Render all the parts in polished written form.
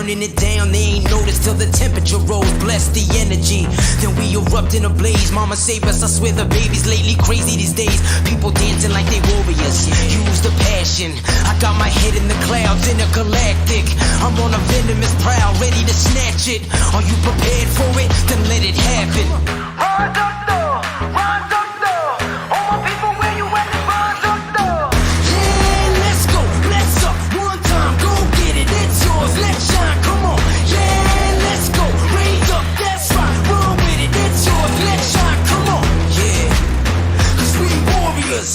burning it down. They ain't noticed till the temperature rose. Bless the energy, then we erupt in a blaze. Mama save us, I swear the babies lately crazy these days. People dancing like they warriors. Use the passion. I got my head in the clouds, intergalactic. I'm on a venomous prowl, ready to snatch it. Are you prepared for it? Then let it happen. Rise up though, rise up though. All my people, where you at? Rise up though. Yeah, let's go, let's up. One time, go get it. It's yours, let's shine. Come on. Yeah, let's go. Raise up, that's right. Run with it. It's yours, let's shine. Come on. Yeah, cause we warriors.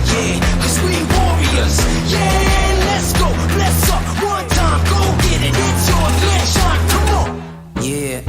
Yeah, cause we warriors. Yeah, let's go, let's up. One time, go get it. It's yours, let's shine. Come on. Yeah.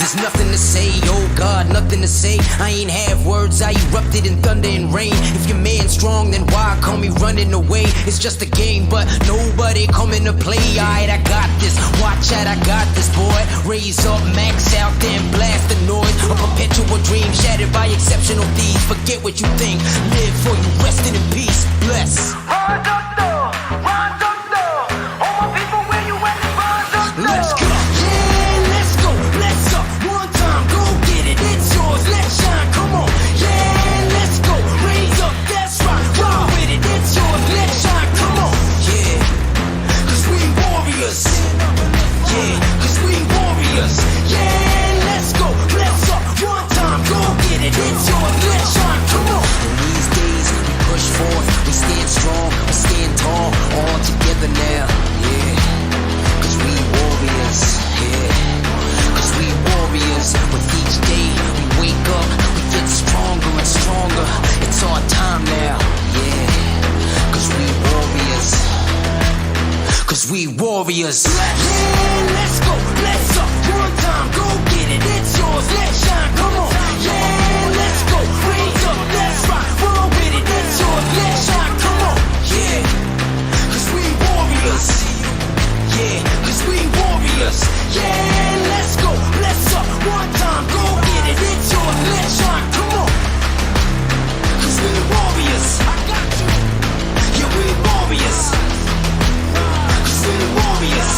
There's nothing to say, oh God, nothing to say. I ain't have words, I erupted in thunder and rain. If your man's strong, then why call me running away? It's just a game, but nobody coming to play. Alright, I got this, watch out, I got this, boy. Raise up, max out, then blast the noise. A perpetual dream shattered by exceptional thieves. Forget what you think, live for you, resting in peace. Bless. Rise up though, rise up though. All my people, where you at? Rise up though. Let's go. Yeah, let's go. Let's up. One time, go get it. It's yours. Let's shine. Come on. Yeah, let's go. Raise up. That's right. Ride with it. It's yours. Let's shine. Come on. Yeah, cause we warriors. Yeah, cause we warriors. Yeah, let's go. Let's up. One time, go get it. It's yours. Let's shine. Come on. In these days, we push forth. We stand strong. We stand tall. All together now. Yeah. Cause we warriors, yeah. Cause we warriors. With each day we wake up, we get stronger and stronger. It's our time now, yeah. Cause we warriors. Cause we warriors. Yeah, let's go, let's up. One time, go get it. It's yours, let's shine. Come on. Yeah, let's go. Raise up, that's right. Run with it. It's yours, let's shine. Come on. Yeah. Cause we warriors. Yeah, cause we warriors. Yeah, let's go, let's up. One time, go get it. It's yours, let's shine. Come on. Cause we warriors. I got you. Yeah, we warriors. Cause we warriors.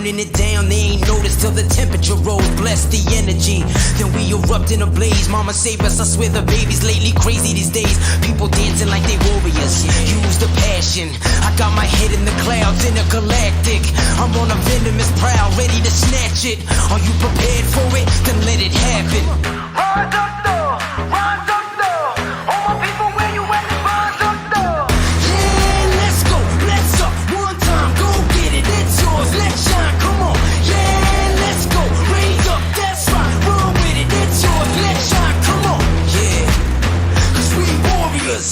burning it down, they ain't noticed till the temperature rose. Bless the energy, then we erupt in a blaze. Mama save us, I swear the baby's lately crazy these days. People dancing like they warriors, use the passion. I got my head in the clouds, intergalactic. I'm on a venomous prowl, ready to snatch it. Are you prepared for it? Then let it happen. Rise up though, rise up though. All my people, where you at? Rise up though. Yeah, let's go, let's up. One time, go get it, it's yours, let's shine, come on. Yeah, let's go, raise up, that's right. Run with it, it's yours, let's shine, come on. Yeah, cause we warriors.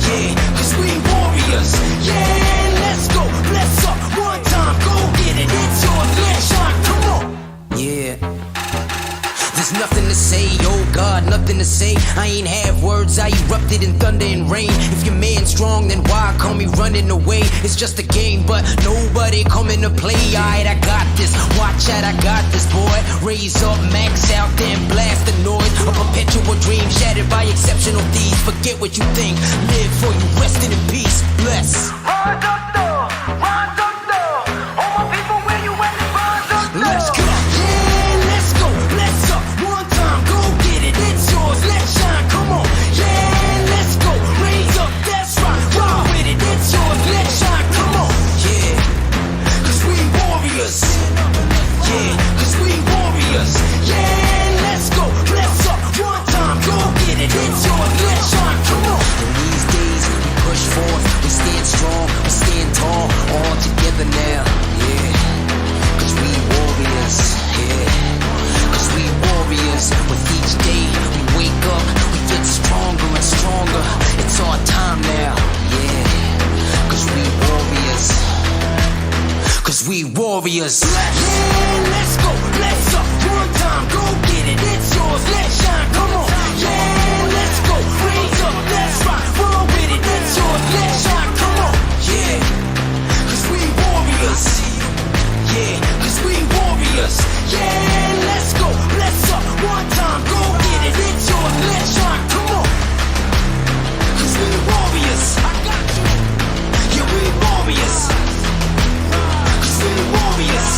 Yeah, cause we warriors. Yeah, let's go, let's up. One time, go get it, it's yours, let's shine, come on. Yeah. There's nothing to say, oh God, nothing to say. I ain't have words, I erupted in thunder and rain. If your man's strong, then why call me running away? It's just a game, but nobody coming to play. Alright, I got this, watch out, I got this, boy. Raise up, max out, then blast the noise. A perpetual dream shattered by exceptional thieves. Forget what you think, live for you, resting in peace. Bless. Rise up though, rise up though. All my people, where you at? Rise up though. Let's go. Yeah, let's go. Let's up. One time, go get it. It's yours. Let's shine. Come on. Yeah, let's go. Raise up. That's right. Roll with it. It's yours. Let's shine. Come on. Yeah, cause we warriors. Yeah, cause we warriors. Yeah, let's go. Let's up. One time, go get it. It's yours. Let's shine. Come on. In these days, we push forth. We stand strong. We stand tall. All together now. Yeah. Cause we warriors, yeah. Cause we warriors. With each day we wake up, we get stronger and stronger. It's our time now, yeah. Cause we warriors. Cause we warriors. Yeah, let's go, let's up. One time, go get it. It's yours, let's shine, come on. Yeah, let's go, raise up, that's right. Roll with it, it's yours, let's shine, come on. Yeah, cause we warriors. Yeah, cause we warriors. Yeah, let's go, let's up. One time, go get it. It's yours, let's shine, come on. Cause we warriors. I got you. Yeah, we warriors. Cause we warriors.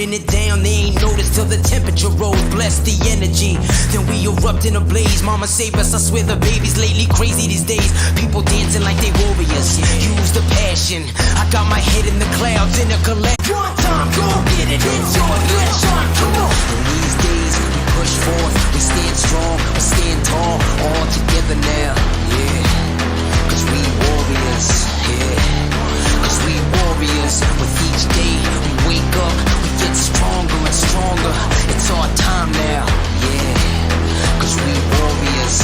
burning it down. They ain't noticed till the temperature rose. Bless the energy, then we erupt in a blaze. Mama save us, I swear the babies lately crazy these days. People dancing like they warriors. Use the passion. I got my head in the clouds in a collect. One time, go get it. It's yours. Let's shine. Come on. In these days, we push forth. We stand strong. We stand tall. All together now. Yeah. Cause we warriors. Yeah. Cause we warriors. With each day we wake up, we get stronger and stronger. It's our time now. Yeah. Cause we warriors.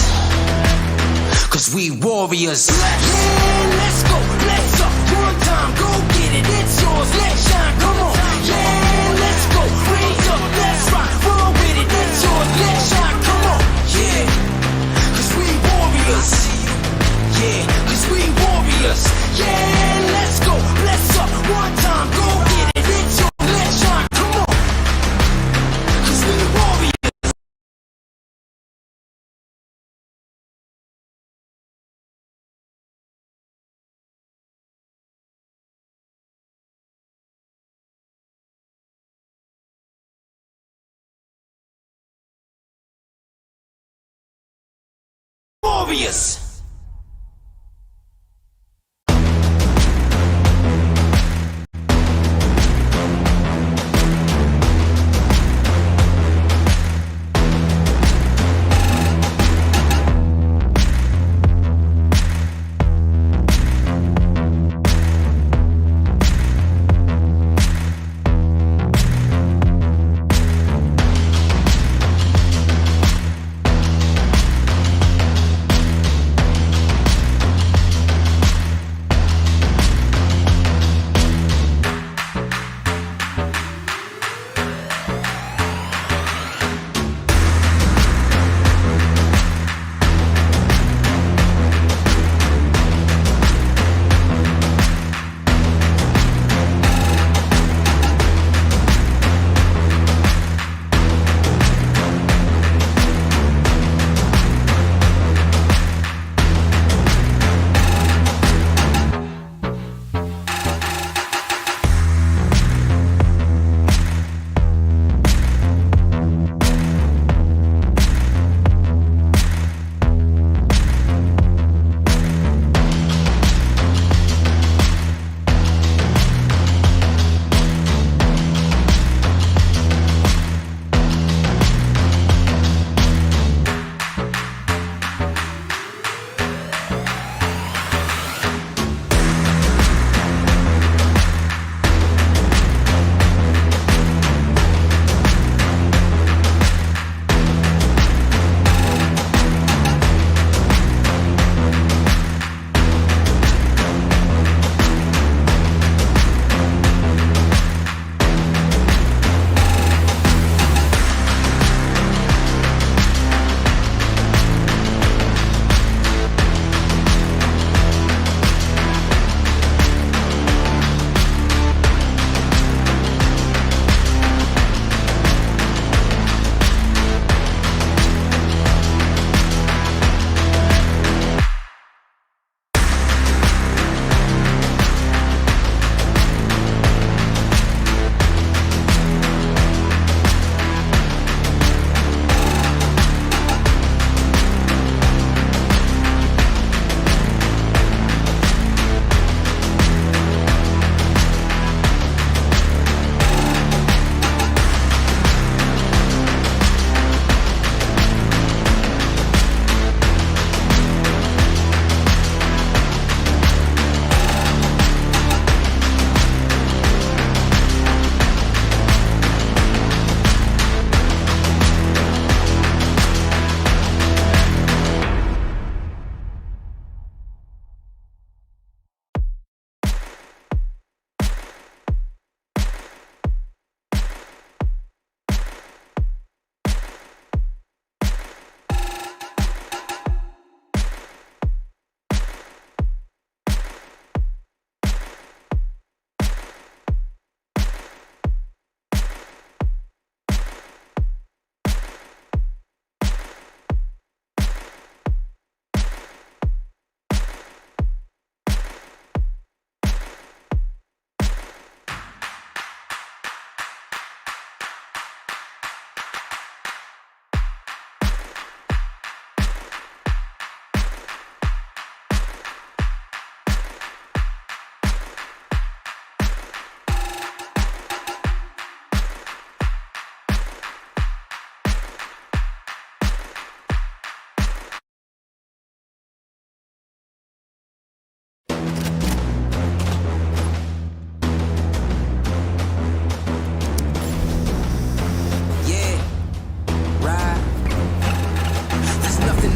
Cause we warriors. Yeah, let's go, let's up. One time, go get it. It's yours, let's shine, come on. Yeah, let's go, raise up, let's rock. Roll with it, it's yours, let's shine, come on. Yeah, cause we warriors. Yeah, cause we warriors. Yeah, let's go, let's up. One time, go get it. It's yours, let's shine, come on. Cause we warriors. Warriors.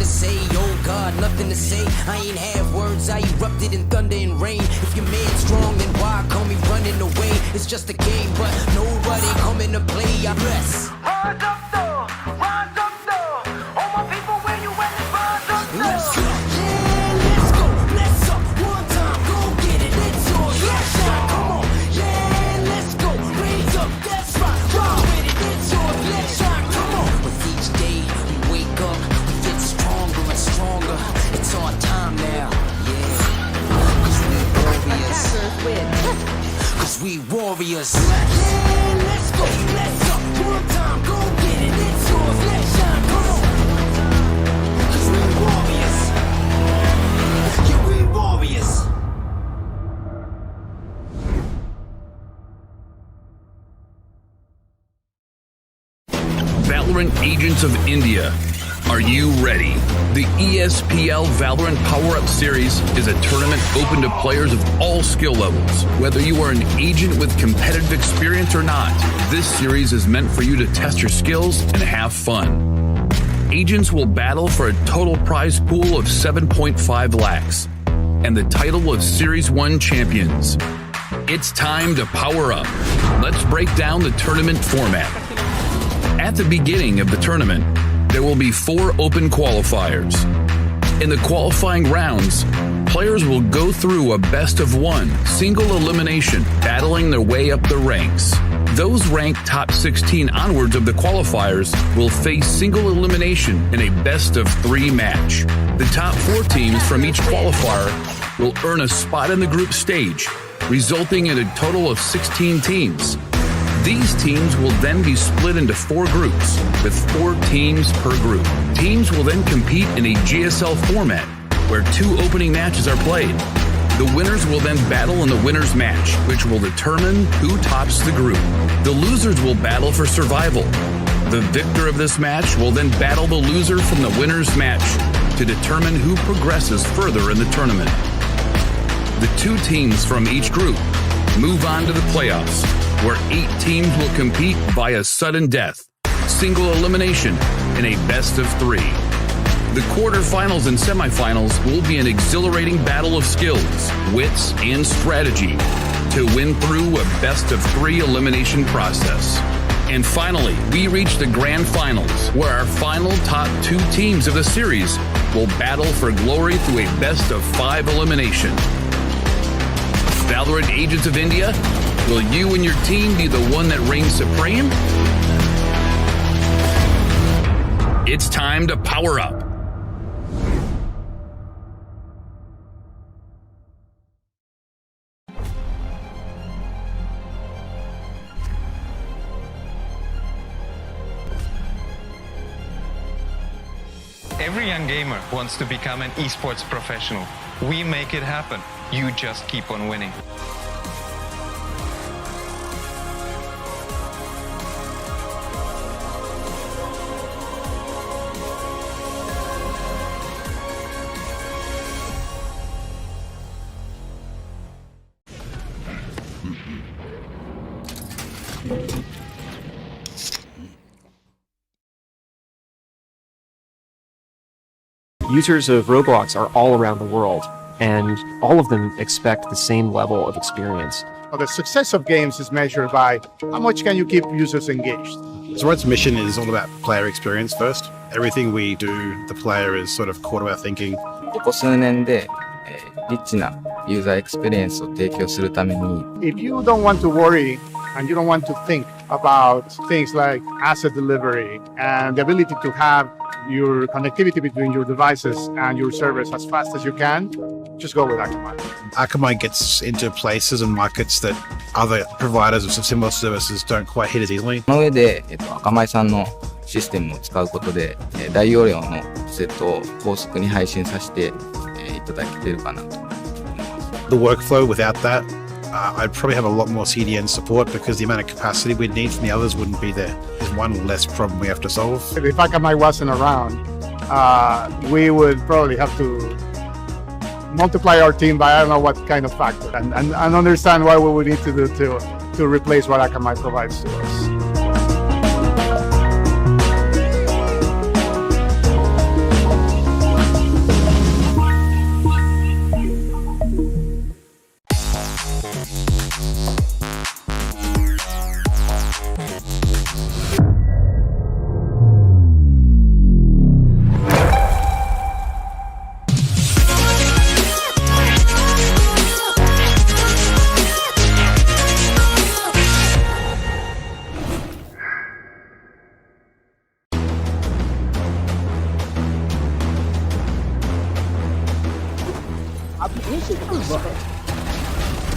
to say, oh God, nothing to say. I ain't have words, I erupted in thunder and rain. If your man's strong, then why call me running away? It's just a game, but nobody coming to play. I bless. Rise up though, rise up though. All my people, where you at? Rise up though. Let's go, yeah, let's go, let's up. One time, go get it, it's yours. Let's shine, come on, yeah, let's go. Raise up, that's right, roll with it, it's yours. Let's shine, come on. With each day we wake up, we get stronger and stronger. It's our time now, yeah. Cause we warriors. Cause we warriors. Yeah, let's go, let's up. One time, go get it, it's yours. Let's shine, come on. Cause we warriors. Yeah, we warriors. Valorant Agents of India. Are you ready? The ESPL Valorant PowerUp Series is a tournament open to players of all skill levels. Whether you are an agent with competitive experience or not, this series is meant for you to test your skills and have fun. Agents will battle for a total prize pool of 7.5 lakhs and the title of Series 1 champions. It's time to power up. Let's break down the tournament format. At the beginning of the tournament, there will be 4 open qualifiers. In the qualifying rounds, players will go through a best-of-1 single elimination, battling their way up the ranks. Those ranked top 16 onwards of the qualifiers will face single elimination in a best-of-3 match. The top 4 teams from each qualifier will earn a spot in the group stage, resulting in a total of 16 teams. These teams will then be split into 4 groups, with 4 teams per group. Teams will then compete in a GSL format, where 2 opening matches are played. The winners will then battle in the winner's match, which will determine who tops the group. The losers will battle for survival. The victor of this match will then battle the loser from the winner's match to determine who progresses further in the tournament. The 2 teams from each group move on to the playoffs, where 8 teams will compete via sudden death, single elimination, in a best-of-3. The quarterfinals and semifinals will be an exhilarating battle of skills, wits, and strategy to win through a best-of-3 elimination process. And finally, we reach the grand finals, where our final top 2 teams of the series will battle for glory through a best-of-5 elimination. Valorant Agents of India, will you and your team be the one that reigns supreme? It's time to power up. Every young gamer wants to become an esports professional. We make it happen. You just keep on winning. Users of Roblox are all around the world, and all of them expect the same level of experience. The success of games is measured by how much can you keep users engaged. ZeroIQ's mission is all about player experience first. Everything we do, the player is sort of core to our thinking. ここ数年で、リッチなユーザーエクスペリエンスを提供するために If you don't want to worry and you don't want to think about things like asset delivery and the ability to have your connectivity between your devices and your servers as fast as you can, just go with Akamai. Akamai gets into places and markets that other providers of similar services don't quite hit as easily. その上で、アカマイさんのシステムを使うことで、大容量のセットを高速に配信させて、いただけてるかなと思います。The workflow without that, I'd probably have a lot more CDN support because the amount of capacity we'd need from the others wouldn't be there. There's one less problem we have to solve. If Akamai wasn't around, we would probably have to multiply our team by I don't know what kind of factor and understand what we would need to do to replace what Akamai provides to us.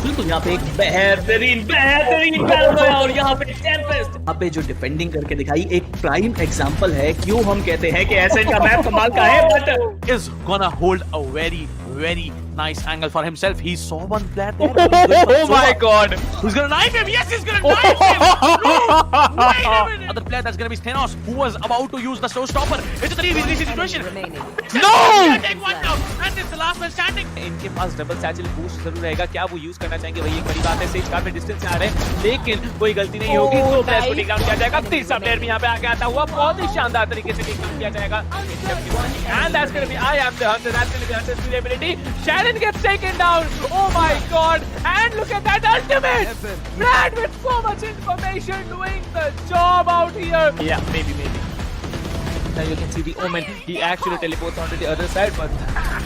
बिल्कुल यहाँ पे एक बेहतरीन बेहतरीन battle और यहाँ पे Tempest यहाँ पे जो डिफेंडिंग करके दिखाई एक प्राइम एग्जांपल है क्यों हम कहते हैं कि एसेट का मैप कमाल का है but is gonna hold a very nice angle for himself. He saw one player there. Oh my god! Who's gonna knife him? Yes, he's gonna knife him! No! Wait a minute! Other player that's gonna be Stenos, who was about to use the showstopper. It's a 3v3 situation. No! Take one down, and it's the last man standing. इनके पास double satchel boost जरूर रहेगा. क्या वो use करना चाहेंगे? वही एक बड़ी बात है. सेज काफी डिस्टेंस से आ रहे हैं, लेकिन कोई गलती नहीं होगी. दो प्लेयर्स को टेक डाउन किया जाएगा. तीसरा प्लेयर भी यहाँ पे आके आता हुआ बहुत ही शानदार तरीके से टेक डाउन किया जाएगा. And that's gonna be I am the hunter. That's gonna be Hunter's durability. Shannon gets taken down. Oh my god! And look at that ultimate! Brad with so much information doing the job out here. Yeah, maybe. Now you can see the Omen. He actually teleports onto the other side, but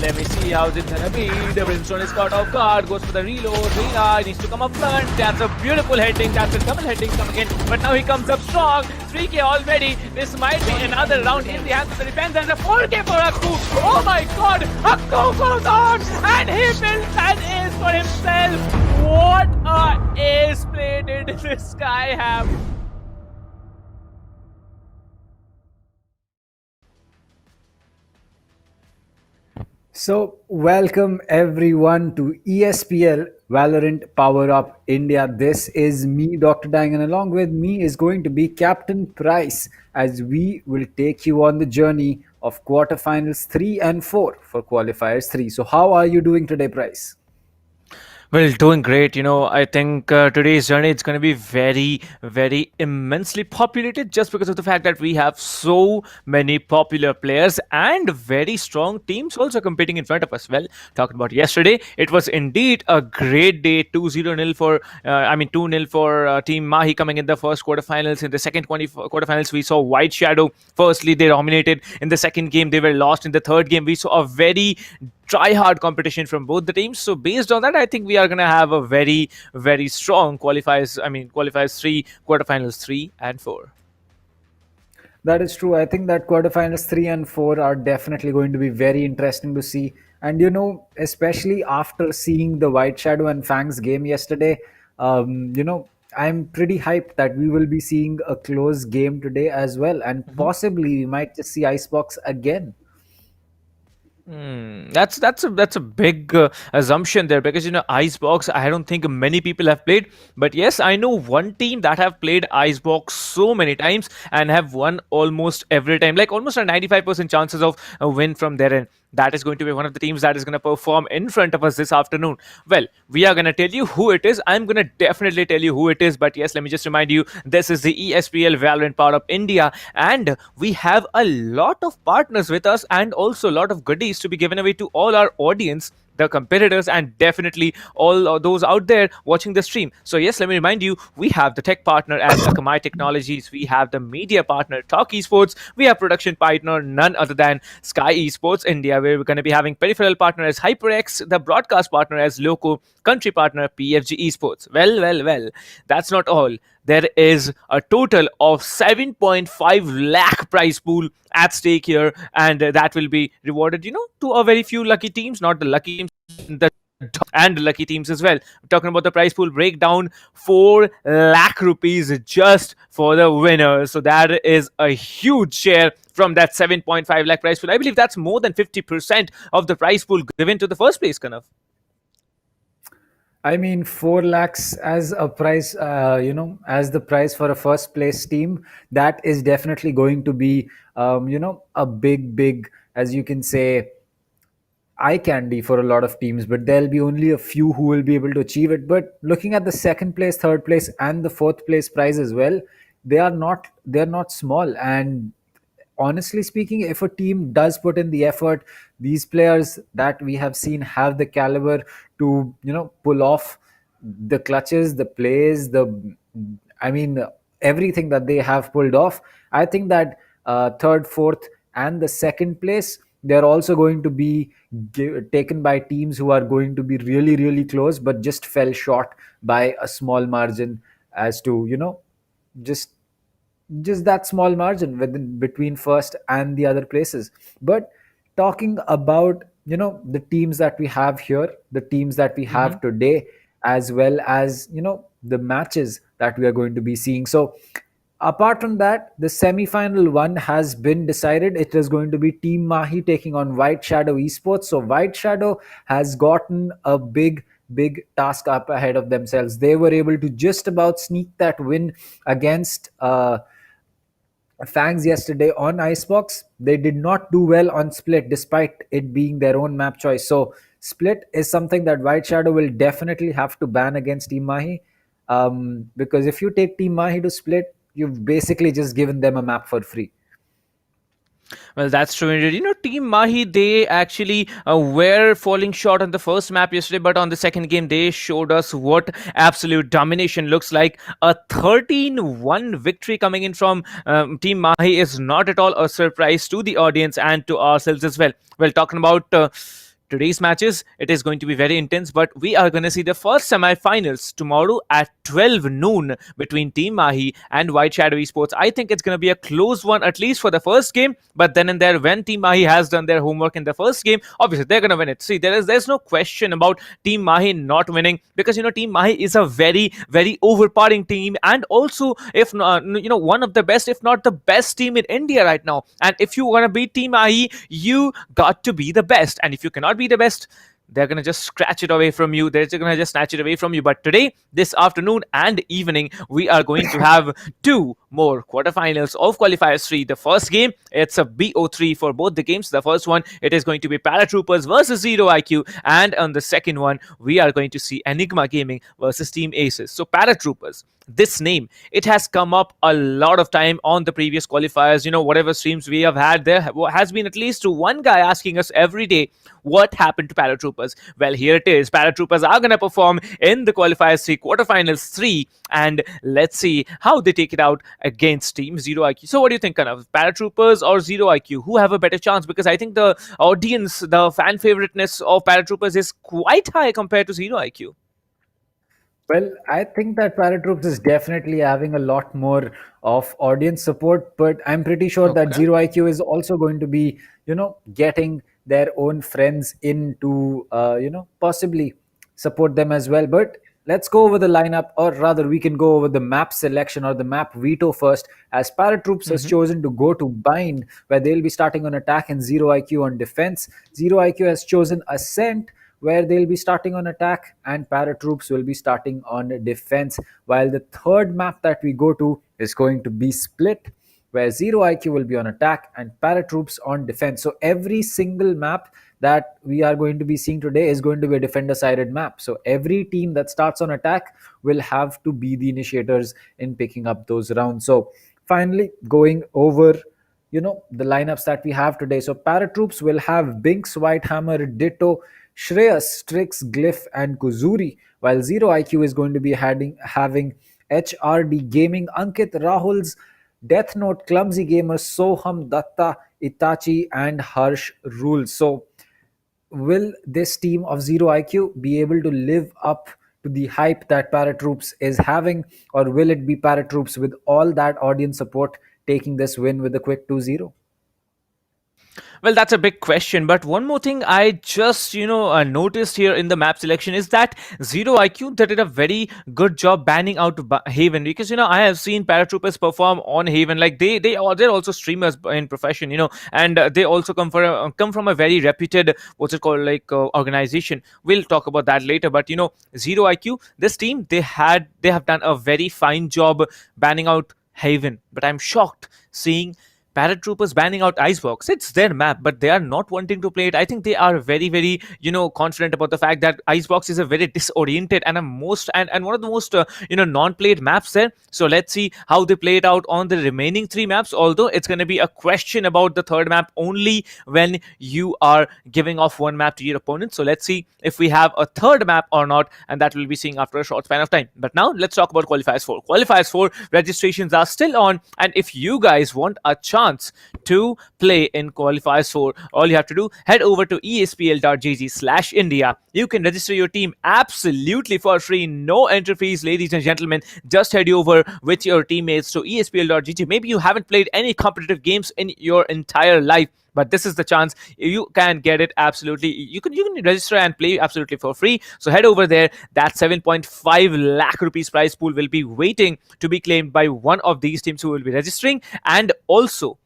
let me see how's it gonna be. The Brimstone is caught off guard, goes for the reload. Rina needs to come up front. That's a beautiful heading. That's a double heading coming in, but now he comes up strong. 3k already. This might be another round in the hands of the defense, and a 4k for Akku. Oh my god! Akku goes on, and he builds an ace for himself. What a ace play did this guy have? So, welcome everyone to ESPL Valorant PowerUp India. This is me, Dr. Dang, and along with me is going to be Captain Price as we will take you on the journey of quarterfinals 3 and 4 for qualifiers 3. So, how are you doing today, Price? Well, doing great. I think today's journey is going to be very immensely populated just because of the fact that we have so many popular players and very strong teams also competing in front of us. Well, talking about yesterday, it was indeed a great day. 2-0 for, 2-0 for Team Mahi coming in the first quarterfinals. In the second quarterfinals, we saw White Shadow. Firstly, they dominated. In the second game, they were lost. In the third game, we saw a very try-hard competition from both the teams. So based on that, I think we are going to have a very strong qualifiers 3, quarterfinals 3 and 4. That is true. I think that quarterfinals 3 and 4 are definitely going to be very interesting to see. And especially after seeing the White Shadow and Fangs game yesterday, I'm pretty hyped that we will be seeing a close game today as well. And possibly we might just see Icebox again. That's a big assumption there because Icebox, I don't think many people have played, but yes, I know one team that have played Icebox so many times and have won almost every time, like almost a 95% chances of a win from their end. That is going to be one of the teams that is going to perform in front of us this afternoon. Well, we are going to tell you who it is. I'm going to definitely tell you who it is. But yes, let me just remind you, this is the ESPL Valorant PowerUp India. And we have a lot of partners with us and also a lot of goodies to be given away to all our audience, the competitors, and definitely all those out there watching the stream. So yes, let me remind you, we have the tech partner as Akamai Technologies, we have the media partner TalkEsports, we have production partner none other than SkyEsports India, where we're going to be having peripheral partner as HyperX, the broadcast partner as LOCO, country partner PFG Esports. Well, that's not all. There is a total of 7.5 lakh prize pool at stake here, and that will be rewarded, to a very few lucky teams, not the lucky teams, and lucky teams as well. We're talking about the prize pool breakdown, 4 lakh rupees just for the winner. So that is a huge share from that 7.5 lakh prize pool. I believe that's more than 50% of the prize pool given to the first place, Kanav. I mean, 4 lakhs as a prize, as the prize for a first place team, that is definitely going to be, a big, as you can say, eye candy for a lot of teams, but there'll be only a few who will be able to achieve it. But looking at the second place, third place, and the fourth place prize as well, they're not small. And honestly speaking, if a team does put in the effort, these players that we have seen have the caliber to pull off the clutches, the plays, everything that they have pulled off. I think that third, fourth, and the second place, they're also going to be taken by teams who are going to be really close but just fell short by a small margin, as to just that small margin between first and the other places. But talking about the teams that we have here, the teams that we have today, as well as the matches that we are going to be seeing. So apart from that, the semi-final one has been decided. It is going to be Team Mahi taking on White Shadow Esports. So White Shadow has gotten a big task up ahead of themselves. They were able to just about sneak that win against Fangs yesterday on Icebox. They did not do well on Split despite it being their own map choice. So Split is something that White Shadow will definitely have to ban against Team Mahi, because if you take Team Mahi to Split, you've basically just given them a map for free. Well, that's true indeed. Team Mahi, they actually were falling short on the first map yesterday, but on the second game, they showed us what absolute domination looks like. A 13-1 victory coming in from Team Mahi is not at all a surprise to the audience and to ourselves as well. Well, talking about today's matches, it is going to be very intense, but we are going to see the first semi-finals tomorrow at 12 noon between Team Mahi and White Shadow Esports. I think it's going to be a close one, at least for the first game, but then and there, when Team Mahi has done their homework in the first game, obviously they're going to win it. See, there's no question about Team Mahi not winning, because Team Mahi is a very overpowering team, and also, if not, one of the best, if not the best team in India right now. And if you want to beat Team Mahi, you got to be the best, and if you cannot be the best, they're going to just scratch it away from you. They're going to just snatch it away from you. But today, this afternoon and evening, we are going to have two more quarterfinals of Qualifiers 3. The first game, it's a BO3 for both the games. The first one, it is going to be ParaTroops versus ZeroIQ. And on the second one, we are going to see Enigma Gaming versus Team ASES. So ParaTroopers, this name, it has come up a lot of time on the previous qualifiers. Whatever streams we have had, there has been at least one guy asking us every day, what happened to ParaTroopers? Well, here it is. ParaTroopers are going to perform in the Qualifiers 3 quarterfinals 3, and let's see how they take it out against Team ZeroIQ. So what do you think, Kanav? ParaTroopers or ZeroIQ? Who have a better chance? Because I think the audience, the fan favoriteness of ParaTroopers is quite high compared to ZeroIQ. Well, I think that ParaTroops is definitely having a lot more of audience support, but I'm pretty sure that ZeroIQ is also going to be, getting their own friends in to, possibly support them as well. But let's go over the lineup, or rather, we can go over the map selection or the map veto first, as ParaTroops has chosen to go to Bind, where they'll be starting on attack, and ZeroIQ on defense. ZeroIQ has chosen Ascent, where they'll be starting on attack, and ParaTroops will be starting on defense, while the third map that we go to is going to be Split, where ZeroIQ will be on attack and ParaTroops on defense. So every single map that we are going to be seeing today is going to be a defender-sided map. So every team that starts on attack will have to be the initiators in picking up those rounds. So finally, going over the lineups that we have today. So ParaTroops will have Binks, Whitehammer, Ditto, Shreyas, Strix, Glyph, and Kuzuri, while ZeroIQ is going to be having HRD Gaming, Ankit, Rahul's, Death Note, Clumsy Gamer, Soham, Datta, Itachi, and Harsh Rules. So will this team of ZeroIQ be able to live up to the hype that ParaTroops is having, or will it be ParaTroops with all that audience support taking this win with a quick 2-0? Well, that's a big question, but one more thing I just noticed here in the map selection is that ZeroIQ, they did a very good job banning out Haven, because I have seen ParaTroopers perform on Haven. Like they're also streamers in profession, and they also come from a very reputed organization. We'll talk about that later. But ZeroIQ, this team, they have done a very fine job banning out Haven, but I'm shocked seeing ParaTroopers banning out Icebox. It's their map, but they are not wanting to play it. I think they are very confident about the fact that Icebox is a very disoriented and one of the most non-played maps there. So let's see how they play it out on the remaining 3 maps. Although it's going to be a question about the third map only when you are giving off one map to your opponent. So let's see if we have a third map or not, and that we'll be seeing after a short span of time. But now let's talk about Qualifiers 4. Qualifiers 4 registrations are still on, and if you guys want a chance to play in Qualifiers 4, all you have to do, head over to espl.gg/India. You can register your team absolutely for free, no entry fees, ladies and gentlemen. Just head over with your teammates to espl.gg. Maybe you haven't played any competitive games in your entire life, but this is the chance you can get it absolutely. You can register and play absolutely for free. So head over there. That 7.5 lakh rupees prize pool will be waiting to be claimed by one of these teams who will be registering. And also,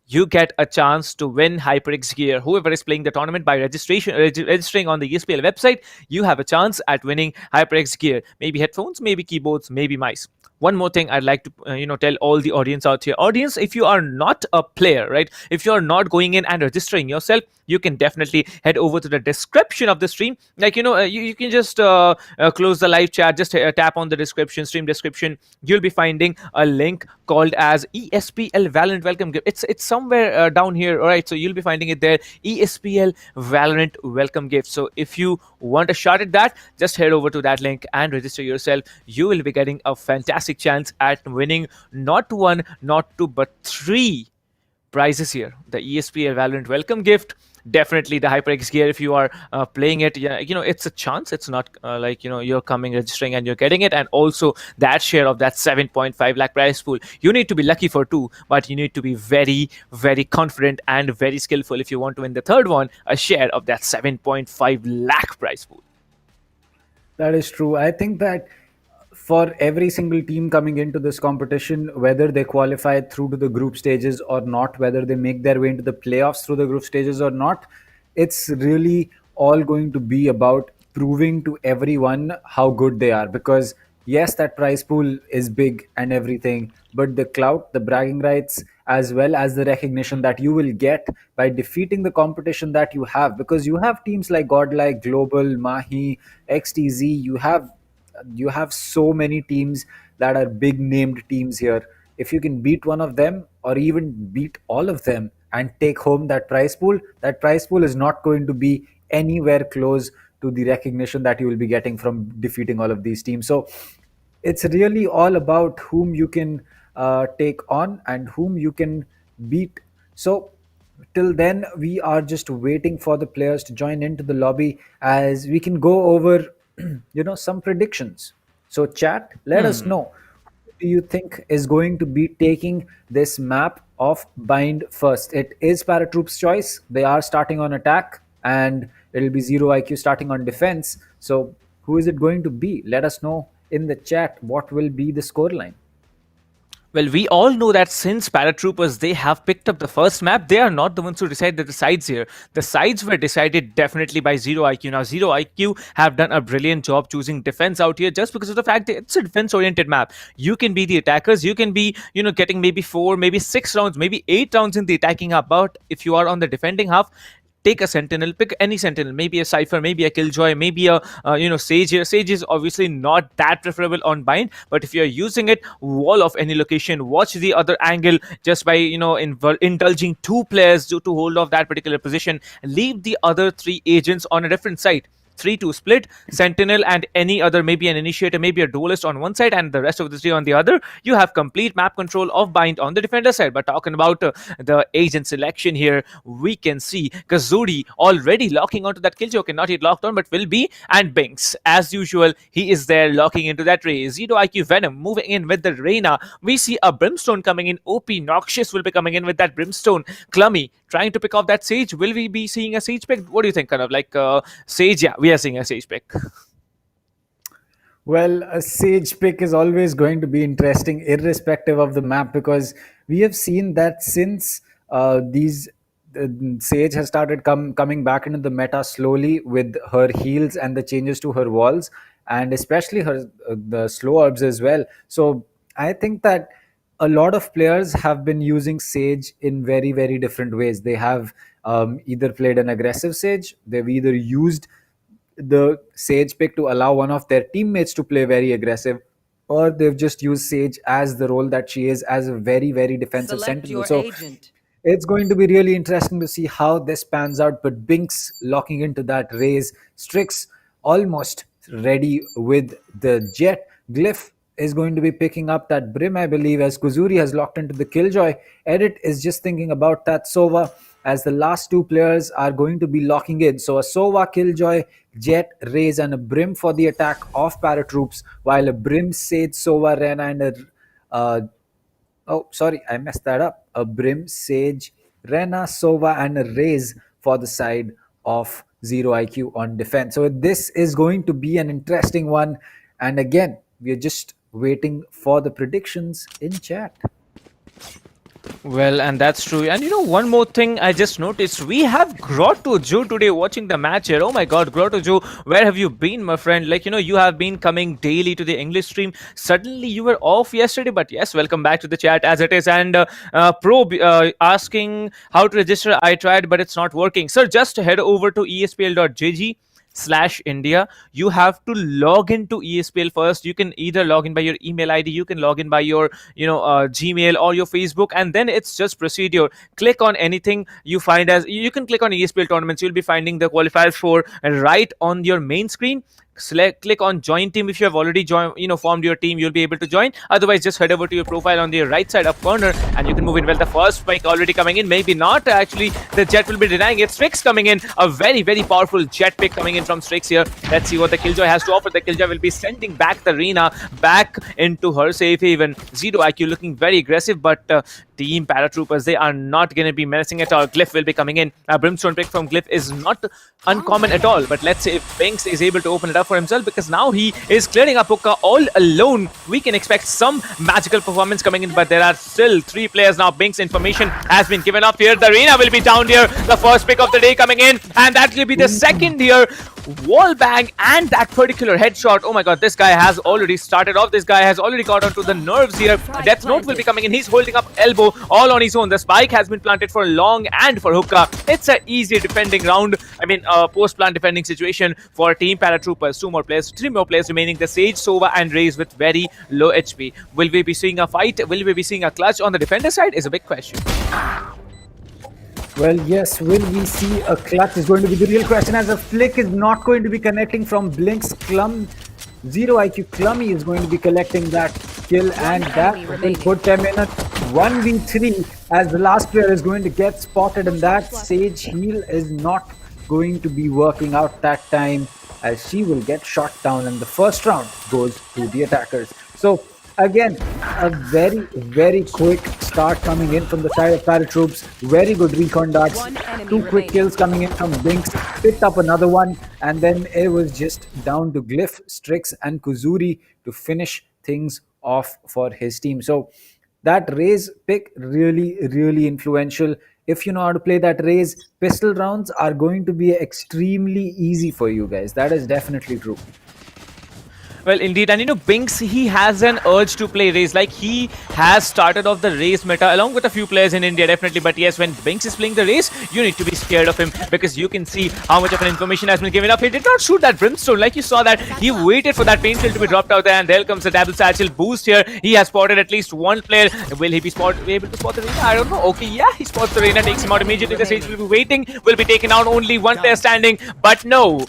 you get a chance to win HyperX gear. Whoever is playing the tournament by registering on the ESPL website, you have a chance at winning HyperX gear. Maybe headphones, maybe keyboards, maybe mice. One more thing I'd like to tell all the audience out here. Audience, if you are not a player, right? If you are not going in and registering yourself, you can definitely head over to the description of the stream. Like you can just close the live chat, just tap on the description, stream description. You'll be finding a link called as ESPL Valorant Welcome Gift. It's somewhere down here, all right? So you'll be finding it there, ESPL Valorant Welcome Gift. So if you want a shot at that, just head over to that link and register yourself. You will be getting a fantastic chance at winning not one, not two, but three prizes here: the ESPL Valorant Welcome Gift, definitely the HyperX gear if you are playing it. Yeah, it's a chance. It's not like you're coming, registering, and you're getting it. And also that share of that 7.5 lakh prize pool. You need to be lucky for two, but you need to be very, very confident and very skillful if you want to win the third one, a share of that 7.5 lakh prize pool. That is true. I think that for every single team coming into this competition, whether they qualify through to the group stages or not, whether they make their way into the playoffs through the group stages or not, it's really all going to be about proving to everyone how good they are. Because yes, that prize pool is big and everything, but the clout, the bragging rights, as well as the recognition that you will get by defeating the competition that you have, because you have teams like Godlike, Global, Mahi, XTZ. You have so many teams that are big named teams here. If you can beat one of them or even beat all of them and take home that prize pool is not going to be anywhere close to the recognition that you will be getting from defeating all of these teams. So it's really all about whom you can take on and whom you can beat. So till then, we are just waiting for the players to join into the lobby as we can go over some predictions. So chat, let us know, who do you think is going to be taking this map of Bind first? It is ParaTroops choice. They are starting on attack, and it'll be ZeroIQ starting on defense. So who is it going to be? Let us know in the chat what will be the scoreline. Well, we all know that since paratroopers, they have picked up the first map, they are not the ones who decided the sides here. The sides were decided definitely by ZeroIQ. Now, ZeroIQ have done a brilliant job choosing defense out here just because of the fact that it's a defense-oriented map. You can be the attackers, you can be, getting maybe 4, maybe 6 rounds, maybe 8 rounds in the attacking half. But if you are on the defending half, take a sentinel, pick any sentinel, maybe a cypher, maybe a killjoy, maybe a sage here. Sage is obviously not that preferable on bind, but if you're using it, wall off any location, watch the other angle just by indulging 2 players to hold off that particular position, leave the other 3 agents on a different side. 3-2 split, sentinel and any other, maybe an initiator, maybe a duelist on one side and the rest of the 3 on the other. You have complete map control of bind on the defender side. But talking about the agent selection here, we can see Kazuri already locking onto that killjoy. Okay, not yet locked on, but will be. And Binks, as usual, he is there locking into that Ray. ZeroIQ Venom moving in with the Reyna. We see a Brimstone coming in. OP Noxious will be coming in with that Brimstone. Clummy trying to pick off that Sage. Will we be seeing a Sage pick? What do you think? Kind of like Sage, yeah, we are seeing a Sage pick. Well, a Sage pick is always going to be interesting, irrespective of the map, because we have seen that since these Sage has started coming back into the meta slowly with her heals and the changes to her walls, and especially her the slow orbs as well. So I think that a lot of players have been using Sage in very, very different ways. They have either played an aggressive Sage, they've either used the Sage pick to allow one of their teammates to play very aggressive, or they've just used Sage as the role that she is, as a very, very defensive sentinel. So it's going to be really interesting to see how this pans out. But Binks locking into that raise, Strix almost ready with the jet. Glyph is going to be picking up that Brim, I believe, as Kuzuri has locked into the Killjoy. Edit is just thinking about that Sova, as the last 2 players are going to be locking in. So a Sova, Killjoy, Jet, Raze, and a Brim for the attack of Paratroops, while a Brim, Sage, Sova, Rena, and a oh, sorry, I messed that up. A Brim, Sage, Rena, Sova, and Raze for the side of ZeroIQ on defense. So this is going to be an interesting one. And again, we are just waiting for the predictions in chat. Well, and that's true. And one more thing I just noticed. We have Grotto Joe today watching the match here. Oh my god, Grotto Joe, where have you been, my friend? Like, you have been coming daily to the English stream. Suddenly you were off yesterday, but yes, welcome back to the chat as it is. And asking how to register. I tried, but it's not working. Sir, just head over to espl.jg/India. You have to log into ESPL first. You can either log in by your email ID, you can log in by your Gmail or your Facebook, and then it's just procedure. Click on anything you find as you can click on ESPL tournaments. You'll be finding the qualifiers for right on your main screen. Click on join team. If you have already formed your team, you'll be able to join. Otherwise, just head over to your profile on the right side up corner and you can move in. Well, the first spike already coming in, maybe not actually. The Jet will be denying it. Strix coming in, a very powerful Jet pick coming in from Strix here. Let's see what the Killjoy has to offer. The Killjoy will be sending back the Reyna back into her safe haven. ZeroIQ looking very aggressive, but Team Paratroopers, they are not going to be menacing at all. Glyph will be coming in. A Brimstone pick from Glyph is not uncommon at all, but let's see if Binks is able to open it up for himself, because now he is clearing up Hookah all alone. We can expect some magical performance coming in, but there are still 3 players now. Binks information has been given up here. The Reyna will be down here. The first pick of the day coming in, and that will be the second here. Wall bang and that particular headshot. Oh my god, this guy has already started off. This guy has already got onto the nerves here. Death Note will be coming in. He's holding up elbow all on his own. The spike has been planted for Long and for Hookah. It's an easy defending round. Post-plant defending situation for Team Paratroopers. 3 more players remaining. The Sage, Sova and Raze with very low HP. Will we be seeing a fight? Will we be seeing a clutch on the defender side is a big question. Well, yes, will we see a clutch is going to be the real question, as a flick is not going to be connecting from Blink's ZeroIQ Clummy is going to be collecting that kill, and that will put them in a 1v3 as the last player is going to get spotted, and that Sage heal is not going to be working out that time, as she will get shot down, and the first round goes to the attackers. So again, a very quick start coming in from the side of Paratroops. Very good recon darts. 2 quick kills coming in from Binks. Picked up another one, and then it was just down to Glyph, Strix and Kuzuri to finish things off for his team. So that Raze pick really influential. If you know how to play that Raze, pistol rounds are going to be extremely easy for you guys. That is definitely true. Well, indeed. And Binks, he has an urge to play Raze. Like, he has started off the Raze meta along with a few players in India, definitely. But yes, when Binks is playing the Raze, you need to be scared of him, because you can see how much of an information has been given up. He did not shoot that Brimstone. Like, you saw that. He waited for that paint field to be dropped out there, and there comes the double satchel boost here. He has spotted at least one player. Will he be able to spot the Reyna? I don't know. Okay, yeah, he spots the Reyna, takes him out immediately. The Sage will be waiting, will be taken out. Only one player standing, but no.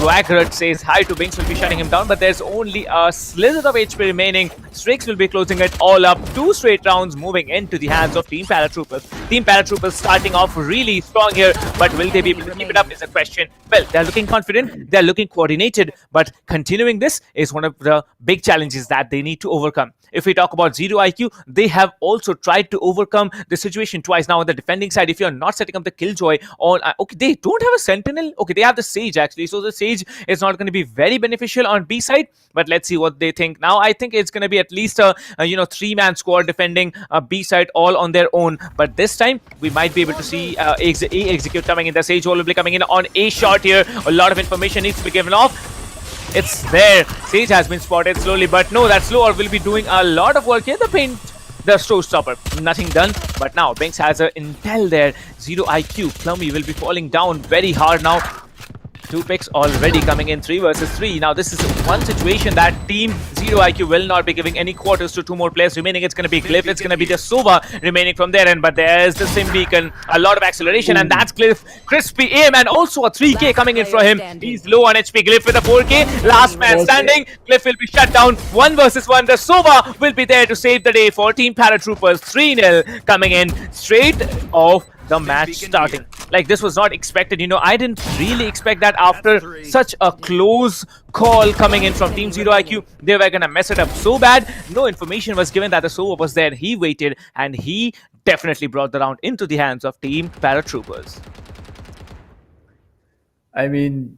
Swaggerot says hi to Binks, will be shutting him down, but there's only a slither of HP remaining. Strix will be closing it all up. 2 straight rounds moving into the hands of Team Paratroopers. Team Paratroopers starting off really strong here, but will they be able to keep it up is a question. Well, they're looking confident, they're looking coordinated, but continuing this is one of the big challenges that they need to overcome. If we talk about ZeroIQ, they have also tried to overcome the situation twice now on the defending side. If you're not setting up the Killjoy on... okay, they don't have a Sentinel. Okay, they have the Sage actually. So the Sage is not going to be very beneficial on B side. But let's see what they think. Now, I think it's going to be at least a 3-man squad defending B side all on their own. But this time, we might be able to see A execute coming in. The Sage will be coming in on A shot here. A lot of information needs to be given off. It's there. Sage has been spotted slowly, but no, that Slower will be doing a lot of work here. The showstopper, nothing done. But now Binks has an intel there. ZeroIQ Clummy will be falling down very hard now. 2 picks already coming in, 3 versus 3. Now this is one situation that Team ZeroIQ will not be giving any quarters to 2 more players remaining. It's going to be Glyph, it's going to be the Sova remaining from there end, but there's the Sim Beacon, a lot of acceleration, and that's Glyph. Crispy aim, and also a 3k coming in for him. He's low on HP. Glyph with a 4k, last man standing. Glyph will be shut down. 1 versus 1. The Sova will be there to save the day for Team Paratroopers. 3-0 coming in straight off the match starting. Like, this was not expected. I didn't really expect that after such a close call coming in from Team ZeroIQ. They were gonna mess it up so bad. No information was given that the Sova was there. He waited and he definitely brought the round into the hands of Team ParaTroopers. I mean,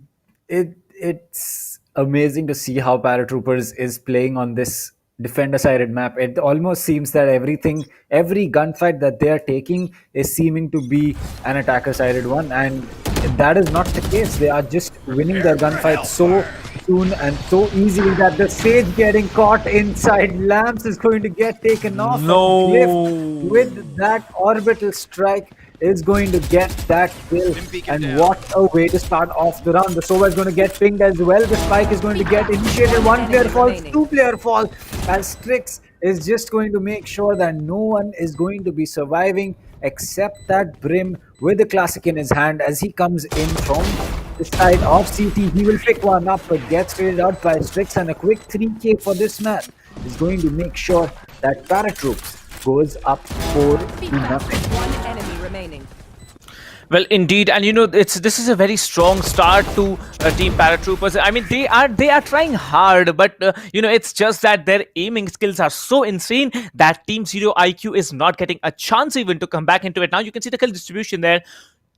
it's amazing to see how Paratroopers is playing on this defender-sided map. It almost seems that every gunfight that they are taking is seeming to be an attacker-sided one, and that is not the case. They are just winning their gunfights so soon and so easily that the Sage getting caught inside Lamps is going to get taken off. No. And Glyph, with that orbital strike, is going to get that kill. And what a way to start off the round. The Sova is going to get pinged as well. The spike is going to get initiated. One player falls, two player fall, as Strix is just going to make sure that no one is going to be surviving except that Brim with the classic in his hand. As he comes in from the side of CT, he will pick one up but gets traded out by Strix, and a quick 3k for this man is going to make sure that Paratroops goes up 4-0. One enemy remaining. Well, indeed, and this is a very strong start to Team ParaTroopers. I mean, they are trying hard, but it's just that their aiming skills are so insane that Team ZeroIQ is not getting a chance even to come back into it. Now you can see the kill distribution there.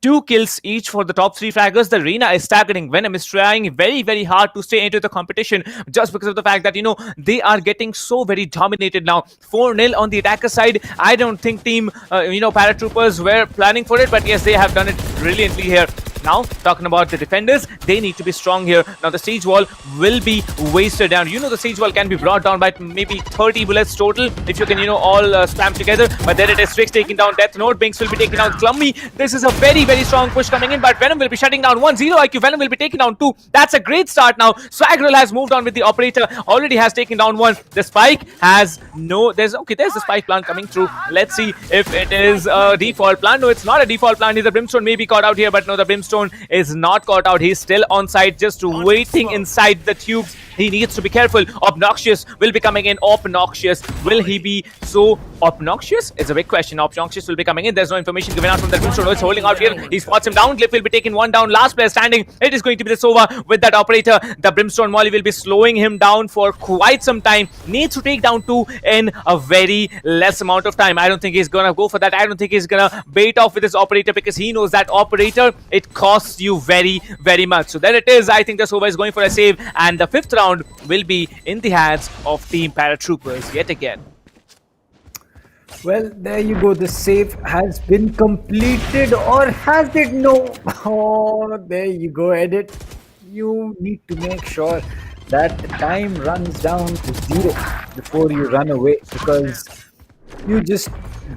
2 kills each for the top 3 fraggers. The Reina is staggering. Venom is trying very, very hard to stay into the competition just because of the fact that, they are getting so very dominated now. 4-0 on the attacker side. I don't think Team, ParaTroopers were planning for it, but yes, they have done it brilliantly here. Now, talking about the defenders, they need to be strong here. Now, the siege wall will be wasted down. The siege wall can be brought down by maybe 30 bullets total if you can, all spam together. But there it is, Strix taking down Death Note. Binks will be taking down Clummy. This is a very, very strong push coming in, but Venom will be shutting down 1. ZeroIQ, Venom will be taking down 2. That's a great start now. Swaggerl has moved on with the operator. Already has taken down 1. The spike has there's the spike plant coming through. Let's see if it is a default plant. No, it's not a default plant. The Brimstone may be caught out here, but no, the Brimstone is not caught out. He's still on site, just waiting inside the tubes. He needs to be careful. Obnoxious will be coming in. Obnoxious. Will he be so obnoxious? It's a big question. Obnoxious will be coming in. There's no information given out from the Brimstone. It's holding out here. He spots him down. Glyph will be taking 1 down. Last player standing. It is going to be the Sova with that operator. The Brimstone Molly will be slowing him down for quite some time. Needs to take down 2 in a very less amount of time. I don't think he's gonna go for that. I don't think he's gonna bait off with his operator because he knows that operator, it costs you very, very much. So there it is. I think the Sova is going for a save, and the 5th round will be in the hands of Team ParaTroopers yet again. Well, there you go. The save has been completed, or has it? No. Oh, there you go, Edit. You need to make sure that the time runs down to 0 before you run away, because you just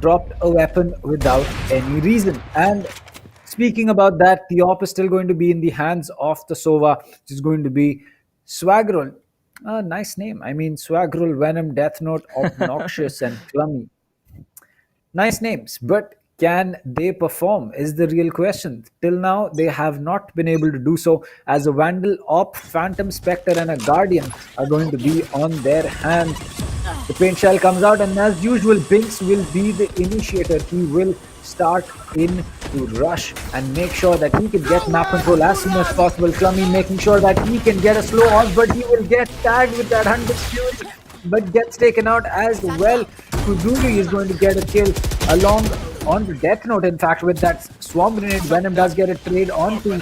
dropped a weapon without any reason. And speaking about that, the op is still going to be in the hands of the Sova, which is going to be Swaggerl. Nice name. I mean, Swaggerl, Venom, Death Note, Obnoxious, and Clummy. Nice names, but can they perform is the real question. Till now, they have not been able to do so, as a Vandal, Op, Phantom, Spectre, and a Guardian are going to be on their hands. The paint shell comes out, and as usual, Binks will be the initiator. He will start in to rush and make sure that he can get map control as soon as possible. Clummy making sure that he can get a slow off, but he will get tagged with that 100 fury, but gets taken out as well. Kuzuri is going to get a kill along on the Death Note. In fact, with that Swarm Grenade, Venom does get a trade onto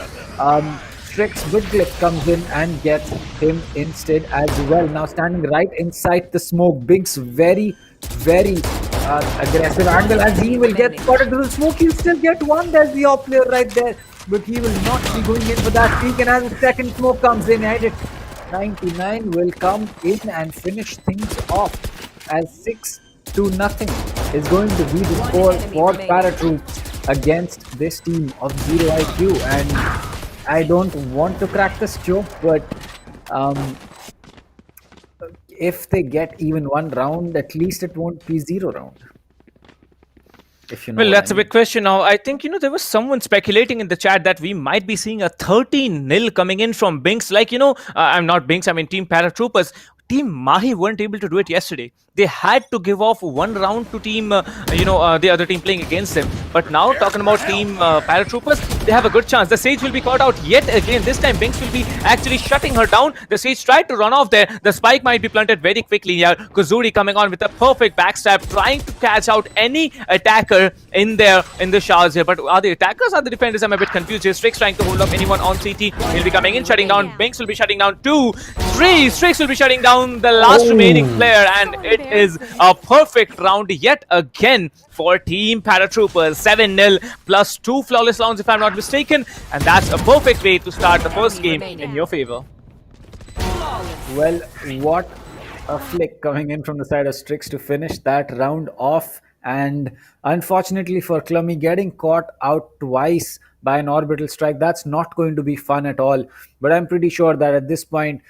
Strix. Glyph comes in and gets him instead as well. Now standing right inside the smoke. Binks very, very aggressive angle, as he will get spotted through the smoke. He'll still get one. There's the op player right there, but he will not be going in for that peak. And as the second smoke comes in, Edit 99 will come in and finish things off, as 6-0 is going to be the score for ParaTroops against this team of ZeroIQ. And I don't want to crack this joke, but if they get even 1 round, at least it won't be 0 round. If you know. Well, that's a big question now. I think, there was someone speculating in the chat that we might be seeing a 13-0 coming in from Binks. Like, I'm not Binks, I mean Team ParaTroopers. Team Mahi weren't able to do it yesterday. They had to give off one round to team, the other team playing against them. But now, talking about team Paratroopers, they have a good chance. The Sage will be caught out yet again. This time, Binks will be actually shutting her down. The Sage tried to run off there. The spike might be planted very quickly here. Kuzuri coming on with a perfect backstab, trying to catch out any attacker in the showers here. But are the attackers or the defenders? I'm a bit confused here. Strix trying to hold up anyone on CT. He'll be coming in, shutting down. Binks will be shutting down 2, 3. Strix will be shutting down the last remaining player, and it is a perfect round yet again for Team Paratroopers. 7-0 plus 2 flawless rounds if I'm not mistaken, and that's a perfect way to start the first game in your favor. Well, what a flick coming in from the side of Strix to finish that round off, and unfortunately for Clummy, getting caught out twice by an orbital strike, that's not going to be fun at all. But I'm pretty sure that at this point,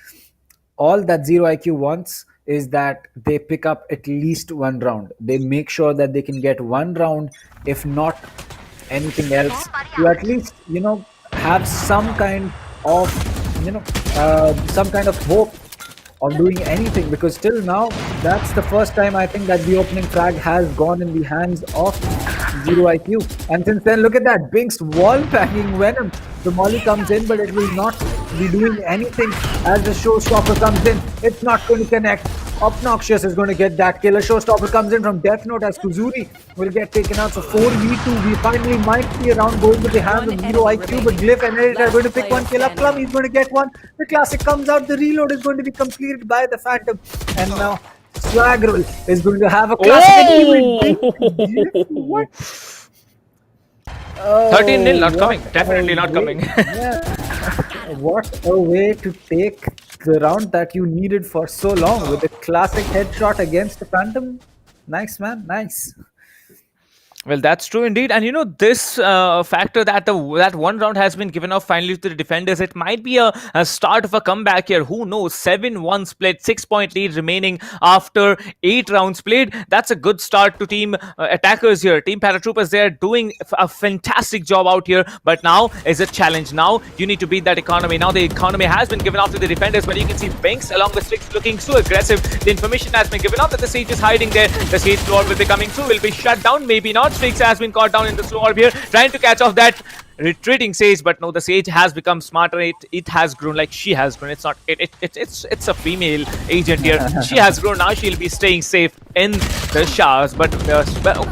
all that ZeroIQ wants is that they pick up at least one round. They make sure that they can get one round, if not anything else, to at least, have some kind of, hope of doing anything, because till now, that's the first time I think that the opening frag has gone in the hands of ZeroIQ. And since then, look at that, Binks wall banging Venom. The molly comes in, but it will not be doing anything as the showstopper comes in. It's not going to connect. Obnoxious is going to get that kill. A showstopper comes in from Death Note as Kuzuri will get taken out. So 4v2. We finally might see a round going to the hands of ZeroIQ, but Glyph and Edit are going to pick one kill up. Clum is going to get one. The classic comes out. The reload is going to be completed by the Phantom. And now Swaggerl is going to have a classic. What? 13-0, not coming. Definitely not coming. What a way to take the round that you needed for so long with a classic headshot against the Phantom. Nice, man. Nice. Well, that's true indeed. And this factor that that one round has been given off finally to the defenders, it might be a start of a comeback here. Who knows? 7-1 split, 6-point lead remaining after 8 rounds played. That's a good start to team attackers here. Team Paratroopers, they're doing a fantastic job out here. But now is a challenge. Now you need to beat that economy. Now the economy has been given off to the defenders, but you can see Binks along with Strix looking so aggressive. The information has been given off that the Sage is hiding there. The Sage floor will be coming through, will be shut down, maybe not. Strix has been caught down in the slow orb here, trying to catch off that retreating Sage, but no, the Sage has become smarter. It has grown, like she has grown. It's not it's a female agent here. She has grown. Now she'll be staying safe in the showers, but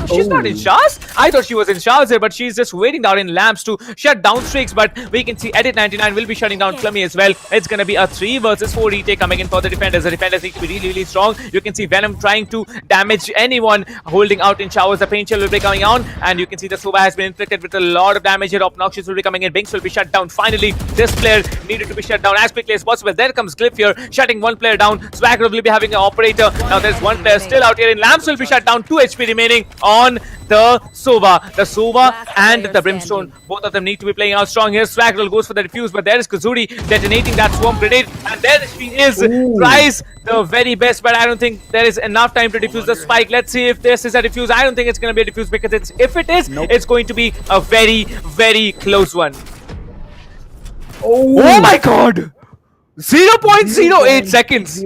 she's not in showers. I thought she was in showers here, but she's just waiting down in lamps to shut down Strix. But we can see Edit 99 will be shutting down Clummy as well. It's gonna be a 3 versus 4 retake coming in for the defenders. The defenders need to be really, really strong. You can see Venom trying to damage anyone holding out in showers. The paint shell will be coming on, and you can see the Soba has been inflicted with a lot of damage here. Obnoxious will be coming in. Binks will be shut down. Finally, this player needed to be shut down as quickly as possible. There comes Glyph here, shutting one player down. Swagger will be having an operator. Now there's one player still out here in Lamps will be shut down. 2 HP remaining on the Sova. The Sova and the Brimstone, both of them need to be playing out strong here. Swagger goes for the defuse, but there is Kuzuri detonating that swarm grenade, and there she is. Tries the very best, but I don't think there is enough time to defuse the spike. Let's see if this is a defuse. I don't think it's going to be a defuse, because if it is, it's going to be a very, very close one. Oh my god! 0.08 seconds.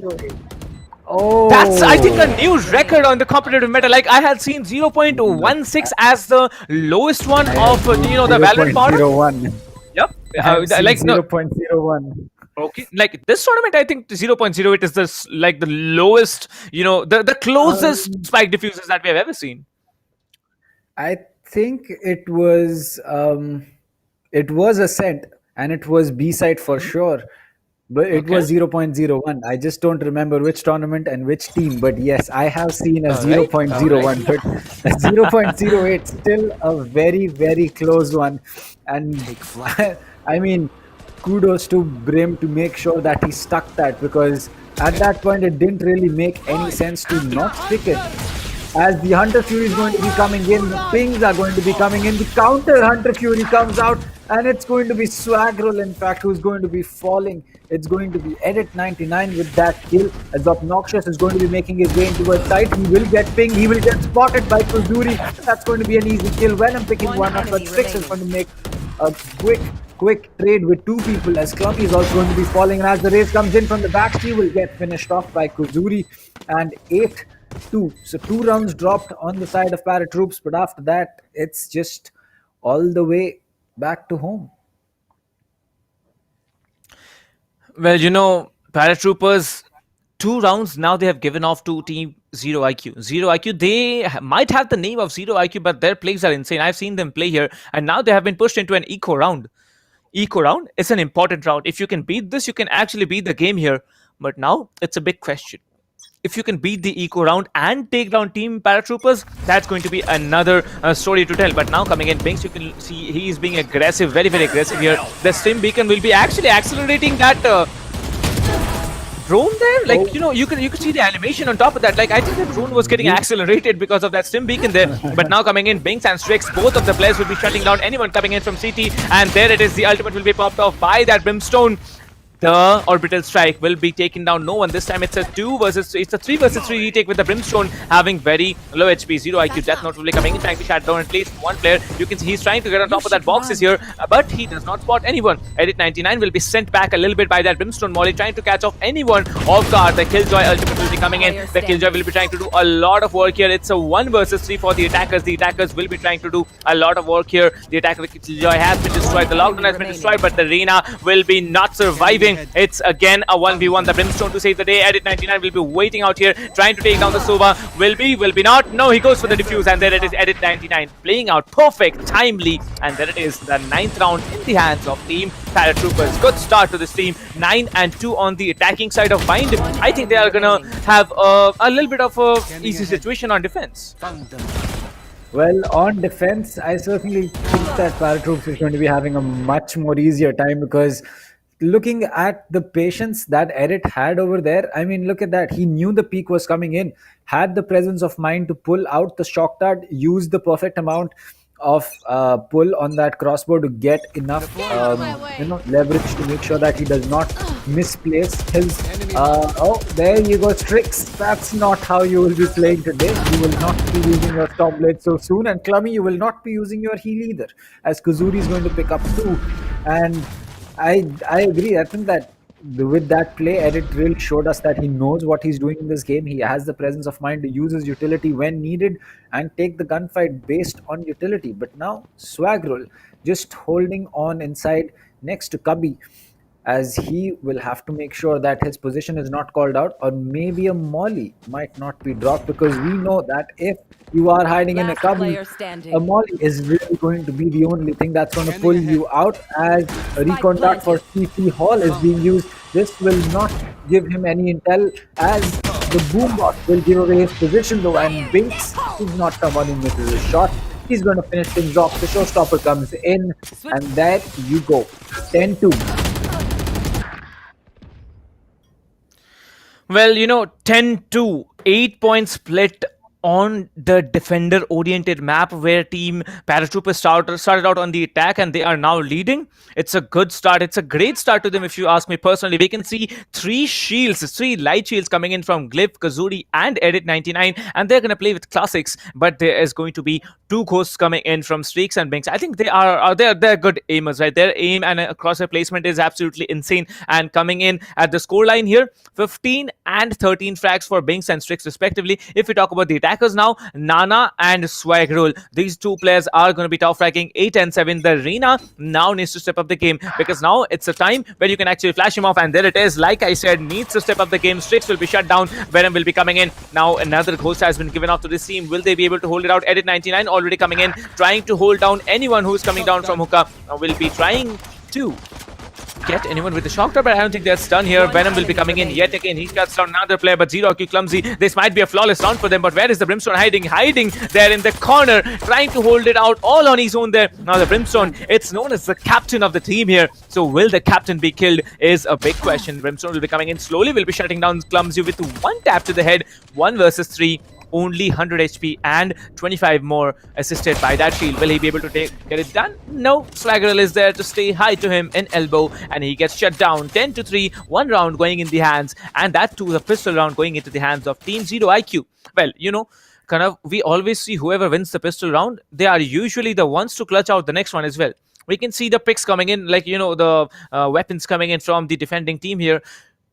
Oh, that's, I think, a new record on the competitive meta. Like, I had seen 0.16 as the lowest one of the Valorant PowerUp. Yep. Like 0.01. Okay, like this tournament, I think 0.08 is the lowest, the closest spike diffusers that we have ever seen. I think it was Ascent, and it was B-side for sure. But it was 0.01. I just don't remember which tournament and which team. But yes, I have seen a 0.01. But a 0.08, still a very, very close one. And I mean, kudos to Brim to make sure that he stuck that, because at that point it didn't really make any sense to not stick it. As the Hunter Fury is going to be coming in, the pings are going to be coming in, the counter Hunter Fury comes out, and it's going to be Swaggerl, in fact, who's going to be falling. It's going to be Edit 99 with that kill, as Obnoxious is going to be making his way into a site. He will get pinged, he will get spotted by Kuzuri. That's going to be an easy kill. Venom picking one up, but Strix is going to make a quick quick trade with two people, as Clummy is also going to be falling. And as the race comes in from the back, she will get finished off by Kuzuri. And 8-2. So 2 rounds dropped on the side of ParaTroops, but after that, it's just all the way back to home. Well, paratroopers, 2 rounds now they have given off to team ZeroIQ. ZeroIQ, they might have the name of ZeroIQ, but their plays are insane. I've seen them play here, and now they have been pushed into an eco round. Eco round is an important round. If you can beat this, you can actually beat the game here. But now it's a big question. If you can beat the eco round and take down team paratroopers, that's going to be another story to tell. But now coming in, Binks, you can see he is being aggressive, very, very aggressive here. The stim beacon will be actually accelerating that drone there. Like, you could see the animation on top of that. Like, I think the drone was getting accelerated because of that stim beacon there. But now coming in, Binks and Strix, both of the players will be shutting down anyone coming in from CT. And there it is, the ultimate will be popped off by that Brimstone. The orbital strike will be taken down. No one this time. It's a 3 versus 3 retake with the Brimstone having very low HP. ZeroIQ Death Note will be coming in, trying to shut down at least one player. You can see he's trying to get on top of that boxes here, but he does not spot anyone. Edit 99 will be sent back a little bit by that Brimstone Molly, trying to catch off anyone off guard. The Killjoy ultimate will be coming in. The Killjoy will be trying to do a lot of work here. It's a 1 versus 3 for the attackers. The attackers will be trying to do a lot of work here. The attacker Killjoy has been destroyed. The lockdown has been destroyed, but the Reina will be not surviving. It's again a 1v1. The Brimstone to save the day. Edit 99 will be waiting out here, trying to take down the Sova. Will be not. No, he goes for the defuse, and there it is. Edit 99 playing out perfect, timely, and there it is. The 9th round in the hands of team paratroopers. Good start to this team. 9-2 on the attacking side of Bind. I think they are gonna have a little bit of a easy situation on defense. Well, on defense, I certainly think that ParaTroops is going to be having a much more easier time, because looking at the patience that Erit had over there, I mean, look at that. He knew the peak was coming in, had the presence of mind to pull out the shock dart, use the perfect amount of pull on that crossbow to get enough leverage to make sure that he does not misplace his oh, there you go, Strix. That's not how you will be playing today. You will not be using your top blade so soon, and Clummy, you will not be using your heal either, as Kuzuri is going to pick up 2. And I agree. I think that with that play, Edit really showed us that he knows what he's doing in this game. He has the presence of mind to use his utility when needed and take the gunfight based on utility. But now Swagrul just holding on inside next to Cubby, as he will have to make sure that his position is not called out, or maybe a molly might not be dropped, because we know that if you are hiding in a Cubby, a molly is really going to be the only thing that's going to pull you out, as a recon dart for CT Hall is being used. This will not give him any intel, as the boombot will give away his position though, and Binks is not someone who misses a shot. He's going to finish things off. The showstopper comes in, and there you go. 10-2. Well, 10-2, 8-point split on the defender-oriented map, where team paratroopers started out on the attack and they are now leading. It's a good start. It's a great start to them, if you ask me personally. We can see 3 light shields coming in from Glyph, Kazuri, and Edit 99, and they're going to play with classics, but there is going to be 2 ghosts coming in from Streaks and Binks. I think they're good aimers, right? Their aim and crosshair placement is absolutely insane. And coming in at the scoreline here, 15 and 13 frags for Binks and Strix respectively. If we talk about the attackers now, Nana and Swagrul, these 2 players are going to be top fragging 8 and 7. The Reena now needs to step up the game, because now it's a time where you can actually flash him off, and there it is. Like I said, needs to step up the game. Strix will be shut down. Venom will be coming in. Now another ghost has been given off to this team. Will they be able to hold it out? Edit 99 already coming in, trying to hold down anyone who's coming down from hookah. Will be trying to get anyone with the shock dart, but I don't think that's done here. Venom will be coming in yet again. He cuts down another player, but ZeroIQ clumsy. This might be a flawless round for them, but where is the Brimstone hiding? Hiding there in the corner, trying to hold it out all on his own there. Now the Brimstone, it's known as the captain of the team here. So will the captain be killed is a big question. Brimstone will be coming in slowly, will be shutting down Clumsy with 1 tap to the head. 1 versus 3. Only 100 HP and 25 more assisted by that shield. Will he be able to get it done? No. Swaggerl is there to stay high to him in elbow, and he gets shut down. 10-3, 1 round going in the hands, and that too the pistol round going into the hands of Team ZeroIQ. Well, we always see whoever wins the pistol round, they are usually the ones to clutch out the next one as well. We can see the picks coming in, like, the weapons coming in from the defending team here.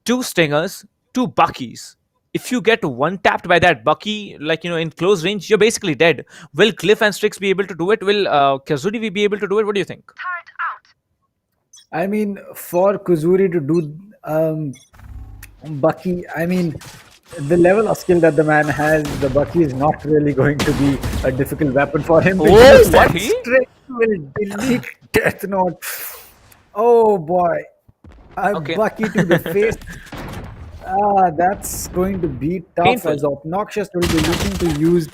2 stingers, 2 buckies. If you get one tapped by that bucky, like, in close range, you're basically dead. Will Cliff and Strix be able to do it? Will Kazuri be able to do it? What do you think? I mean, for Kuzuri to do Bucky, I mean, the level of skill that the man has, the Bucky is not really going to be a difficult weapon for him. Oh, That Bucky? Strix will delete Death Note. Oh boy. A Okay. Bucky to the face. That's going to be tough, Painful. as Obnoxious will be looking to use.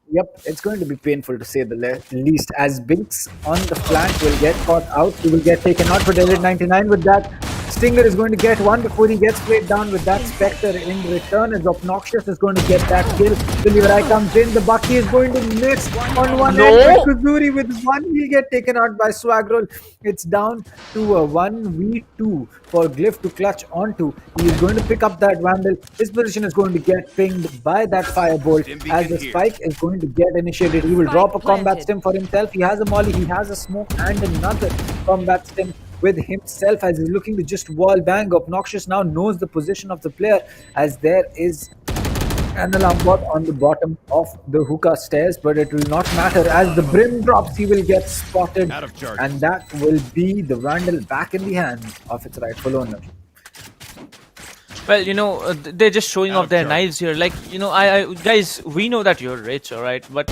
Yep, it's going to be painful to say the least, as Binks on the flank will get caught out. He will get taken out for David 99 with that. Stinger is going to get one before he gets played down with that Spectre in return, as Obnoxious is going to get that kill. Delivery comes in, the Bucky is going to miss on one end. Kuzuri with one, he'll get taken out by Swagrol. It's down to a 1v2 for Glyph to clutch onto. He is going to pick up that Vandal. His position is going to get pinged by that Firebolt, as the spike is going to get initiated. He will drop a combat stim for himself. He has a molly, he has a smoke, and another combat stim with himself, as he's looking to just wall bang. Obnoxious now knows the position of the player, as there is an alarm bot on the bottom of the hookah stairs, but it will not matter, as the brim drops. He will get spotted, and that will be the Vandal back in the hands of its rightful owner. Well, they're just showing off their knives here. Like, I guys, we know that you're rich, all right, but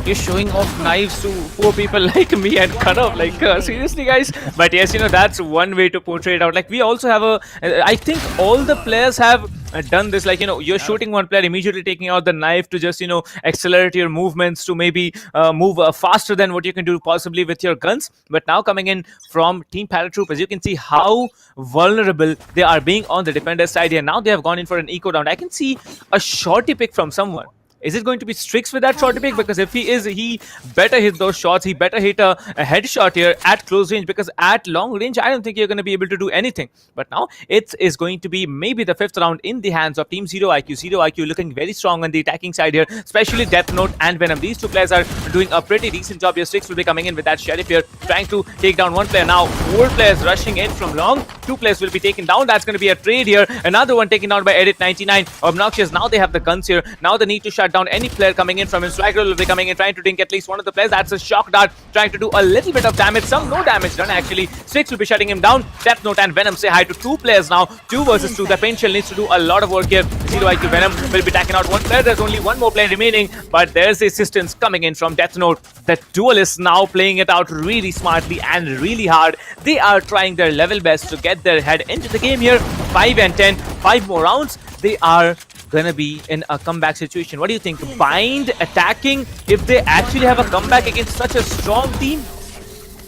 you're showing off knives to poor people like me and Kanav. Like, seriously, guys. But yes, that's one way to portray it out. Like, we also have I think all the players have done this. Like, you're shooting one player, immediately taking out the knife to just, accelerate your movements, to maybe move faster than what you can do possibly with your guns. But now coming in from Team ParaTroops, as you can see how vulnerable they are being on the defender side here. Now they have gone in for an eco round. I can see a shorty pick from someone. Is it going to be Strix with that shorty pick? Because if he is, he better hit those shots. He better hit a headshot here at close range, because at long range, I don't think you're going to be able to do anything. But now it is going to be maybe the 5th round in the hands of Team ZeroIQ. ZeroIQ looking very strong on the attacking side here, especially Death Note and Venom. These 2 players are doing a pretty decent job here. Strix will be coming in with that Sheriff here, trying to take down one player. Now 4 players rushing in from long. 2 players will be taken down. That's going to be a trade here. Another one taken down by Edit 99. Obnoxious, now they have the guns here. Now they need to shut down any player coming in from him. Swagger will be coming in, trying to dink at least one of the players. That's a shock dart, trying to do a little bit of damage. No damage done, actually. Strix will be shutting him down. Death Note and Venom say hi to 2 players now. 2 versus 2. The Penshell needs to do a lot of work here. ZeroIQ Venom will be taking out one player. There's only one more player remaining, but there's the assistance coming in from Death Note. The duelists now playing it out really smartly and really hard. They are trying their level best to get their head into the game here. 5 and 10, 5 more rounds. They are gonna be in a comeback situation. What do you think? Bind attacking if they actually have a comeback against such a strong team?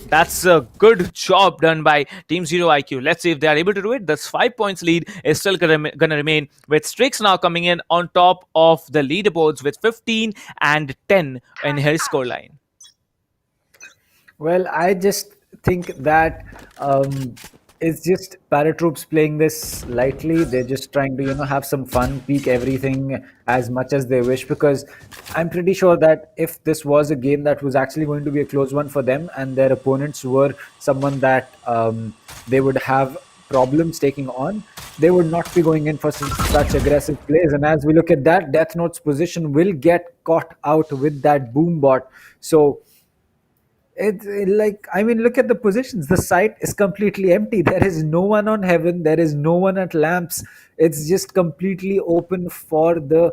That's a good job done by Team ZeroIQ. Let's see if they are able to do it. This 5 points lead is still gonna remain, with Strix now coming in on top of the leaderboards with 15 and 10 in his scoreline. Well, I just think that it's just ParaTroops playing this lightly. They're just trying to, have some fun, peek everything as much as they wish, because I'm pretty sure that if this was a game that was actually going to be a close one for them, and their opponents were someone that they would have problems taking on, they would not be going in for such aggressive plays. And as we look at that, Death Note's position will get caught out with that boom bot. So look at the positions. The site is completely empty. There is no one on Heaven. There is no one at Lamps. It's just completely open for the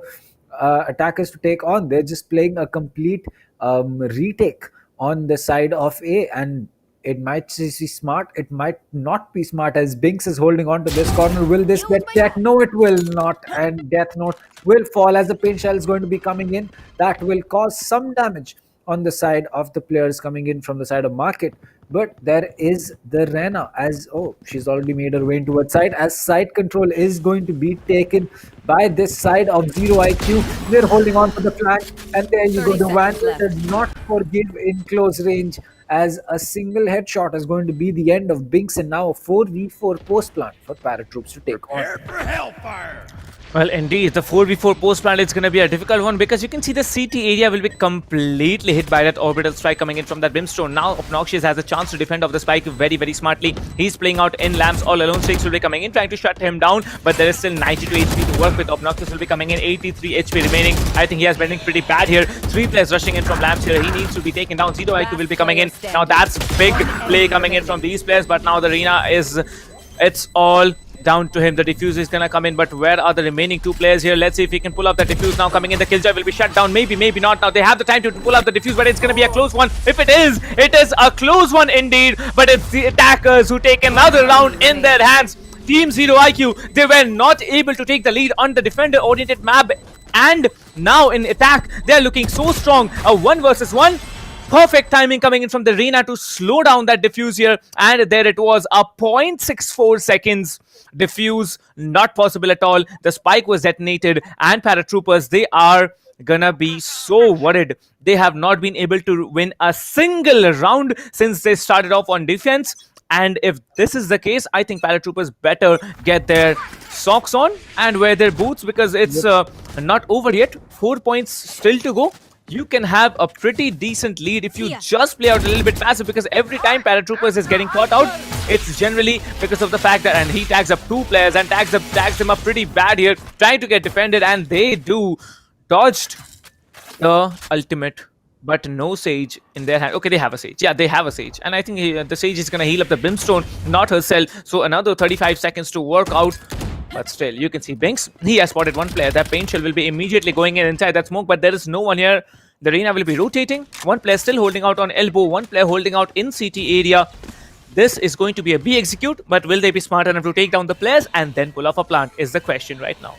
attackers to take on. They're just playing a complete retake on the side of A, and it might be smart, it might not be smart, as Binks is holding on to this corner. Will this get checked? No, it will not, and Death Note will fall as the pain shell is going to be coming in. That will cause some damage on the side of the players coming in from the side of Market. But there is the Rena, as she's already made her way into her side, as side control is going to be taken by this side of ZeroIQ. They're holding on to the flank, and there you go. The Vandal did not forgive in close range, as a single headshot is going to be the end of Binks, and now a 4v4 post plant for ParaTroops to take on. For hellfire! Well, indeed, the 4v4 post plant is going to be a difficult one because you can see the CT area will be completely hit by that orbital strike coming in from that brimstone. Now, Obnoxious has a chance to defend off the spike very, very smartly. He's playing out in lamps all alone. Strix will be coming in, trying to shut him down, but there is still 92 HP to work with. Obnoxious will be coming in, 83 HP remaining. I think he has been pretty bad here. 3 players rushing in from lamps here. He needs to be taken down. ZeroIQ will be coming in. Now, that's big play coming in from these players, but now the arena is... It's all down to him. The diffuse is gonna come in, but where are the remaining 2 players here? Let's see if he can pull up the diffuse now coming in. The killjoy will be shut down. Maybe not. Now they have the time to pull up the diffuse, but it's gonna be a close one. If it is a close one indeed. But it's the attackers who take another round in their hands. Team ZeroIQ, they were not able to take the lead on the defender-oriented map, and now in attack, they're looking so strong. A 1 versus 1. Perfect timing coming in from the arena to slow down that diffuse here, and there it was, a 0.64 seconds diffuse, not possible at all. The spike was detonated, and paratroopers, they are gonna be so worried. They have not been able to win a single round since they started off on defense, and if this is the case, I think paratroopers better get their socks on and wear their boots, because it's not over yet. 4 points still to go. You can have a pretty decent lead if you just play out a little bit passive, because every time paratroopers is getting caught out, it's generally because of the fact that, and he tags up 2 players and tags them up pretty bad here, trying to get defended, and they do dodged the ultimate, but no Sage in their hand. Okay, they have a Sage. Yeah, they have a Sage, and I think the Sage is gonna heal up the brimstone, not herself. So another 35 seconds to work out. But still, you can see Binks, he has spotted 1 player. That paint shell will be immediately going in inside that smoke, but there is no one here. The arena will be rotating. 1 player still holding out on elbow, 1 player holding out in CT area. This is going to be a B execute, but will they be smart enough to take down the players and then pull off a plant is the question right now.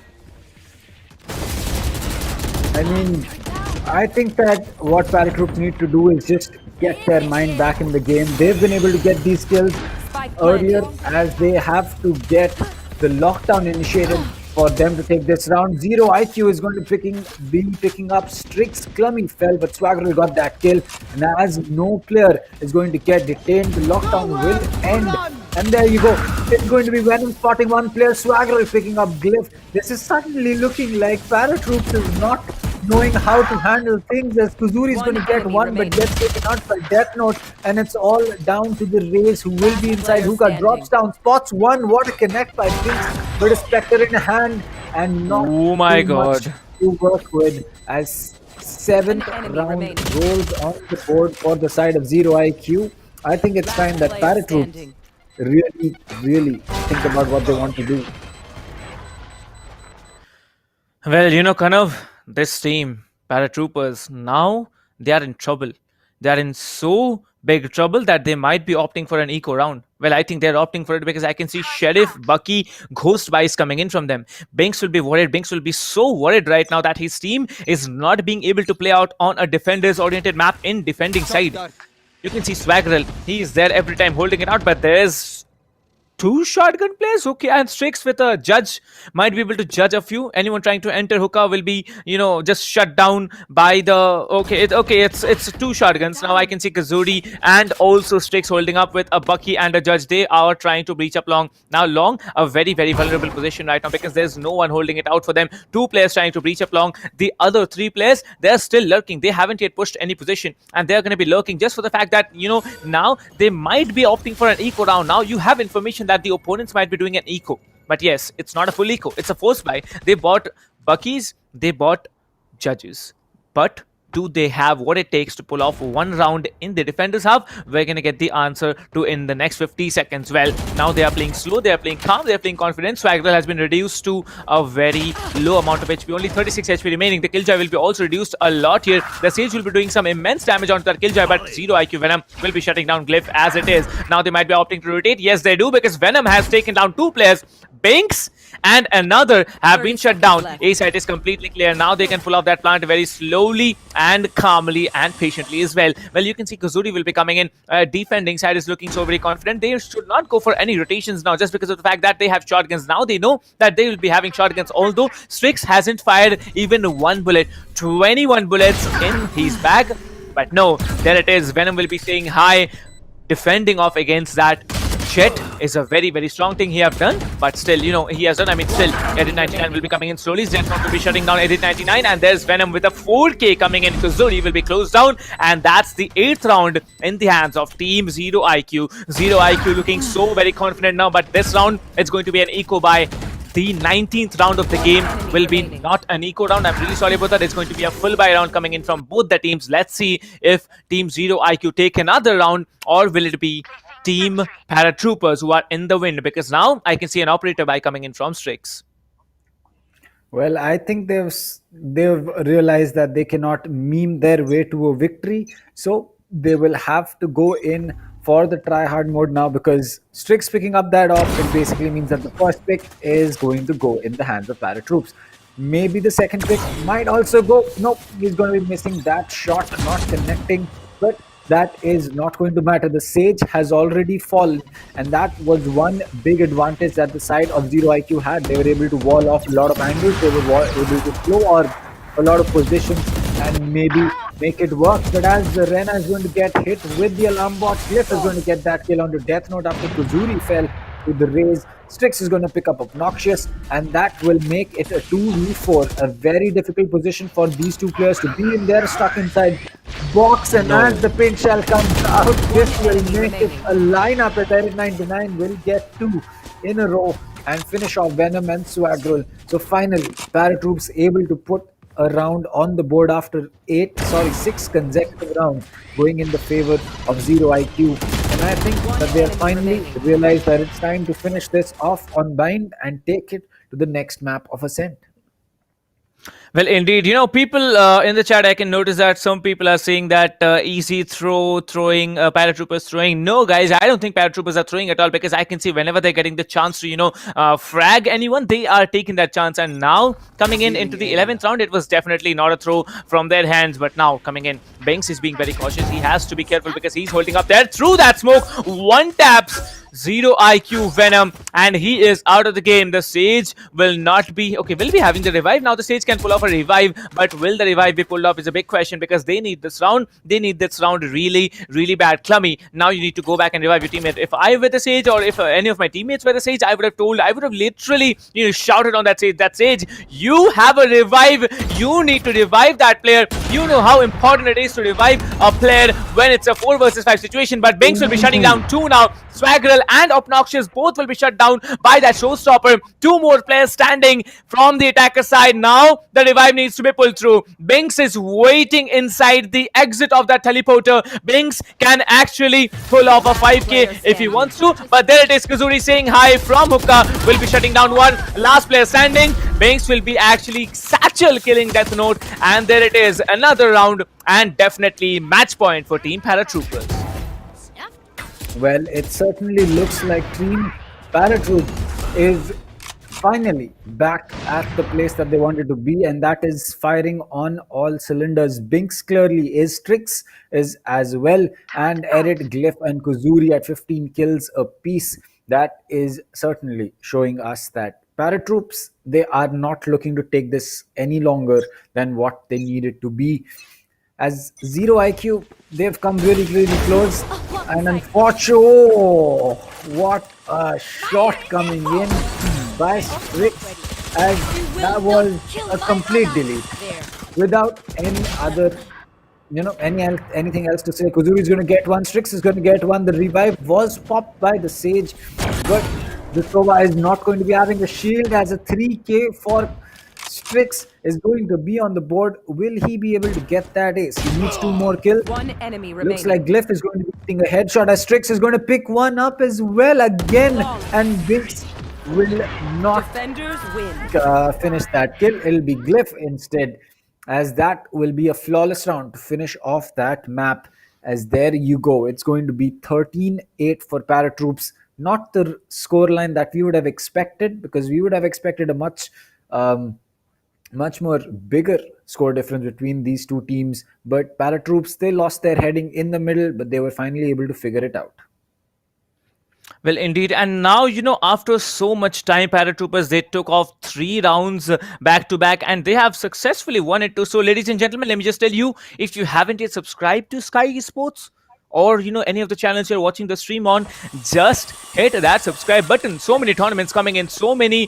I mean, I think that what paratroops need to do is just get their mind back in the game. They've been able to get these kills earlier, as they have to get the lockdown initiated for them to take this round. ZeroIQ is going to be picking up Strix. Clummy fell, but Swaggerl got that kill. And as no player is going to get detained, the lockdown will end. And there you go. It's going to be Venom spotting 1 player. Swaggerl picking up Glyph. This is suddenly looking like paratroops is not knowing how to handle things, as Kuzuri is going to get 1 but gets taken out by Death Note, and it's all down to the Rays, who will be inside. Hookah drops down, spots 1. What a connect by Binks, but a Spectre in hand and not oh my too god much to work with, as 7th round rolls on the board for the side of ZeroIQ. I think it's time that paratroops really think about what they want to do. Well, you know, Kanav, this team, paratroopers, now they are in trouble. They are in so big trouble that they might be opting for an eco round. Well, I think they're opting for it because I can see Sheriff, Bucky, Ghost Vice coming in from them. Binks will be worried. Binks will be so worried right now that his team is not being able to play out on a defenders-oriented map in defending side. You can see Swaggerl. He is there every time holding it out, but there's 2 shotgun players. Okay, and Strix with a judge might be able to judge a few. Anyone trying to enter Hookah will be, you know, just shut down by the... Okay, it's 2 shotguns. Now I can see Kazuri and also Strix holding up with a Bucky and a judge. They are trying to breach up Long. Now Long, a very vulnerable position right now because there's no one holding it out for them. 2 players trying to breach up Long. The other 3 players, they're still lurking. They haven't yet pushed any position, and they're going to be lurking just for the fact that, you know, now they might be opting for an eco round. Now you have information that the opponents might be doing an eco, but yes, it's not a full eco, it's a force buy. They bought Buckies, they bought judges, but do they have what it takes to pull off 1 round in the defenders half? We're gonna get the answer to in the next 50 seconds. Well, now they are playing slow, they are playing calm, they are playing confident. Swaggerl has been reduced to a very low amount of HP, only 36 HP remaining. The Killjoy will be also reduced a lot here. The Sage will be doing some immense damage onto that Killjoy, but ZeroIQ Venom will be shutting down Glyph as it is. Now they might be opting to rotate. Yes, they do, because Venom has taken down 2 players. Binks and another have been shut down. A site is completely clear. Now they can pull off that plant very slowly and calmly and patiently as well. Well, you can see Kazuri will be coming in. Defending side is looking so very confident. They should not go for any rotations now, just because of the fact that they have shotguns. Now they know that they will be having shotguns, although Strix hasn't fired even 1 bullet. 21 bullets in his bag, but no, there it is. Venom will be staying high, defending off against that Jet is a very, very strong thing he have done, but still, he has done. I mean, still, Edit 99 will be coming in slowly. Jet not to be shutting down Edit 99, and there's Venom with a 4K coming in. Kuzuri will be closed down, and that's the 8th round in the hands of Team Zero IQ. Zero IQ looking so very confident now, but this round, it's going to be an eco buy. The 19th round of the game will be not an eco round. I'm really sorry about that. It's going to be a full buy round coming in from both the teams. Let's see if Team Zero IQ take another round, or will it be Team Paratroopers who are in the wind? Because now I can see an operator buy coming in from Strix. Well, I think they've realized that they cannot meme their way to a victory, so they will have to go in for the try hard mode now, because Strix picking up that off, it basically means that the first pick is going to go in the hands of Paratroops. Maybe the second pick might also go. Nope, he's going to be missing that shot, not connecting, but that is not going to matter. The Sage has already fallen, and that was one big advantage that the side of Zero IQ had. They were able to wall off a lot of angles, they were able to flow orb a lot of positions and maybe make it work. But as Rena is going to get hit with the alarm bot, Cliff is going to get that kill onto Death Note after Kuzuri fell to the raise. Strix is going to pick up Obnoxious, and that will make it a 2v4, a very difficult position for these two players to be in there, stuck inside box. And as the pin shell comes out, this will make it a lineup at Eric 99 will get 2 in a row and finish off Venom and Swaggerl. So finally, Paratroops able to put a round on the board after 6 consecutive rounds going in the favor of Zero IQ. And I think that they have finally realized that it's time to finish this off on Bind and take it to the next map of Ascent. Well, indeed, people in the chat, I can notice that some people are saying that easy throwing, Paratroopers throwing. No, guys, I don't think Paratroopers are throwing at all, because I can see whenever they're getting the chance to, frag anyone, they are taking that chance. And now, coming into the 11th round, it was definitely not a throw from their hands. But now, coming in, Binks is being very cautious. He has to be careful because he's holding up there through that smoke. One taps Zero IQ Venom, and he is out of the game. The Sage will not be... Okay, will be having the revive. Now the Sage can pull off a revive, but will the revive be pulled off is a big question, because they need this round. They need this round really, really bad. Clummy, now you need to go back and revive your teammate. If I were the Sage, or if any of my teammates were the Sage, I would have literally, shouted on that Sage, you have a revive. You need to revive that player. You know how important it is to revive a player when it's a 4 versus 5 situation. But Binks will be shutting down 2 now. Swaggerl and Obnoxious both will be shut down by that showstopper. 2 more players standing from the attacker side. Now the revive needs to be pulled through. Binks is waiting inside the exit of that teleporter. Binks can actually pull off a 5k if he wants to, but there it is. Kuzuri saying hi from Hookah will be shutting down 1. Last player standing. Binks will be actually satchel killing Death Note, and there it is, another round, and definitely match point for Team Paratroopers. Well, it certainly looks like Team Paratroop is finally back at the place that they wanted to be, and that is firing on all cylinders. Binks clearly is, Strix is as well, and Erit, Glyph and Kuzuri at 15 kills apiece. That is certainly showing us that Paratroops, they are not looking to take this any longer than what they needed to be. As Zero IQ, they've come really, really close. And unfortunately, what a shot coming in by Strix, as that was a complete delete. Without any other, anything else to say. Kuzuri is going to get 1, Strix is going to get 1. The revive was popped by the Sage, but the Sova is not going to be having a shield, as a 3k for Strix is going to be on the board. Will he be able to get that ace? He needs 2 more kills. 1 enemy remaining. Looks like Glyph is going to be getting a headshot, as Strix is going to pick 1 up as well again, and Binks will not finish that kill. It'll be Glyph instead, as that will be a flawless round to finish off that map. As there you go, it's going to be 13-8 for Paratroops. Not the scoreline that we would have expected, because we would have expected a much more bigger score difference between these two teams. But Paratroops, they lost their heading in the middle, but they were finally able to figure it out. Well, indeed. And now, after so much time, Paratroopers, they took off 3 rounds back to back, and they have successfully won it too. So, ladies and gentlemen, let me just tell you, if you haven't yet subscribed to SkyEsports, or any of the channels you're watching the stream on, just hit that subscribe button. So many tournaments coming in, so many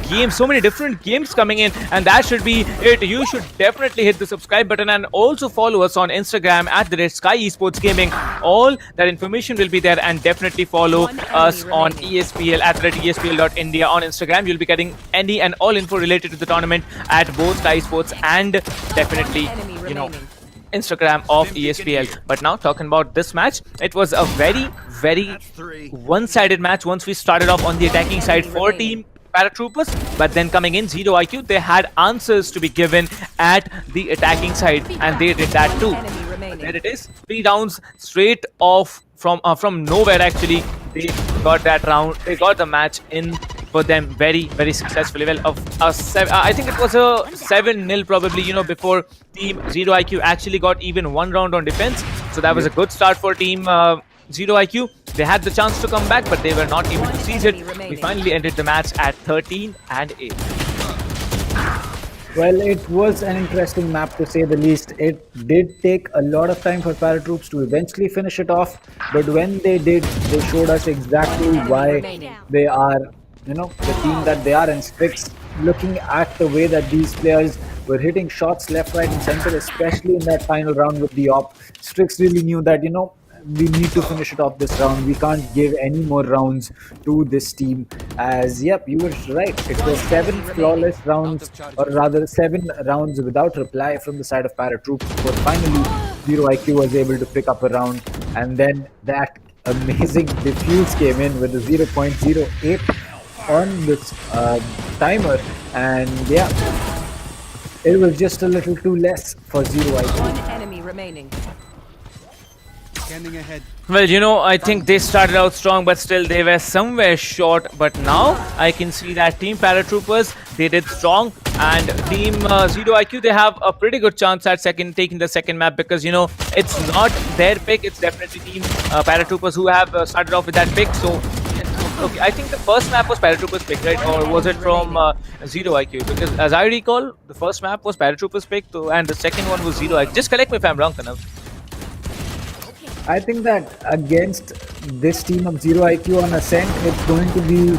games, so many different games coming in, and that should be it. You should definitely hit the subscribe button and also follow us on Instagram at the SkyEsports Gaming. All that information will be there, and definitely follow us on ESPL at ESPL.India on Instagram. You'll be getting any and all info related to the tournament at both SkyEsports and definitely Instagram of ESPL. But now talking about this match, it was a very, very one-sided match once we started off on the attacking side for Team ParaTroopers, but then coming in ZeroIQ, they had answers to be given at the attacking side, and they did that too. But there it is, 3 rounds straight off from nowhere. Actually, they got that round, they got the match in for them very, very successfully. Well, I think it was a 7-0 probably, before Team ZeroIQ actually got even 1 round on defense. So that was a good start for Team ZeroIQ. They had the chance to come back, but they were not able to seize it. We finally ended the match at 13-8. Well, it was an interesting map to say the least. It did take a lot of time for ParaTroops to eventually finish it off, but when they did, they showed us exactly why they are, the team that they are. And Strix, looking at the way that these players were hitting shots left, right, and center, especially in that final round with the op, Strix really knew that, we need to finish it off this round. We can't give any more rounds to this team. As yep, you were right. It was 7 flawless rounds, or rather 7 rounds without reply from the side of ParaTroops. But finally, ZeroIQ was able to pick up a round, and then that amazing defuse came in with a 0.08 on this timer, and yeah, it was just a little too less for ZeroIQ. One enemy remaining. Well, I think they started out strong, but still they were somewhere short. But now I can see that Team ParaTroopers, they did strong, and Team ZeroIQ, they have a pretty good chance at taking the second map, because it's not their pick, it's definitely Team ParaTroopers who have started off with that pick. So okay, I think the first map was ParaTroopers pick, right? Or was it from ZeroIQ? Because as I recall, the first map was ParaTroopers pick, and the second one was ZeroIQ. Just correct me if I'm wrong, Kanav. I think that against this team of ZeroIQ on Ascent, it's going to be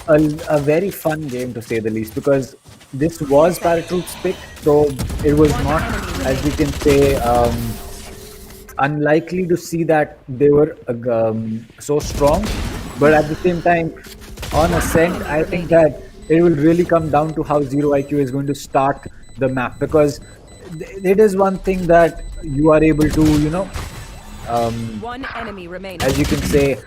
a very fun game, to say the least, because this was ParaTroops pick, so it was not, as we can say, unlikely to see that they were so strong. But at the same time, on Ascent, I think that it will really come down to how ZeroIQ is going to start the map, because it is one thing that you are able to, One enemy remaining. as you can say,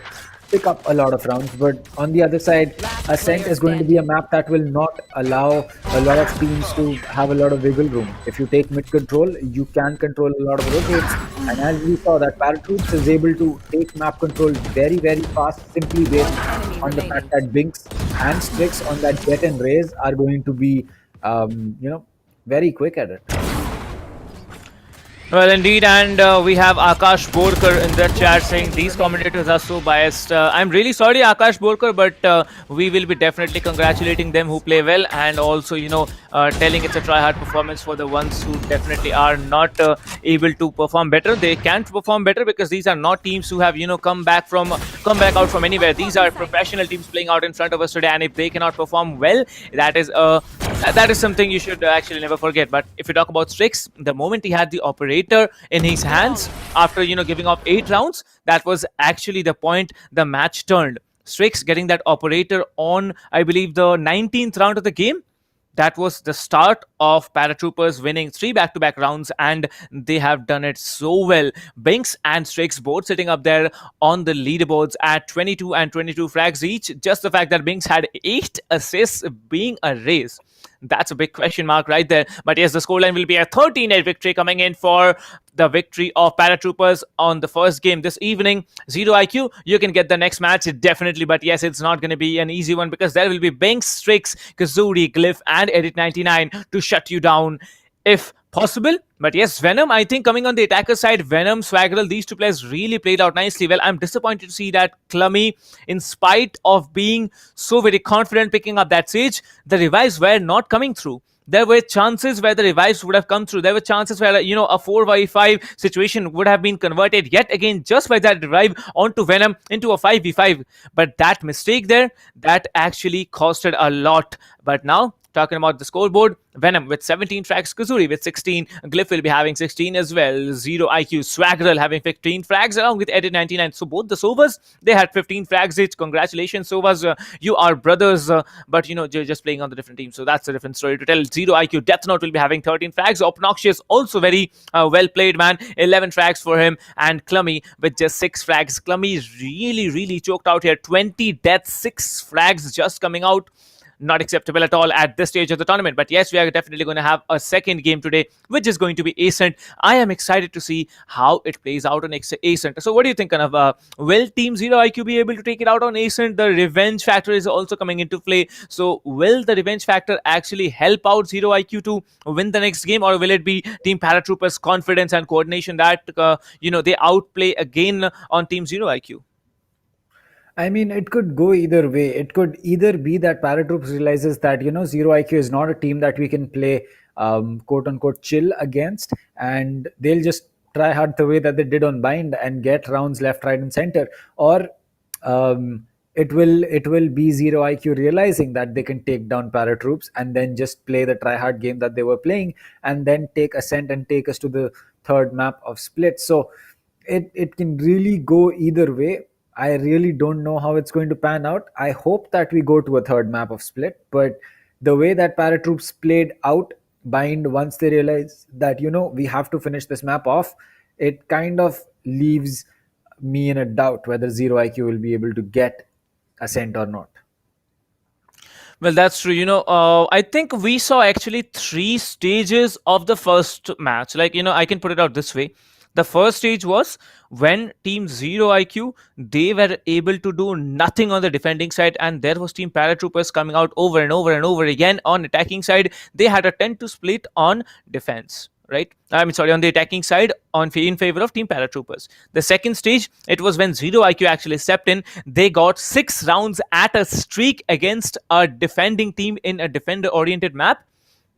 pick up a lot of rounds. But on the other side, Ascent is going to be a map that will not allow a lot of teams to have a lot of wiggle room. If you take mid control, you can control a lot of rotates, and as we saw, that ParaTroops is able to take map control very, very fast, simply based on the fact that Binks and Strix on that Jet and Raze are going to be very quick at it. Well, indeed, and we have Akash Borkar in the chat saying these commentators are so biased. I'm really sorry, Akash Borkar, but we will be definitely congratulating them who play well, and also, telling it's a try-hard performance for the ones who definitely are not able to perform better. They can't perform better because these are not teams who have, come back out from anywhere. These are professional teams playing out in front of us today, and if they cannot perform well, that is something you should actually never forget. But if you talk about Strix, the moment he had the operator in his hands after giving off 8 rounds, that was actually the point the match turned. Strix getting that operator on, I believe, the 19th round of the game, that was the start of ParaTroopers winning 3 back-to-back rounds, and they have done it so well. Binks and Strix both sitting up there on the leaderboards at 22 and 22 frags each. Just the fact that Binks had 8 assists being a race, that's a big question mark right there. But yes, the scoreline will be a 13-8 victory coming in for the victory of ParaTroopers on the first game this evening. ZeroIQ, you can get the next match definitely, but yes, it's not going to be an easy one, because there will be Binks, Strix, Kazuri, Glyph, and Edit99 to shut you down if possible. But yes, Venom, I think coming on the attacker side, Venom, Swaggerl, these 2 players really played out nicely. Well, I'm disappointed to see that Clummy, in spite of being so very confident picking up that Sage, the revives were not coming through. There were chances where the revives would have come through. There were chances where, a 4v5 situation would have been converted yet again just by that revive onto Venom into a 5v5. But that mistake there, that actually costed a lot. But now, talking about the scoreboard, Venom with 17 frags, Kazuri with 16, Glyph will be having 16 as well, Zero IQ, Swaggerl having 15 frags along with Edit 99. So both the Sovas, they had 15 frags each. Congratulations, Sovas, you are brothers, but just playing on the different teams. So that's a different story to tell. Zero IQ, Death Note will be having 13 frags. Obnoxious also very well played, man. 11 frags for him, and Clummy with just 6 frags. Clummy is really choked out here. 20 deaths, 6 frags just coming out. Not acceptable at all at this stage of the tournament. But yes, we are definitely going to have a second game today, which is going to be Ascent. I am excited to see how it plays out on Ascent. So what do you think, Kanav? Will Team Zero IQ be able to take it out on Ascent? The revenge factor is also coming into play. So will the revenge factor actually help out Zero IQ to win the next game, or will it be Team Paratroopers' confidence and coordination that they outplay again on Team Zero IQ? I mean, it could go either way. It could either be that Paratroops realizes that, Zero IQ is not a team that we can play, quote unquote, chill against, and they'll just try hard the way that they did on Bind and get rounds left, right, and center. Or it will be Zero IQ realizing that they can take down Paratroops and then just play the try hard game that they were playing, and then take Ascent and take us to the third map of Split. So it can really go either way. I really don't know how it's going to pan out. I hope that we go to a third map of Split, but the way that Paratroops played out Bind once they realize that, we have to finish this map off, it kind of leaves me in a doubt whether Zero IQ will be able to get Ascent or not. Well, that's true. I think we saw actually 3 stages of the first match. I can put it out this way. The first stage was when Team Zero IQ, they were able to do nothing on the defending side, and there was Team Paratroopers coming out over and over and over again on attacking side. They had a 10 to split on defense, right? On the attacking side in favor of Team Paratroopers. The second stage, it was when Zero IQ actually stepped in. They got 6 rounds at a streak against a defending team in a defender-oriented map.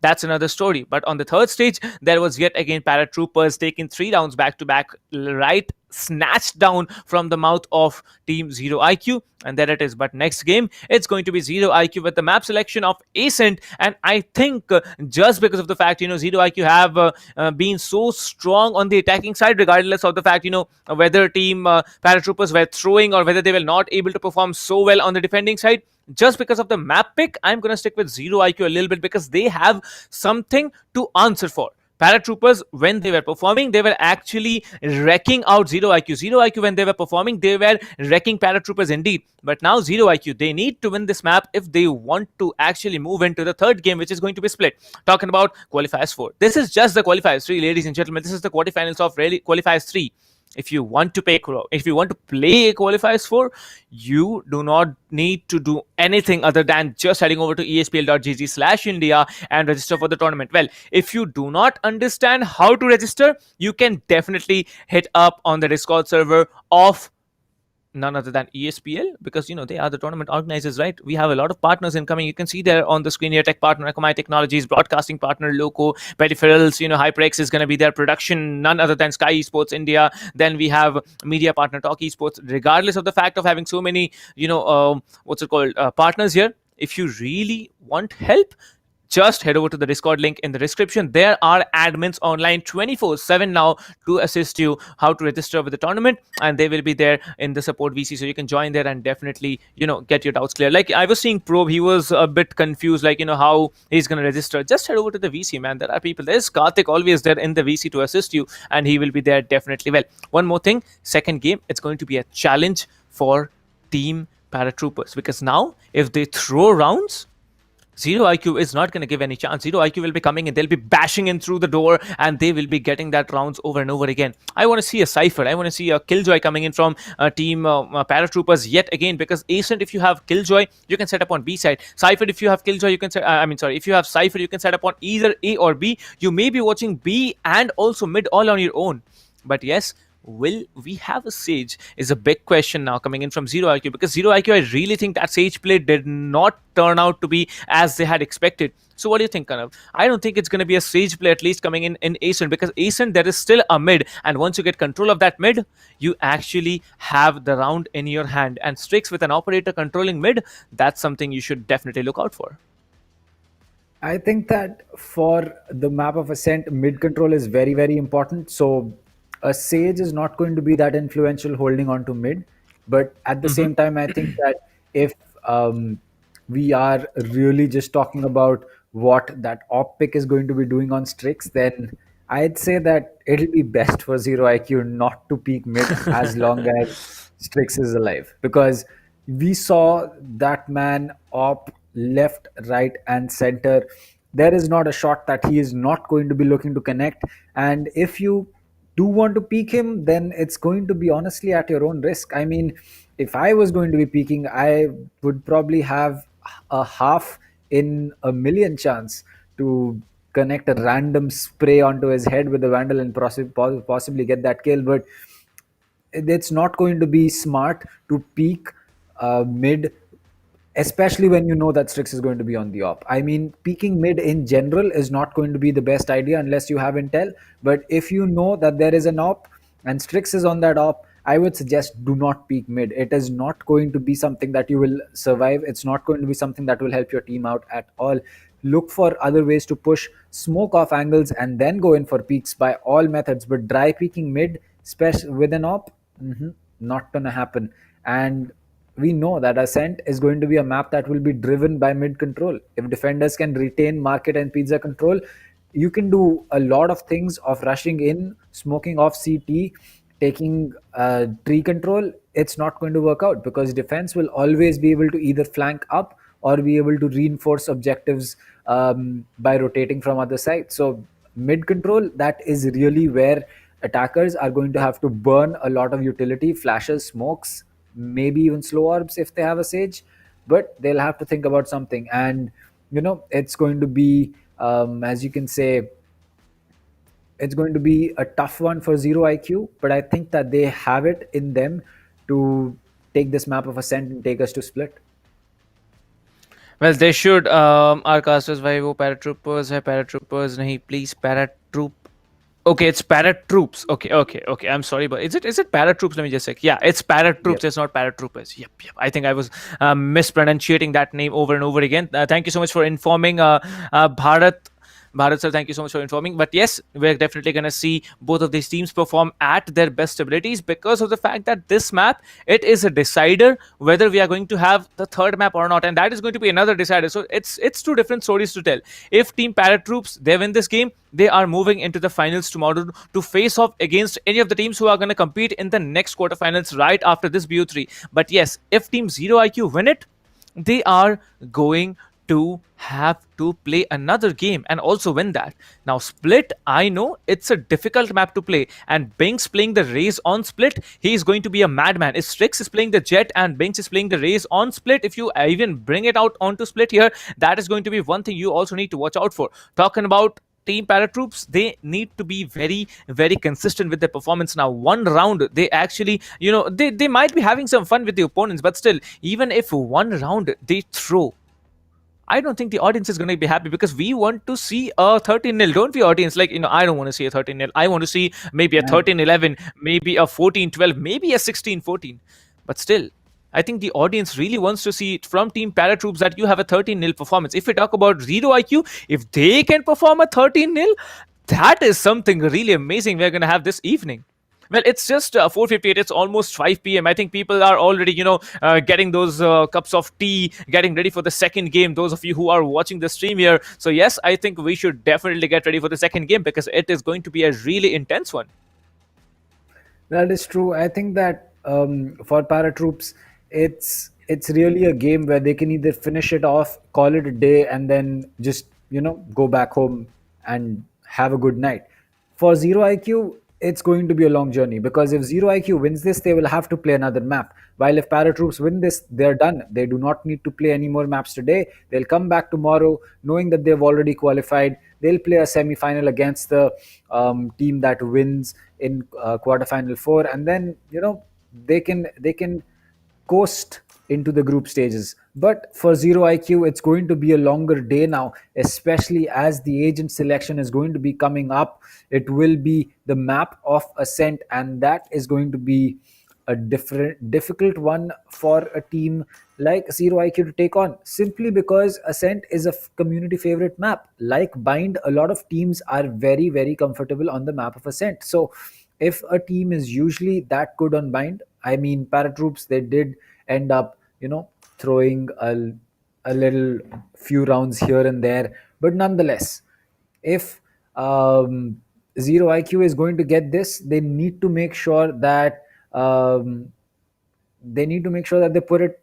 That's another story. But on the third stage, there was yet again Paratroopers taking 3 rounds back to back, right snatched down from the mouth of Team Zero IQ, and there it is. But next game, it's going to be Zero IQ with the map selection of Ascent, and I think just because of the fact Zero IQ have been so strong on the attacking side, regardless of the fact whether Team Paratroopers were throwing or whether they were not able to perform so well on the defending side. Just because of the map pick, I'm going to stick with Zero IQ a little bit, because they have something to answer for. Paratroopers, when they were performing, they were actually wrecking out Zero IQ. Zero IQ, when they were performing, they were wrecking Paratroopers indeed. But now Zero IQ, they need to win this map if they want to actually move into the third game, which is going to be Split. Talking about Qualifiers 4. This is just the Qualifiers 3, ladies and gentlemen. This is the quarterfinals of Qualifiers 3. If you want to play Qualifiers 4, you do not need to do anything other than just heading over to espl.gg/India and register for the tournament. Well, if you do not understand how to register, you can definitely hit up on the Discord server of none other than ESPL, because they are the tournament organizers, right? We have a lot of partners incoming. You can see there on the screen here: tech partner Akamai Technologies, broadcasting partner LOCO, Peripherals, HyperX is going to be their production, none other than SkyEsports India. Then we have media partner TalkEsport. Regardless of the fact of having so many partners here, if you really want help, just head over to the Discord link in the description. There are admins online 24/7 now to assist you how to register with the tournament, and they will be there in the support VC, so you can join there and definitely get your doubts clear. Like I was seeing Probe, he was a bit confused, how he's going to register. Just head over to the VC, man. There are people. There's Karthik always there in the VC to assist you, and he will be there definitely. Well, one more thing, second game, it's going to be a challenge for Team Paratroopers, because now if they throw rounds, Zero IQ is not going to give any chance. Zero IQ will be coming in, they'll be bashing in through the door, and they will be getting that rounds over and over again. I want to see a Cypher. I want to see a Killjoy coming in from Team Paratroopers yet again, because Ascent, if you have Killjoy, you can set up on B side. Cypher, if you have Killjoy, you can set, if you have Cypher, you can set up on either A or B. You may be watching B and also mid all on your own. But yes, will we have a Sage is a big question now coming in from ZeroIQ, because ZeroIQ, I really think that Sage play did not turn out to be as they had expected. So what do you think, Kanav? I don't think it's going to be a Sage play at least coming in ASEN, because ASEN there is still a mid, and once you get control of that mid, you actually have the round in your hand. And Strix with an operator controlling mid, that's something you should definitely look out for. I think that for the map of Ascent, mid control is very, very important. So a Sage is not going to be that influential holding on to mid. But at the same time, I think that if we are really just talking about what that op pick is going to be doing on Strix, then I'd say that it'll be best for ZeroIQ not to peak mid as long as Strix is alive. Because we saw that man op left, right, and center. There is not a shot that he is not going to be looking to connect. And if you do want to peak him, then it's going to be honestly at your own risk. I mean, if I was going to be peaking, I would probably have a half in a million chance to connect a random spray onto his head with a vandal and possibly get that kill. But it's not going to be smart to peak mid, especially when you know that Strix is going to be on the op. I mean, peaking mid in general is not going to be the best idea unless you have intel. But if you know that there is an op and Strix is on that op, I would suggest do not peak mid. It is not going to be something that you will survive. It's not going to be something that will help your team out at all. Look for other ways to push, smoke off angles, and then go in for peaks by all methods. But dry peaking mid, especially with an op, not gonna happen. And we know that Ascent is going to be a map that will be driven by mid control. If defenders can retain market and pizza control, you can do a lot of things of rushing in, smoking off CT, taking tree control. It's not going to work out because defense will always be able to either flank up or be able to reinforce objectives by rotating from other sides. So mid control, that is really where attackers are going to have to burn a lot of utility, flashes, smokes, maybe even slow orbs if they have a Sage, but they'll have to think about something. And it's going to be, as you can say, it's going to be a tough one for ZeroIQ, but I think that they have it in them to take this map of Ascent and take us to Split. Well, they should. Our casters, भाई वो paratroopers है, paratroopers नहीं, please paratroop. Okay, it's ParaTroops. Okay. I'm sorry, but is it ParaTroops? Let me just check. Yeah, it's ParaTroops. Yep. It's not paratroopers. Yep. I think I was mispronunciating that name over and over again. Thank you so much for informing, Bharat sir, thank you so much for informing. But yes, we're definitely going to see both of these teams perform at their best abilities because of the fact that this map, it is a decider whether we are going to have the third map or not. And that is going to be another decider. So it's two different stories to tell. If Team ParaTroops, they win this game, they are moving into the finals tomorrow to face off against any of the teams who are going to compete in the next quarterfinals right after this BO3. But yes, if Team ZeroIQ win it, they are going to have to play another game and also win that. Now Split, I know it's a difficult map to play, and Binks playing the Raze on Split, he is going to be a madman. If Strix is playing the Jet and Binks is playing the Raze on Split, if you even bring it out onto Split here, that is going to be one thing you also need to watch out for. Talking about Team ParaTroops, they need to be very, very consistent with their performance. Now, one round, they actually, they might be having some fun with the opponents, but still, even if one round they throw, I don't think the audience is going to be happy because we want to see a 13-0, don't we, audience? Like, I don't want to see a 13-0. I want to see maybe a 13-11, maybe a 14-12, maybe a 16-14. But still, I think the audience really wants to see it from Team ParaTroops that you have a 13-0 performance. If we talk about ZeroIQ, if they can perform a 13-0, that is something really amazing we're going to have this evening. Well, it's just 4:58. It's almost 5 p.m. I think people are already, getting those cups of tea, getting ready for the second game. Those of you who are watching the stream here. So yes, I think we should definitely get ready for the second game because it is going to be a really intense one. That is true. I think that for ParaTroops, it's really a game where they can either finish it off, call it a day, and then just go back home and have a good night. For ZeroIQ, it's going to be a long journey because if ZeroIQ wins this, they will have to play another map. While if ParaTroops win this, they're done. They do not need to play any more maps today. They'll come back tomorrow knowing that they've already qualified. they'll play a semi-final against the team that wins in quarterfinal 4, and then they can coast into the group stages. But for ZeroIQ, it's going to be a longer day now, especially as the agent selection is going to be coming up. It will be the map of Ascent, and that is going to be a difficult one for a team like ZeroIQ to take on, simply because Ascent is a community favorite map. Like Bind, a lot of teams are very, very comfortable on the map of Ascent. So if a team is usually that good on Bind, I mean, ParaTroops, they did end up, throwing a little few rounds here and there. But nonetheless, if ZeroIQ is going to get this, they need to make sure that they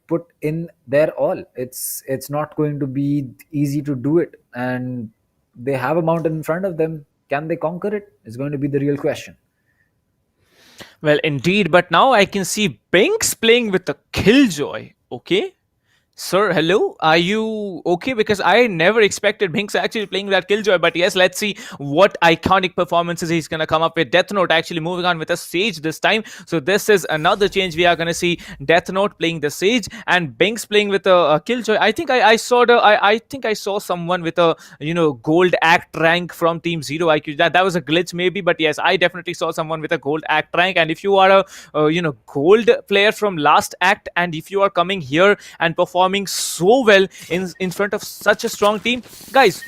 put in their all. It's not going to be easy to do it, and they have a mountain in front of them. Can they conquer it? Is going to be the real question. Well, indeed, but now I can see Binks playing with a Killjoy. Okay. Sir, hello. Are you okay? Because I never expected Binks actually playing that Killjoy. But yes, let's see what iconic performances he's going to come up with. Death Note actually moving on with a Sage this time. So this is another change. We are going to see Death Note playing the Sage and Binks playing with a Killjoy. I think I saw someone with a gold act rank from Team Zero IQ. That was a glitch maybe, but yes, I definitely saw someone with a gold act rank. And if you are a gold player from last act, and if you are coming here and performing so well in front of such a strong team, guys,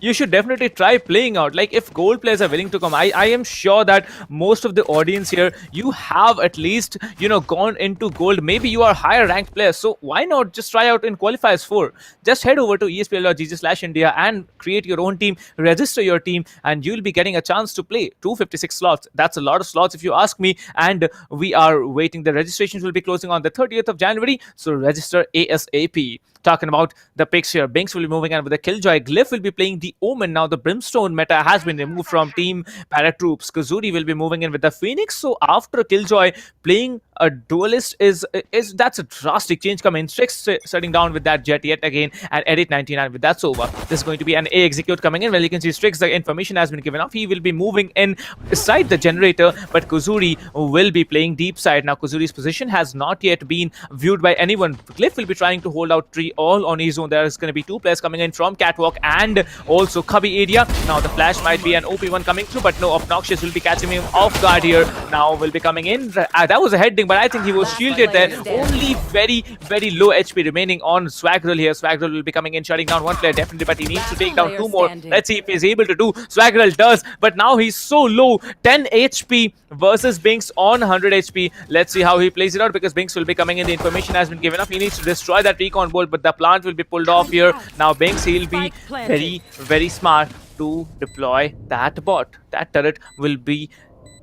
you should definitely try playing out. Like, if gold players are willing to come, I am sure that most of the audience here, you have at least gone into gold. Maybe you are higher ranked players, so why not just try out in qualifiers 4? Just head over to ESPL.gg/India and create your own team, register your team, and you'll be getting a chance to play 256 slots. That's a lot of slots if you ask me, and we are waiting. The registrations will be closing on the 30th of January, so register ASAP. Talking about the picks here, Binks will be moving on with the Killjoy. Glyph will be playing the Omen. Now the Brimstone meta has been removed from Team ParaTroops. Kazuri will be moving in with the Phoenix. So after Killjoy playing a duelist is that's a drastic change coming. Strix setting down with that Jet yet again, and Edit 99 with that's over. This is going to be an A execute coming in. Well, you can see Strix, the information has been given up. He will be moving in beside the generator, but Kazuri will be playing deep side. Now Kazuri's position has not yet been viewed by anyone. Glyph will be trying to hold out tree all on his own. There is going to be 2 players coming in from Catwalk and also Cubby area. Now the flash might be an OP one coming through, but no, Obnoxious will be catching him off guard here. Now will be coming in. That was a heading, but I think he was shielded there. Only very, very low HP remaining on Swaggerl here. Swaggerl will be coming in, shutting down one player definitely, but he needs to take down 2 more. Let's see if he's able to do. Swaggerl does, but now he's so low. 10 HP versus Binks on 100 HP. Let's see how he plays it out, because Binks will be coming in. The information has been given up. He needs to destroy that recon bolt, but the plant will be pulled off here. Now Binks, he'll be very, very smart to deploy that bot. That turret will be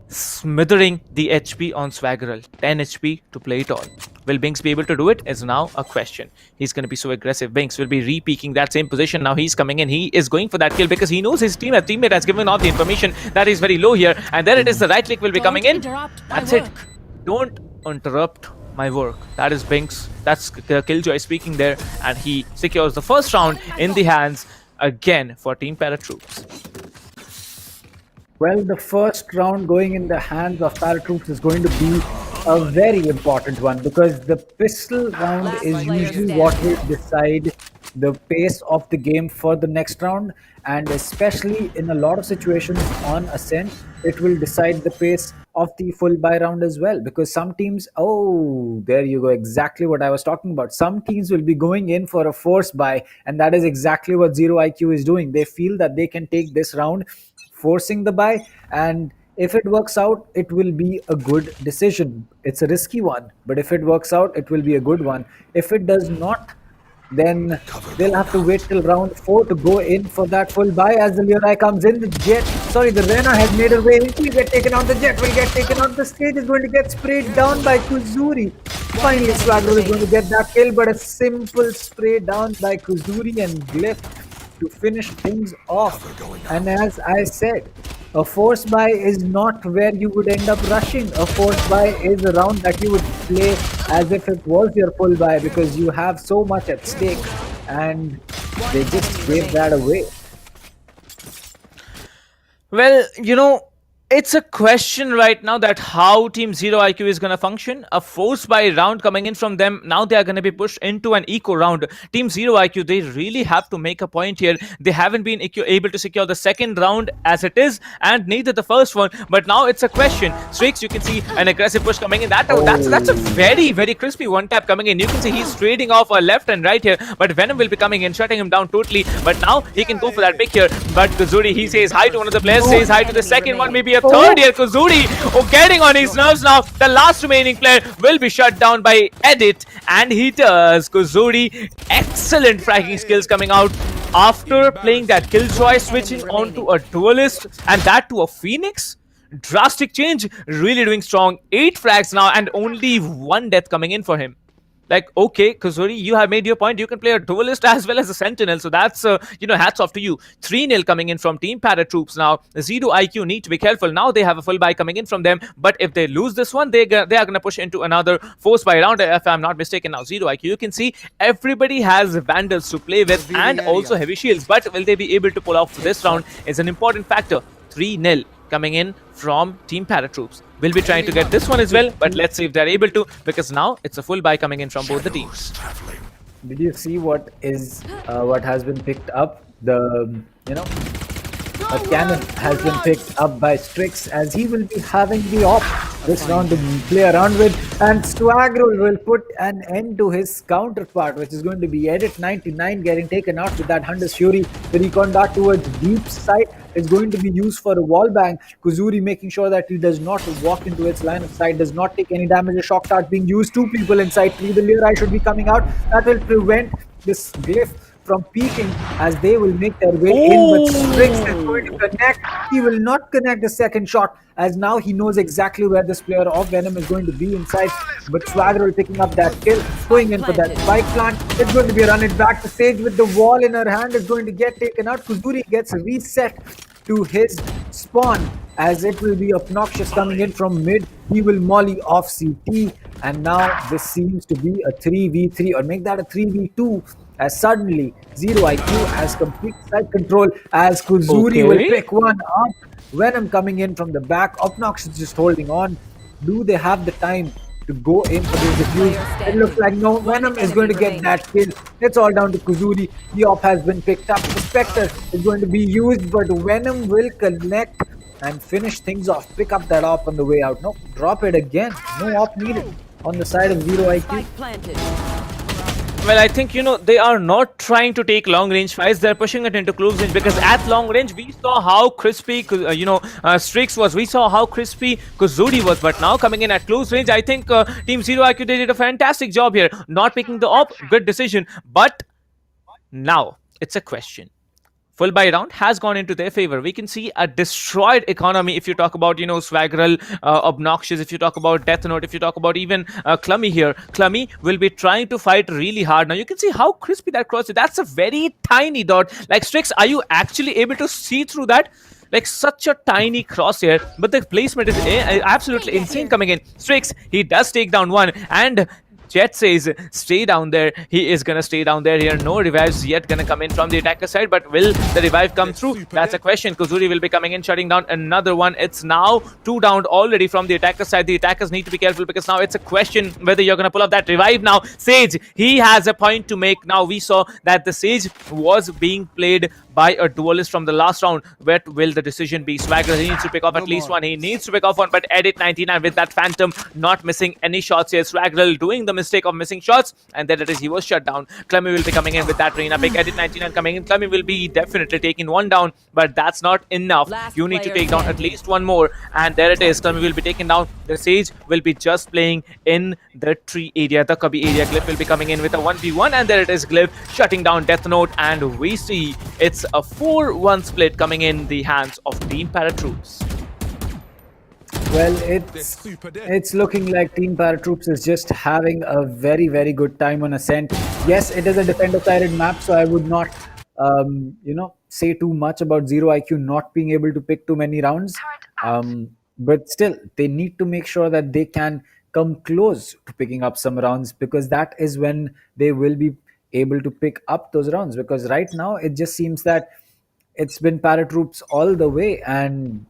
smithering the HP on Swaggerl. 10 HP to play it all. Will Binks be able to do it is now a question. He's going to be so aggressive. Binks will be re-peeking that same position. Now he's coming in. He is going for that kill because he knows his teammate has given out the information that is very low here. And there it is. The right click will be coming in. That's it. Don't interrupt my work. That is Binks. That's Killjoy speaking there. And he secures the first round in the hands again for Team ParaTroops. Well, the first round going in the hands of ParaTroops is going to be a very important one, because the pistol round is usually what will decide the pace of the game for the next round, and especially in a lot of situations on Ascent, it will decide the pace of the full buy round as well, because some teams, oh, there you go, exactly what I was talking about. Some teams will be going in for a force buy, and that is exactly what ZeroIQ is doing. They feel that they can take this round forcing the buy, and if it works out, it will be a good decision. It's a risky one, but if it works out, it will be a good one. If it does not, then they'll have to wait till round 4 to go in for that full buy. As the Leonai comes in, the Rena has made her way in. Will get taken out. The Jet will get taken out. The stage is going to get sprayed down by Kuzuri. Finally, Swaggerl is going to get that kill, but a simple spray down by Kuzuri and Glyph to finish things off. And as I said, a force buy is not where you would end up rushing. A force buy is a round that you would play as if it was your full buy, because you have so much at stake, and they just gave that away. Well, it's a question right now that how Team Zero IQ is going to function. A force by round coming in from them. Now they are going to be pushed into an eco round. Team Zero IQ, they really have to make a point here. They haven't been able to secure the second round as it is, and neither the first one. But now it's a question. Streaks, you can see an aggressive push coming in. That's a very, very crispy one tap coming in. You can see he's trading off a left and right here, but Venom will be coming in, shutting him down totally. But now he can go for that pick here. But Kuzuri, he says hi to one of the players, says hi to the second one, maybe a third here. Kuzuri, getting on his nerves now. The last remaining player will be shut down by Edit, and he does. Kuzuri, excellent fragging skills coming out after playing that Killjoy, switching on to a Duelist, and that to a Phoenix. Drastic change, really doing strong. 8 frags now, and only 1 death coming in for him. Like, okay, Kuzuri, you have made your point. You can play a Duelist as well as a Sentinel. So that's, hats off to you. 3-0 coming in from Team ParaTroops now. ZeroIQ need to be careful. Now they have a full buy coming in from them. But if they lose this one, they are going to push into another force buy round, if I'm not mistaken. Now, ZeroIQ, you can see everybody has Vandals to play with and also heavy shields. But will they be able to pull off this round is an important factor. 3-0 coming in from Team ParaTroops. We'll be trying to get this one as well, but let's see if they're able to, because now it's a full buy coming in from both the teams. Did you see what has been picked up? A cannon has been picked up by Strix, as he will be having the op this round to play around with, and Swaggerl will put an end to his counterpart, which is going to be Edit 99 getting taken out with that Hunter's Fury. The recon dart towards deep sight is going to be used for a wall bang. Kuzuri making sure that he does not walk into its line of sight, does not take any damage. A shock dart being used, 2 people inside, 3. The Lerai should be coming out. That will prevent this glyph from peeking as they will make their way in, but Strix is going to connect. He will not connect the second shot, as now he knows exactly where this player of Venom is going to be inside. But Swaggerl picking up that kill, going in for that spike plant. It's going to be a run it back. The Sage with the wall in her hand is going to get taken out. Kuzuri gets reset to his spawn, as it will be Obnoxious coming in from mid. He will molly off CT, and now this seems to be a 3v3, or make that a 3v2, as suddenly ZeroIQ has complete side control, as Kuzuri will pick one up. Venom coming in from the back. Obnoxious just holding on. Do they have the time to go in for this defuse? It looks like no. Venom is going to get that kill. It's all down to Kuzuri. The op has been picked up. The Spectre is going to be used, but Venom will connect and finish things off. Pick up that op on the way out. No, drop it again. No op needed on the side of ZeroIQ. Well, I think, they are not trying to take long range fights. They're pushing it into close range, because at long range, we saw how crispy, Strix was. We saw how crispy Kuzuri was. But now coming in at close range, I think Team ZeroIQ, they did a fantastic job here. Not picking the op, good decision. But now, it's a question. Full buy round has gone into their favor. We can see a destroyed economy if you talk about, Swaggerl, Obnoxious, if you talk about Death Note, if you talk about even Clummy here. Clummy will be trying to fight really hard. Now, you can see how crispy that cross is. That's a very tiny dot. Like, Strix, are you actually able to see through that? Like, such a tiny crosshair, but the placement is absolutely insane coming in. Strix, he does take down one, and Jet says, stay down there. He is gonna stay down there here. No revives yet gonna come in from the attacker side, but will the revive come through? That's a question. Kuzuri will be coming in, shutting down another one. It's now 2 down already from the attacker side. The attackers need to be careful, because now it's a question whether you're gonna pull up that revive now. Sage, he has a point to make. Now, we saw that the Sage was being played by a Duelist from the last round. Where will the decision be? Swagger, he needs to pick off at least one. He needs to pick off one, but Edit 99 with that Phantom not missing any shots here. Swagger doing the mistake of missing shots, and then it is he was shut down. Clummy will be coming in with that Reina pick. Edit 99 coming in. Clummy will be definitely taking one down, but that's not enough. You need to take down at least one more, and there it is. Clummy will be taken down. The Sage will be just playing in the tree area, the cubby area. Glyph will be coming in with a 1v1, and there it is. Glyph shutting down Death Note, and we see it's a 4-1 split coming in the hands of Team ParaTroops. Well, it's looking like Team ParaTroops is just having a very, very good time on Ascent. Yes, it is a defender-sided map, so I would not, say too much about ZeroIQ not being able to pick too many rounds. But still, they need to make sure that they can come close to picking up some rounds, because that is when they will be able to pick up those rounds. Because right now, it just seems that it's been ParaTroops all the way, and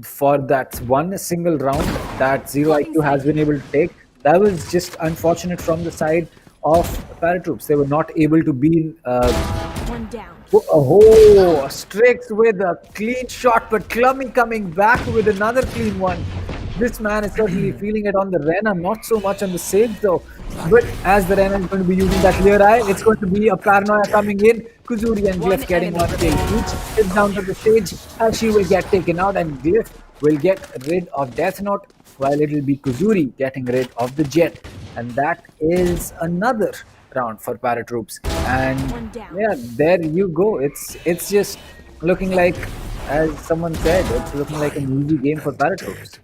for that one single round that ZeroIQ has been able to take, that was just unfortunate from the side of ParaTroops. They were not able to be One down. oh, Strix with a clean shot, but Clummy coming back with another clean one. This man is certainly feeling it on the Rena, not so much on the Sage though. But as the Rena is going to be using that clear eye, it's going to be a Paranoia coming in. Kuzuri and Glyph getting one kill each. It's down to the Sage as she will get taken out, and Glyph will get rid of Death Note, while it will be Kuzuri getting rid of the Jet. And that is another round for ParaTroops. And yeah, there you go. It's just looking like, as someone said, it's looking like an easy game for ParaTroops.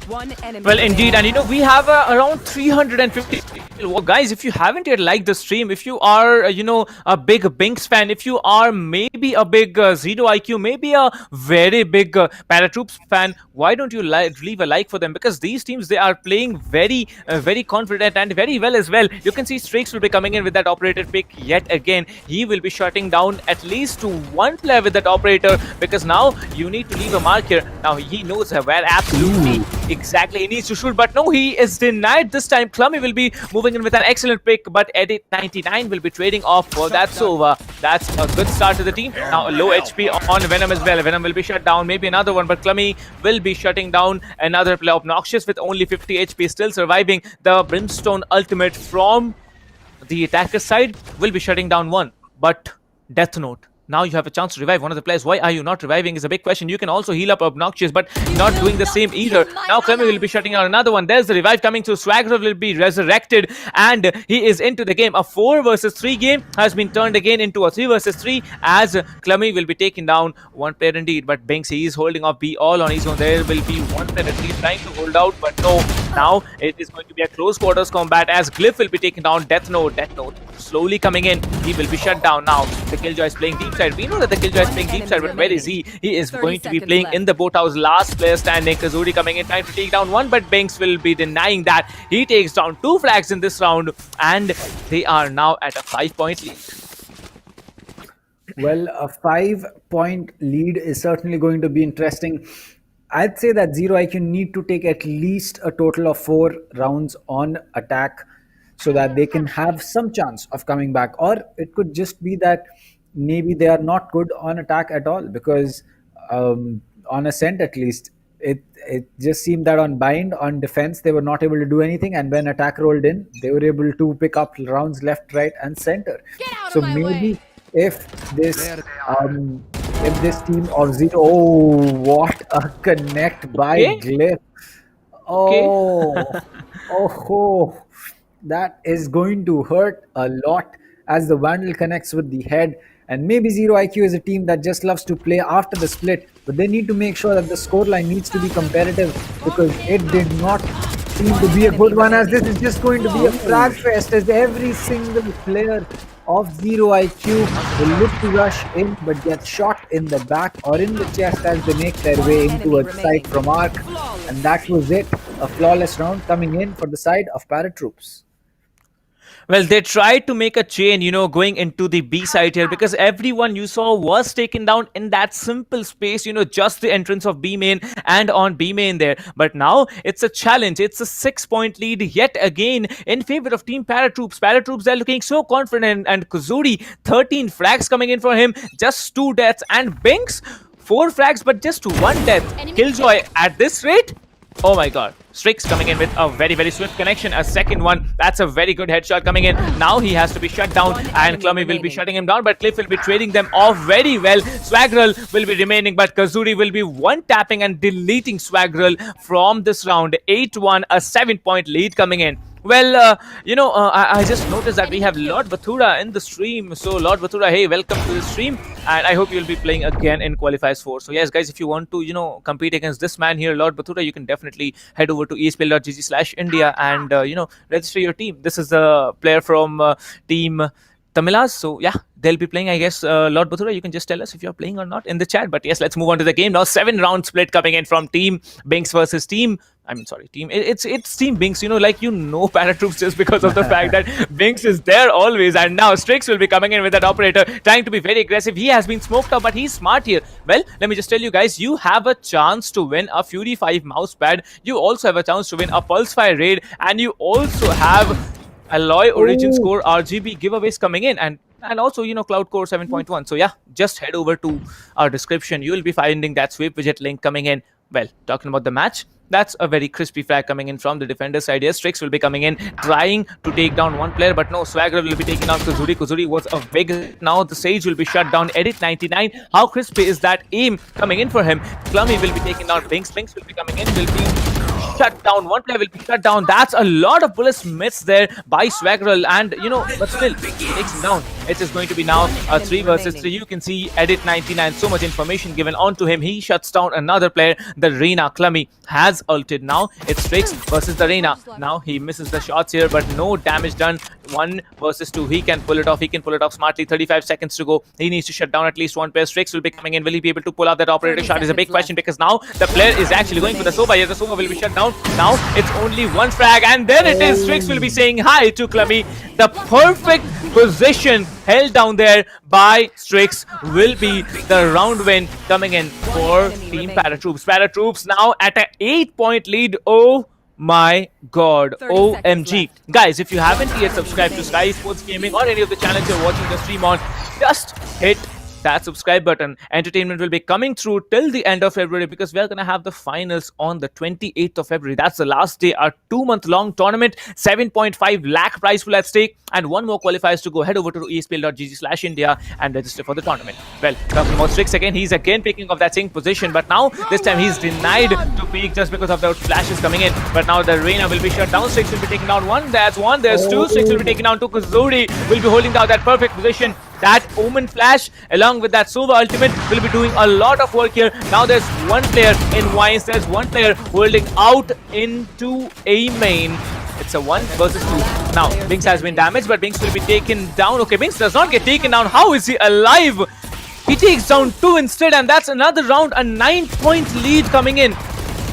One enemy. Well, indeed, and we have around 350 people. Well, guys, if you haven't yet liked the stream, if you are a big Binks fan, if you are maybe a big ZeroIQ, maybe a very big ParaTroops fan, why don't you leave a like for them? Because these teams, they are playing very confident and very well as well. You can see Strix will be coming in with that operator pick yet again. He will be shutting down at least to one player with that operator, because now you need to leave a mark here. Now he knows where absolutely exactly he needs to shoot, but no, he is denied this time. Clummy will be moving in with an excellent pick, but Edit 99 will be trading off for that. So that's a good start to the team. Now low HP on Venom as well. Venom will be shut down, maybe another one, but Clummy will be shutting down another player. Obnoxious with only 50 HP, still surviving. The Brimstone ultimate from the attacker side will be shutting down one, but Death Note, now you have a chance to revive one of the players. Why are you not reviving is a big question. You can also heal up Obnoxious, but not doing the same either. Now Clemmy will be shutting out another one. There's the revive coming through. Swagger will be resurrected, and he is into the game. A 4 versus 3 game has been turned again into a 3 versus 3, as Clemmy will be taking down one player indeed. But Binks, he is holding off B all on his own. There will be one player at least trying to hold out, but no. Now it is going to be a close quarters combat, as Glyph will be taking down Death Note. Death Note slowly coming in. He will be shut down now. The Killjoy is playing deep side. We know that the Killjoy is playing deep side, but where is he? He is going to be playing in the boathouse. Last player standing. Kazuri coming in, trying to take down one, but Binks will be denying that. He takes down 2 flags in this round, and they are now at a 5-point lead. Well, a 5-point lead is certainly going to be interesting. I'd say that ZeroIQ need to take at least a total of 4 rounds on attack, so that they can have some chance of coming back. Or it could just be that maybe they are not good on attack at all, because on Ascent at least, it just seemed that on Bind, on defense, they were not able to do anything, and when attack rolled in, they were able to pick up rounds left, right, and center. So maybe if this team of Zero, oh, what a connect by Glyph. Oh, that is going to hurt a lot, as the Vandal connects with the head. And maybe ZeroIQ is a team that just loves to play after the split, but they need to make sure that the scoreline needs to be competitive, because it did not seem to be a good one, as this is just going to be a frag fest, as every single player of ZeroIQ will look to rush in, but get shot in the back or in the chest as they make their way into a site from Arc. And that was it. A flawless round coming in for the side of ParaTroops. Well, they tried to make a chain, going into the B side here, because everyone you saw was taken down in that simple space, just the entrance of B main and on B main there. But now it's a challenge. It's a 6-point lead yet again in favor of Team ParaTroops. ParaTroops, they're looking so confident, and Kuzuri, 13 frags coming in for him, just 2 deaths, and Binks, 4 frags, but just 1 death. Killjoy, at this rate, oh my god. Strix coming in with a very swift connection. A second one. That's a very good headshot coming in. Now he has to be shut down, and Clummy will be shutting him down, but Cliff will be trading them off very well. Swaggerl will be remaining, but Kazuri will be one-tapping and deleting Swaggerl from this round. 8-1, a 7-point lead coming in. Well, I just noticed that we have Lord Bathura in the stream. So, Lord Bathura, hey, welcome to the stream. And I hope you'll be playing again in Qualifiers 4. So, yes, guys, if you want to, compete against this man here, Lord Bathura, you can definitely head over to ESPL.gg/India and, register your team. This is a player from team Tamilas. So yeah, they'll be playing, I guess. Lord Bathura, you can just tell us if you're playing or not in the chat. But yes, let's move on to the game now. 7-round split coming in from Team Binks versus Team. Team. It's Team Binks. ParaTroops just because of the fact that Binks is there always. And now Strix will be coming in with that operator, trying to be very aggressive. He has been smoked up, but he's smart here. Well, let me just tell you guys, you have a chance to win a Fury 5 mousepad. You also have a chance to win a Pulsefire raid, and you also have Alloy Origin Score RGB giveaways coming in, and also Cloud Core 7.1. So yeah, just head over to our description. You will be finding that sweep widget link coming in. Well, talking about the match, that's a very crispy frag coming in from the defender side here. Strix will be coming in, trying to take down one player, but no, Swagger will be taking down Kuzuri. Kuzuri was a big hit. Now the Sage will be shut down. Edit 99. How crispy is that aim coming in for him? Clummy will be taking down Binks. Binks will be coming in, will be shut down. One player will be shut down. That's a lot of bullets missed there by Swaggerl, and but still, he takes him down. It is going to be now a 3 versus 3. You can see Edit 99, so much information given onto him. He shuts down another player. The Reina Clummy has ulted now. It's Strix versus the Reina. Now he misses the shots here, but no damage done. 1 versus 2. He can pull it off. He can pull it off smartly. 35 seconds to go. He needs to shut down at least one player. Strix will be coming in. Will he be able to pull out that operator shot is a big question, because now the player is actually going for the Sova here. The Sova will be shut down. Now it's only one frag, and then it is Strix will be saying hi to Clummy. The perfect position held down there by Strix will be the round win coming in for Team ParaTroops. ParaTroops now at an 8-point lead. Oh my god, OMG. Guys, if you haven't yet subscribed to SkyEsports Gaming or any of the channels you're watching the stream on, just hit that subscribe button. Entertainment will be coming through till the end of February, because we're gonna have the finals on the 28th of February. That's the last day. Our 2-month-long tournament, 7.5 lakh prize pool at stake, and one more qualifiers to go. Head over to ESPL.gg/India and register for the tournament. Well, talking about Strix again, he's again picking up that same position, but now this time he's denied to peek just because of the flashes coming in. But now the Reina will be shut down. Strix will be taking down one. That's one. There's two. Strix will be taking down two. Kuzuri will be holding down that perfect position. That Omen flash along with that Sova ultimate will be doing a lot of work here. Now there's one player in Wines. There's one player holding out into a main. It's a 1 versus 2. Now Binks has been damaged, but Binks will be taken down. Okay, Binks does not get taken down. How is he alive? He takes down 2 instead, and that's another round. A 9-point lead coming in.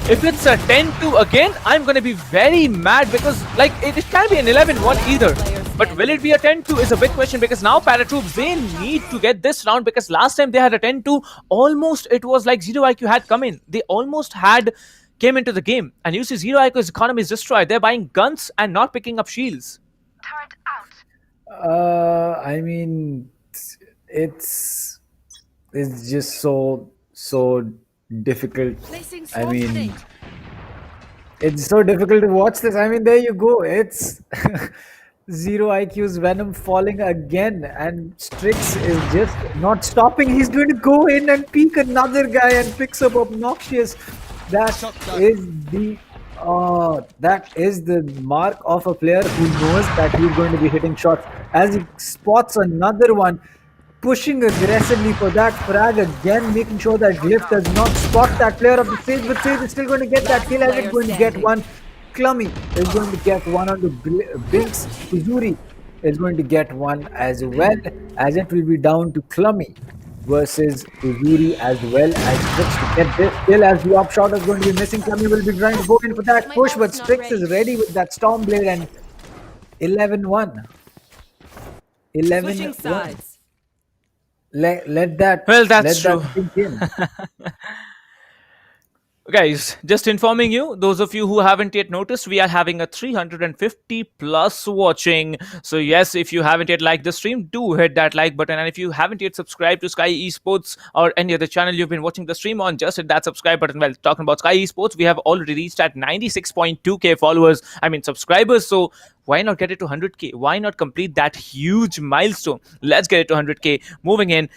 If it's a 10-2 again, I'm going to be very mad, because it can't be an 11-1 either. But will it be a 10-2 is a big question, because now ParaTroops, they need to get this round, because last time they had a 10-2, almost it was like ZeroIQ had come in. They almost came into the game. And you see ZeroIQ's economy is destroyed. They're buying guns and not picking up shields. It's just so difficult. It's so difficult to watch this. There you go. It's ZeroIQ's Venom falling again, and Strix is just not stopping. He's going to go in and peek another guy and picks up Obnoxious. That is the mark of a player who knows that he's going to be hitting shots. As he spots another one, pushing aggressively for that frag again, making sure that Glyph does not spot that player of the Sage, but Sage is still going to get that kill, as it's going to get one. Clummy is going to get one on the Binks. Kuzuri is going to get one as well, as it will be down to Clummy versus Kuzuri as well as Strix to get this kill, as the op shot is going to be missing. Clummy will be trying to go in for that push, but Strix is ready with that Stormblade, and 11-1. 11-1. Let that. Well, that's let true. That sink in. Guys, just informing you, those of you who haven't yet noticed, we are having a 350 plus watching. So yes, if you haven't yet liked the stream, do hit that like button. And if you haven't yet subscribed to SkyEsports or any other channel you've been watching the stream on, just hit that subscribe button. Well, talking about SkyEsports, we have already reached at 96.2k followers, subscribers. So why not get it to 100k? Why not complete that huge milestone? Let's get it to 100k. Moving in,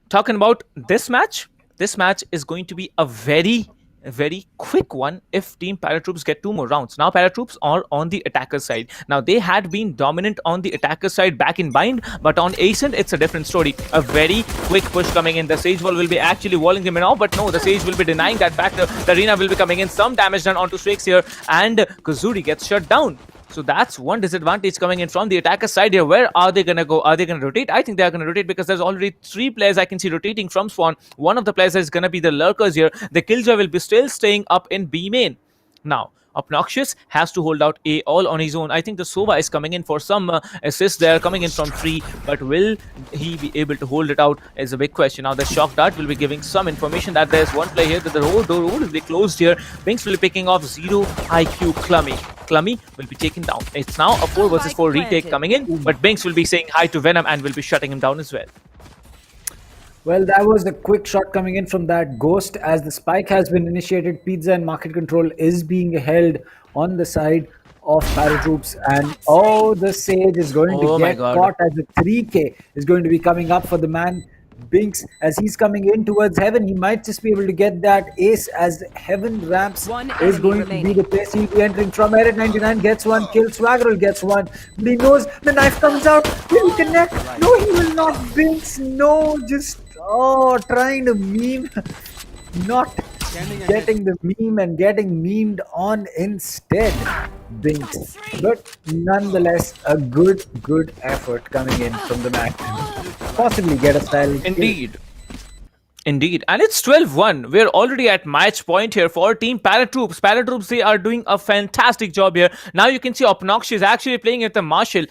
talking about this match is going to be a very quick one if Team ParaTroops get 2 more rounds. Now ParaTroops are on the attacker side. Now they had been dominant on the attacker side back in Bind, but on Ascent it's a different story. A very quick push coming in. The Sage Wall will be actually walling him in now, but no, the Sage will be denying that factor. The Arena will be coming in. Some damage done onto Strix here, and Kuzuri gets shut down. So that's one disadvantage coming in from the attacker side here. Where are they gonna go? Are they gonna rotate? I think they are gonna rotate because there's already 3 players I can see rotating from spawn. One of the players is gonna be the lurkers here. The Killjoy will be still staying up in B main. Now, Obnoxious has to hold out A all on his own. I think the Sova is coming in for some assist there, coming in from 3, but will he be able to hold it out is a big question. Now, the Shock Dart will be giving some information that there's one player here, that the door will be closed here. Binks will be picking off ZeroIQ Clummy. Clummy will be taken down. It's now a 4 versus 4 retake coming in, but Binks will be saying hi to Venom and will be shutting him down as well. Well, that was the quick shot coming in from that Ghost. As the spike has been initiated, Pizza and market control is being held on the side of ParaTroops. And the Sage is going to get caught as the 3K is going to be coming up for the man Binks as he's coming in towards Heaven. He might just be able to get that ace as Heaven ramps is going to be the place he'll be entering from. Eret 99 gets one kill, Swaggerl gets one, but he knows the knife comes out. Will he connect? No, he will not. Binks, no, just trying to meme, not getting the meme and getting memed on instead. Binks, but nonetheless a good effort coming in from the Mac. Possibly get a style. Indeed, and it's 12-1. We're already at match point here for Team ParaTroops. ParaTroops, they are doing a fantastic job here. Now you can see Obnoxious actually playing with the Marshall.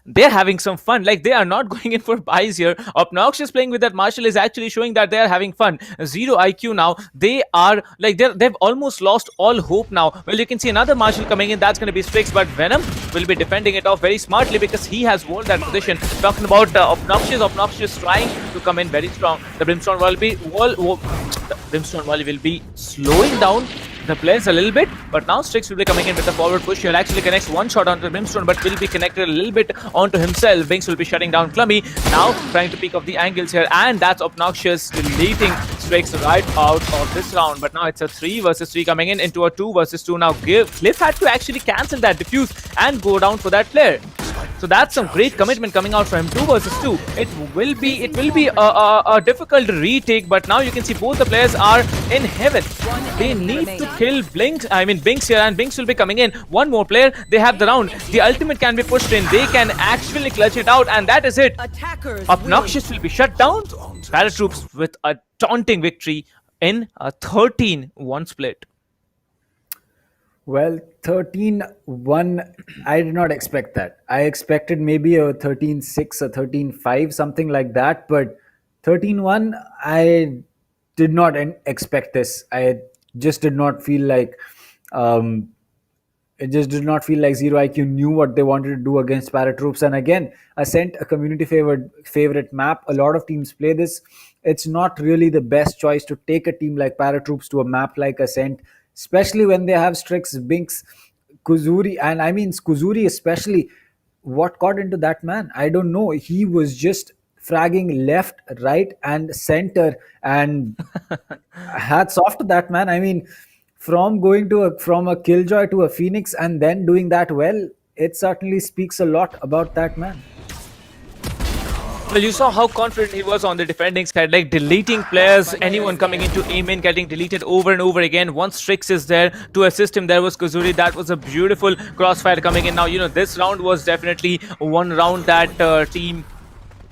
They're having some fun. Like, they are not going in for buys here. Obnoxious playing with that Marshall is actually showing that they are having fun. ZeroIQ now, they are like, they've almost lost all hope now. Well, you can see another Marshall coming in. That's going to be Strix, but Venom will be defending it off very smartly because he has won that position. Talking about Obnoxious trying to come in very strong. The Brimstone Volley will be slowing down the players a little bit, but now Strix will be coming in with the forward push. He'll actually connect one shot onto Brimstone, but will be connected a little bit onto himself. Binks will be shutting down Clummy, now trying to peek off the angles here, and that's Obnoxious deleting Strix right out of this round. But now it's a 3 versus 3 coming in into a 2 versus 2 now. Cliff had to actually cancel that diffuse and go down for that player. So that's some great commitment coming out from him. 2 versus 2. It will be a difficult retake, but now you can see both the players are in Heaven. They need to kill Binks here, and Binks will be coming in. One more player, they have the round. The ultimate can be pushed in. They can actually clutch it out, and that is it. Obnoxious will be shut down. ParaTroops with a taunting victory in a 13-1 split. Well, 13-1, I did not expect that. I expected maybe a 13-6 or 13-5, something like that. But 13-1, I did not expect this. I just did not feel like ZeroIQ knew what they wanted to do against ParaTroops. And again, Ascent, a community favorite map. A lot of teams play this. It's not really the best choice to take a team like ParaTroops to a map like Ascent, especially when they have Strix, Binks, Kuzuri, and I mean Kuzuri especially. What got into that man? I don't know. He was just fragging left, right, and center, and hats off to that man. I mean, from going from a Killjoy to a Phoenix and then doing that well, it certainly speaks a lot about that man. Well, you saw how confident he was on the defending side, like deleting players, anyone coming into aim-in getting deleted over and over again. Once Strix is there to assist him, there was Kuzuri. That was a beautiful crossfire coming in. Now, you know, this round was definitely one round that team,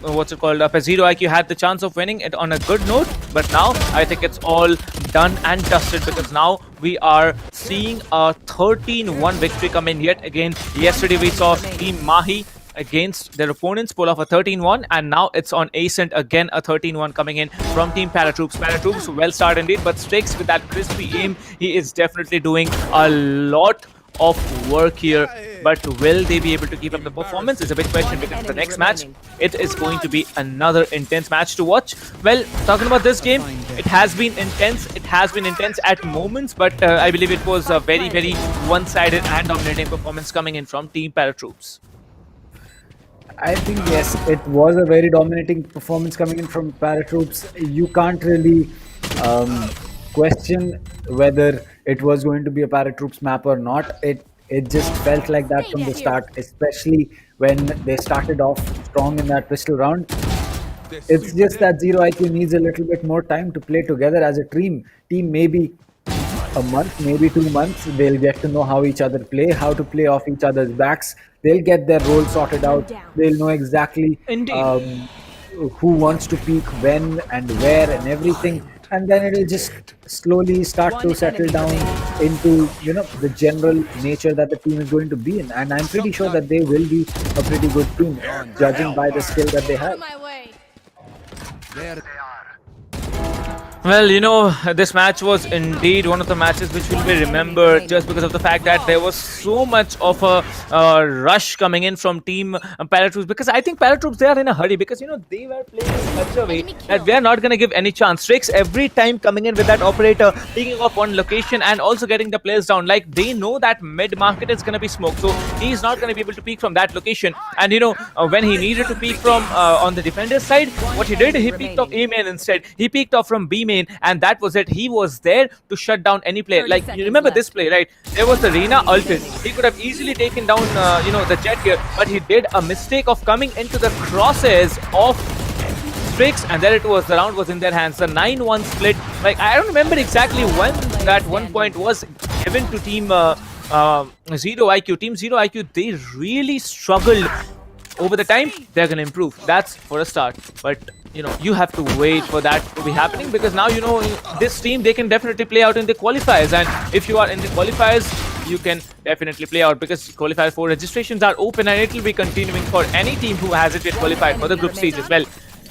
ZeroIQ had the chance of winning it on a good note. But now, I think it's all done and dusted because now we are seeing a 13-1 victory come in yet again. Yesterday, we saw Team Mahi against their opponents pull off a 13-1, and now it's on Ascent again, a 13-1 coming in from Team ParaTroops. ParaTroops well started indeed, but Strix with that crispy aim, he is definitely doing a lot of work here. But will they be able to keep up the performance is a big question, because the next match, it is going to be another intense match to watch. Well, talking about this game, it has been intense. It has been intense at moments, but I believe it was a very, very one-sided and dominating performance coming in from Team ParaTroops. I think, yes, it was a very dominating performance coming in from ParaTroops. You can't really question whether it was going to be a ParaTroops map or not. It just felt like that from the start, especially when they started off strong in that pistol round. It's just that ZeroIQ needs a little bit more time to play together as a team. Maybe a month, maybe 2 months, they'll get to know how each other play, how to play off each other's backs. They'll get their role sorted out. They'll know exactly Indeed. who wants to peak when and where and everything. And then it'll just slowly start to settle down into, the general nature that the team is going to be in. And I'm pretty sure that they will be a pretty good team, judging by the skill that they have. Well, this match was indeed one of the matches which will be remembered just because of the fact that there was so much of a rush coming in from team ParaTroops, because I think ParaTroops, they are in a hurry because, they were playing in such a way that we are not going to give any chance. Strix every time coming in with that operator, picking off one location and also getting the players down. Like, they know that mid-market is going to be smoked, so he's not going to be able to peek from that location. And, when he needed to peek from on the defender's side, what he did, he peeked off A main instead. He peeked off from B main, and that was it. He was there to shut down any player. Like, you remember this play, right? There was the Reina ulted. He could have easily taken down, the Jet here, but he did a mistake of coming into the crosshairs of Strix, and there it was. The round was in their hands. The 9-1 split. Like, I don't remember exactly when that 1 point was given to team ZeroIQ. Team ZeroIQ, they really struggled. Over the time, they're going to improve. That's for a start. But, you have to wait for that to be happening, because now, this team, they can definitely play out in the qualifiers. And if you are in the qualifiers, you can definitely play out, because qualifier 4 registrations are open, and it will be continuing for any team who hasn't yet qualified for the group stage as well.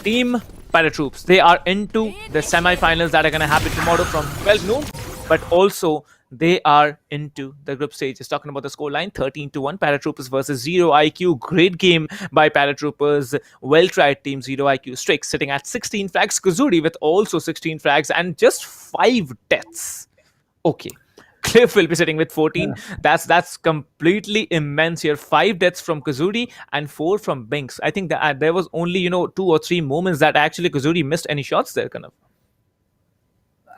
Team ParaTroops, they are into the semi-finals that are going to happen tomorrow from 12 noon. But also, they are into the group stage. Just talking about the scoreline, 13-1, ParaTroopers versus ZeroIQ. Great game by ParaTroopers. Well-tried team ZeroIQ. Strix sitting at 16 frags. Kazuri with also 16 frags and just 5 deaths. Okay. Cliff will be sitting with 14. Yeah. That's completely immense here. 5 deaths from Kazuri and 4 from Binks. I think that there was only, 2 or 3 moments that actually Kazuri missed any shots there, kind of.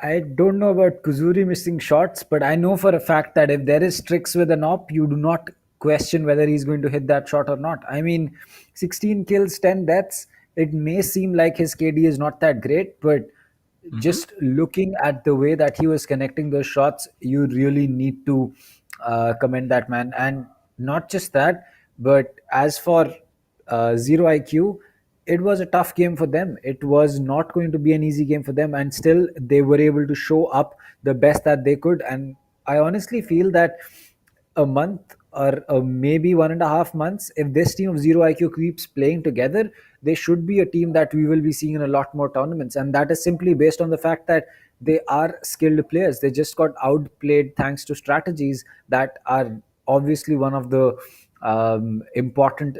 I don't know about Kuzuri missing shots, but I know for a fact that if there is Strix with an op, you do not question whether he's going to hit that shot or not. I mean, 16 kills, 10 deaths, it may seem like his KD is not that great, but just looking at the way that he was connecting those shots, you really need to commend that man. And not just that, but as for ZeroIQ, it was a tough game for them. It was not going to be an easy game for them, and still they were able to show up the best that they could. And I honestly feel that a month or maybe 1.5 months, if this team of ZeroIQ keeps playing together, they should be a team that we will be seeing in a lot more tournaments. And that is simply based on the fact that they are skilled players. They just got outplayed thanks to strategies that are obviously one of the important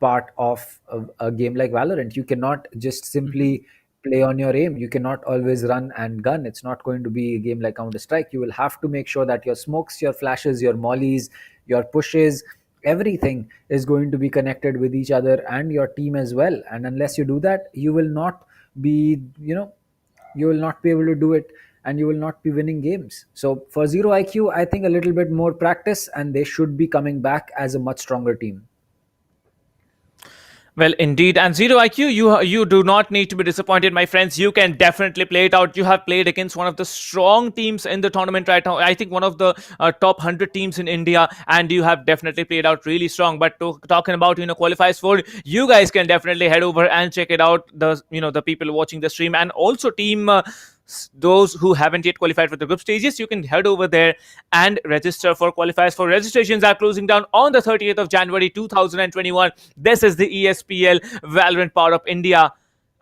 part of a game like Valorant. You cannot just simply play on your aim. You cannot always run and gun. It's not going to be a game like Counter-Strike. You will have to make sure that your smokes, your flashes, your mollies, your pushes, everything is going to be connected with each other and your team as well. And unless you do that, you will not be, you will not be able to do it, and you will not be winning games. So for ZeroIQ, I think a little bit more practice and they should be coming back as a much stronger team. Well, indeed. And ZeroIQ, you do not need to be disappointed, my friends. You can definitely play it out. You have played against one of the strong teams in the tournament right now. I think one of the top 100 teams in India, and you have definitely played out really strong. But talking about, qualifiers for, you guys can definitely head over and check it out. The people watching the stream, and also team those who haven't yet qualified for the group stages, you can head over there and register for qualifiers. For registrations are closing down on the 30th of January 2021. This is the ESPL Valorant PowerUp India.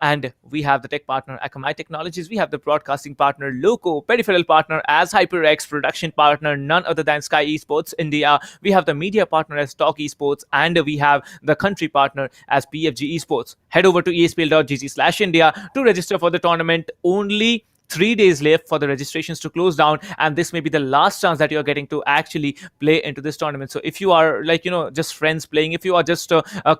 And we have the tech partner Akamai Technologies. We have the broadcasting partner LOCO, Peripheral partner as HyperX, production partner none other than SkyEsports India. We have the media partner as TalkEsports, and we have the country partner as PFG Esports. Head over to espl.gg/India to register for the tournament. Only 3 days left for the registrations to close down, and this may be the last chance that you're getting to actually play into this tournament. So if you are just friends playing, if you are just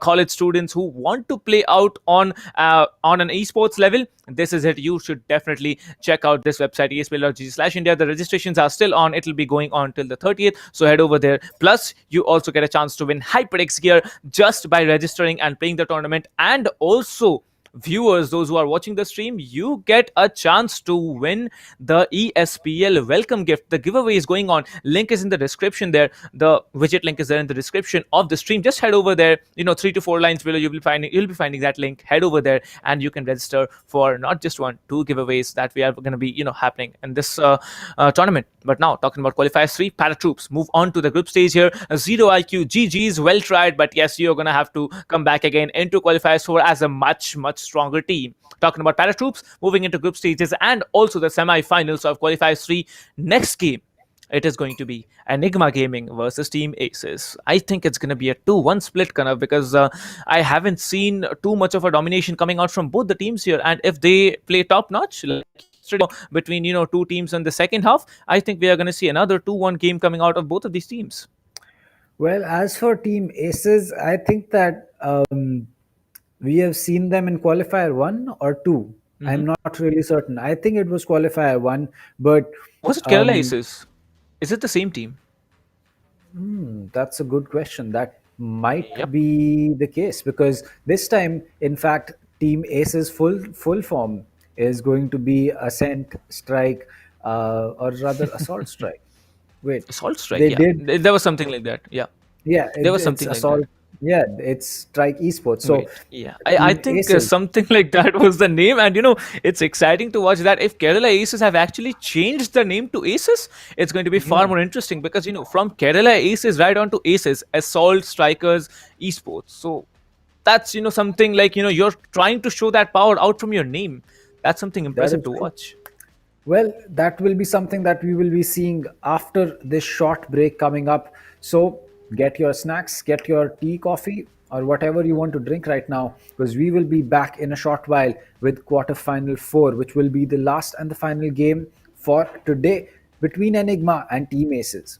college students who want to play out on an esports level, this is it. You should definitely check out this website, espl.gg/India. The registrations are still on. It'll be going on till the 30th, so head over there. Plus, you also get a chance to win HyperX gear just by registering and playing the tournament, and also viewers, those who are watching the stream, you get a chance to win the ESPL welcome gift. The giveaway is going on. Link is in the description there. The widget link is there in the description of the stream. Just head over there. 3 to 4 lines below. You'll be finding that link. Head over there and you can register for not just 1, 2 giveaways that we are going to be happening in this tournament. But now talking about qualifiers 3, ParaTroops move on to the group stage here. ZeroIQ, GG's, well tried, but yes, you're going to have to come back again into qualifiers 4 as a much stronger team. Talking about ParaTroops moving into group stages and also the semi-finals of qualifiers 3. Next game, it is going to be Enigma Gaming versus Team ASES. I think it's going to be a 2-1 split, Kanav, because I haven't seen too much of a domination coming out from both the teams here. And if they play top-notch, like between 2 teams in the second half, I think we are going to see another 2-1 game coming out of both of these teams. Well, as for Team ASES, I think that we have seen them in qualifier 1 or 2. I'm not really certain. I think it was qualifier 1, but was it Kerala ASES? Is it the same team? That's a good question. That might be the case, because this time, in fact, Team ASES full form is going to be Ascent Strike, or rather Assault Strike. Wait, Assault Strike. There was something like that. Yeah. There was something like Assault. that. Yeah, it's Strike Esports. So I think something like that was the name, and it's exciting to watch that. If Kerala ASES have actually changed the name to ASES, it's going to be far more interesting, because from Kerala ASES right on to ASES, Assault Strikers Esports. So that's something like you're trying to show that power out from your name. That's something impressive to watch. Well, that will be something that we will be seeing after this short break coming up. So get your snacks, get your tea, coffee, or whatever you want to drink right now, because we will be back in a short while with quarterfinal 4, which will be the last and the final game for today between Enigma and Team ASES.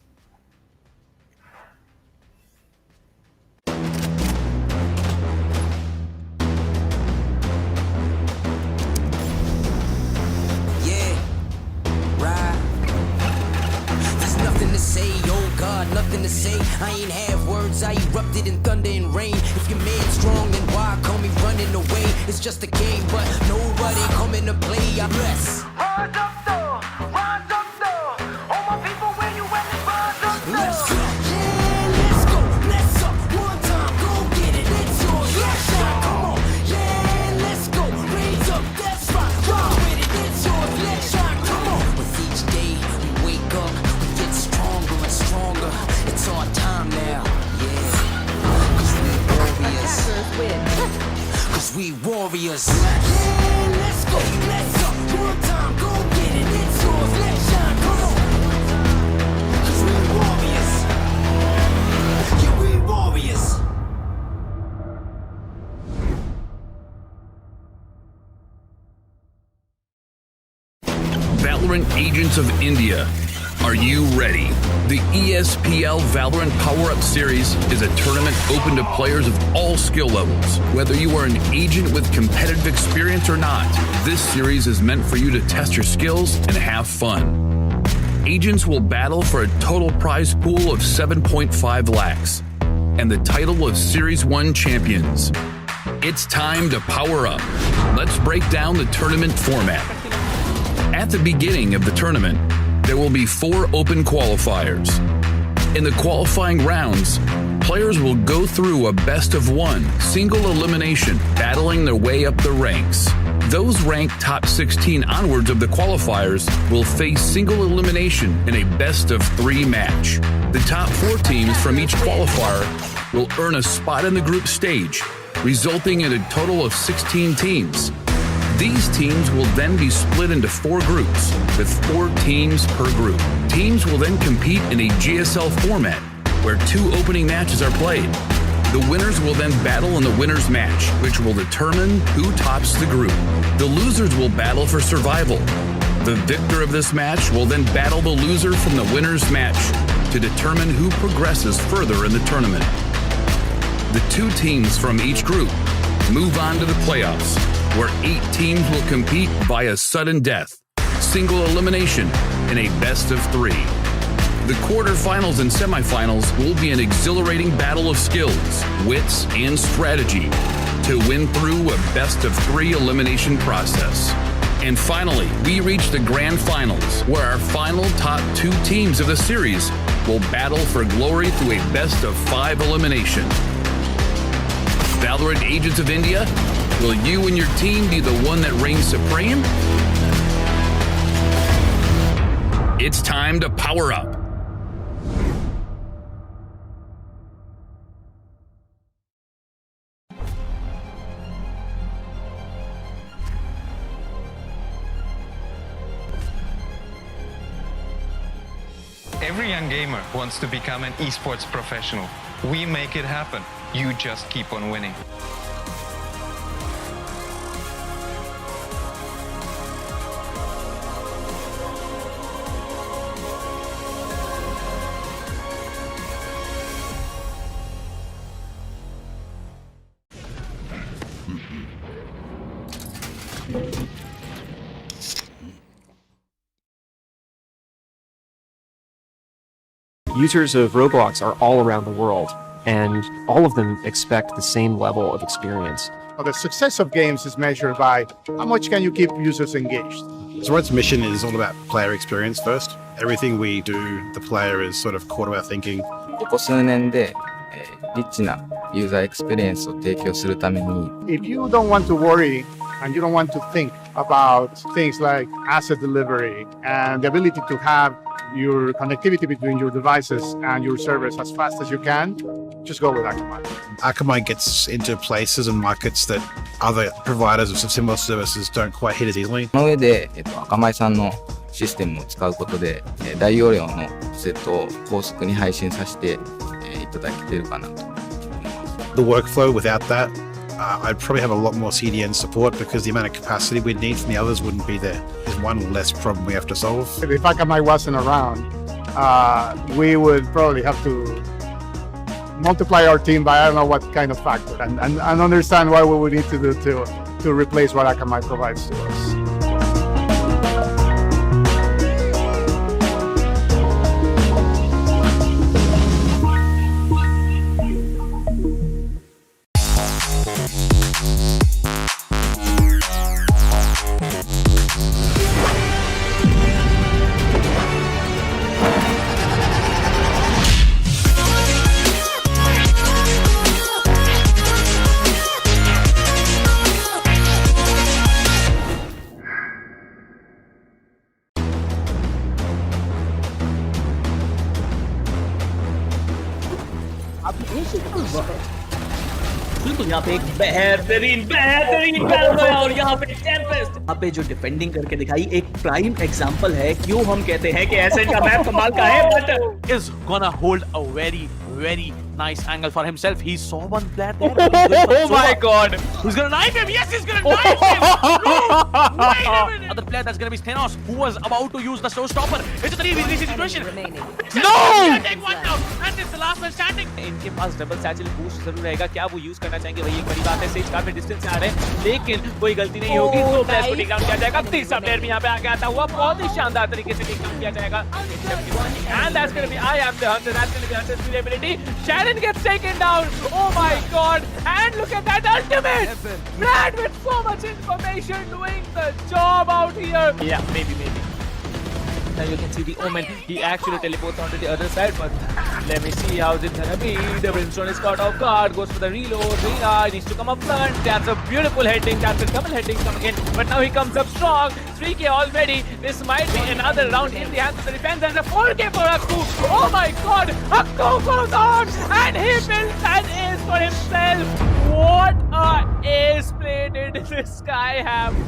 Nothing to say, I ain't have words, I erupted in thunder and rain. If you're mad strong, then why call me running away? It's just a game, but nobody coming to play. I bless. Rise up, though. Rise up, though. All my people, where you at? Rise up, though. Let's go. Yeah, let's go. Let's up. One time, go get it. It's yours. Let's shine. Come on. Yeah, let's go. Raise up. That's right. Ride with it. It's yours. Let's shine. Come on. With each day we wake up, we get stronger and stronger. It's our time now. Yeah. Cause we warriors. Cause we warriors. Yeah, let's go. Let's up. One time, go get it. It's yours. Let's shine. Come on. Cause we warriors. Yeah, we warriors. Valorant Agents of India. Are you ready? The ESPL Valorant PowerUp Series is a tournament open to players of all skill levels. Whether you are an agent with competitive experience or not, this series is meant for you to test your skills and have fun. Agents will battle for a total prize pool of 7.5 lakhs and the title of Series 1 champions. It's time to power up. Let's break down the tournament format. At the beginning of the tournament, there will be 4 open qualifiers. In the qualifying rounds, players will go through a best-of-1 single elimination, battling their way up the ranks. Those ranked top 16 onwards of the qualifiers will face single elimination in a best-of-3 match. The top 4 teams from each qualifier will earn a spot in the group stage, resulting in a total of 16 teams. These teams will then be split into 4 groups, with 4 teams per group. Teams will then compete in a GSL format, where 2 opening matches are played. The winners will then battle in the winner's match, which will determine who tops the group. The losers will battle for survival. The victor of this match will then battle the loser from the winner's match to determine who progresses further in the tournament. The 2 teams from each group move on to the playoffs, where 8 teams will compete via sudden death, single elimination, in a best-of-3. The quarterfinals and semifinals will be an exhilarating battle of skills, wits, and strategy. to win through a best-of-3 elimination process. And finally, we reach the grand finals, where our final top 2 teams of the series will battle for glory through a best-of-5 elimination. Valorant Agents of India, will you and your team be the one that reigns supreme? It's time to power up. Every young gamer wants to become an esports professional. We make it happen. You just keep on winning. Users of Roblox are all around the world, and all of them expect the same level of experience. Well, the success of games is measured by how much can you keep users engaged. ZeroIQ's mission is all about player experience first. Everything we do, the player is sort of core to our thinking. ここ数年で、リッチなユーザーエクスペリエンスを提供するために If you don't want to worry and you don't want to think about things like asset delivery and the ability to have your connectivity between your devices and your servers as fast as you can, just go with Akamai. Akamai gets into places and markets that other providers of similar services don't quite hit as easily. その上で、アカマイさんのシステムを使うことで、大容量のセットを高速に配信させて、いただけているかなと思います。The workflow without that, I'd probably have a lot more CDN support because the amount of capacity we'd need from the others wouldn't be there. There's one less problem we have to solve. If Akamai wasn't around, we would probably have to multiply our team by I don't know what kind of factor and understand what we would need to do to replace what Akamai provides to us. बिल्कुल यहाँ पे एक बेहतरीन battle है और यहाँ पे Tempest यहाँ पे जो डिफेंडिंग करके दिखाई एक प्राइम एग्जांपल है क्यों हम कहते हैं कि एसेज का मैप कमाल का है but is gonna hold a very nice angle for himself. He saw one player there. Oh my god! Who's gonna knife him? Yes, he's gonna knife him! No! Wait a minute! Other player that's gonna be Thanos, who was about to use the showstopper. It's a 3v3 situation. No! Take one down, and it's the last man standing. इनके पास double satchel boost जरूर रहेगा, क्या वो use करना चाहेंगे वही एक बड़ी बात है। सेज काफी डिस्टेंस से आ रहे हैं लेकिन कोई गलती नहीं होगी, तो प्लेयर को टेक डाउन किया जाएगा। तीसरा प्लेयर भी यहाँ पे आके आता हुआ बहुत ही शानदार तरीके से टेक डाउन किया जाएगा। And that's gonna be I am the hunter. That's gonna be Hunter's durability. Sharon gets taken down. Oh my god! And look at that ultimate! Brad with so much information doing the job out here. Yeah, maybe. Now you can see the Omen. He actually teleports onto the other side, but let me see how's it gonna be. The Brimstone is caught off guard, goes for the reload. Rina needs to come up front. That's a beautiful heading. That's a double heading coming in, but now he comes up strong. 3k already. This might be another round in the hands of the defense, and a 4k for Akku. Oh my god! Akku goes on, and he builds an ace for himself. What a ace play did this guy have?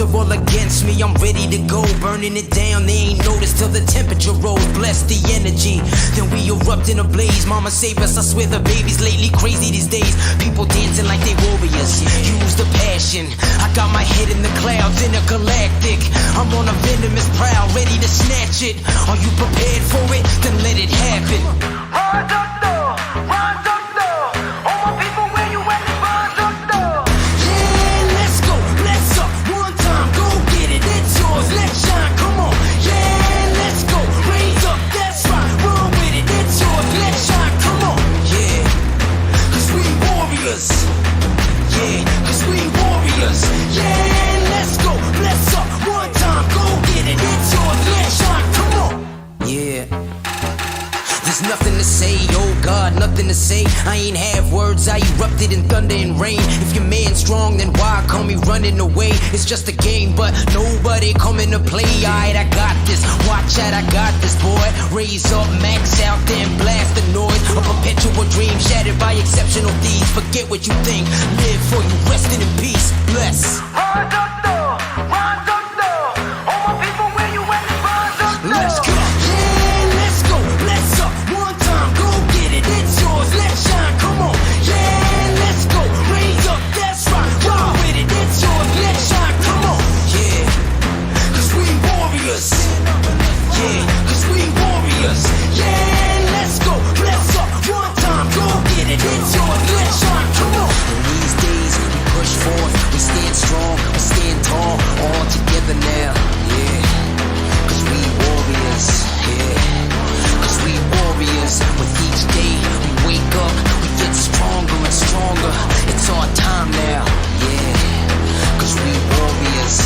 odds are all against me, I'm ready to go. Burning it down, they ain't noticed till the temperature rose. Bless the energy, then we erupt in a blaze. Mama save us, I swear the babies lately crazy these days. People dancing like they warriors, use the passion. I got my head in the clouds, intergalactic. I'm on a venomous prowl, ready to snatch it. Are you prepared for it? Then let it happen. Rise up though, rise up though. All my people, where you at? Rise up though. Yeah, let's go, let's up. One time, go get it, it's yours, let's shine, come on. Yeah, let's go, raise up, that's right. Run with it, it's yours, let's shine, come on. Yeah, cause we warriors. Yeah, cause we warriors. Yeah, let's go, let's up. One time, go get it, it's yours, let's shine, come on. Yeah. There's nothing to say, oh God, nothing to say. I ain't have words, I erupted in thunder and rain. If your man's strong, then why call me running away? It's just a game, but nobody coming to play. Alright, I got this, watch out, I got this, boy. Raise up, max out, then blast the noise. A perpetual dream shattered by exceptional deeds. Forget what you think, live for you, resting in peace. Bless. Rise up though, rise up though. All my people, where you at? Rise up though. Let's go. Yeah, let's go. Let's up. One time, go get it. It's yours. Let's shine. Come on. Yeah, let's go. Raise up. That's right. Roll with it. It's yours. Let's shine. Come on. Yeah, cause we warriors. Yeah, cause we warriors. Yeah, let's go. Let's up. One time, go get it. It's yours. Let's shine. Come on. In these days, we push forth. We stand strong. We stand tall. All together now. Yeah. Cause we warriors, yeah. Cause we warriors. With each day we wake up, we get stronger and stronger. It's our time now, yeah. Cause we warriors.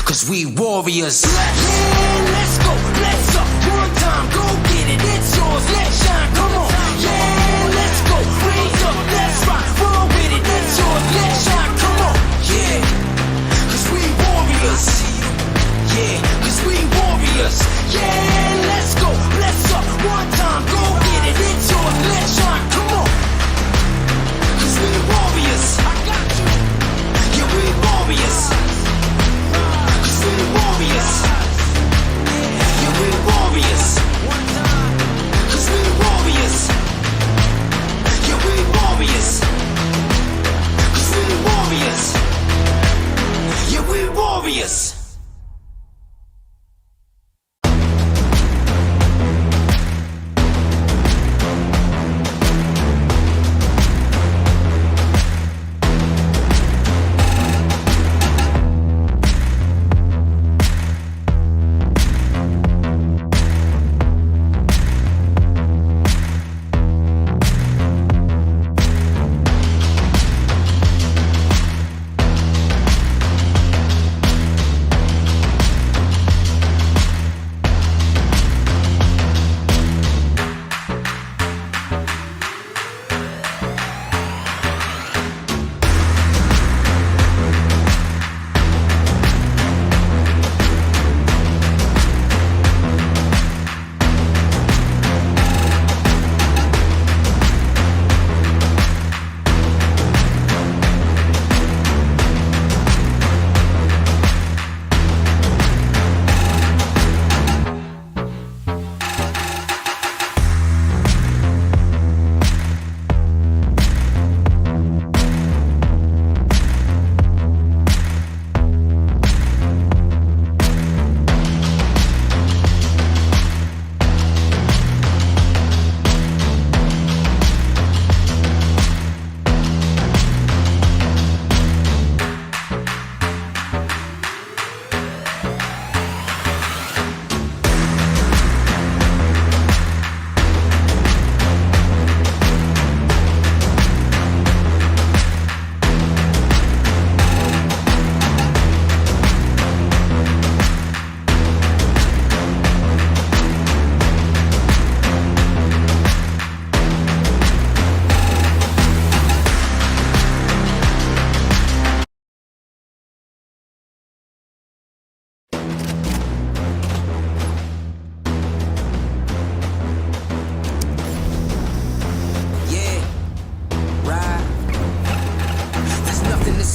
Cause we warriors. Yeah, let's go, let's up. One time, go get it. It's yours, let's shine, come on. Yeah, let's go, raise up, that's right. Roll with it, it's yours, let's shine, come on. Yeah, cause we warriors. Yeah, cause we warriors. Yeah, let's go, let's up. One time, go get it. It's yours, let's shine, come on. Cause we warriors. I got you. Yeah, we warriors. Cause we warriors. Yeah, we warriors. Cause we warriors. Yeah, we warriors. Cause we warriors. Yeah, we warriors.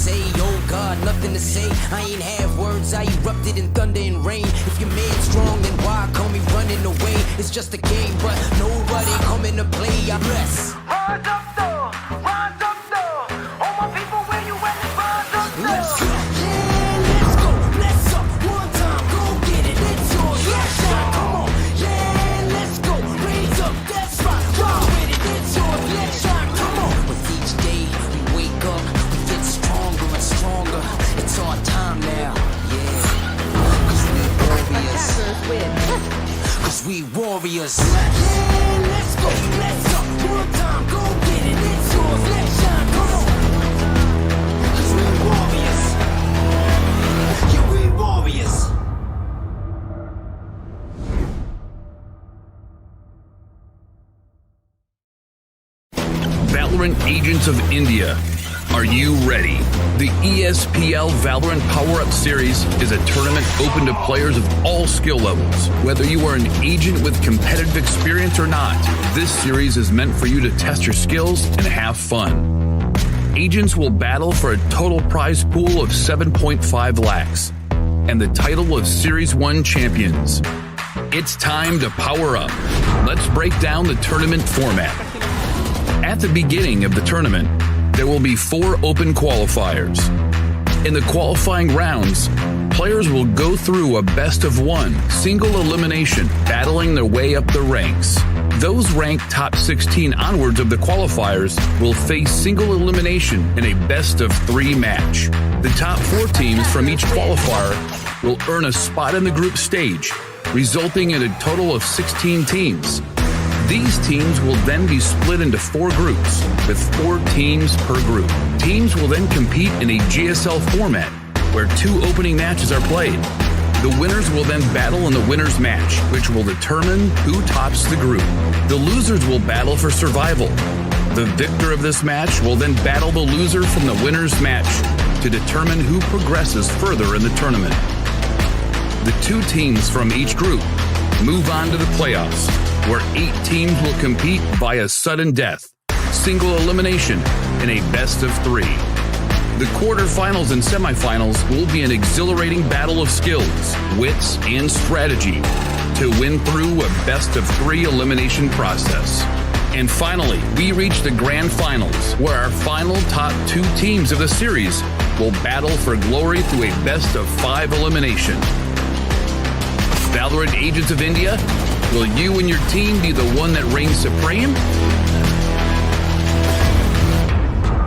say, oh God. God, nothing to say. I ain't have words, I erupted in thunder and rain. If your man's strong, then why call me running away? It's just a game, but nobody coming to play. I bless. Rise up, though. Rise up, though. All my people, where you at? Rise up, though. Let's go. Yeah, let's go. Let's up. One time, go get it. It's yours. Let's shine. Come on. Yeah, let's go. Raise up. That's right. Ride with it. It's yours. Let's shine. Come on. With each day we wake up, we get stronger and stronger. It's our time now. Yeah. Cause we warriors. Cause we warriors. Yeah, let's go. Let's up. One time, go get it. It's yours. Let's shine. Come on. Cause we warriors. Yeah, we warriors. Valorant Agents of India. Are you ready? The ESPL Valorant PowerUp Series is a tournament open to players of all skill levels. Whether you are an agent with competitive experience or not, this series is meant for you to test your skills and have fun. Agents will battle for a total prize pool of 7.5 lakhs and the title of Series 1 champions. It's time to power up. Let's break down the tournament format. At the beginning of the tournament, there will be 4 open qualifiers. In the qualifying rounds, players will go through a best-of-1 single elimination, battling their way up the ranks. Those ranked top 16 onwards of the qualifiers will face single elimination in a best-of-3 match. The top 4 teams from each qualifier will earn a spot in the group stage, resulting in a total of 16 teams. These teams will then be split into 4 groups, with 4 teams per group. Teams will then compete in a GSL format, where 2 opening matches are played. The winners will then battle in the winner's match, which will determine who tops the group. The losers will battle for survival. The victor of this match will then battle the loser from the winner's match to determine who progresses further in the tournament. The 2 teams from each group move on to the playoffs, where 8 teams will compete via sudden death, single elimination, in a best-of-3. The quarterfinals and semifinals will be an exhilarating battle of skills, wits, and strategy to win through a best-of-3 elimination process. And finally, we reach the grand finals, where our final top 2 teams of the series will battle for glory through a best-of-5 elimination. Valorant Agents of India, will you and your team be the one that reigns supreme?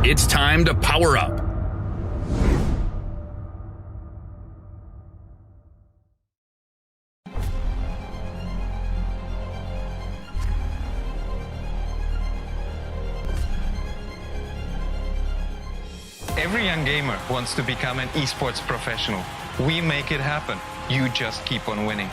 It's time to power up. Every young gamer wants to become an esports professional. We make it happen. You just keep on winning.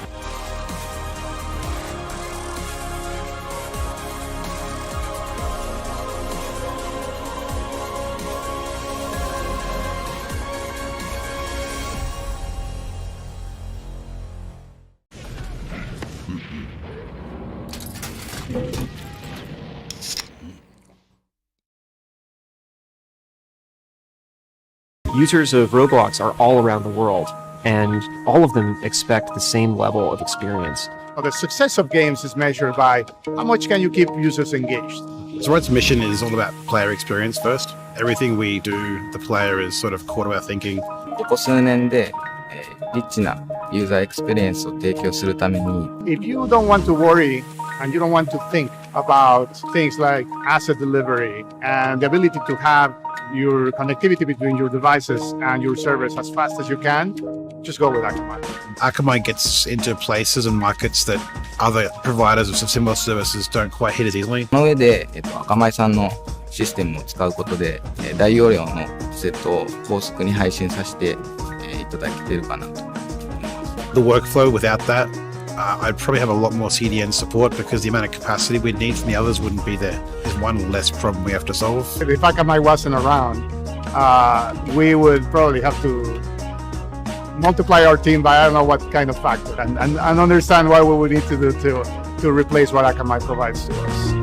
Users of Roblox are all around the world, and all of them expect the same level of experience. Well, the success of games is measured by how much can you keep users engaged. ZeroIQ's mission is all about player experience first. Everything we do, the player is sort of core to our thinking. ここ数年で、リッチなユーザーエクスペリエンスを提供するために If you don't want to worry and you don't want to think about things like asset delivery and the ability to have your connectivity between your devices and your servers as fast as you can, just go with Akamai. Akamai gets into places and markets that other providers of similar services don't quite hit as easily. その上で、アカマイさんのシステムを使うことで、大容量のセットを高速に配信させて、いただけているかなと。The workflow without that, I'd probably have a lot more CDN support because the amount of capacity we'd need from the others wouldn't be there. There's one less problem we have to solve. If Akamai wasn't around, we would probably have to multiply our team by I don't know what kind of factor and understand what we would need to do to replace what Akamai provides to us.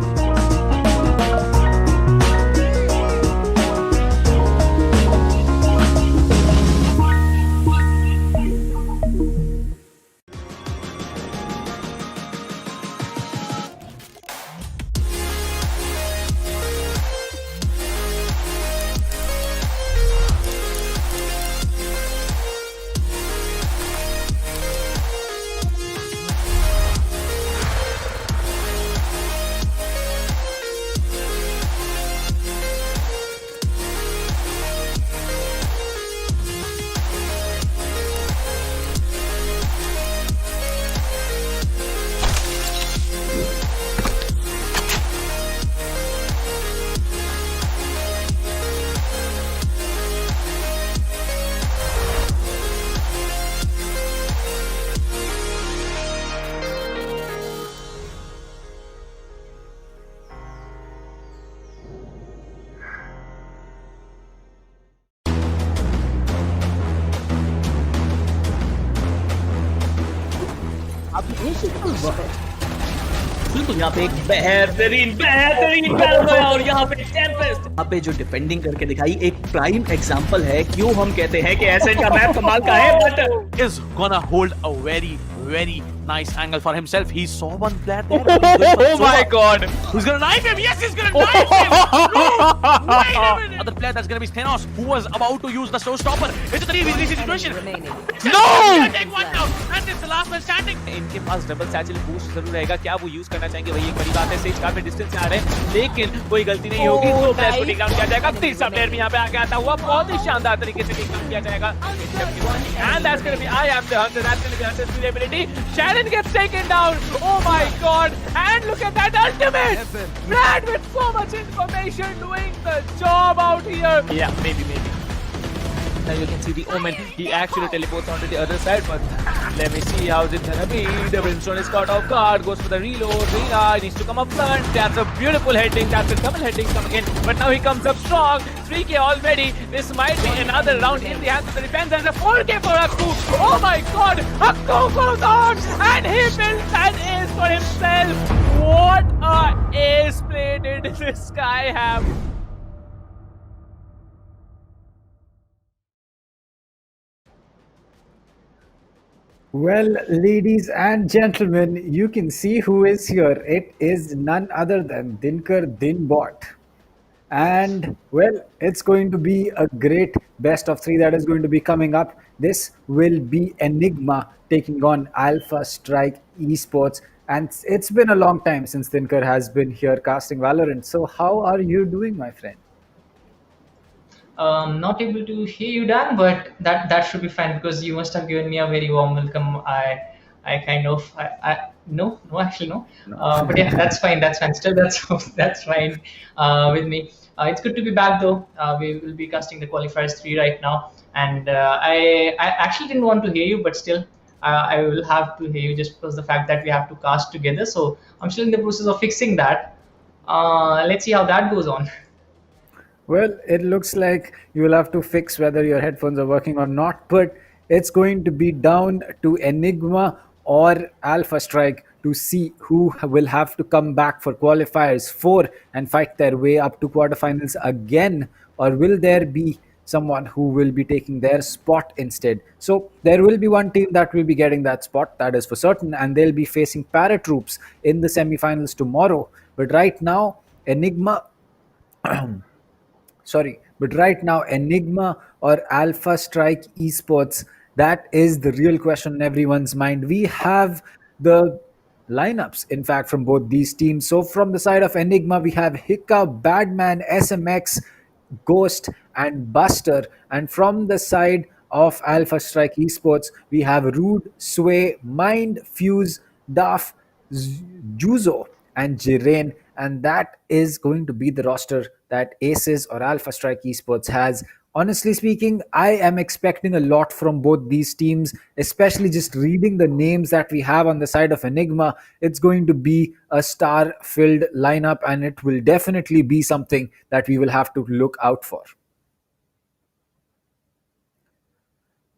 बिल्कुल यहाँ पे एक बेहतरीन battle है और यहाँ पे Tempest यहाँ पे जो डिफेंडिंग करके दिखाई एक प्राइम एग्जांपल है क्यों हम कहते हैं कि एसेट का मैप कमाल का है but Is gonna hold a very nice angle for himself. He saw one player there. Oh my god! Who's gonna knife him? Yes, he's gonna knife him! No! Wait a minute! Other player that's gonna be Stenos, who was about to use the showstopper. It's a 3v3 situation. No! Take one down, and it's the last man standing. इनके पास double satchel boost जरूर रहेगा, क्या वो use करना चाहेंगे वही एक बड़ी बात है। सेज काफी डिस्टेंस से आ रहे हैं लेकिन कोई गलती नहीं होगी, तो प्लेयर्स को टेक डाउन किया जाएगा। तीसरा प्लेयर भी यहाँ पे आगे आता हुआ बहुत ही शानदार तरीके से टेक डाउन किया जाएगा। And that's gonna be I am the hunter, that's gonna be Hunter's durability. Shannon gets taken down. Oh my god! And look at that ultimate! Brad with so much information doing the job out here. Yeah, maybe. Now you can see the Omen. He actually teleports onto the other side, but let me see how's it gonna be. The Brimstone is caught off guard, goes for the reload. Rina needs to come up front. That's a beautiful heading. That's a double heading coming in, but now he comes up strong. 3K already. This might be another round in the hands of the defense, and a 4K for Akku. Oh my god! Akku goes on, and he builds an ace for himself. What a ace play did this guy have? Well, ladies and gentlemen, you can see who is here. It is none other than Dinkar Dinbot. And well, it's going to be a great best of three that is going to be coming up. This will be Enigma taking on Alpha Strike Esports. And it's been a long time since Dinkar has been here casting Valorant. So, how are you doing, my friend? Not able to hear you, Dan, but that should be fine because you must have given me a very warm welcome. I kind of no actually no, but yeah, that's fine. Still, that's fine with me. It's good to be back though. We will be casting the Qualifiers 3 right now, and I actually didn't want to hear you, but still. I will have to hear you just because the fact that we have to cast together. So I'm still in the process of fixing that. Let's see how that goes on. Well, it looks like you will have to fix whether your headphones are working or not, but it's going to be down to Enigma or Alpha Strike to see who will have to come back for qualifiers 4 and fight their way up to quarterfinals again, or will there be someone who will be taking their spot instead? So there will be one team that will be getting that spot, that is for certain, and they'll be facing ParaTroops in the semifinals tomorrow. But right now, Enigma Enigma or Alpha Strike Esports, that is the real question in everyone's mind. We have the lineups, in fact, from both these teams. So from the side of Enigma, we have Hiccup, Badman, SMX, Ghost, and Buster. And from the side of Alpha Strike Esports, we have Rude, Sway, Mind, Fuse, Duff, Juzo, and Jiren. And that is going to be the roster that ASES or Alpha Strike Esports has. Honestly speaking, I am expecting a lot from both these teams, especially just reading the names that we have on the side of Enigma. It's going to be a star-filled lineup, and it will definitely be something that we will have to look out for.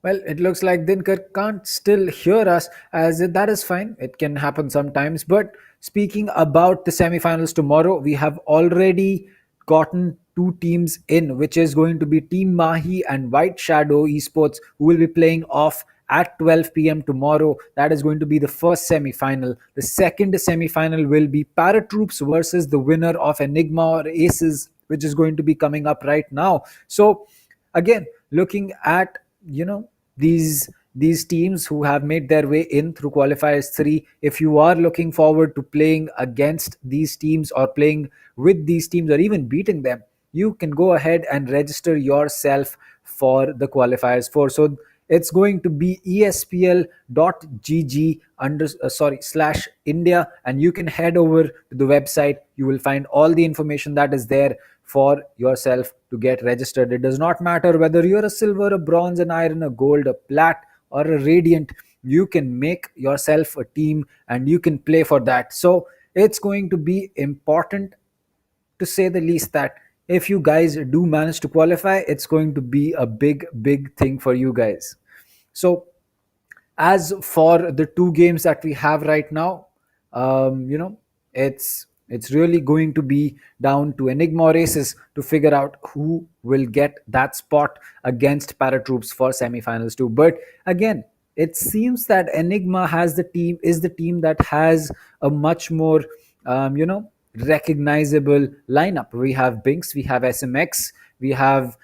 Well, it looks like Dinkar can't still hear us, as that is fine. It can happen sometimes. But speaking about the semifinals tomorrow, we have already gotten 2 teams in, which is going to be Team Mahi and White Shadow Esports, who will be playing off at 12 p.m. tomorrow. That is going to be the first semifinal. The second semifinal will be ParaTroops versus the winner of Enigma or ASES, which is going to be coming up right now. So, again, looking at these teams who have made their way in through qualifiers 3, if you are looking forward to playing against these teams or playing with these teams or even beating them, you can go ahead and register yourself for the qualifiers 4. So it's going to be espl.gg/India, and you can head over to the website. You will find all the information that is there for yourself to get registered. It does not matter whether you're a silver, a bronze, an iron, a gold, a plat, or a radiant. You can make yourself a team and you can play for that. So it's going to be important, to say the least, that if you guys do manage to qualify, it's going to be a big thing for you guys. So As for the two games that we have right now, you know, it's really going to be down to Enigma races to figure out who will get that spot against ParaTroops for semifinals too. But again, it seems that Enigma is the team that has a much more recognizable lineup. We have Binks, we have SMX, we have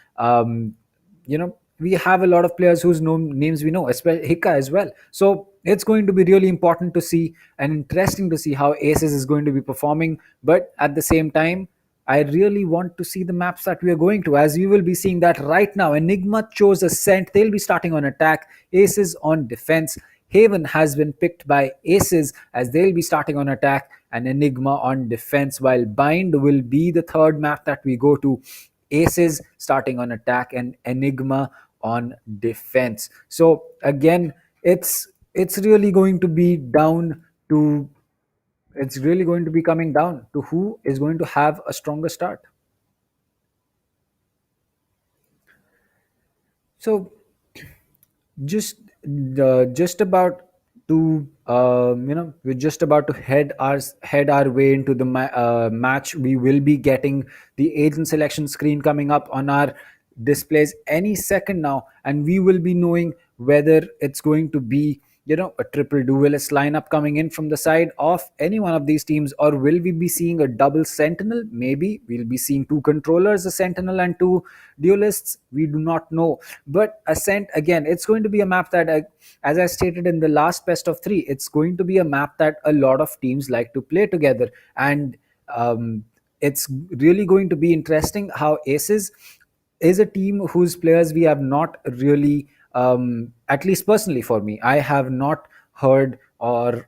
we have a lot of players whose names we know, especially Hika as well. So it's going to be really important to see and interesting to see how ASES is going to be performing. But at the same time, I really want to see the maps that we are going to, as you will be seeing that right now. Enigma chose Ascent. They'll be starting on attack. ASES on defense. Haven has been picked by ASES as they'll be starting on attack, and Enigma on defense, while Bind will be the third map that we go to. ASES starting on attack and Enigma on defense. So again, it's really going to be down to it's really going to be coming down to who is going to have a stronger start. So just about to we're just about to head our way into the match. We will be getting the agent selection screen coming up on our displays any second now, and we will be knowing whether it's going to be a triple duelist lineup coming in from the side of any one of these teams, or will we be seeing a double sentinel? Maybe we'll be seeing two controllers, a sentinel and two duelists. We do not know. But Ascent, again, it's going to be a map that as I stated in the last best of three, it's going to be a map that a lot of teams like to play together, and it's really going to be interesting how ASES is a team whose players we have not really, at least personally for me, I have not heard or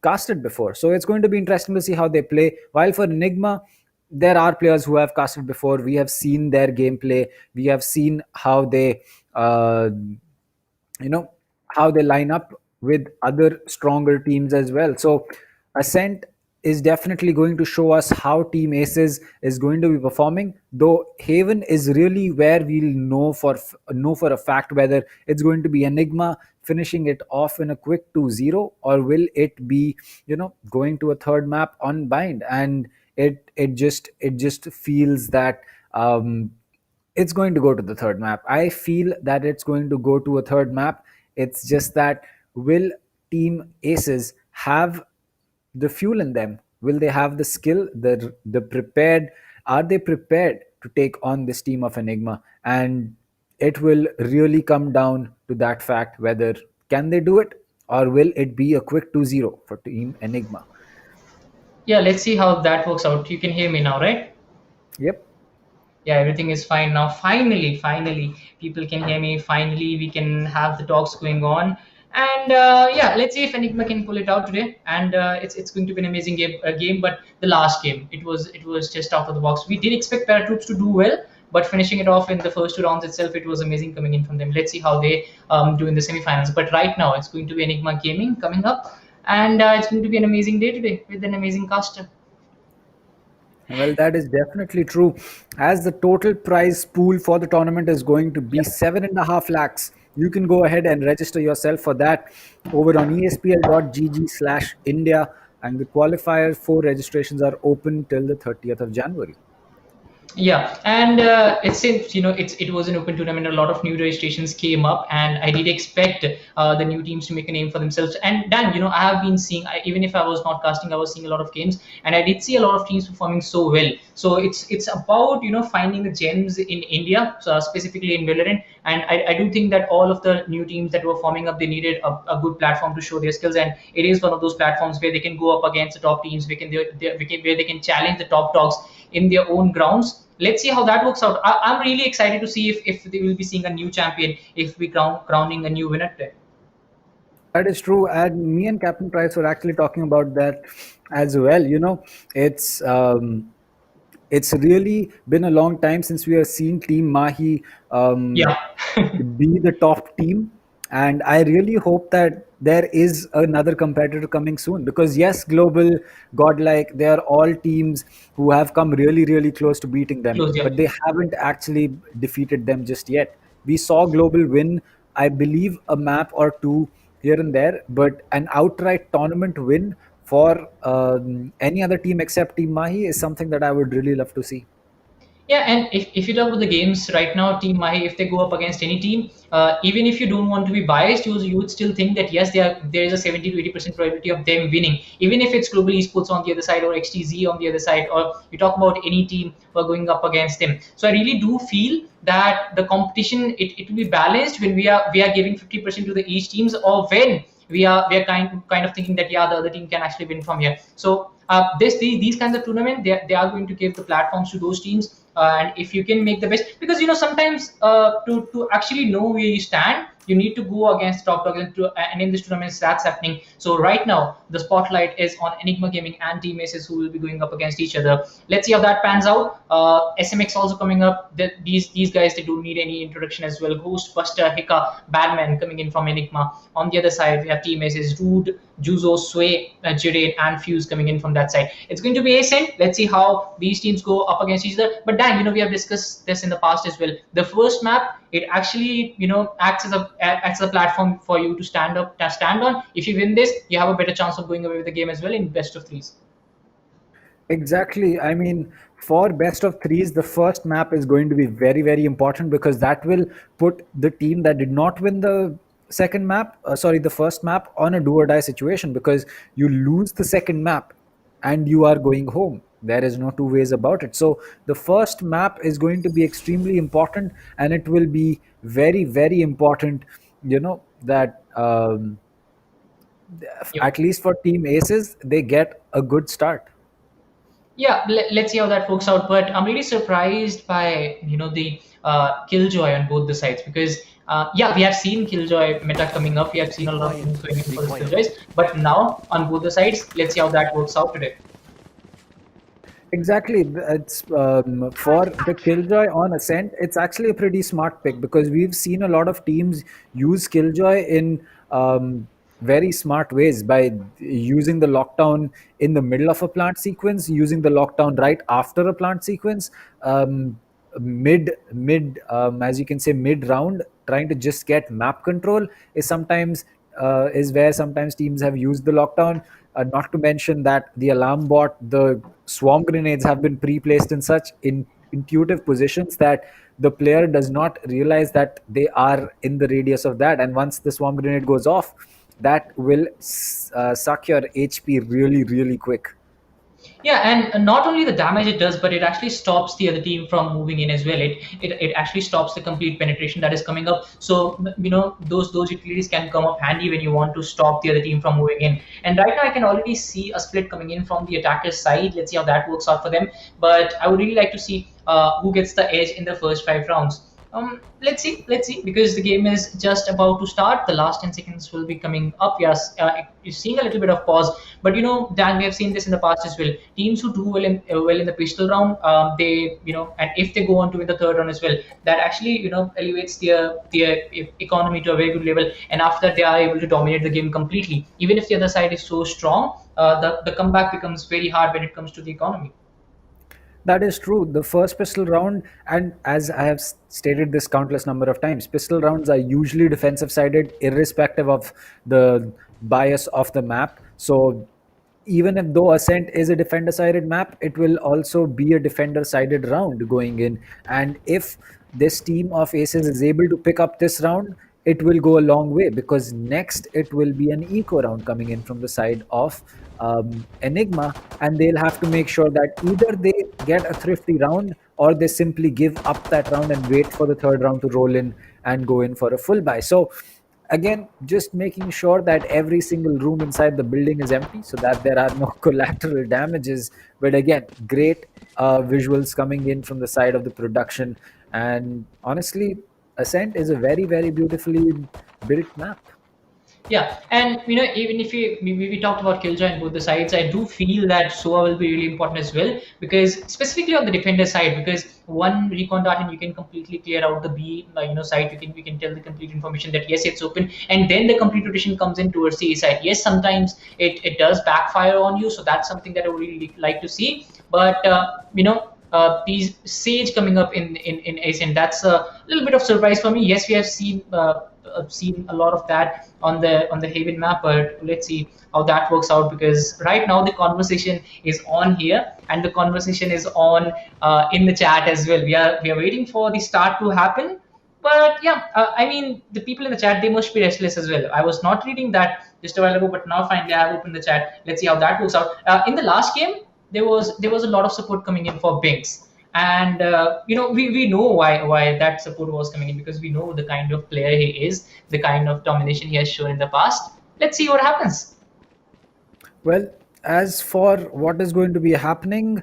casted before. So it's going to be interesting to see how they play. While for Enigma, there are players who have casted before. We have seen their gameplay. We have seen how they, how they line up with other stronger teams as well. So Ascent is definitely going to show us how Team ASES is going to be performing, though Haven is really where we'll know for a fact whether it's going to be Enigma finishing it off in a quick 2-0, or will it be going to a third map on Bind. And it just feels that it's going to go to the third map. I feel that it's going to go to a third map. It's just that, will Team ASES have the fuel in them? Will they have the skill, the prepared? Are they prepared to take on this team of Enigma? And it will really come down to that fact, whether can they do it, or will it be a quick 2-0 for Team Enigma? Yeah, let's see how that works out. You can hear me now, right? Yep. Yeah, everything is fine now. Finally, people can hear me. Finally, we can have the talks going on. And yeah, let's see if Enigma can pull it out today. And it's going to be an amazing game. But the last game, it was just out of the box. We did expect ParaTroops to do well, but finishing it off in the first two rounds itself, it was amazing coming in from them. Let's see how they do in the semifinals. But right now, it's going to be Enigma Gaming coming up, and it's going to be an amazing day today with an amazing caster. Well, that is definitely true, as the total prize pool for the tournament is going to be 7.5 lakhs. You can go ahead and register yourself for that over on espl.gg/India, and the qualifier for registrations are open till the 30th of January. Yeah, and it seems it was an open tournament. A lot of new registrations came up, and I did expect the new teams to make a name for themselves. And Dan, I have been seeing, even if I was not casting, I was seeing a lot of games, and I did see a lot of teams performing so well. So it's about finding the gems in India, specifically in Valorant. And I do think that all of the new teams that were forming up, they needed a good platform to show their skills, and it is one of those platforms where they can go up against the top teams, where they can challenge the top dogs in their own grounds. Let's see how that works out. I'm really excited to see if they will be seeing a new champion, if we crowning a new winner today. That is true, and me and Captain Price were actually talking about that as well. It's really been a long time since we have seen Team Mahi be the top team, and I really hope that there is another competitor coming soon, because yes, Global, Godlike, they are all teams who have come really, really close to beating them, but they haven't actually defeated them just yet. We saw Global win I believe a map or two here and there, but an outright tournament win for any other team except Team Mahi is something that I would really love to see. Yeah, and if you talk about the games right now, Team Mahi, if they go up against any team, even if you don't want to be biased, you would still think that yes, there is a 70 to 80% probability of them winning, even if it's Global Esports on the other side or XTZ on the other side, or you talk about any team who are going up against them. So I really do feel that the competition it will be balanced when we are giving 50% to the each teams, or when we are kind of thinking that yeah, the other team can actually win from here. So these kinds of tournament, they are going to give the platforms to those teams, and if you can make the best, because sometimes to actually know where you stand, you need to go against top dogs, and in this tournament that's happening. So right now the spotlight is on Enigma Gaming and Team ASES, who will be going up against each other. Let's see how that pans out. SMX also coming up. These guys, they don't need any introduction as well. Ghost, Buster, Hika, Badman coming in from Enigma. On the other side we have Team ASES, Rude, Juzo, Sway, Jiren, and Fuse coming in from that side. It's going to be Ascent. Let's see how these teams go up against each other. But Dan, we have discussed this in the past as well. The first map, it actually acts as a platform for you to stand on. If you win this, you have a better chance of going away with the game as well in best of threes. Exactly. I mean, for best of threes, the first map is going to be very, very important, because that will put the team that did not win the the first map, on a do or die situation, because you lose the second map and you are going home. There is no two ways about it. So the first map is going to be extremely important, and it will be very, very important, that at least for Team ASES, they get a good start. Yeah, let's see how that works out. But I'm really surprised by the Killjoy on both the sides, because yeah, we have seen Killjoy meta coming up. We have seen a lot of things going in for the Killjoys, but now on both the sides, let's see how that works out today. Exactly. It's for the Killjoy on Ascent, it's actually a pretty smart pick, because we've seen a lot of teams use Killjoy in very smart ways, by using the lockdown in the middle of a plant sequence, using the lockdown right after a plant sequence, as you can say, mid round, trying to just get map control is where sometimes teams have used the lockdown. Not to mention that the alarm bot, the swarm grenades have been pre-placed in such intuitive positions that the player does not realize that they are in the radius of that, and once the swarm grenade goes off, that will suck your HP really, really quick. Yeah, and not only the damage it does, but it actually stops the other team from moving in as well. It actually stops the complete penetration that is coming up. So those utilities can come up handy when you want to stop the other team from moving in. And right now I can already see a split coming in from the attacker's side. Let's see how that works out for them. But I would really like to see who gets the edge in the first 5 rounds. Let's see, because the game is just about to start. The last 10 seconds will be coming up. Yes, you're seeing a little bit of pause, but Dan, we have seen this in the past as well. Teams who do well in the pistol round, they and if they go on to win the third round as well, that actually elevates their economy to a very good level, and after that they are able to dominate the game completely. Even if the other side is so strong, the comeback becomes very hard when it comes to the economy. That is true. The first pistol round, and as I have stated this countless number of times, pistol rounds are usually defensive sided, irrespective of the bias of the map. So even if though Ascent is a defender sided map, it will also be a defender sided round going in. And if this team of ASES is able to pick up this round, it will go a long way, because next it will be an eco round coming in from the side of Enigma, and they'll have to make sure that either they get a thrifty round, or they simply give up that round and wait for the third round to roll in and go in for a full buy. So again, just making sure that every single room inside the building is empty, so that there are no collateral damages. But again, great visuals coming in from the side of the production, and honestly, Ascent is a very, very beautifully built map. Yeah, and even if we talked about Killjoy on both the sides, I do feel that SOA will be really important as well, because specifically on the defender side, because one recon dart and you can completely clear out the B side. We can tell the complete information that yes, it's open, and then the complete rotation comes in towards the A side. Yes, sometimes it does backfire on you, so that's something that I would really like to see. But Sage coming up in ASEAN. That's a little bit of surprise for me. Yes, we have seen a lot of that on the Haven map, but let's see how that works out, because right now the conversation is on here and the conversation is on in the chat as well. We are waiting for the start to happen. But yeah, I mean, the people in the chat, they must be restless as well. I was not reading that just a while ago, but now finally I have opened the chat. Let's see how that works out. In the last game, there was a lot of support coming in for Binks, and we know why that support was coming in, because we know the kind of player he is, the kind of domination he has shown in the past. Let's see what happens. Well, as for what is going to be happening,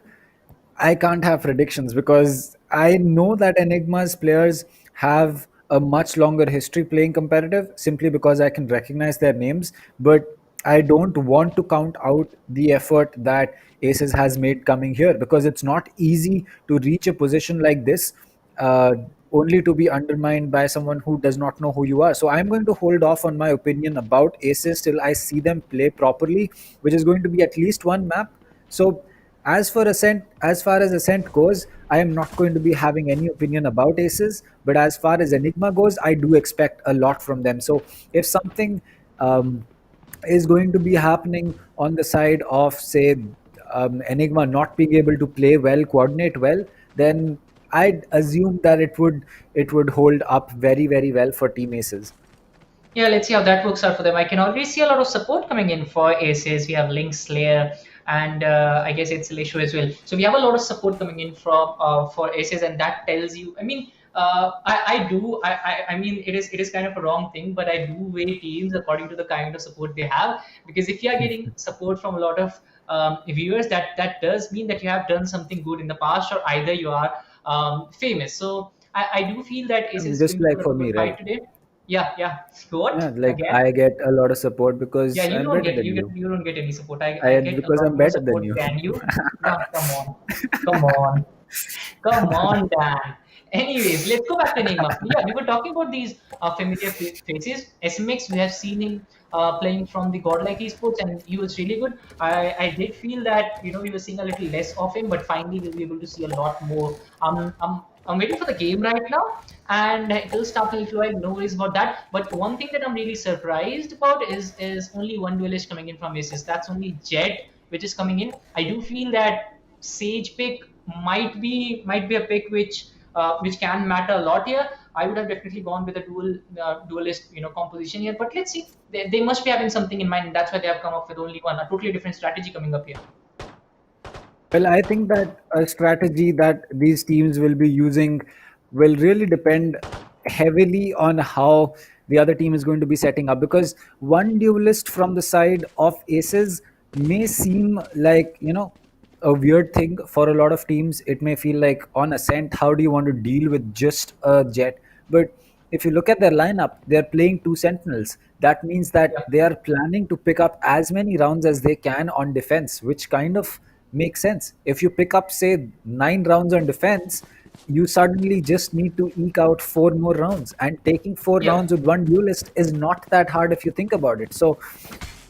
I can't have predictions because I know that Enigma's players have a much longer history playing competitive simply because I can recognize their names. But I don't want to count out the effort that ASES has made coming here, because it's not easy to reach a position like this uh, only to be undermined by someone who does not know who you are. So I'm going to hold off on my opinion about ASES till I see them play properly, which is going to be at least one map. So as far as Ascent goes, I am not going to be having any opinion about ASES. But as far as Enigma goes, I do expect a lot from them. So if something is going to be happening on the side of, say, Enigma not being able to play well, coordinate well, then I'd assume that it would hold up very, very well for Team ASES. Yeah, let's see how that works out for them. I can already see a lot of support coming in for ASES. We have Link Slayer, and I guess it's Leisho as well. So we have a lot of support coming in from for ASES, and that tells you. I mean, I mean, it is kind of a wrong thing, but I do weigh teams according to the kind of support they have. Because if you are getting support from a lot of viewers, that does mean that you have done something good in the past, or either you are famous. So I do feel that ASES is Just going to like put for up a me, good right? fight today. Yeah. What Yeah, like again? I get a lot of support because Yeah, you I'm don't better get than you get you. you don't get any support. I get a Because lot I'm more better than support you. than you. Yeah, come on, come on, Dan. Anyways, let's go back to Enigma. Yeah, we were talking about these familiar faces. SMX, we have seen him playing from the Godlike Esports, and he was really good. I did feel that we were seeing a little less of him, but finally we'll be able to see a lot more. I'm waiting for the game right now, and it will start in a little while. No worries about that. But one thing that I'm really surprised about is only one duelist coming in from ASIS. That's only Jet, which is coming in. I do feel that Sage pick might be a pick which can matter a lot here. I would have definitely gone with a duelist composition here. But let's see. They must be having something in mind. That's why they have come up with only one, a totally different strategy coming up here. Well, I think that a strategy that these teams will be using will really depend heavily on how the other team is going to be setting up, because one duelist from the side of ASES may seem like, a weird thing for a lot of teams. It may feel like on Ascent, how do you want to deal with just a Jet? But if you look at their lineup, they're playing two Sentinels. That means that they are planning to pick up as many rounds as they can on defense, which kind of makes sense. If you pick up, say, 9 rounds on defense, you suddenly just need to eke out 4 more rounds. And taking 4 rounds with one duelist is not that hard if you think about it. So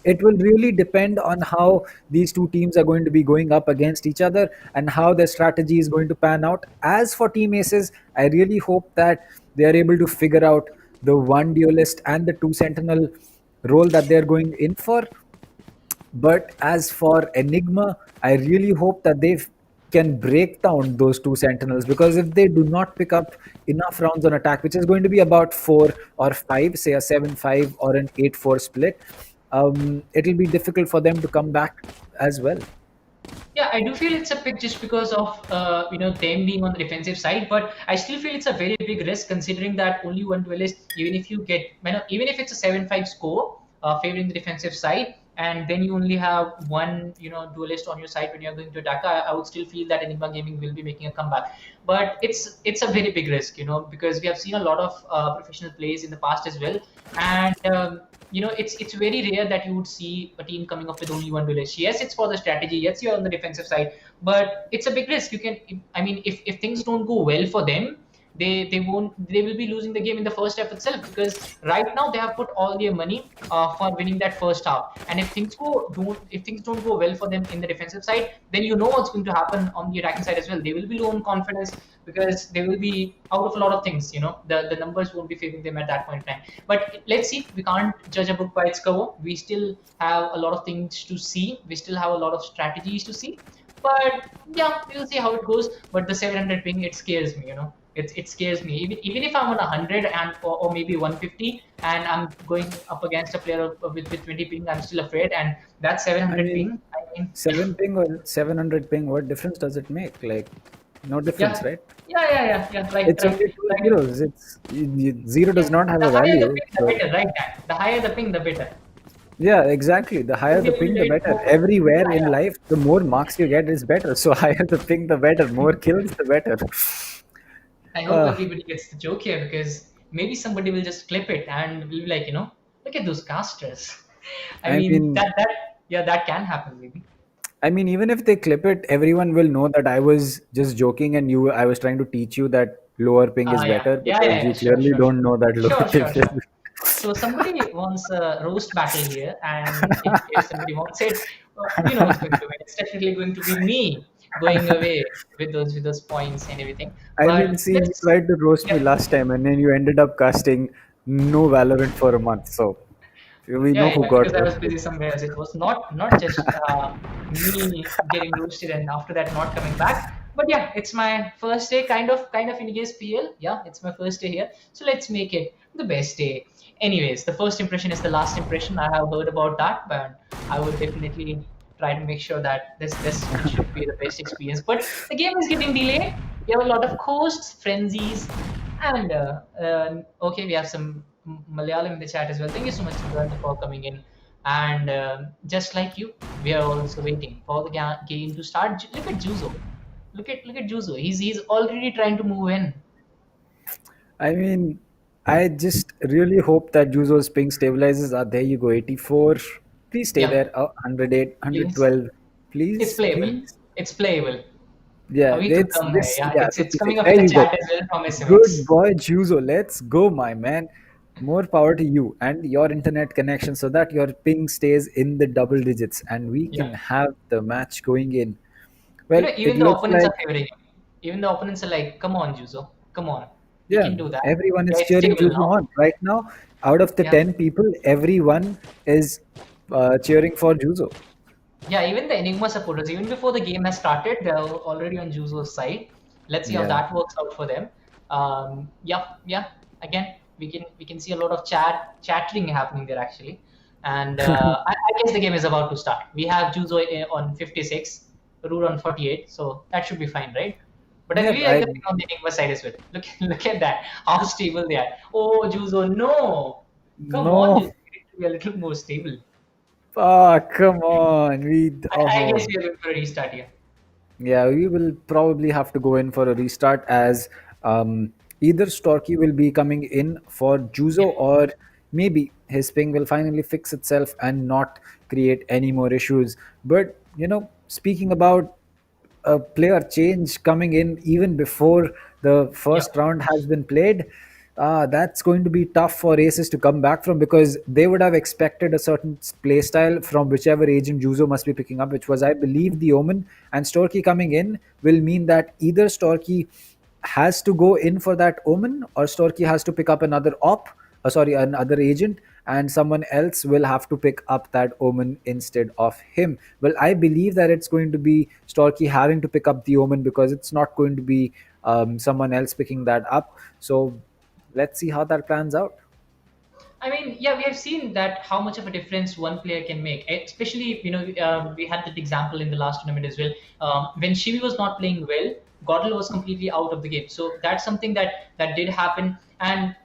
it will really depend on how these two teams are going to be going up against each other and how their strategy is going to pan out. As for Team ASES, I really hope that they are able to figure out the one duelist and the two sentinel role that they're going in for. But as for Enigma, I really hope that they can break down those two sentinels, because if they do not pick up enough rounds on attack, which is going to be about 4 or 5, say a 7-5 or an 8-4 split, it'll be difficult for them to come back as well. Yeah, I do feel it's a pick just because of them being on the defensive side, but I still feel it's a very big risk considering that only one duelist, even if you get even if it's a 7-5 score favoring the defensive side, and then you only have one duelist on your side when you're going to attack. I would still feel that Enigma Gaming will be making a comeback, but it's a very big risk, because we have seen a lot of professional plays in the past as well, and it's very rare that you would see a team coming up with only one duelist. Yes, it's for the strategy. Yes, you're on the defensive side, but it's a big risk. You can, I mean, if things don't go well for them, they will be losing the game in the first half itself, because right now they have put all their money for winning that first half. And if things don't go well for them in the defensive side, then you know what's going to happen on the attacking side as well. They will be low on confidence, because they will be out of a lot of things. The numbers won't be favoring them at that point in time. But let's see, we can't judge a book by its cover. We still have a lot of things to see. We still have a lot of strategies to see. But yeah, we'll see how it goes. But the 700 ping, it scares me. It scares me. Even if I'm on 100 or maybe 150, and I'm going up against a player with 20 ping, I'm still afraid. And that 700 ping, I mean, 7 ping or 700 ping, what difference does it make? Like, no difference, yeah, right? yeah. Right, It's right, only two right. zeros. Zero does not have The a higher the value. ping, the better, right? Dan? The higher the ping, the better. Yeah, exactly. The higher the ping, the better. Everywhere in life, the more marks you get is better. So higher the ping, the better. More kills, the better. I hope Uh, everybody gets the joke here, because maybe somebody will just clip it and will be like, look at those casters. I I mean, mean, that can happen maybe. even if they clip it, everyone will know that I was just joking and I was trying to teach you that lower ping is Yeah, better yeah, because yeah, you sure, clearly sure, don't sure. know that lower Sure, ping sure, is. sure. So somebody wants a roast battle here, and if somebody wants it, who's going to win. It's definitely going to be me going away with those points and everything. I mean, But see, you let's, tried to roast me yeah, last time and then you ended up casting no Valorant for a month. So we know yeah, who yeah, got because I was roasted. busy somewhere else. It was not just me getting roasted and after that not coming back. But yeah, it's my first day, kind of in ESPL. Yeah, it's my first day here, so let's make it the best day. Anyways, the first impression is the last impression. I have heard about that, but I would definitely try to make sure that this should be the best experience. But the game is getting delayed. We have a lot of coasts, frenzies, and okay, we have some Malayalam in the chat as well. Thank you so much, Siddhartha, for coming in. And just like you, we are also waiting for the game to start. Look at Juzo. Look at Juzo. He's already trying to move in. I mean, I just really hope that Juzo's ping stabilizes. There you go, 84. Please stay Yeah, there. 108, please. 112. It's Please, playable. please. It's playable. Yeah, Avi to it's come hai. this. Yeah, Yeah, it's 56. coming up in There the you go. chat as well from Good SMX. boy, Juzo. Let's go, my man. More power to you and your internet connection so that your ping stays in the double digits and we Yeah. can have the match going in. Well, it Even the looks opponents like, are favoring him. Even the opponents are like, come on, Juzo. Come on. You yeah, can do that. everyone Yeah, is it's cheering stable Juzo now. on. Right now, out of the Yeah. 10 people, everyone is cheering for Juzo. Yeah, even the Enigma supporters, even before the game has started, they're already on Juzo's side. Let's see how Yeah. that works out for them. Yeah. Again, we can see a lot of chattering happening there actually, and I guess the game is about to start. We have Juzo on 56, Root on 48, so that should be fine, right? But I Yep, really like the thing on the Enigma side as well. Look at that, how stable they are. Oh, Juzo, no, come on, no. Juzo, you need to be a little more stable. Ah, come on. I guess we are going for a restart here. Yeah, we will probably have to go in for a restart as either Storky will be coming in for Yeah. Juzo or maybe his ping will finally fix itself and not create any more issues. But, speaking about a player change coming in even before the Yeah. first round has been played, that's going to be tough for Aces to come back from because they would have expected a certain play style from whichever agent Juzo must be picking up, which was, I believe, the Omen. And Storky coming in will mean that either Storky has to go in for that Omen or Storky has to pick up another another agent, and someone else will have to pick up that Omen instead of him. Well, I believe that it's going to be Storky having to pick up the Omen because it's not going to be someone else picking that up. So let's see how that plans out. I mean, yeah, we have seen that how much of a difference one player can make. Especially, we had that example in the last tournament as well. When Shivi was not playing well, Godel was completely out of the game. So that's something that did happen. And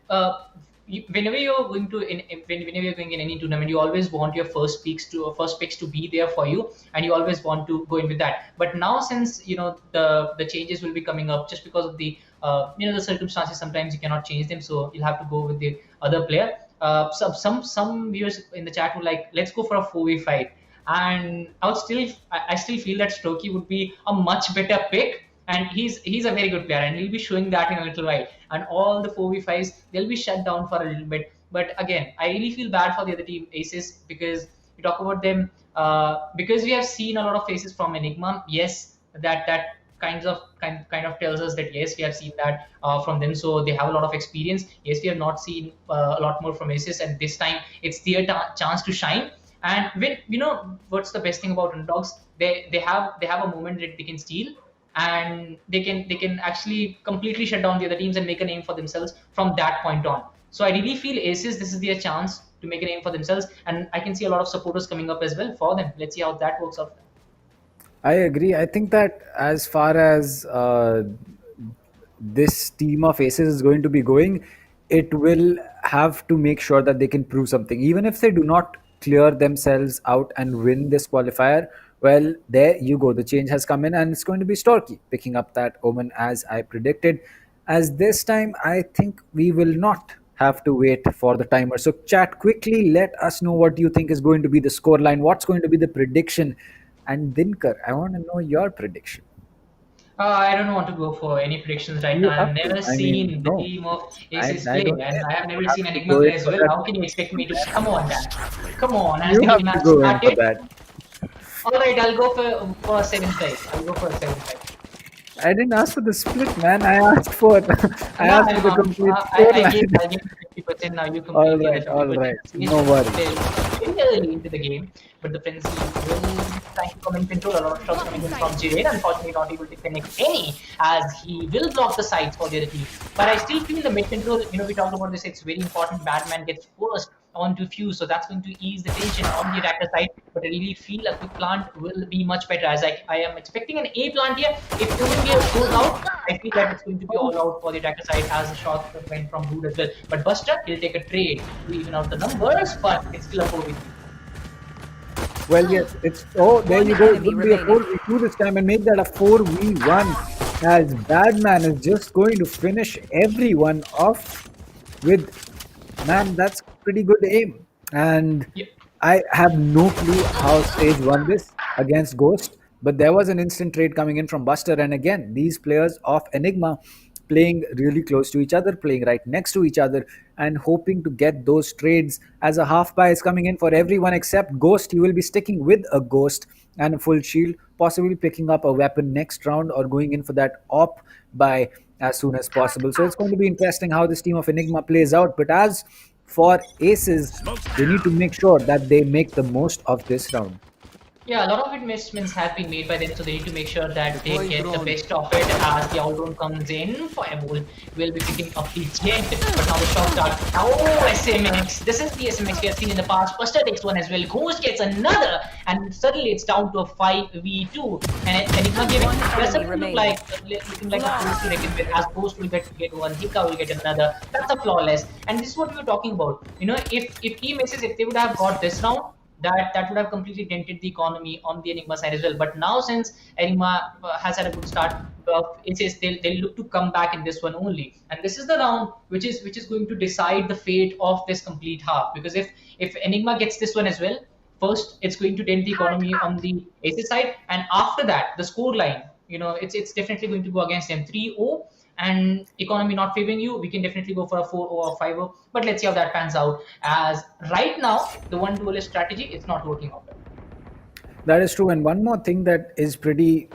whenever you're going to whenever you're going in any tournament, you always want your first picks to be there for you, and you always want to go in with that. But now, since the changes will be coming up just because of the the circumstances, sometimes you cannot change them, so you'll have to go with the other player. Some viewers in the chat were like, let's go for a 4v fight, and I still feel that Stokey would be a much better pick, and he's a very good player, and he'll be showing that in a little while. And all the 4v5s, they'll be shut down for a little bit. But again, I really feel bad for the other team, Aces, because you talk about them, because we have seen a lot of faces from Enigma. Yes, that kind of tells us that yes, we have seen that from them, so they have a lot of experience. Yes, we have not seen a lot more from Aces, and this time it's their chance to shine. And when what's the best thing about underdogs, they have a moment that they can steal, and they can actually completely shut down the other teams and make a name for themselves from that point on. So I really feel Aces, this is their chance to make a name for themselves, and I can see a lot of supporters coming up as well for them. Let's see how that works out. I agree. I think that as far as this team of Aces is going to be going, it will have to make sure that they can prove something. Even if they do not clear themselves out and win this qualifier, well, there you go. The change has come in, and it's going to be Storky picking up that Omen as I predicted. As this time, I think we will not have to wait for the timer. So, chat, quickly let us know what you think is going to be the scoreline, what's going to be the prediction. And Dinkar, I want to know your prediction. I don't want to go for any predictions right now. I've never seen the team of Aces play, and I have never seen Enigma play as well. How can you expect me to? Come on, Dan. Come on. You have to go in for that. All right, I'll go for a 7-5. I'll go for a 7-5. I didn't ask for the split, man. I asked for the complete I gave 50% now. You completely all right. No worries. Early into the game, but the frenzy will trying to come in control. A lot of shots coming in from Jiren. Unfortunately, not able to connect any, as he will block the sides for the other team. But I still feel the mid control. We talked about this. It's very important. Badman gets first onto Fuse, so that's going to ease the tension on the attacker side. But I really feel a quick plant will be much better, as I am expecting an A plant here. If Omen goes out, I feel that it's going to be all out for the attacker side, as the shot went from Rude as well. But Buster, he'll take a trade to even out the numbers, but it's still a 4v3. Well, yes, it's there you go. It would be a 4v2 this time and make that a 4v1, as Badman is just going to finish everyone off with, man, that's pretty good aim. And I have no clue how Sage won this against Ghost, but there was an instant trade coming in from Buster. And again, these players of Enigma playing really close to each other, playing right next to each other, and hoping to get those trades, as a half buy is coming in for everyone except Ghost. He will be sticking with a Ghost and a full shield, possibly picking up a weapon next round or going in for that op buy as soon as possible. So it's going to be interesting how this team of Enigma plays out. But as for Aces, they need to make sure that they make the most of this round. Yeah, a lot of investments have been made by them, so they need to make sure that they get the best of it. As the outrun comes in, Fireball will be picking up the jet, but now the shot start. Oh, SMX! This is the SMX we have seen in the past. Buster takes one as well. Ghost gets another, and suddenly it's down to a 5v2. And Enigma gave it. Does it look like a force to reckon with? As Ghost will get one, Hika will get another. That's a flawless. And this is what we were talking about. If Team Aces, if they would have got this round, that would have completely dented the economy on the Enigma side as well. But now, since Enigma has had a good start, they'll look to come back in this one only. And this is the round which is going to decide the fate of this complete half. Because if Enigma gets this one as well, first it's going to dent the economy on the Aces side, and after that the score line, it's definitely going to go against them. 3-0. And economy not favoring you, we can definitely go for a 4-0 or 5-0. But let's see how that pans out. As right now, the one duelist strategy, it's not working out. That is true. And one more thing that is pretty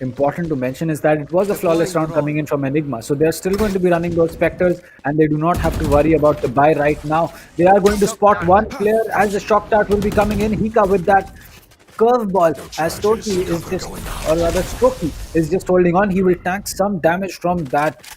important to mention is that it was a flawless round coming in from Enigma. So they're still going to be running those Spectres, and they do not have to worry about the buy right now. They are going to spot one player as the shock dart will be coming in. Hika with that curveball, as Storky is just, or rather Storky is just holding on. He will tank some damage from that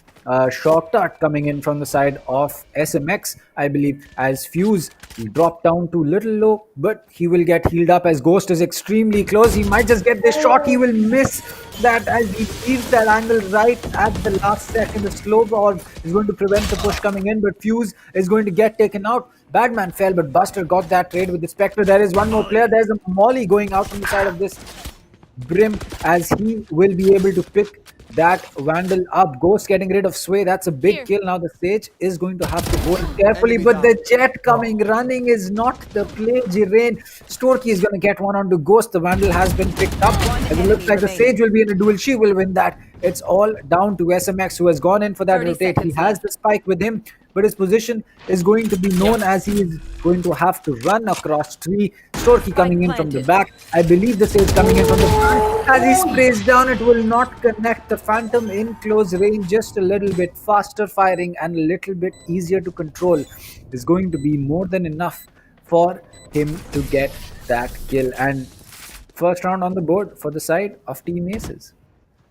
shock dart coming in from the side of SMX, I believe, as Fuse will drop down to little low, but he will get healed up as Ghost is extremely close. He might just get this shot. He will miss that as he leaves that angle right at the last second. The slow ball is going to prevent the push coming in, but Fuse is going to get taken out. Badman fell, but Buster got that trade with the Spectre. There is one more player. There's a Molly going out from the side of this Brim, as he will be able to pick that Vandal up. Ghost getting rid of Sway. That's a big kill. Now the Sage is going to have to go in carefully, but the Jet coming, running is not the play. Jirain Storky is going to get one onto Ghost. The Vandal has been picked up. And it looks like the Sage will be in a duel. She will win that. It's all down to SMX, who has gone in for that rotate. He has the spike with him, but his position is going to be known as he is going to have to run across tree. Storky coming in from the back. I believe the Sage coming in from the front. As he sprays down, it will not connect. The Phantom in close range, just a little bit faster firing and a little bit easier to control, is going to be more than enough for him to get that kill. And first round on the board for the side of Team Aces.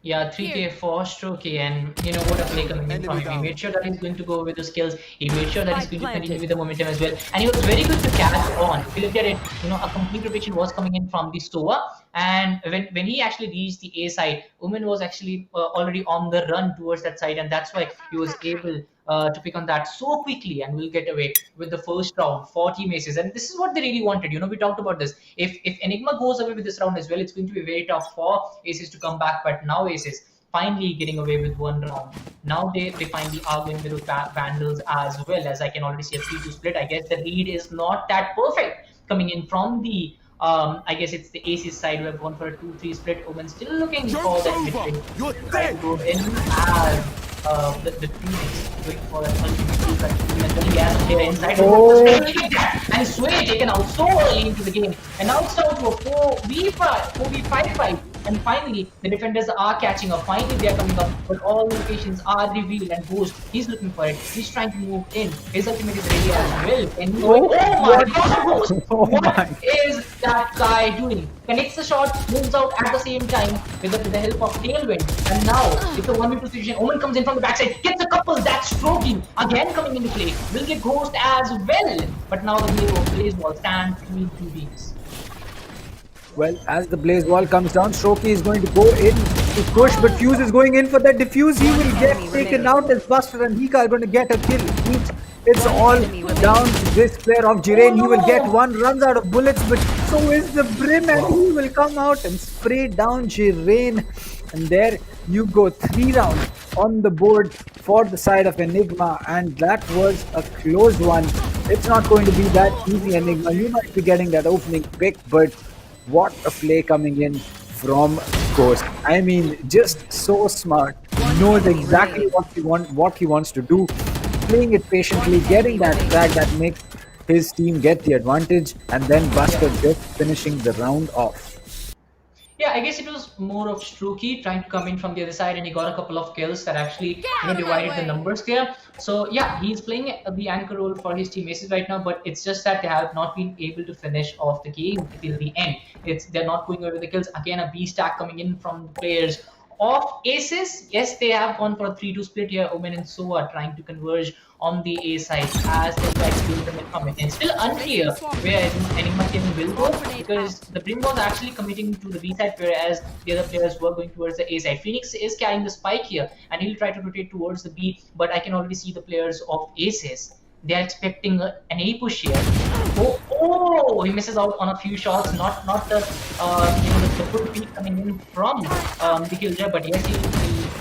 Yeah, 3K for Strokey, and you know what a play coming in from him. He made sure that he's going to go with the skills. He made sure that he's going to continue with the momentum as well. And he was very good to catch on. If you look at it, you know, a complete rotation was coming in from the Stoa. And when he actually reached the A side, Omen was actually already on the run towards that side. And that's why he was able to pick on that so quickly and will get away with the first round for Team Aces. And this is what they really wanted. You know, we talked about this. If Enigma goes away with this round as well, it's going to be very tough for Aces to come back. But now Aces finally getting away with one round. Now they finally are going with Vandals as well, as I can already see a 3-2 split. I guess the lead is not that perfect coming in from the I guess it's the Aces side. We have gone for a 2-3 split. Omen still looking for that mid-range. Go in as the teammates going for an ultimate but he has a player inside. And Sway taken out so early into the game. And now it's down to a 4v5 fight. And finally, the defenders are catching up. Finally, they are coming up, but all locations are revealed. And Ghost, he's looking for it. He's trying to move in. His ultimate is ready as well. And oh my god, Ghost! What is that guy doing? Connects the shot, moves out at the same time with the help of Tailwind. And now, it's a 1v2 situation. Omen comes in from the backside, gets a couple. That's Stroking again coming into play. Will get Ghost as well. But now the hero plays ball stands between two teams. Well, as the blaze wall comes down, Strokey is going to go in to push, but Fuse is going in for that diffuse. He will get taken out as Buster and Hika are going to get a kill each. It's all down to this player of Jirain. He will get one, runs out of bullets, but so is the Brim, and he will come out and spray down Jirain. And there you go, 3 rounds on the board for the side of Enigma, and that was a close one. It's not going to be that easy, Enigma. You might be getting that opening pick, but what a play coming in from Ghost. I mean, just so smart. Knows exactly what he wants to do. Playing it patiently, getting that frag that makes his team get the advantage, and then Buster just finishing the round off. Yeah, I guess it was more of Strokey trying to come in from the other side, and he got a couple of kills that actually divided the numbers there. So yeah, he's playing the anchor role for his team Aces right now, but it's just that they have not been able to finish off the game till the end. They're not going over the kills. Again, a B stack coming in from the players of Aces. Yes, they have gone for a 3-2 split here. Omen and Soa trying to converge on the A side as they try to build them in from it. And still unclear where Enigma team will go, because the Brim was actually committing to the B side, whereas the other players were going towards the A side. Phoenix is carrying the spike here, and he'll try to rotate towards the B, but I can already see the players of Aces. They are expecting an A push here. Oh, he misses out on a few shots. Not the the full peak coming in from the killer, but yes, he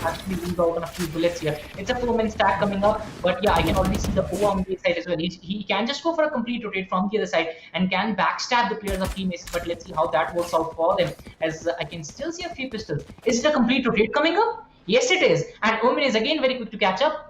actually lose out on a few bullets here. It's a 4-man stack coming up, but yeah, I can already see the O on the side as well. He can just go for a complete rotate from the other side and can backstab the players of Team Aces, but let's see how that works out for them, as I can still see a few pistols. Is it a complete rotate coming up? Yes, it is. And Omen is again very quick to catch up.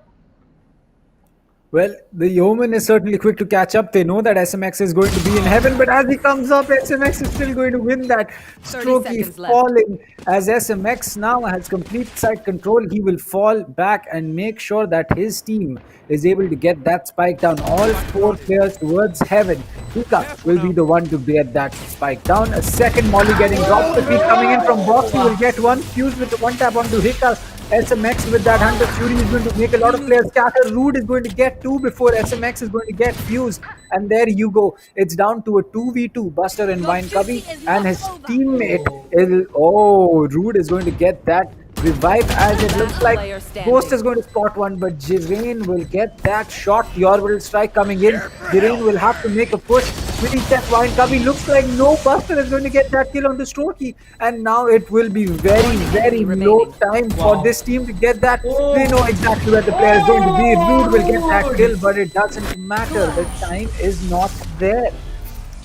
Well, the Yeoman is certainly quick to catch up. They know that SMX is going to be in heaven, but as he comes up, SMX is still going to win that. Strokey falling as SMX now has complete side control. He will fall back and make sure that his team is able to get that spike down. All 4 players towards heaven. Hika will be the one to get that spike down. A second molly getting dropped. The peak coming in from Box. He will get one. Fuse with the one tap onto Hika. SMX with that Hunter Fury is going to make a lot of players scatter. Rude is going to get 2 before SMX is going to get Fuse. And there you go. It's down to a 2v2. Buster and Vine Cubby and his teammate. Rude is going to get that revive, as it looks like Ghost is going to spot one, but Jirain will get that shot. The orbital strike coming in. Jirain will have to make a push. Will he set wine Cubby? Looks like no, Buster is going to get that kill on the Strokey. And now it will be very, very low time for this team to get that. They know exactly where the player is going to be. Rude will get that kill, but it doesn't matter. The time is not there.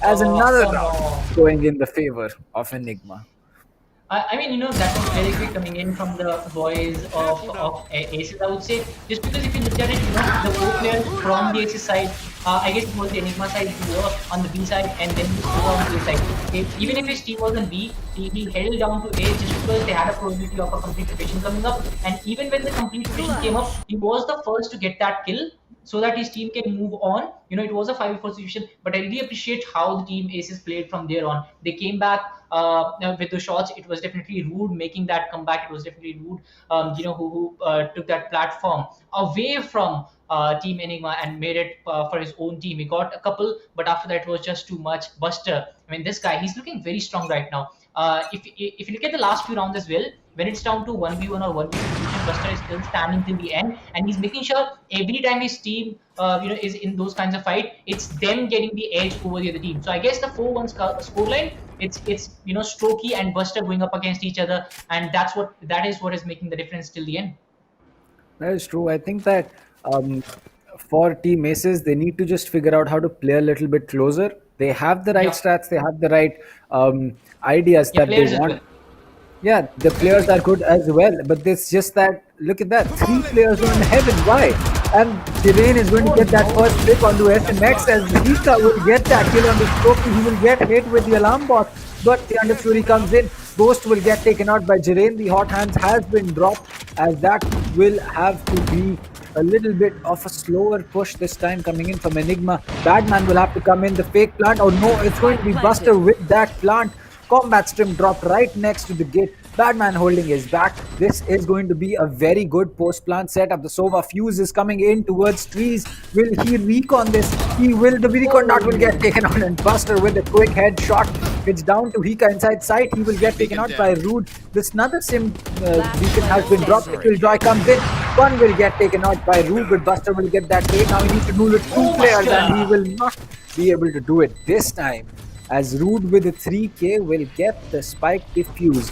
As another round going in the favor of Enigma. I mean, that was very quick coming in from the boys of ASES, I would say. Just because if you look at it, the four players from the ASES side, I guess it was the Enigma side who were on the B side, and then the four on the A side. Even if his team was on B, he held down to A just because they had a probability of a complete rotation coming up. And even when the complete rotation came up, he was the first to get that kill, so that his team can move on. It was a 5v4 situation, but I really appreciate how the team ASES played from there on. They came back with the shots. It was definitely Rude making that comeback. It was definitely Rude, who took that platform away from Team Enigma and made it for his own team. He got a couple, but after that it was just too much. Buster, I mean, this guy, he's looking very strong right now. If you look at the last few rounds as well, when it's down to 1v1 or 1v2 situation, Buster is still standing till the end, and he's making sure every time his team is in those kinds of fight, it's them getting the edge over the other team. So I guess the 4-1 scoreline, it's Strokey and Buster going up against each other, and that is what is making the difference till the end. That is true. I think that for Team ASES, they need to just figure out how to play a little bit closer. They have the right stats, they have the right ideas that they want. Well. Yeah, the players are good as well, but it's just that, look at that, 3 players are in heaven. Why? And Jirain is going to get that first pick onto SMX, as Rika will get that kill on the stroke. He will get hit with the alarm bot, but the Under Fury comes in. Ghost will get taken out by Jirain. The hot hands has been dropped, as that will have to be a little bit of a slower push this time coming in from Enigma. Badman will have to come in. The fake plant. Oh no, it's going to be Buster with that plant. Combat Stream dropped right next to the gate. Badman holding his back. This is going to be a very good post-plant setup. The Sova fuse is coming in towards trees. Will he recon this? He will. The recon dot will get taken out, and Buster with a quick headshot. It's down to Hika inside sight. He will get taken out by Rude. This another sim beacon has been dropped. Killjoy comes in. One will get taken out by Rude, but Buster will get that trade. Now he needs to do with 2 players, and he will not be able to do it this time, as Rude with a 3k will get the spike defused,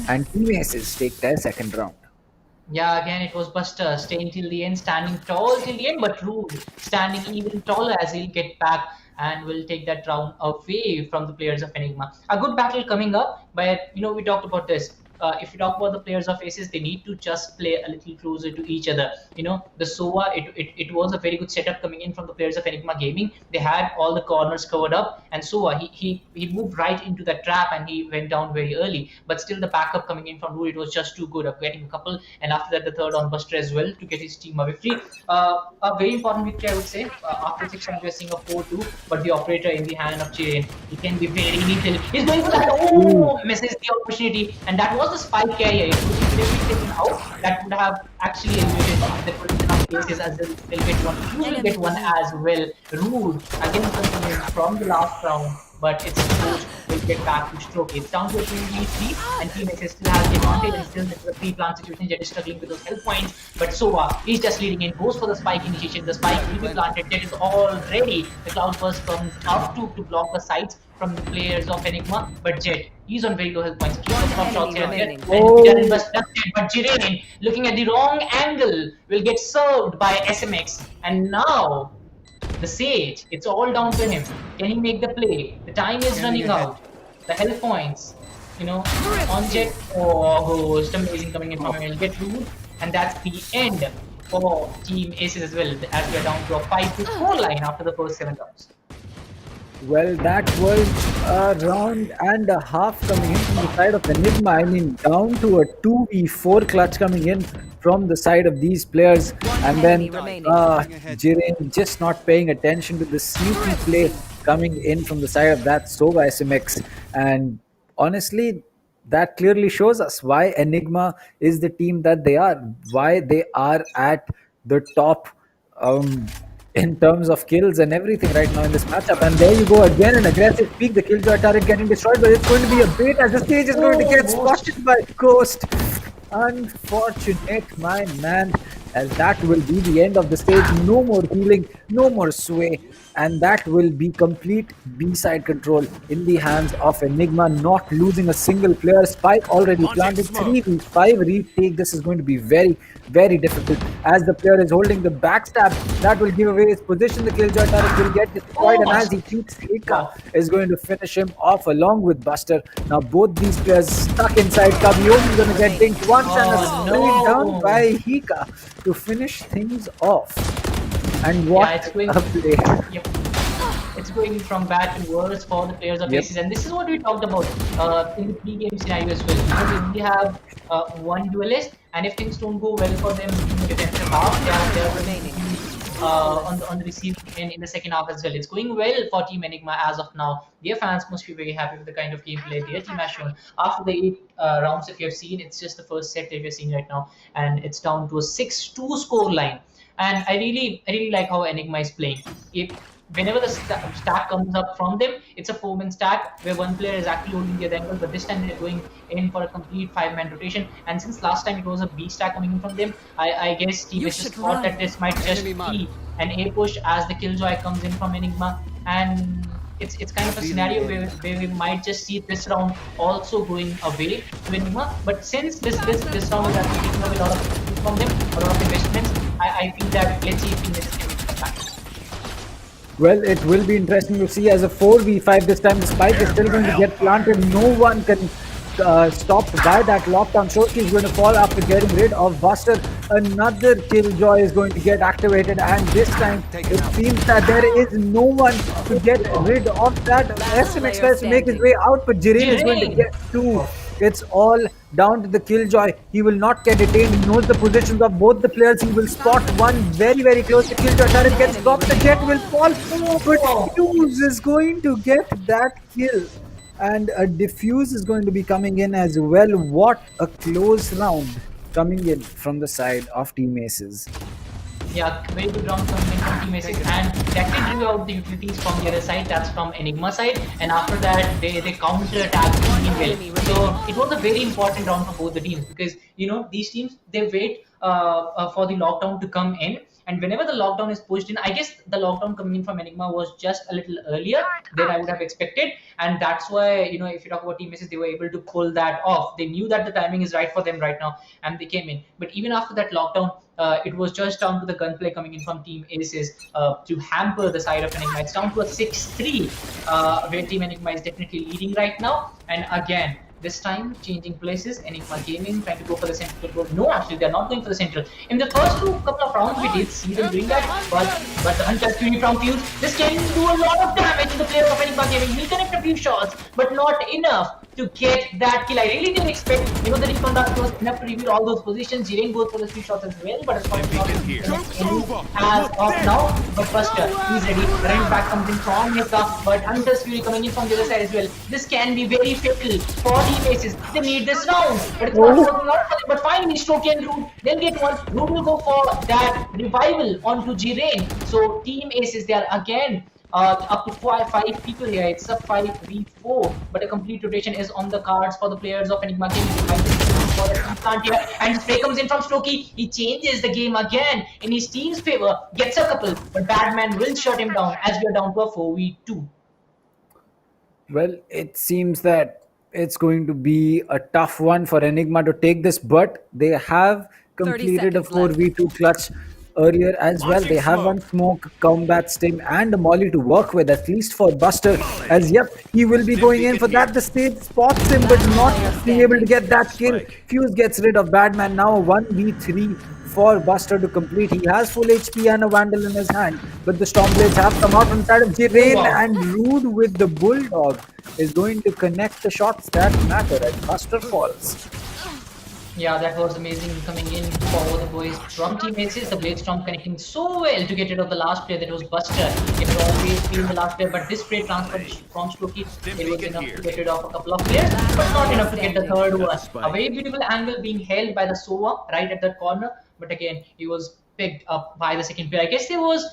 and Team ASES take their second round. Yeah, again it was Buster staying till the end, standing tall till the end, but Rude standing even taller as he'll get back and will take that round away from the players of Enigma. A good battle coming up, but we talked about this. If you talk about the players of ASES, they need to just play a little closer to each other. The Sova, it was a very good setup coming in from the players of Enigma Gaming. They had all the corners covered up, and Sova, he moved right into that trap and he went down very early. But still, the backup coming in from Rude, it was just too good of getting a couple, and after that, the third on Buster as well to get his team a victory. A very important victory, I would say. After 6 rounds, we are seeing a 4-2, but the operator in the hand of Chirin, he can be very lethal. He's going for that. Oh, misses the opportunity, and that was the spike carrier. If he would have been taken out, that would have actually eliminated the position of cases, as they'll get one. You will get one as well. Rude again continuing from the last round, but it's Coach will get back to Stroke. It's down to a 2v3, and Team ASES still has the advantage, and still there's a 3-plant situation. Jet is struggling with those health points, but Sova is just leading in, goes for the spike initiation. The spike will be planted. Jet is all ready. The Cloudburst comes up to block the sights from the players of Enigma, but Jet, he's on very low health points. Keep on shots here and there. But Jirain, looking at the wrong angle, will get served by SMX, and now the Sage, it's all down to him. Can he make the play? The time is running out. The health points, on Jet. Oh, Ghost, amazing coming in from him. He'll get Rude, and that's the end for Team ASES as well, as we are down to a 5-4 line after the first 7 rounds. Well, that was a round and a half coming in from the side of Enigma. I mean, down to a 2v4 clutch coming in from the side of these players. And then Jirain just not paying attention to the sneaky play coming in from the side of that Sova SMX. And honestly, that clearly shows us why Enigma is the team that they are, why they are at the top in terms of kills and everything right now in this matchup. And there you go again, an aggressive peek. The Killjoy turret getting destroyed, but it's going to be a bait as the Stage is going to get spotted by Ghost. Unfortunate, my man. as that will be the end of the stage. No more healing, no more sway, and that will be complete B-side control in the hands of Enigma, not losing a single player. Spike already planted, 3v5 retake. This is going to be very, very difficult as the player is holding the backstab. That will give away his position. The Killjoy turret will get destroyed, and as he peeks, Hika is going to finish him off along with Buster. Now both these players stuck inside. Kabiomi is going to get dinked once and a straight down by Hika to finish things off. And what a play. Yep. It's going from bad to worse for the players of ASES, and this is what we talked about in the pre-game scenario as well. They only have one duelist, and if things don't go well for them in the defensive half, they are remaining on the receiving end in the second half as well. It's going well for Team Enigma as of now. Their fans must be very happy with the kind of gameplay their team has shown. After the 8 rounds, if you have seen, it's just the first set that we're seeing right now, and it's down to a 6-2 score line. And I really like how Enigma is playing. Whenever the stack comes up from them, it's a 4-man stack where one player is actually holding the other angle, but this time they're going in for a complete 5-man rotation. And since last time it was a B stack coming in from them, I guess Team just thought that this might just be an A push as the Killjoy comes in from Enigma, and it's kind of a scenario where we might just see this round also going away to Enigma. But since this round is actually taking away a lot of from them, a lot of investments, I feel that let's see if Team can come back. Well, it will be interesting to see as a 4v5 this time. The spike is still going to get planted. No one can stop by that lockdown. Shoki is going to fall after getting rid of Buster. Another Killjoy is going to get activated, and this time it seems that there is no one to get rid of that. SMX tries to make his way out, but Jiren is going to get 2. It's all down to the Killjoy. He will not get detained. He knows the positions of both the players. He will spot one very, very close. The Killjoy turret gets dropped. The Jet will fall. But Fuse is going to get that kill. And a Diffuse is going to be coming in as well. What a close round coming in from the side of Team ASES. Yeah, very good round coming in from Team ASES, and they actually drew out the utilities from the other side, that's from Enigma side, and after that they counter-attacked really well. So it was a very important round for both the teams, because these teams, they wait for the lockdown to come in, and whenever the lockdown is pushed in, I guess the lockdown coming in from Enigma was just a little earlier than I would have expected, and that's why, if you talk about Team ASES, they were able to pull that off. They knew that the timing is right for them right now, and they came in. But even after that lockdown, it was just down to the gunplay coming in from Team ASES to hamper the side of Enigma. It's down to a 6-3, where Team Enigma is definitely leading right now. And again, this time changing places. Enigma Gaming trying to go for the central goal. No, actually they're not going for the central. In the first couple of rounds we did see them doing that, but the untouched Fury from Fuse, this can do a lot of damage to the player of Enigma Gaming. He connected a few shots, but not enough to get that kill. I really didn't expect, the recon dart was enough to reveal all those positions. Jiren goes for the few shots as well, but it's not as of now. But Buster, he's ready. Run back comes in from Hika, but Hunter's Fury coming in from the other side as well. This can be very fatal for Team ASES. They need this round, but it's not working out for them. But finally, Stoky and Root, they'll get one. Root will go for that revival onto Jiren. So Team ASES, they are again up to 5 people here. It's a 5v4, but a complete rotation is on the cards for the players of Enigma Gaming. And spray comes in from Stoky. He changes the game again in his team's favor, gets a couple, but Badman will shut him down as we are down to a 4v2. Well, it seems that it's going to be a tough one for Enigma to take this, but they have completed a 4v2 clutch earlier as well. They have one smoke, combat stim, and a molly to work with, at least for Buster. As he will be going in for that. The stage spots him, but not being able to get that kill. Fuse gets rid of Badman. Now 1v3 for Buster to complete. He has full HP and a Vandal in his hand, but the Stormblades have come out from the side of Jiren, and Rude with the Bulldog is going to connect the shots that matter as Buster falls. Yeah, that was amazing coming in for the boys from Team ASES. The Blade Storm connecting so well to get rid of the last player, that was Buster. It had always been the last player, but this spray transfer from Stoky, it was enough to get rid of a couple of players, but not enough to get the third one. A very beautiful angle being held by the Sova right at that corner, but again, he was picked up by the second player. I guess there was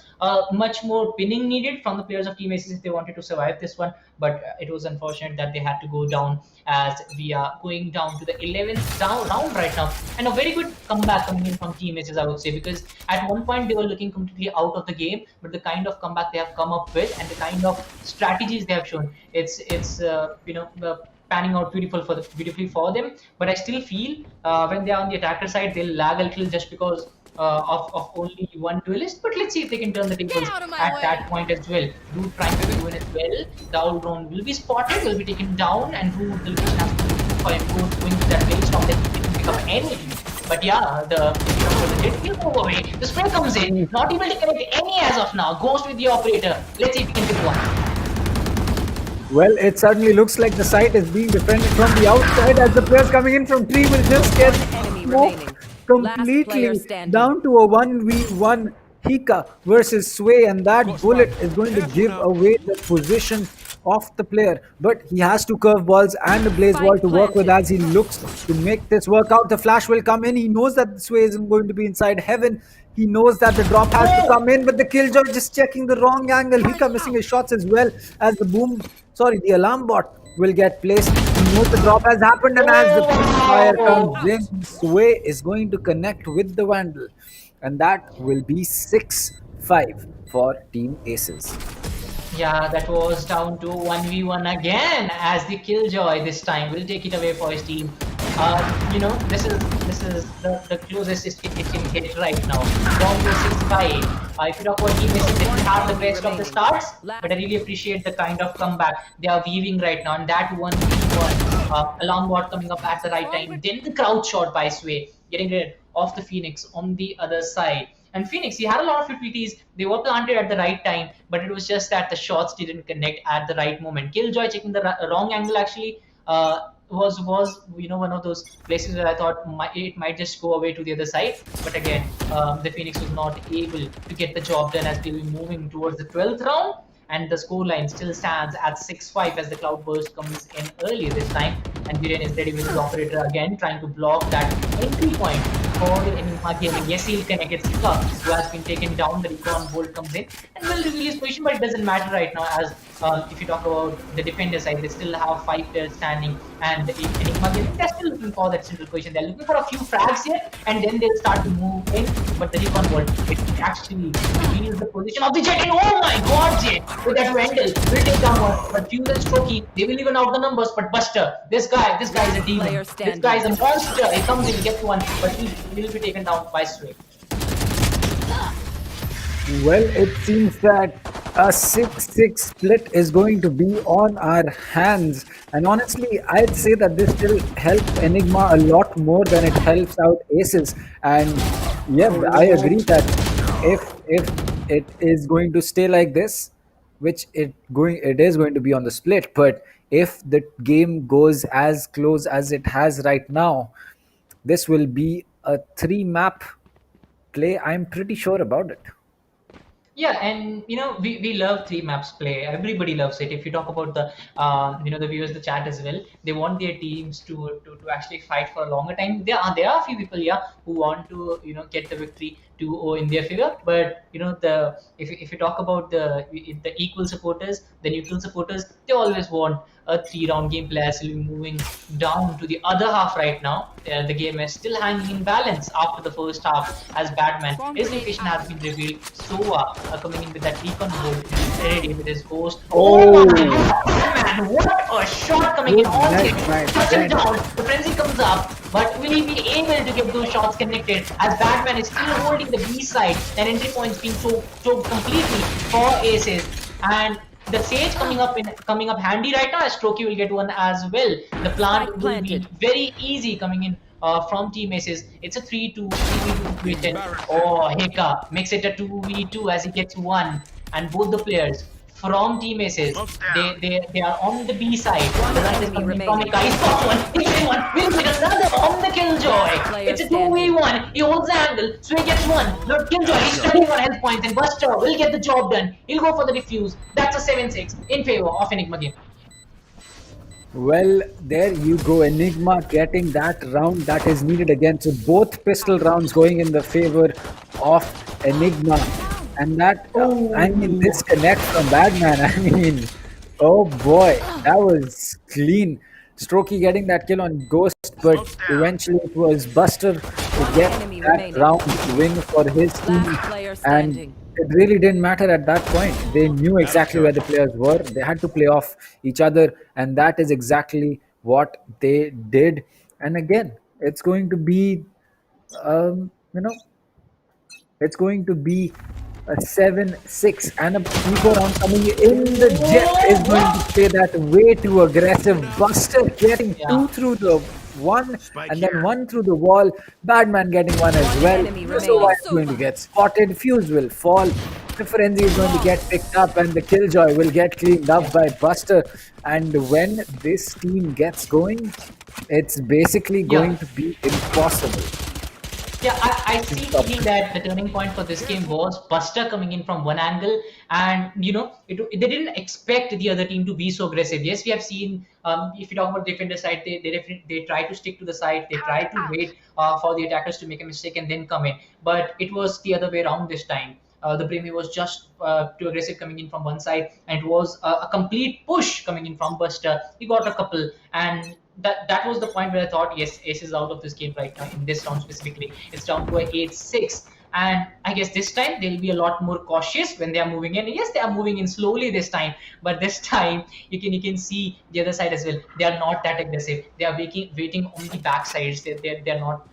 much more pinning needed from the players of Team Aces if they wanted to survive this one, but it was unfortunate that they had to go down as we are going down to the 11th round right now. And a very good comeback coming in from Team Aces, I would say, because at one point they were looking completely out of the game, but the kind of comeback they have come up with and the kind of strategies they have shown, it's panning out beautifully for them. But I still feel when they are on the attacker side, they'll lag a little just because of only one duelist. But let's see if they can turn the tables at that point as well. Root trying to win as well. The drone will be spotted, will be taken down, and Root will be has to for him going to that range from that he can pick up anything. But yeah, the jet will move away. The spray comes in, not able to connect any as of now. Goes with the operator. Let's see if he can pick one. Well, it certainly looks like the site is being defended from the outside as the players coming in from 3 will just get smoked completely down to a 1v1 Hika versus Sway, and that bullet is going to give away the position of the player. But he has two curveballs and a blaze wall to work with as he looks to make this work out. The flash will come in. He knows that the Sway isn't going to be inside heaven. He knows that the drop has to come in, but the Killjoy just checking the wrong angle. Hika missing his shots as well as the alarm bot will get placed. He knows the drop has happened, and as the fire comes in, Sway is going to connect with the Vandal, and that will be 6-5 for Team Aces. Yeah, that was down to 1v1 again as the Killjoy this time will take it away for his team. This is the closest it can hit right now. Down to 6-5. If you talk about Team Aces, they didn't have the best of the starts, but I really appreciate the kind of comeback they are weaving right now. And that 1v1 alarm bot coming up at the right time. Then the crowd shot by Sway, getting rid of the Phoenix on the other side. And Phoenix, he had a lot of utilities. They were planted at the right time, but it was just that the shots didn't connect at the right moment. Killjoy checking the wrong angle actually was one of those places where I thought it might just go away to the other side. But again, the Phoenix was not able to get the job done as they were moving towards the 12th round. And the scoreline still stands at 6-5 as the Cloudburst comes in early this time. And Viren is ready with his operator again, trying to block that entry point for the Enigma gaming. Yes, he'll connect it. Sika, who has been taken down, the recon bolt comes in and will reveal his position, but it doesn't matter right now as if you talk about the defender side, they still have 5 players standing, and the Enigma gaming, they're still looking for that central position. They're looking for a few frags here, and then they'll start to move in, but the recon bolt, it actually reveals the position of the Jet, and oh my god, Jet! With that Wendell will take down one, but Fuse and Strokey, they will even out the numbers. But Buster, this guy is a demon. This guy is a monster. He comes in, gets one, but he will be taken down by Sway. Well, it seems that a 6-6 split is going to be on our hands, and honestly, I'd say that this will help Enigma a lot more than it helps out Aces. And yeah, I agree that if it is going to stay like this, which it is going to be on the split, but if the game goes as close as it has right now, this will be a 3-map play. I'm pretty sure about it. Yeah, and we love 3 maps play. Everybody loves it. If you talk about the the viewers, the chat as well, they want their teams to actually fight for a longer time. There are a few people who want to get the victory in their favor. But if you talk about the equal supporters, the neutral supporters, they always want a 3-round game. Players will be moving down to the other half right now. The game is still hanging in balance after the first half as Batman. His location has been revealed. Sova coming in with that recon bolt, ready with his ghost. Oh man, what a shot coming in on him. Touching down, the frenzy comes up, but will he be able to get those shots connected as Batman is still holding the B side and entry points being choked completely for Aces. And the Sage coming up handy right now as Strokey will get one as well. The plant will be very easy coming in from Team Aces. It's a 3-2 situation. Oh, Heka makes it a 2v2 as he gets one. And both the players from Team Aces, they are on the B side. The run is coming from Heka. He's got one. He gets one. Will get another on the Killjoy. It's a 2v1. He holds the angle. So he gets one. Lord Killjoy, he's turning on health points, and Buster will get the job done. He'll go for the defuse. That's a 7-6 in favor of Enigma game. Well, there you go. Enigma getting that round that is needed again. So both pistol rounds going in the favor of Enigma. And that, I mean, this connect from Badman. I mean, oh boy, that was clean. Strokey getting that kill on Ghost, but eventually it was Buster to get that round win for his team. And it really didn't matter at that point. They knew exactly where the players were. They had to play off each other, and that is exactly what they did. And again, it's going to be, um, you know, it's going to be a 7-6 and a Eco round coming in. The Jet is going to play that way too aggressive. Buster getting two through the one and then one through the wall. Badman getting one as well. So is going to get spotted. Fuse will fall. The Frenzy is going to get picked up and the Killjoy will get cleaned up by Buster. And when this team gets going, it's basically going to be impossible. Yeah, I see feel that the turning point for this game was Buster coming in from one angle, and they didn't expect the other team to be so aggressive. Yes, we have seen. If you talk about defender side, they try to stick to the side. They try to wait for the attackers to make a mistake and then come in. But it was the other way around this time. The Bremy was just too aggressive coming in from one side, and it was a complete push coming in from Buster. He got a couple, and that was the point where I thought, yes, Ace is out of this game right now in this round specifically. It's down to a 8-6, and I guess this time they'll be a lot more cautious when they are moving in. Yes, they are moving in slowly this time, but this time you can see the other side as well. They are not that aggressive. They are waiting on the back sides. They're not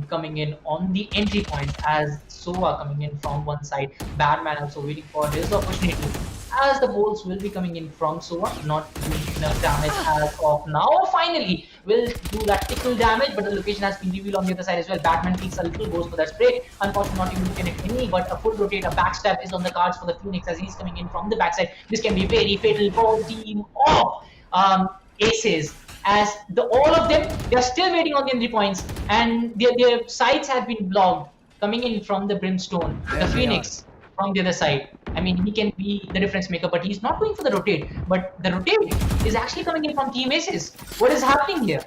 coming in on the entry points as Sova coming in from one side. Batman also waiting for his opportunity. As the bolts will be coming in from Sova, not doing enough damage as of now. Finally, will do that tickle damage, but the location has been revealed on the other side as well. Batman takes a little, goes for that spray. Unfortunately, not able to connect any, but a full rotate, a backstab is on the cards for the Phoenix as he's coming in from the backside. This can be very fatal for the team of Aces. As all of them, they are still waiting on the entry points, and their sides have been blocked. Coming in from the Brimstone, the Phoenix from the other side. I mean, he can be the difference maker, but he's not going for the rotate. But the rotate is actually coming in from Team Aces. What is happening here?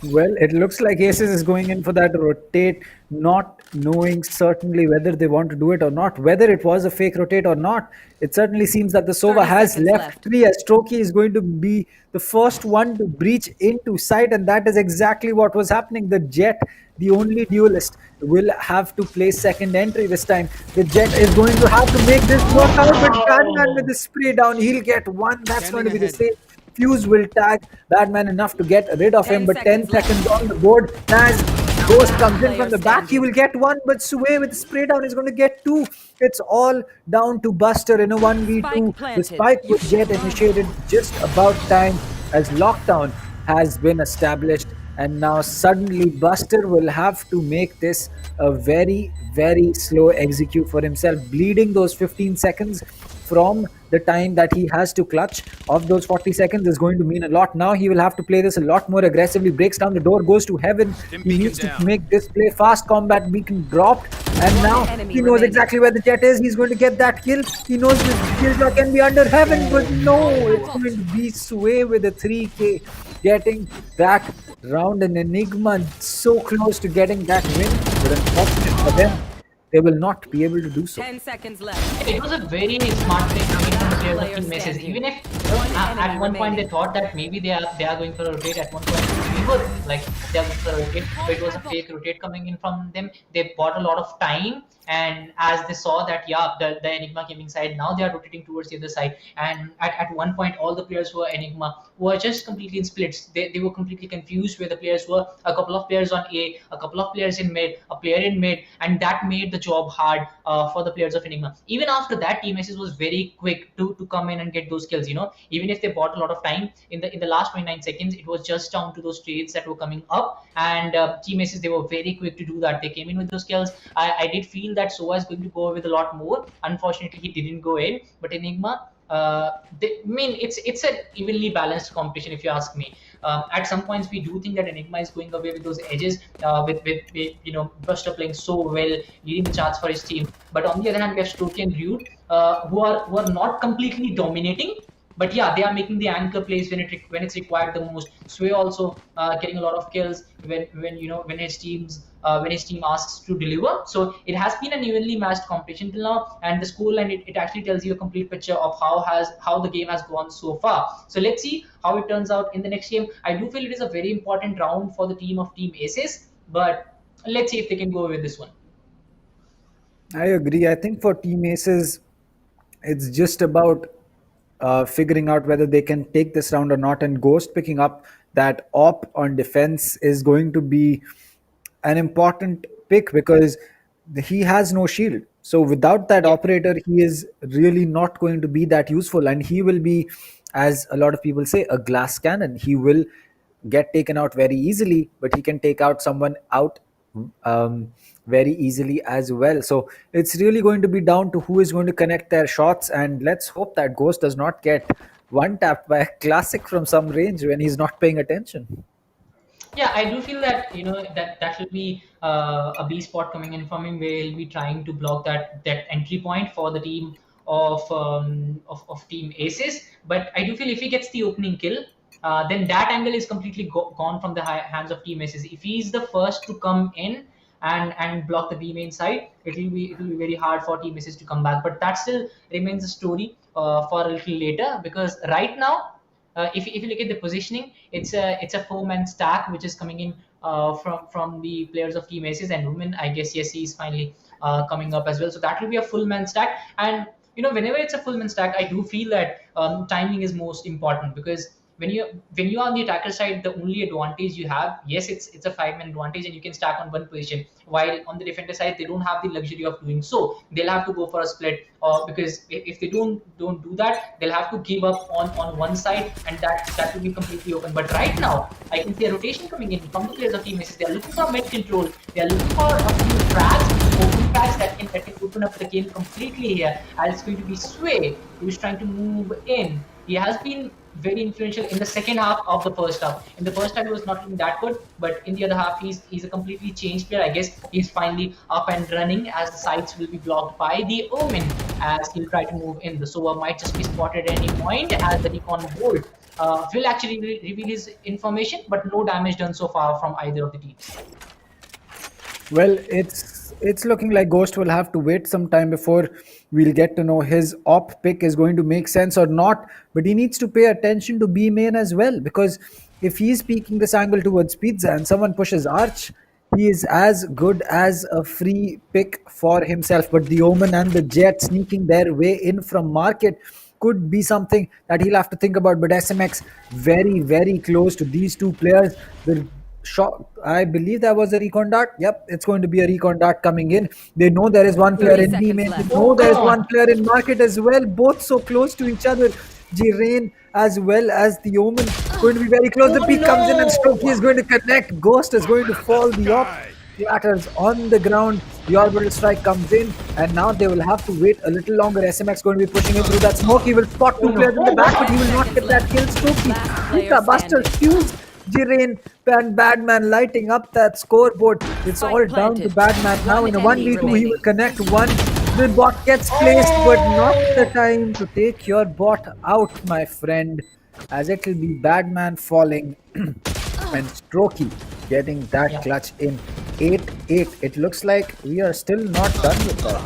Well, it looks like Aces is going in for that rotate, not knowing certainly whether they want to do it or not, whether it was a fake rotate or not. It certainly seems that the Sova has left 3 as Strokey is going to be the first one to breach into sight, and that is exactly what was happening. The Jet, the only duelist, will have to play second entry this time. The Jet is going to have to make this work out, but Batman with the spray down, he'll get one. That's going to be the save. Fuse will tag Batman enough to get rid of him, but 10 seconds on the board. As Ghost comes in from the back, he will get one, but Sway with the spray down is going to get 2. It's all down to Buster in a 1v2. The spike would get initiated just about time as lockdown has been established, and now suddenly Buster will have to make this a very, very slow execute for himself, bleeding those 15 seconds from the time that he has to clutch. Of those 40 seconds is going to mean a lot. Now he will have to play this a lot more aggressively. Breaks down the door, goes to heaven. He needs to make this play. Fast combat beacon dropped, and now he knows exactly where the Jet is. He's going to get that kill. He knows the kill can be under heaven, but no, it's going to be Sway with a 3k getting that round. And Enigma so close to getting that win, but unfortunate for them, they will not be able to do so. 10 seconds left. It was a very smart play coming from the players of Team Aces. Even if at one point they thought that maybe they are going for a rotate, at one point we were like they are going for a rotate, but it was a fake rotate coming in from them. They bought a lot of time, and as they saw that the Enigma came inside, now they are rotating towards the other side. And at one point, all the players who were Enigma were just completely in splits. They were completely confused where the players were. A couple of players on A, a couple of players in mid, a player in mid, and that made the job hard for the players of Enigma. Even after that, Team Aces was very quick to come in and get those kills. Even if they bought a lot of time in the last 29 seconds, it was just down to those trades that were coming up, and Team Aces, they were very quick to do that. They came in with those kills. I did feel that Sova is going to go with a lot more. Unfortunately, he didn't go in, but Enigma, it's an evenly balanced competition, if you ask me. At some points, we do think that Enigma is going away with those edges, with Buster playing so well, leading the charts for his team. But on the other hand, we have Strokey and Rude, who are not completely dominating, But yeah, they are making the anchor plays when it's required the most. Sway also getting a lot of kills when his team asks to deliver. So it has been an evenly matched competition till now, and the scoreline, it actually tells you a complete picture of how the game has gone so far. So let's see how it turns out in the next game. I do feel it is a very important round for the team of Team ASES, but let's see if they can go with this one. I agree. I think for Team Aces, it's just about figuring out whether they can take this round or not. And Ghost picking up that op on defense is going to be an important pick because he has no shield. So without that operator, he is really not going to be that useful. And he will be, as a lot of people say, a glass cannon. He will get taken out very easily, but he can take out someone out very easily as well. So it's really going to be down to who is going to connect their shots, and let's hope that Ghost does not get one tapped by a classic from some range when he's not paying attention. Yeah, I do feel that that will be a B spot coming in from him, where he'll be trying to block that entry point for the team of Team Aces. But I do feel if he gets the opening kill, then that angle is completely gone from the hands of Team Aces. If he's the first to come in and block the B main side, it will be very hard for Team Aces to come back. But that still remains a story for a little later, because right now, if you look at the positioning, it's a 4-man stack which is coming in from the players of Team Aces, and women, I guess, yes, he is finally coming up as well. So that will be a full man stack. And whenever it's a full man stack, I do feel that timing is most important, because when you are on the attacker side, the only advantage you have, yes, it's a 5-man advantage, and you can stack on one position, while on the defender side they don't have the luxury of doing so. They'll have to go for a split, because if they don't do that, they'll have to give up on one side, and that will be completely open. But right now, I can see a rotation coming in from the players of Team Aces. They're looking for mid control, they're looking for a few frags, open frags that can open up the game completely here. And it's going to be Sway who's trying to move in. He has been very influential in the second half of the first half. In the first half, he was not looking that good, but in the other half, he's a completely changed player. I guess he's finally up and running, as the sides will be blocked by the Omen as he'll try to move in. The Sova might just be spotted at any point, as the recon bolt will actually reveal his information, but no damage done so far from either of the teams. Well, it's looking like Ghost will have to wait some time before we'll get to know his op pick is going to make sense or not. But he needs to pay attention to B main as well, because if he's peeking this angle towards Pizza and someone pushes Arch, he is as good as a free pick for himself. But the Omen and the Jet sneaking their way in from market could be something that he'll have to think about. But SMX very, very close to these two players. The shot, I believe that was a recon dart. Yep, it's going to be a recon dart coming in. They know there is one player in B main. They know there is one player in market as well. Both so close to each other. G-Rain as well as the Omen going to be very close. The peak comes in and Strokey is going to connect. Ghost is going to fall. The op clatters on the ground. The orbital strike comes in, and now they will have to wait a little longer. SMX going to be pushing him through that smoke. He will spot two players in the back, but he will not get that kill. Strokey, Pika, Buster, Fuse, G-Rain and Badman lighting up that scoreboard. It's all down to Badman now. In a 1v2, he will connect one. The bot gets placed, but not the time to take your bot out, my friend, as it will be Badman falling and Strokey getting that clutch in. 8-8. It looks like we are still not done with that.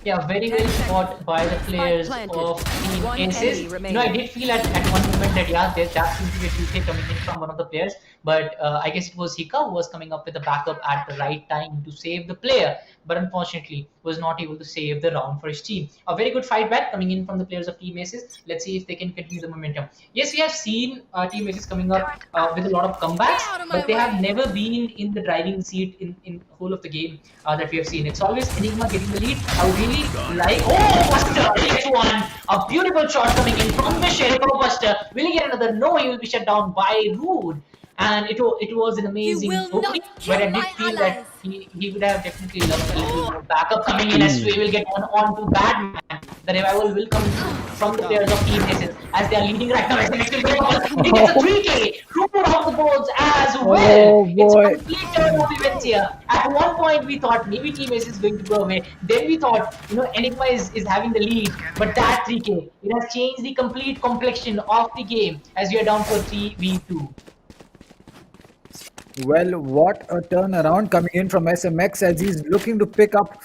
Yeah, very well spot by the players of Team Aces. I did feel at one moment that that seemed to be a 2K coming in from one of the players, but I guess it was Hika who was coming up with a backup at the right time to save the player, but unfortunately was not able to save the round for his team. A very good fight back coming in from the players of Team Aces. Let's see if they can continue the momentum. Yes, we have seen Team Aces coming up with a lot of comebacks, but they have never been in the driving seat in whole of the game that we have seen. It's always Enigma getting the lead. I would really like... Oh, Buster takes one. A beautiful shot coming in from the Sheriff of Buster. Will he get another? No, he will be shut down by Rude. And it was an amazing opening, but I did feel that he would have definitely loved a little more backup coming in, as we will get on to Badman. The revival will come from the players of Team ASES as they are leading right now. SMX will get a couple. He gets a 3K. Root off the boards as well. Oh It's a boy. complete turn of events here. At one point, we thought maybe Team ASES is going to go away. Then we thought, Enigma is having the lead. But that 3K, it has changed the complete complexion of the game as we are down to a 3v2. Well, what a turnaround coming in from SMX as he's looking to pick up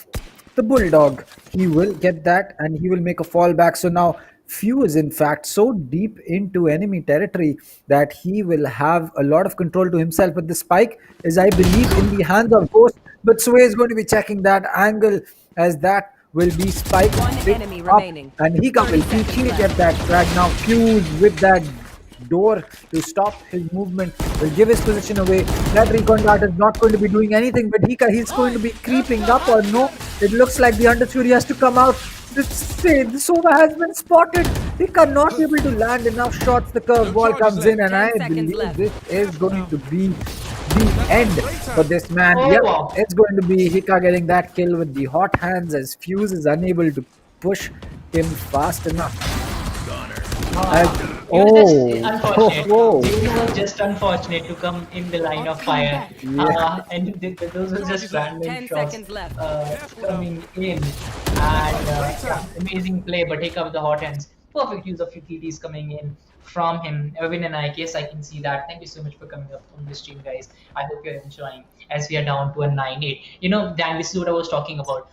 the Bulldog. He will get that and he will make a fallback. So now Few is in fact so deep into enemy territory that he will have a lot of control to himself. But the spike is, I believe, in the hands of Ghost. But Sway is going to be checking that angle as that will be Spike enemy up, remaining. and he will get that frag now. Fuse with that door to stop his movement will give his position away. That recon dart is not going to be doing anything, but he's going to be creeping up, or no, it looks like the Underfury has to come out. The Sova has been spotted. He cannot be able to land enough shots. The curve ball comes in, and I believe this is going to be the end for this man. Wow. It's going to be Hika getting that kill with the hot hands as Fuse is unable to push him fast enough. Unfortunate. It was just unfortunate to come in the line of fire. And those were just random shots coming in. And amazing play, but take up the hot hands. Perfect use of utilities coming in from him. Erwin and I, yes, I can see that. Thank you so much for coming up on the stream, guys. I hope you're enjoying as we are down to a 9-8. Dan, this is what I was talking about.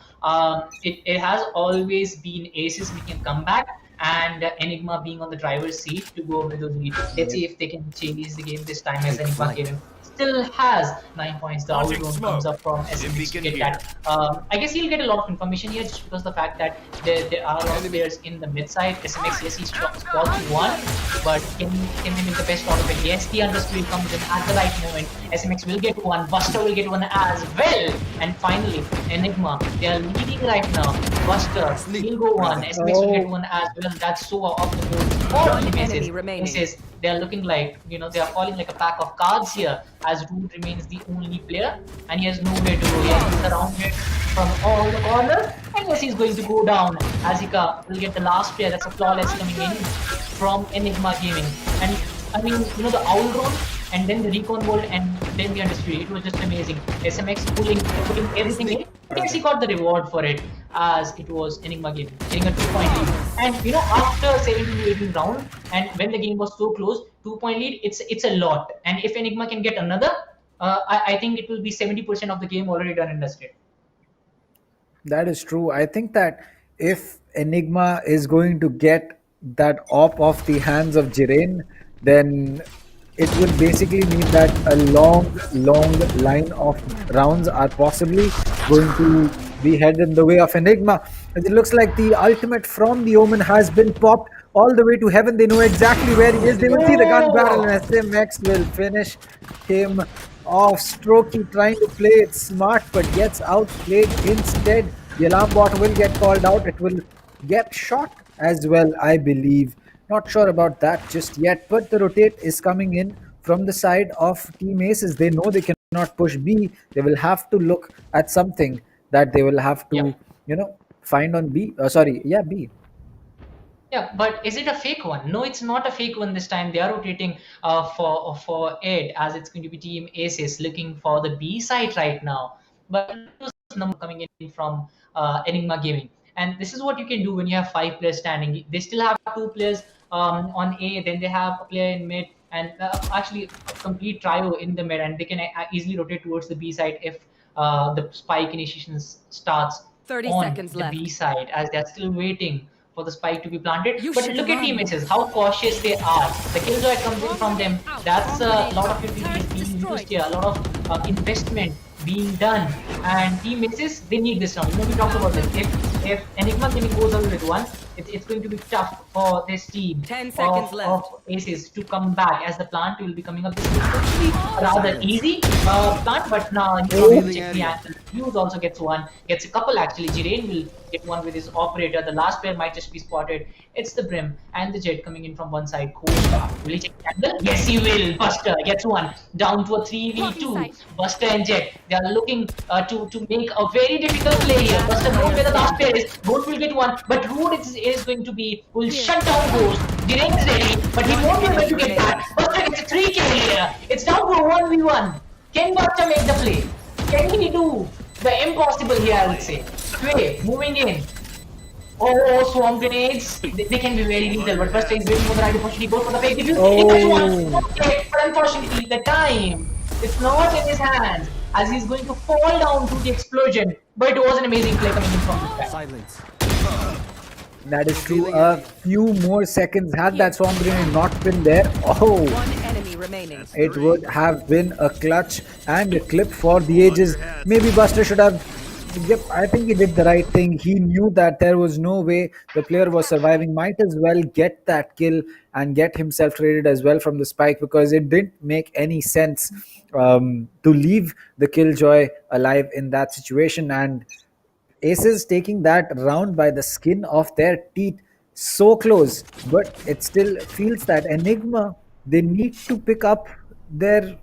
It has always been ASES making a comeback, and Enigma being on the driver's seat to go over those leads. Let's see if they can change the game this time, as Enigma game still has 9 points. The outgoing comes up from SMX to get that. I guess he'll get a lot of information here just because of the fact that there are a lot of players in the mid side. SMX, yes, he's spots one, but can he make the best out of it? Yes, the Underspeed comes in at the right moment. SMX will get one, Buster will get one as well. And finally, Enigma, they are leading right now. Buster will go one, SMX will get one as well. That's so off the board. All enemy remaining. They are looking like, they are falling like a pack of cards here, as Root remains the only player and he has nowhere to go. He has been surrounded from all the corners, and yes, he's going to go down. Azika will get the last player. That's a flawless coming in from Enigma Gaming. And I mean, the Owl Drone and then the Recon World and then the Underspeed. It was just amazing. SMX putting everything in. But yes, he got the reward for it, as it was Enigma Gaming getting a 2-point lead. And after 17 to 18 round, and when the game was so close, 2-point lead, it's a lot. And if Enigma can get another, I think it will be 70% of the game already done and dusted. That is true. I think that if Enigma is going to get that op off the hands of Jiren, then it would basically mean that a long line of rounds are possibly going to be headed in the way of Enigma. It looks like the ultimate from the Omen has been popped all the way to heaven. They know exactly where he is. They will see the gun barrel, and SMX will finish him off. Strokey trying to play it smart but gets outplayed instead. The alarm bot will get called out. It will get shot as well, I believe. Not sure about that just yet, but the rotate is coming in from the side of Team ASES. They know they cannot push B. They will have to look at something that they will have to, find on B. B. Yeah, but is it a fake one? No, it's not a fake one this time. They are rotating for Ed, as it's going to be Team ASES looking for the B side right now. But number coming in from Enigma Gaming. And this is what you can do when you have 5 players standing. They still have 2 players on A, then they have a player in mid, and actually a complete trio in the mid, and they can easily rotate towards the B side if the spike initiation starts 30 on seconds the left. B side, as they're still waiting for the spike to be planted. But look at Team ASES, how cautious they are. The killjoy comes in from them. That's a lot of utilities being used here, a lot of investment being done. And Team ASES, they need this round. We talked about this. If Enigma Gaming goes out with one, it's going to be tough for this team 10 seconds left. of ASES to come back, as the plant will be coming up. This is going to be a rather easy plant, but now he's check the angle. Fuse also gets one, gets a couple actually. Jiren will get one with his operator. The last player might just be spotted. It's the Brim and the Jet coming in from one side. Coach, will he take the angle? Yes, he will. Buster gets one. Down to a 3v2. Buster and Jet, they are looking to make a very difficult play here. Buster knows where the last player is. Ghost will get one, but Rude is going to be, will shut down Ghost. Direct ready, but he won't be able to get back. Buster gets a 3 kill here. It's down to a 1v1. Can Buster make the play? Can he do the impossible here, I would say? Sway, moving in. Oh, swamp grenades. They can be very lethal, but Buster is waiting for the right opportunity. Goes for the fake defuse. He gets one. Okay, but unfortunately, the time, it's not in his hands, as he's going to fall down to the explosion. But it was an amazing play coming in from this guy. Silence. That is true. A few more seconds. Had that swarm grenade not been there, One enemy remaining. it would have been a clutch and a clip for the ages. Maybe Buster should have. Yep, I think he did the right thing. He knew that there was no way the player was surviving. Might as well get that kill and get himself traded as well from the spike, because it didn't make any sense to leave the Killjoy alive in that situation. And ASES taking that round by the skin of their teeth, so close, but it still feels that Enigma, they need to pick up their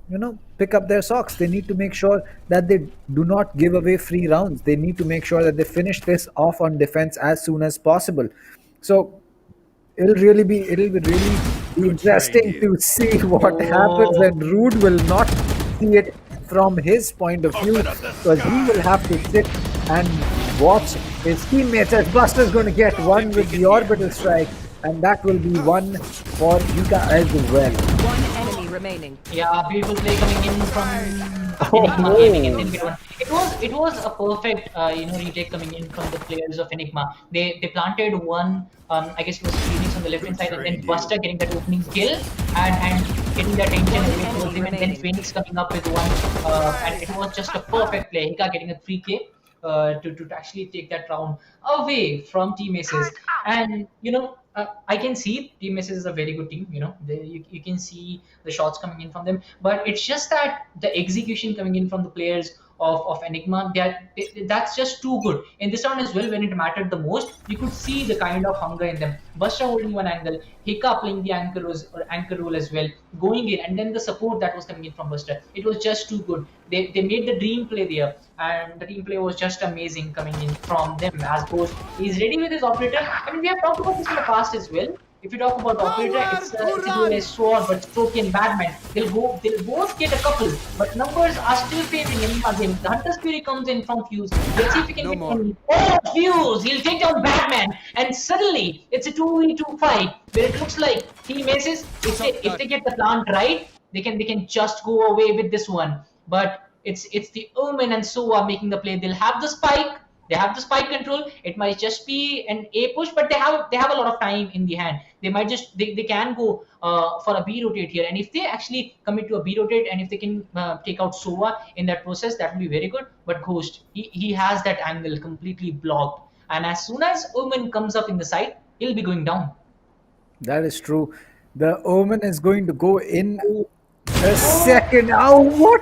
socks. They need to make sure that they do not give away free rounds. They need to make sure that they finish this off on defense as soon as possible. So it'll really be interesting to see what happens, and Rude will not see it from his point of view, because he will have to sit and watch his teammates, as Buster's going to get one with the orbital strike, and that will be one for Yuka as well. One enemy remaining. Yeah, beautiful play coming in from Enigma Gaming, and then get one. It was a perfect retake coming in from the players of Enigma. They planted one. I guess it was Phoenix on the left hand side, and then Buster getting that opening kill and getting that attention away towards him, and then Phoenix coming up with one. And it was just a perfect play. Hika getting a 3K. To actually take that round away from Team Aces. And I can see Team Aces is a very good team. You can see the shots coming in from them, but it's just that the execution coming in from the players of Enigma, that's just too good. In this round as well, when it mattered the most, you could see the kind of hunger in them. Buster holding one angle, Hika playing the anchor role as well, going in, and then the support that was coming in from Buster. It was just too good. They made the dream play there, and the team play was just amazing coming in from them. As Ghost, he's ready with his operator. I mean, we have talked about this in the past as well. If you talk about operator, it's a dual sword, but Stroke and Batman, they'll both get a couple, but numbers are still favoring Enigma game. The Hunter's Fury comes in from Fuse. Let's see if he can get any. Oh, Fuse! He'll take down Batman, and suddenly it's a 2v2 fight where it looks like Team Aces, if they get the plant right, they can just go away with this one. But it's the Omen and Sova making the play. They'll have the spike. They have the spike control. It might just be an A push, but they have a lot of time in the hand. They might just they can go for a B rotate here, and if they actually commit to a B rotate, and if they can take out Sova in that process, that will be very good. But Ghost, he has that angle completely blocked, and as soon as Omen comes up in the side, he'll be going down. That is true. The Omen is going to go in a second. Oh, what?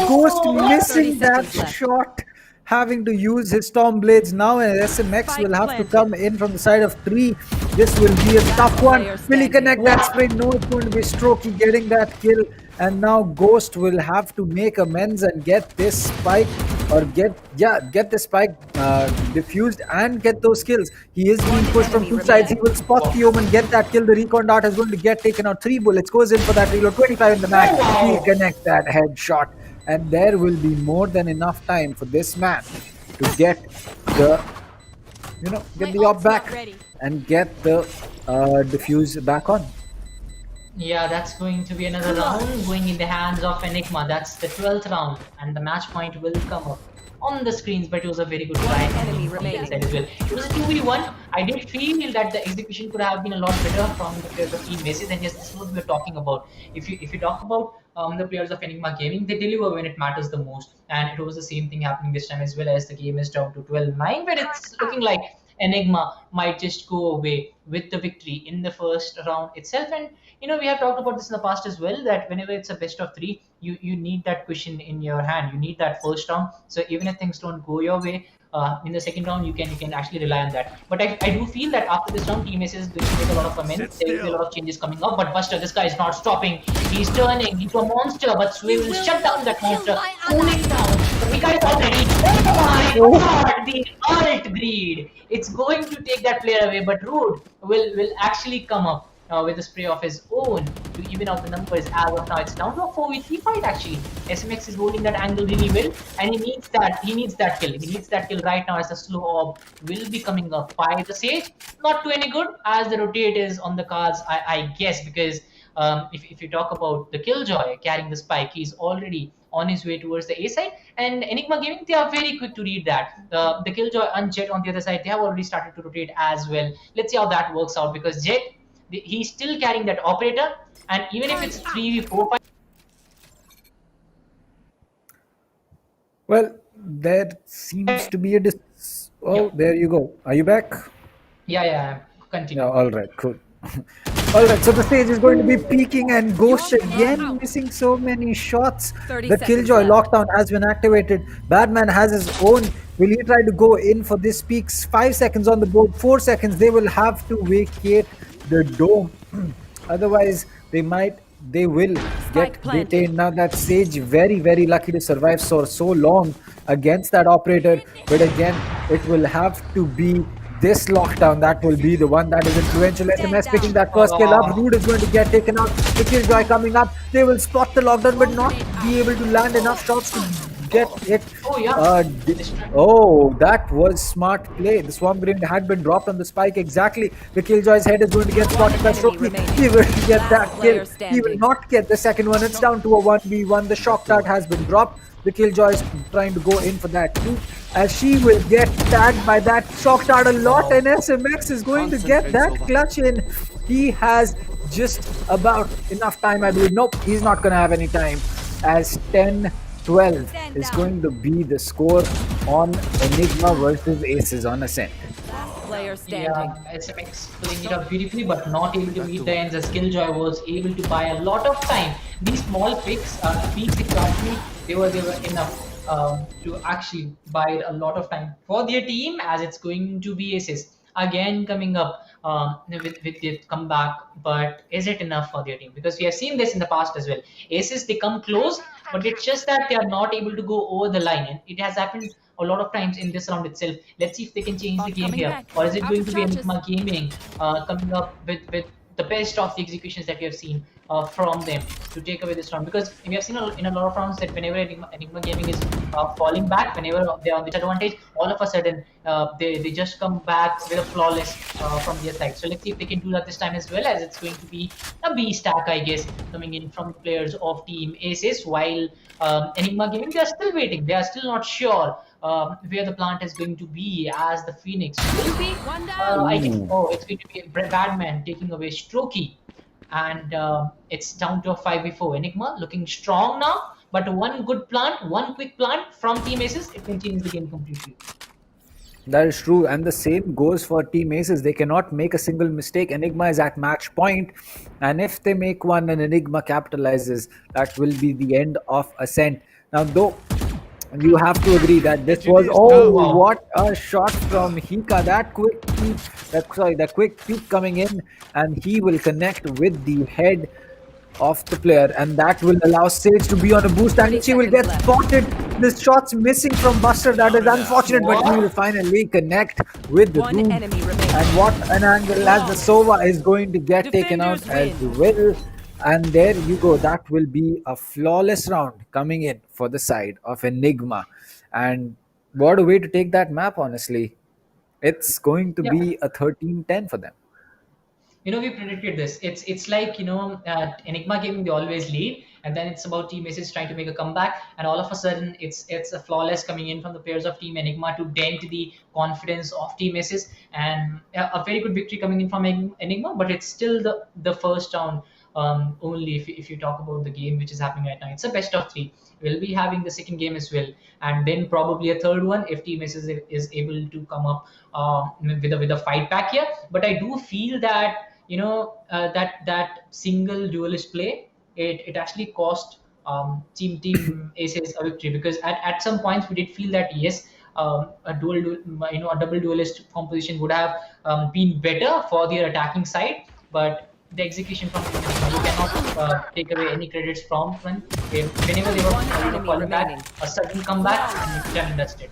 Ghost missing that shot, having to use his Storm Blades now, and SMX will have to come in from the side of 3. This will be a tough one. Will he connect that sprint? No, it's going to be Strokey getting that kill, and now Ghost will have to make amends and get this spike, or get the spike diffused and get those kills. He is being pushed from 2 sides. He will spot the Omen, get that kill. The Recon Dart is going to get taken out. 3 bullets, goes in for that reload. 25 in the mag. He'll connect that headshot. And there will be more than enough time for this man to get the, get the op back and get the diffuse back on. Yeah, that's going to be another round going in the hands of Enigma. That's the 12th round, and the match point will come up on the screens, but it was a very good try from their side as well. It was a 2v1. I did feel that the execution could have been a lot better from the players of Team Aces, and yes, this is what we're talking about. If you talk about the players of Enigma Gaming, they deliver when it matters the most, and it was the same thing happening this time as well, as the game is down to 12-9, but it's looking like Enigma might just go away with the victory in the first round itself. And we have talked about this in the past as well, that whenever it's a best of 3, you need that cushion in your hand. You need that first round. So even if things don't go your way, in the second round, you can actually rely on that. But I do feel that after this round, Team Aces is going to make a lot of amends. There will be a lot of changes coming up. But Buster, this guy is not stopping. He's turning into a monster, but Sway will shut down that monster, cooling down. But he got it already. Oh my god, the ult greed. It's going to take that player away, but Rude will actually come up with a spray of his own to even out the numbers. As of now, it's down to a 4v3 fight actually. SMX is holding that angle really well, and he needs that kill. He needs that kill right now as the slow orb will be coming up by the Sage. Not too any good as the rotate is on the cards, I guess, because if you talk about the Killjoy carrying the spike, he's already on his way towards the A side, and Enigma Gaming, they are very quick to read that. The Killjoy and Jet on the other side, they have already started to rotate as well. Let's see how that works out, because Jet, he's still carrying that operator, and even if it's 3v4 fight. Well, there seems to be a there you go. Are you back? Yeah, continue. Yeah, all right, cool. All right, so the Sage is going to be peeking, and Ghost again missing so many shots. The Killjoy lockdown has been activated. Badman has his own. Will he try to go in for this peaks? 5 seconds on the board, 4 seconds. They will have to vacate the dome. Otherwise, they will get detained. Now that Sage very, very lucky to survive so long against that operator. But again, it will have to be this lockdown that will be the one that is influential. SMS picking that first kill up. Rude is going to get taken out. The Killjoy coming up. They will spot the lockdown but not be able to land enough shots to get it. That was smart play. The Swarm Grenade had been dropped on the spike exactly. The Killjoy's head is going to get spotted by Shoki. He will get that kill. He will not get the second one. It's down to a 1v1. The shock dart has been dropped. The Killjoy is trying to go in for that too, as she will get tagged by that shock dart a lot, and SMX is going to get that clutch in. He has just about enough time, I believe. Nope, he's not going to have any time, as 10-12 is going to be the score on Enigma versus Aces on Ascent. Player standing. Yeah, SMX pulling it up beautifully, but not able to meet the ends, as Killjoy was able to buy a lot of time. These small peaks exactly, they were enough to actually buy a lot of time for their team, as it's going to be Aces again coming up with the comeback. But is it enough for their team? Because we have seen this in the past as well. Aces, they come close, but it's just that they are not able to go over the line, and it has happened a lot of times in this round itself. Let's see if they can change the game here, or is it going to be Enigma Gaming coming up with the best of the executions that we have seen from them to take away this round? Because we have seen in a lot of rounds that whenever Enigma Gaming is falling back, whenever they're on disadvantage, all of a sudden they just come back with a flawless from their side. So let's see if they can do that this time as well, as it's going to be a B stack, I guess, coming in from the players of Team Aces, while Enigma Gaming, they are still waiting. They are still not sure where the plant is going to be, as the Phoenix will be. It's going to be Badman taking away Strokey, and it's down to a 5v4. Enigma looking strong now, but one quick plant from Team Aces, it can change the game completely. That is true, and the same goes for Team Aces. They cannot make a single mistake. Enigma is at match point, and if they make one and Enigma capitalizes, that will be the end of Ascent. Now, though, you have to agree that this was what a shot from Hika. That quick peek coming in, and he will connect with the head of the player, and that will allow Sage to be on a boost, and she will get spotted. The shot's missing from Buster. That is unfortunate, but he will finally connect with the Doom. And what an angle, as the Sova is going to get taken out as well. And there you go. That will be a flawless round coming in for the side of Enigma. And what a way to take that map, honestly. It's going to be a 13-10 for them. We predicted this. It's like, Enigma Gaming, they always lead, and then it's about Team Aces trying to make a comeback, and all of a sudden it's a flawless coming in from the players of Team Enigma to dent the confidence of Team Aces, and a very good victory coming in from Enigma. But it's still the first round only, if you talk about the game which is happening right now. It's a best of 3. We'll be having the second game as well, and then probably a third one if Team Aces is able to come up with a fight back here. But I do feel that that single duelist play, it actually cost Team Aces a victory, because at some points we did feel that yes, a a double duelist composition would have been better for their attacking side, but the execution from Enigma, you cannot take away any credits from when whenever they were falling back, a sudden comeback, and it's done and dusted.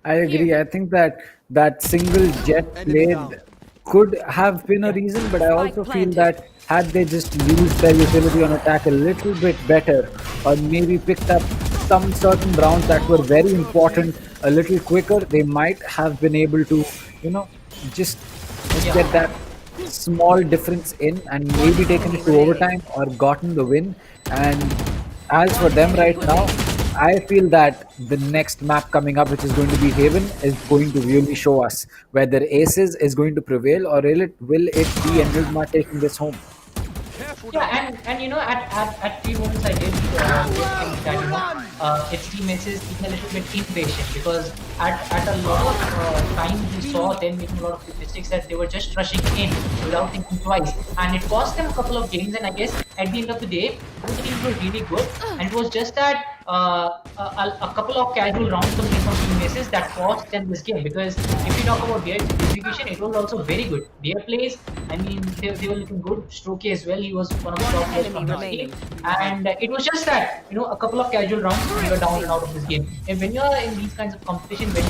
I agree. I think that that single jet played could have been a reason, but I also feel that had they just used their utility on attack a little bit better, or maybe picked up some certain rounds that were very important a little quicker, they might have been able to, just get that small difference in and maybe taken it to overtime or gotten the win. And as for them right now, I feel that the next map coming up, which is going to be Haven, is going to really show us whether ASES is going to prevail or will it be Enigma taking this home. Yeah, and at few moments I did think that its teammates is being a little bit impatient, because at a lot of times we saw them making a lot of mistakes that they were just rushing in without thinking twice, and it cost them a couple of games. And I guess at the end of the day, both teams were really good, and it was just that a couple of casual rounds coming from teammates that cost them this game. Because if you talk about their execution, it was also very good. Their plays, I mean, they were looking good. Strokey as well, he was one of the top players from his team. And it was just that, a couple of casual rounds, we were down and out of this game. And when you're in these kinds of competition, when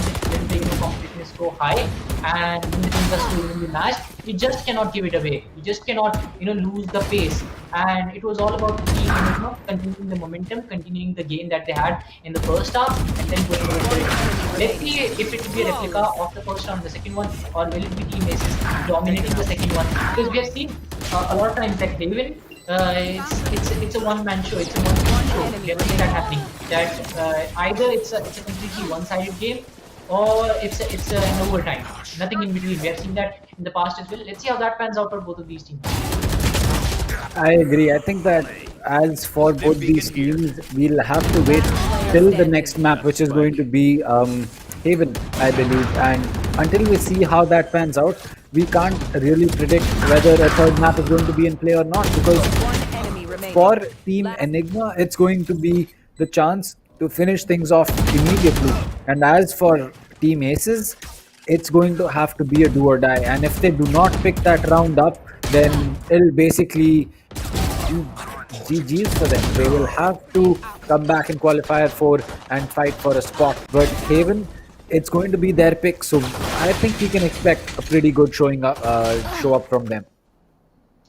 the competition is so high and when the teams are so evenly matched, you just cannot give it away. You just cannot, lose the pace. And it was all about continuing the momentum, continuing the game that they had in the first half, and then going over to it. Let's see if it will be a replica of the first round, the second one, or will it be Team ASES dominating the second one? Because we have seen a lot of times that they win. It's a one-man show. It's a one-man show. We have seen that happening. That either it's a completely one-sided game, or it's an overtime. Nothing in between. We have seen that in the past as well. Let's see how that pans out for both of these teams. I agree. I think that as for both these teams, we'll have to wait till the next map, which is going to be Haven, I believe. And until we see how that pans out, we can't really predict whether a third map is going to be in play or not. Because for Team Enigma, it's going to be the chance to finish things off immediately. And as for Team ASES, it's going to have to be a do or die. And if they do not pick that round up, then it'll basically GG's for them. They will have to come back in qualifier 4 and fight for a spot. But Haven, it's going to be their pick, so I think we can expect a pretty good show up from them.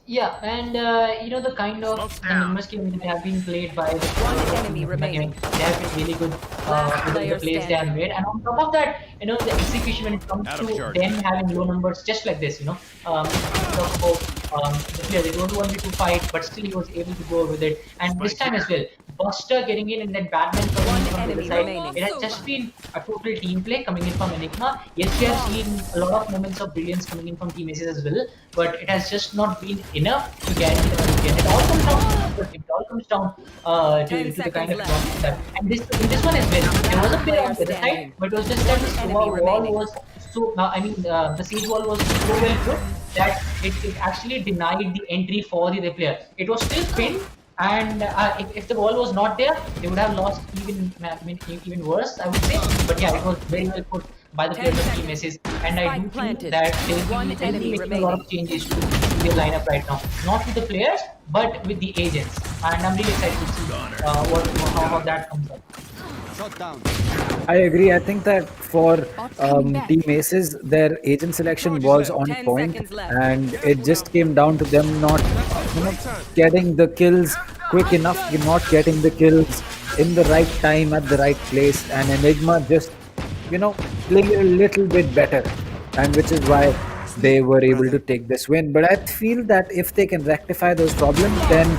Yeah, and the kind of Enigma scheme that have been played by the enemy remaining. They have been really good with the plays they have made, and on top of that, the execution when it comes to them having low numbers just like this, talk about the player, they don't want me to fight, but still he was able to go with it. And this time as well, Buster getting in and then Batman coming in from the other side. It has just been a total team play coming in from Enigma. Yes, we have seen a lot of moments of brilliance coming in from Team ASES as well, but it has just not been enough to guarantee the win. It all comes down. It all comes down to the kind of that. And in this one as well, there was a player on the other side, but it was just that the Sova wall was so. The siege wall was so well put that it actually denied the entry for the other player. It was still pinned. And if the ball was not there, they would have lost even worse, I would say. But yeah, it was very well put by the players of Team ASES. And I do think that they'll be making a lot of changes to their lineup right now. Not with the players, but with the agents. And I'm really excited to see how that comes up. I agree. I think that for Team ASES, their agent selection was on point, and it just came down to them not getting the kills quick enough, not getting the kills in the right time at the right place, and Enigma just playing a little bit better, and which is why they were able to take this win. But I feel that if they can rectify those problems, then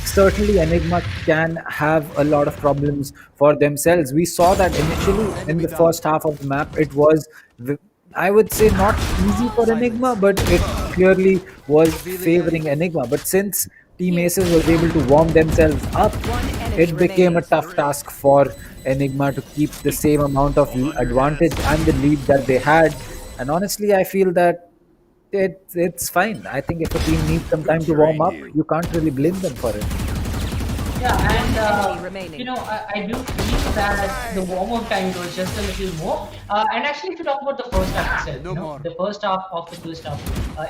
certainly Enigma can have a lot of problems for themselves. We saw that initially in the first half of the map. It was, I would say, not easy for Enigma, but it clearly was favoring Enigma. But since Team ASES was able to warm themselves up, it became a tough task for Enigma to keep the same amount of advantage and the lead that they had. And honestly, I feel that it's fine. I think if a team needs some time to warm up, you can't really blame them for it. Yeah, and Enemy remaining. I do feel that the warm-up time it was just a little more. And actually, if you talk about the first half itself, the first half of the first half,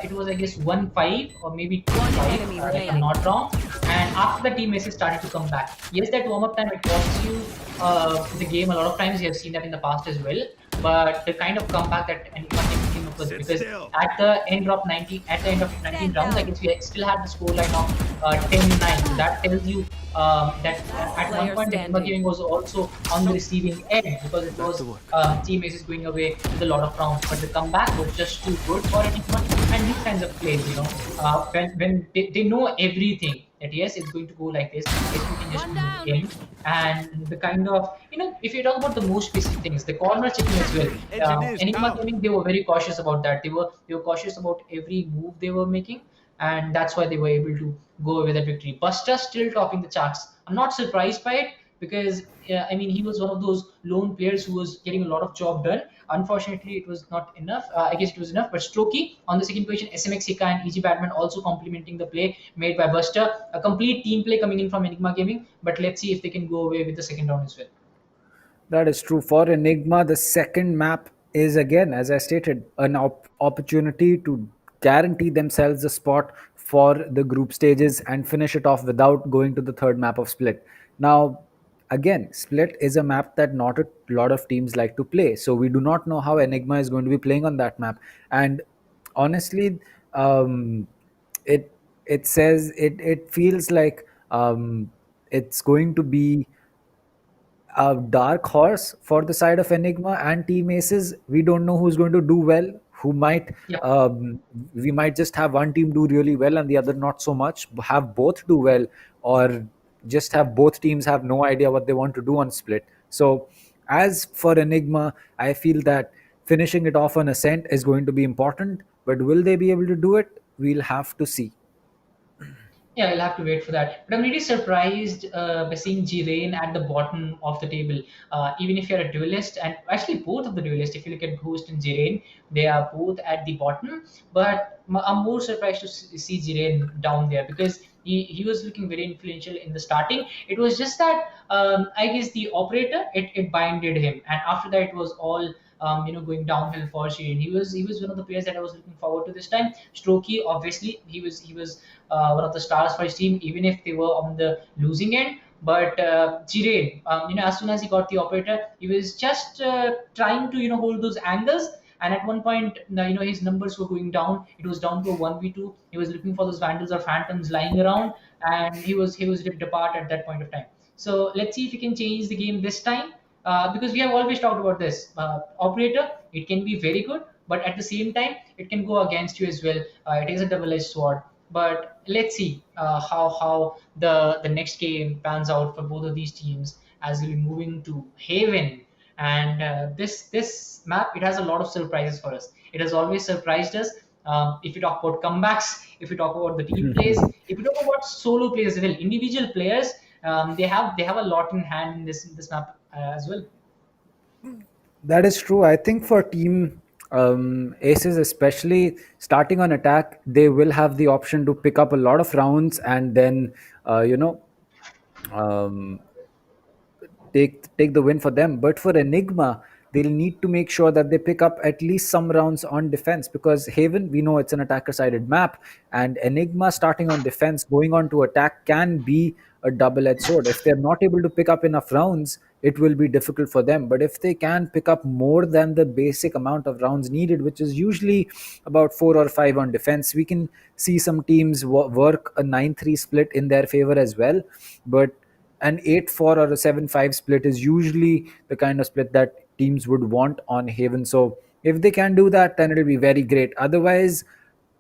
it was I guess 1-5 or maybe 2-5, Enemy if I'm remaining. not wrong. And after the team Messi started to come back, yes, that warm-up time it costs you the game a lot of times. You have seen that in the past as well. But the kind of comeback that Enigma came up with, because at the end of 19 rounds, I guess we still had the scoreline of 10-9. So that tells you that at one Player point the Enigma standing. gaming was also on the receiving end, because it was team aces going away with a lot of rounds, but the comeback was just too good for Enigma. And these kinds of plays, when they know everything, that yes, it's going to go like this, yes, we can just move in. And the kind of, if you talk about the most basic things, the corner checking as well, Enigma gaming, they were very cautious about that. They were cautious about every move they were making, and that's why they were able to go away with that victory. Buster still topping the charts. I'm not surprised by it, because I mean, he was one of those lone players who was getting a lot of job done. Unfortunately, it was not enough. I guess it was enough, but Strokey on the second position, SMX Hika and EG Batman also complementing the play made by Buster. A complete team play coming in from Enigma Gaming, but let's see if they can go away with the second round as well. That is true. For Enigma, the second map is again, as I stated, an opportunity to guarantee themselves a spot for the group stages and finish it off without going to the third map of Split. Now, again, Split is a map that not a lot of teams like to play. So we do not know how Enigma is going to be playing on that map. And honestly, it it feels like it's going to be a dark horse for the side of Enigma and Team Aces. We don't know who's going to do well. Who might Yeah. we might just have one team do really well and the other not so much. Have both do well, or just have both teams have no idea what they want to do on Split. So, as for Enigma, I feel that finishing it off on Ascent is going to be important. But will they be able to do it? We'll have to see. Yeah, I'll have to wait for that. But I'm really surprised by seeing Jirain at the bottom of the table. Even if you're a duelist, and actually both of the duelists, if you look at Ghost and Jirain, they are both at the bottom. But I'm more surprised to see Jirain down there, because he was looking very influential in the starting. It was just that I guess the operator it binded him, and after that it was all going downhill for Sheen. He was one of the players that I was looking forward to this time. Strokey, obviously, he was one of the stars for his team, even if they were on the losing end. But Jirain, as soon as he got the operator, he was just trying to hold those angles. And at one point, his numbers were going down. It was down to a 1v2. He was looking for those vandals or phantoms lying around, and he was ripped apart at that point of time. So let's see if he can change the game this time, because we have always talked about this. Operator, it can be very good, but at the same time, it can go against you as well. It is a double-edged sword. But let's see how the next game pans out for both of these teams, as we'll be moving to Haven. And this map, it has a lot of surprises for us. It has always surprised us. If you talk about comebacks, if you talk about the team plays, if you talk about solo players as well, individual players, they have a lot in hand in this map as well. That is true. I think for team aces, especially starting on attack, they will have the option to pick up a lot of rounds and then, um, take the win for them. But for Enigma, they'll need to make sure that they pick up at least some rounds on defense, because Haven, we know it's an attacker-sided map, and Enigma starting on defense, going on to attack can be a double-edged sword. If they're not able to pick up enough rounds, it will be difficult for them. But if they can pick up more than the basic amount of rounds needed, which is usually about 4 or 5 on defense, we can see some teams work a 9-3 split in their favor as well. But an 8-4 or a 7-5 split is usually the kind of split that teams would want on Haven. So if they can do that, then it'll be very great. Otherwise,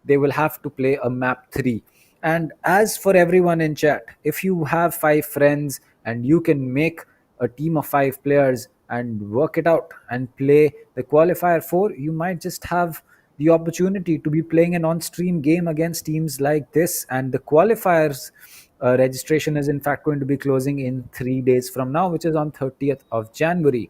they will have to play a map 3. And as for everyone in chat, if you have 5 friends and you can make a team of 5 players and work it out and play the qualifier 4, you might just have the opportunity to be playing an on-stream game against teams like this. And the qualifiers registration is in fact going to be closing in 3 days from now, which is on 30th of January.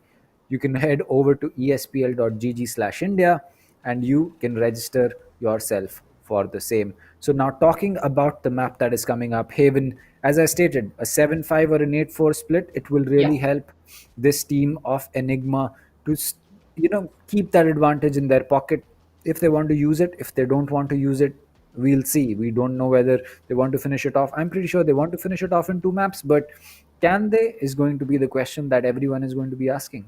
You can head over to espl.gg/India and you can register yourself for the same. So now talking about the map that is coming up, Haven, as I stated, a 7-5 or an 8-4 split, it will really help this team of Enigma to keep that advantage in their pocket if they want to use it. If they don't want to use it, we'll see. We don't know whether they want to finish it off. I'm pretty sure they want to finish it off in 2 maps, but can they is going to be the question that everyone is going to be asking.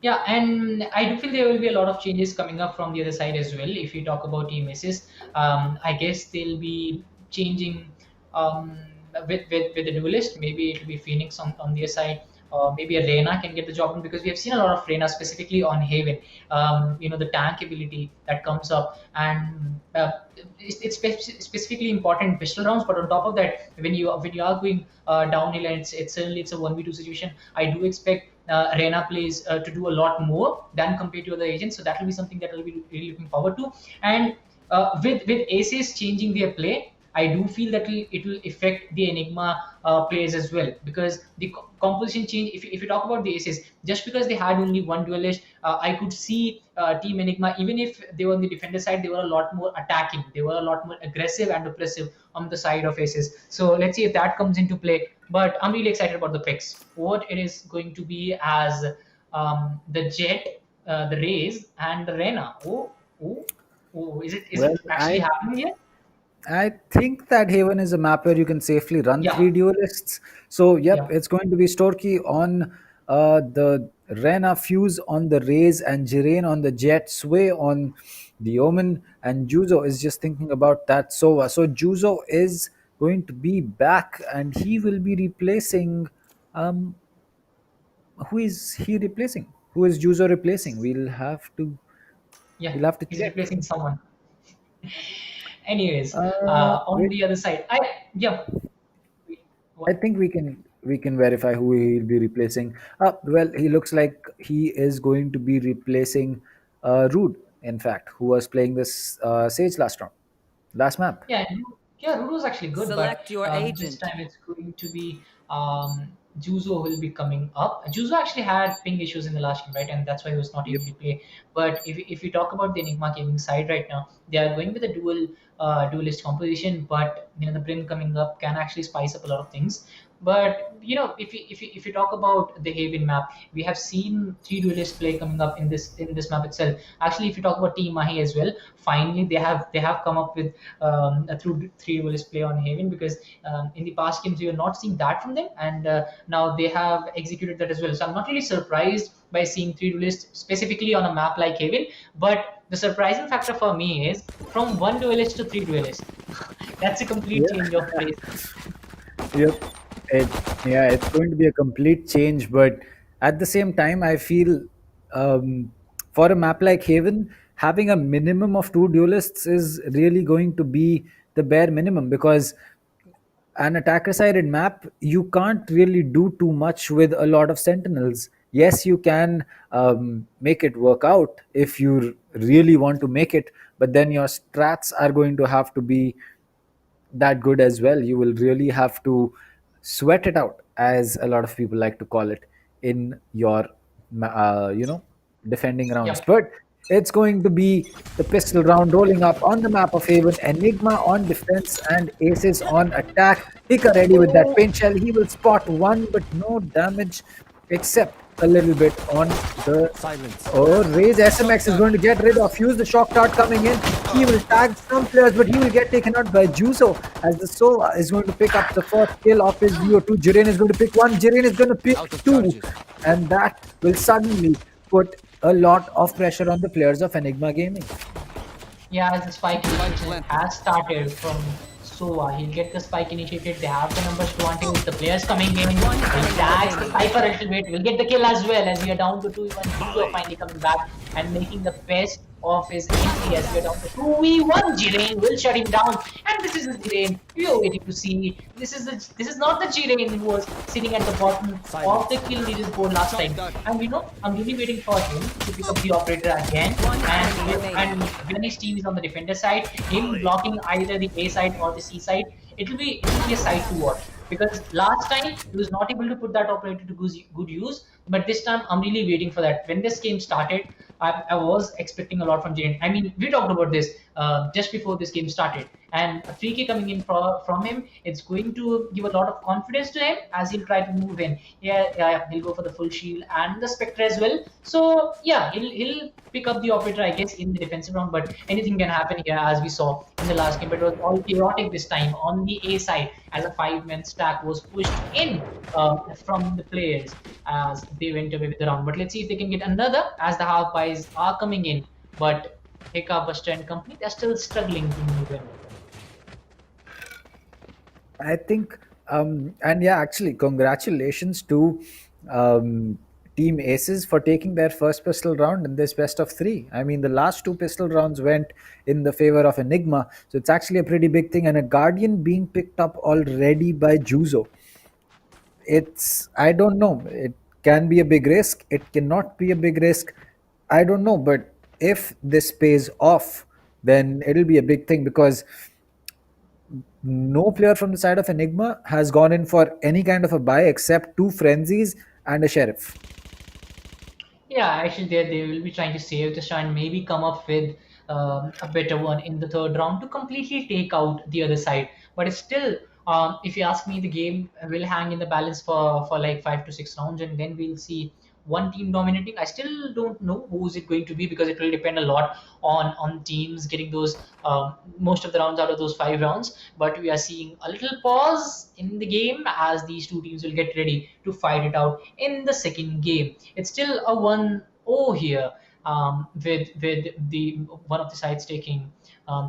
Yeah, and I do feel there will be a lot of changes coming up from the other side as well. If you talk about Team ASES, I guess they'll be changing um, with the duelist. Maybe it'll be Phoenix on their side, or maybe a Reyna can get the job done because we have seen a lot of Reyna specifically on Haven. The tank ability that comes up, and it's specifically important in pistol rounds. But on top of that, when you are going downhill and it's certainly it's a 1v2 situation, I do expect Reyna plays to do a lot more than compared to other agents. So that will be something that I'll be really looking forward to. And with ASES changing their play, I do feel that it will affect the Enigma players as well, because the composition change. If you talk about the ASES, just because they had only one duelist, I could see Team Enigma, even if they were on the defender side, they were a lot more attacking. They were a lot more aggressive and oppressive on the side of ASES. So let's see if that comes into play. But I'm really excited about the picks. What it is going to be as the Jet, the Raze, and the Reyna. Is it actually happening yet? I think that Haven is a map where you can safely run 3 duelists. So, it's going to be Storky on the Reyna, Fuse on the Raze, and Jiren on the Jet, Sway on the Omen, and Juzo is just thinking about that Sova. So, Juzo is going to be back, and he will be replacing. Who is he replacing? Who is Juzo replacing? We'll have to. Yeah, we'll have to he's check. replacing someone. Anyways, on the other side, I think we can verify who he'll be replacing. Well, he looks like he is going to be replacing Rude, in fact, who was playing this Sage last map. Yeah, Rudo's actually good, Select but your this agent. time it's going to be Juzo who will be coming up. Juzo actually had ping issues in the last game, right? And that's why he was not able to play. But if you talk about the Enigma gaming side right now, they are going with a duelist composition, but the Brim coming up can actually spice up a lot of things. But if you talk about the Haven map, we have seen 3 duelist play coming up in this map itself. Actually, if you talk about Team Mahi as well, finally they have come up with a through 3 duelist play on Haven, because in the past games we were not seeing that from them, and now they have executed that as well. So I'm not really surprised by seeing 3 duelists specifically on a map like Haven, but the surprising factor for me is from 1 duelist to 3 duelists. That's a complete change of pace. Yep. It's going to be a complete change, but at the same time, I feel for a map like Haven, having a minimum of 2 duelists is really going to be the bare minimum, because an attacker-sided map, you can't really do too much with a lot of sentinels. Yes, you can make it work out if you really want to make it, but then your strats are going to have to be that good as well. You will really have to sweat it out, as a lot of people like to call it, in your defending rounds. But it's going to be the pistol round rolling up on the map of Haven. Enigma on defense and ASES on attack. Hika ready with that paint shell. He will spot one, but no damage except a little bit on the silence. Oh, Raze SMX is going to get rid of Fuse. The shock dart coming in. He will tag some players, but he will get taken out by Juzo, as the Sova is going to pick up the first kill of his VO2. Jiren is going to pick one. Jiren is going to pick 2. And that will suddenly put a lot of pressure on the players of Enigma Gaming. Yeah, as the spike initiation has started from Sova, he'll get the spike initiated. They have the numbers to want it. The players coming in. He'll tag the Cypher a little bit. We'll get the kill as well, as we are down to 2v1. Juzo finally coming back and making the best of his entry, as we are down to 2v1. Jiren will shut him down, and this is the Jiren we are waiting to see. This is not the Jiren who was sitting at the bottom of the kill leaders board last time. And I'm really waiting for him to pick up the operator again, and when his team is on the defender side, him blocking either the A side or the C side, it will be a sight to watch. Because last time he was not able to put that operator to good use, but this time I'm really waiting for that. When this game started, I was expecting a lot from Jaren. I mean, we talked about this just before this game started, and a 3K coming in from him, it's going to give a lot of confidence to him as he'll try to move in. Yeah, he'll go for the full shield and the Spectre as well. So yeah, he'll pick up the operator, I guess, in the defensive round. But anything can happen here, as we saw in the last game. But it was all chaotic this time on the A side, as a 5-man stack was pushed in from the players as they went away with the round. But let's see if they can get another, as the half buys are coming in. But Heka, Buster and company, they're still struggling to move in. I think, and yeah, actually, congratulations to Team Aces for taking their first pistol round in this best of 3. I mean, the last 2 pistol rounds went in the favor of Enigma, so it's actually a pretty big thing. And a Guardian being picked up already by Juzo. I don't know. It can be a big risk. It cannot be a big risk. I don't know. But if this pays off, then it'll be a big thing, because no player from the side of Enigma has gone in for any kind of a buy except 2 frenzies and a sheriff. Yeah, actually, they will be trying to save this and maybe come up with a better one in the third round to completely take out the other side. But it's still, if you ask me, the game will hang in the balance for like 5 to 6 rounds, and then we'll see one team dominating. I still don't know who is it going to be, because it will depend a lot on teams getting those most of the rounds out of those 5 rounds. But we are seeing a little pause in the game as these 2 teams will get ready to fight it out in the second game. It's still a 1-0 here, with the one of the sides taking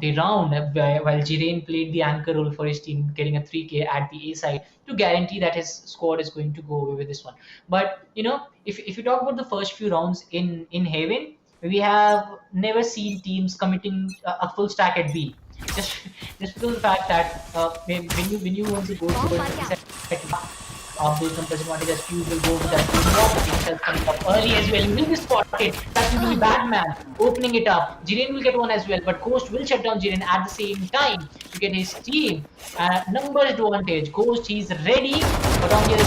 the round, while Jiren played the anchor role for his team, getting a 3K at the A side to guarantee that his squad is going to go away with this one. But if you talk about the first few rounds in Haven, we have never seen teams committing a full stack at B. Just because of the fact that when you want to go to those numbers advantage, as few will go with that more coming up early as well. He will be spotted. That's going to be Batman opening it up. Jiren will get one as well, but Ghost will shut down Jiren at the same time to get his team numbers advantage. Ghost, he's ready, but on the other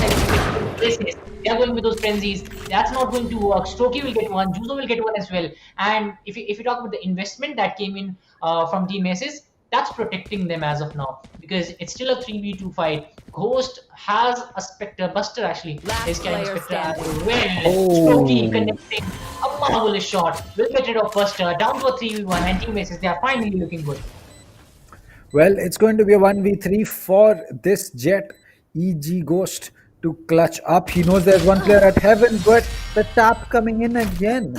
side, they are going with those frenzies. That's not going to work. Strokey will get one. Juzo will get one as well. And if you talk about the investment that came in from Team Aces, that's protecting them as of now, because it's still a 3v2 fight. Ghost has a Spectre. Buster actually is carrying Spectre as well. Strokey connecting a marvelous shot. Will get rid of Buster. Down to a 3v1, and Team Aces, they are finally looking good. Well, it's going to be a 1v3 for this Jet. EG Ghost to clutch up. He knows there's one player at Heaven, but the tap coming in again.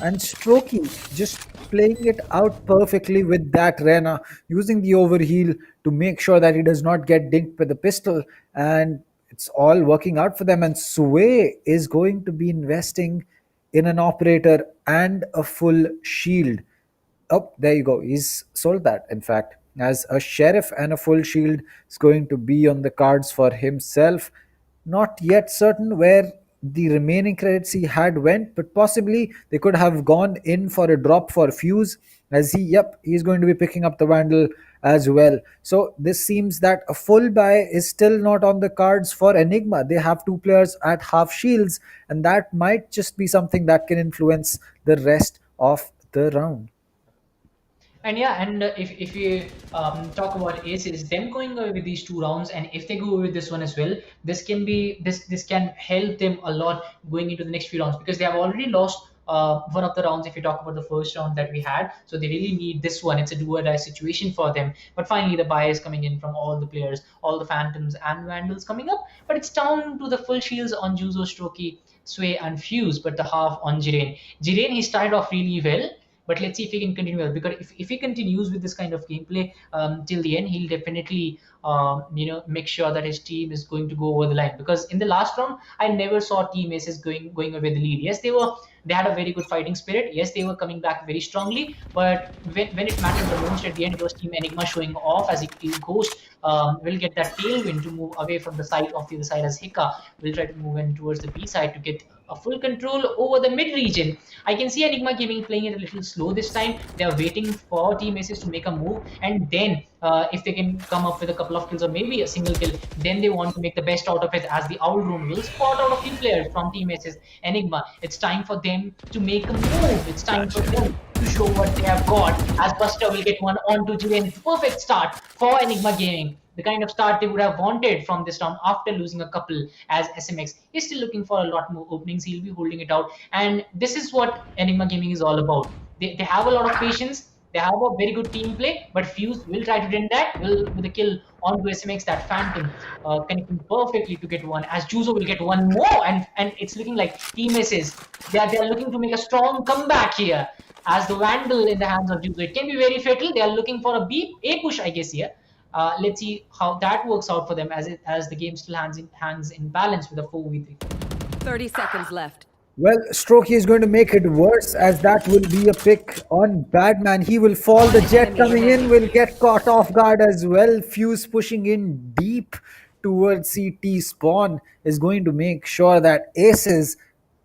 And Strokey just playing it out perfectly with that Rena, using the overheal to make sure that he does not get dinked with the pistol. And it's all working out for them. And Sway is going to be investing in an operator and a full shield. Oh, there you go. He's sold that, in fact, as a sheriff and a full shield is going to be on the cards for himself. Not yet certain where the remaining credits he had went, but possibly they could have gone in for a drop for Fuse, as he's going to be picking up the Vandal as well. So this seems that a full buy is still not on the cards for Enigma. They have 2 players at half shields, and that might just be something that can influence the rest of the round. And yeah, and if we talk about Aces, them going away with these 2 rounds, and if they go away with this one as well, this can help them a lot going into the next few rounds, because they have already lost one of the rounds. If you talk about the first round that we had, so they really need this one. It's a do or die situation for them. But finally, the buy is coming in from all the players, all the Phantoms and Vandals coming up. But it's down to the full shields on Juzo, Strokey, Sway, and Fuse, but the half on Jiren. Jiren, he started off really well. But let's see if he can continue well, because if he continues with this kind of gameplay till the end, he'll definitely make sure that his team is going to go over the line. Because in the last round, I never saw Team Aces going away with the lead. Yes, they had a very good fighting spirit. Yes, they were coming back very strongly. But when it mattered the most at the end, it was Team Enigma showing off, as Ghost will get that tailwind to move away from the side of the other side, as Hika will try to move in towards the B side to get a full control over the mid region. I can see Enigma Gaming playing it a little slow this time. They are waiting for Team Aces to make a move, and then if they can come up with a couple of kills or maybe a single kill, then they want to make the best out of it, as the Owl Drone will spot out a few players from Team Aces Enigma. It's time for them to make a move. It's time for them to show what they have got, as Buster will get one onto Julian. It's a perfect start for Enigma Gaming. The kind of start they would have wanted from this round after losing a couple, as SMX is still looking for a lot more openings. He'll be holding it out. And this is what Enigma Gaming is all about. They have a lot of patience. They have a very good team play, but Fuse will try to dent that with a kill onto SMX, that Phantom connecting perfectly to get one, as Juzo will get one more, and it's looking like Team Aces. They are looking to make a strong comeback here, as the Vandal in the hands of Juzo. It can be very fatal. They are looking for a push, I guess, here. Let's see how that works out for them, as the game still hangs in balance with a 4v3. 30 seconds left. Well, Strokey is going to make it worse, as that will be a pick on Badman. He will fall. The Jet coming in will get caught off guard as well. Fuse pushing in deep towards CT spawn is going to make sure that Aces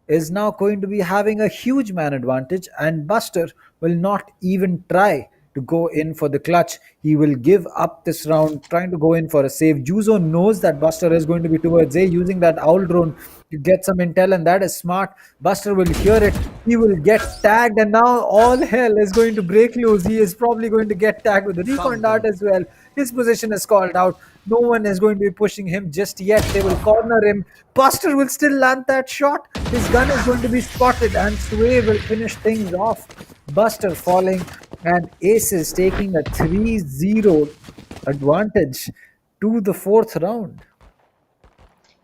is now going to be having a huge man advantage, and Buster will not even try to go in for the clutch. He will give up this round, trying to go in for a save. Juzo knows that Buster is going to be towards A, using that Owl Drone to get some intel, and that is smart. Buster will hear it. He will get tagged, and now all hell is going to break loose. He is probably going to get tagged with the recon dart as well. His position is called out. No one is going to be pushing him just yet. They will corner him. Buster will still land that shot. His gun is going to be spotted, and Sway will finish things off. Buster falling, and Aces taking a 3-0 advantage to the fourth round.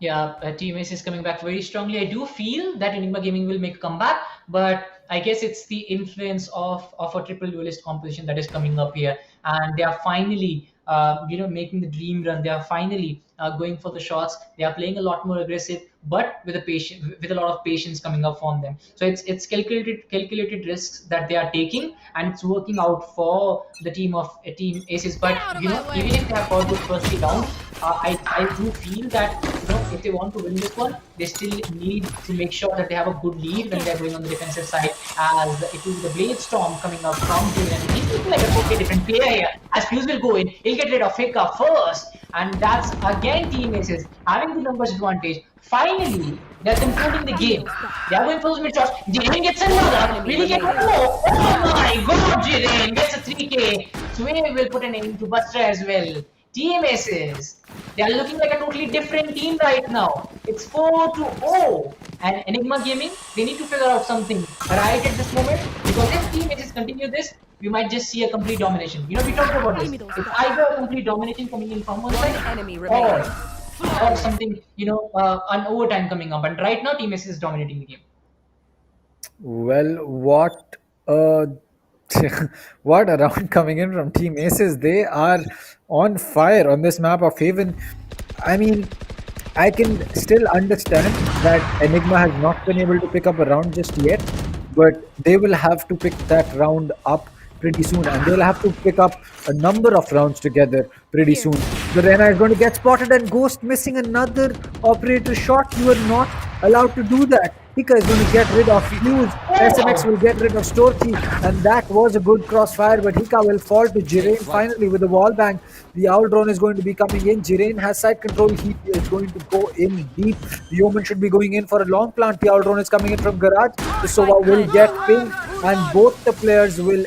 Yeah, Team Ace is coming back very strongly. I do feel that Enigma Gaming will make a comeback, but I guess it's the influence of a triple duelist composition that is coming up here, and they are finally making the dream run. They are finally going for the shots. They are playing a lot more aggressive, but with a lot of patience coming up from them. So it's calculated risks that they are taking, and it's working out for the team Aces. But even if they have got good first three rounds, I do feel that if they want to win this one, they still need to make sure that they have a good lead when they're going on the defensive side, as it will be the Blade Storm coming up from Julian. He's looking like a totally different player here, as Fuse will go in. He'll get rid of Hiccup first, and that's again Team Aces having the numbers advantage. Finally, they're controlling the game. They are going for those mid shots. Jiren gets another. Will he get one more? Oh my god, Jiren gets a 3k. Sway will put an end to Buster as well. Team Aces, they are looking like a totally different team right now. It's 4-0. And Enigma Gaming, they need to figure out something right at this moment, because if Team Aces continue this, we might just see a complete domination. We talked about this. It's either a complete domination coming in from one side, or something, an overtime coming up. And right now, Team Aces is dominating the game. Well, what what a round coming in from Team Aces. They are on fire on this map of Haven. I mean, I can still understand that Enigma has not been able to pick up a round just yet, but they will have to pick that round up pretty soon, and they'll have to pick up a number of rounds together pretty soon. The Rena is going to get spotted, and Ghost missing another operator shot. You are not allowed to do that. Hika is going to get rid of Fuse. SMX will get rid of Storkey, and that was a good crossfire, but Hika will fall to Jiren finally with the wall bang. The Owl Drone is going to be coming in. Jiren has side control. He is going to go in deep. The Omen should be going in for a long plant. The Owl Drone is coming in from Garage. The Sova will get pinged, and both the players will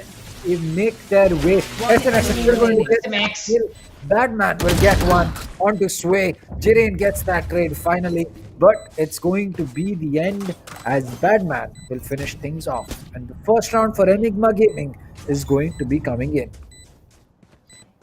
make their way. SMX is still going to get kill. Badman will get one onto Sway. Jiren gets that trade finally, but it's going to be the end, as Badman will finish things off. And the first round for Enigma Gaming is going to be coming in.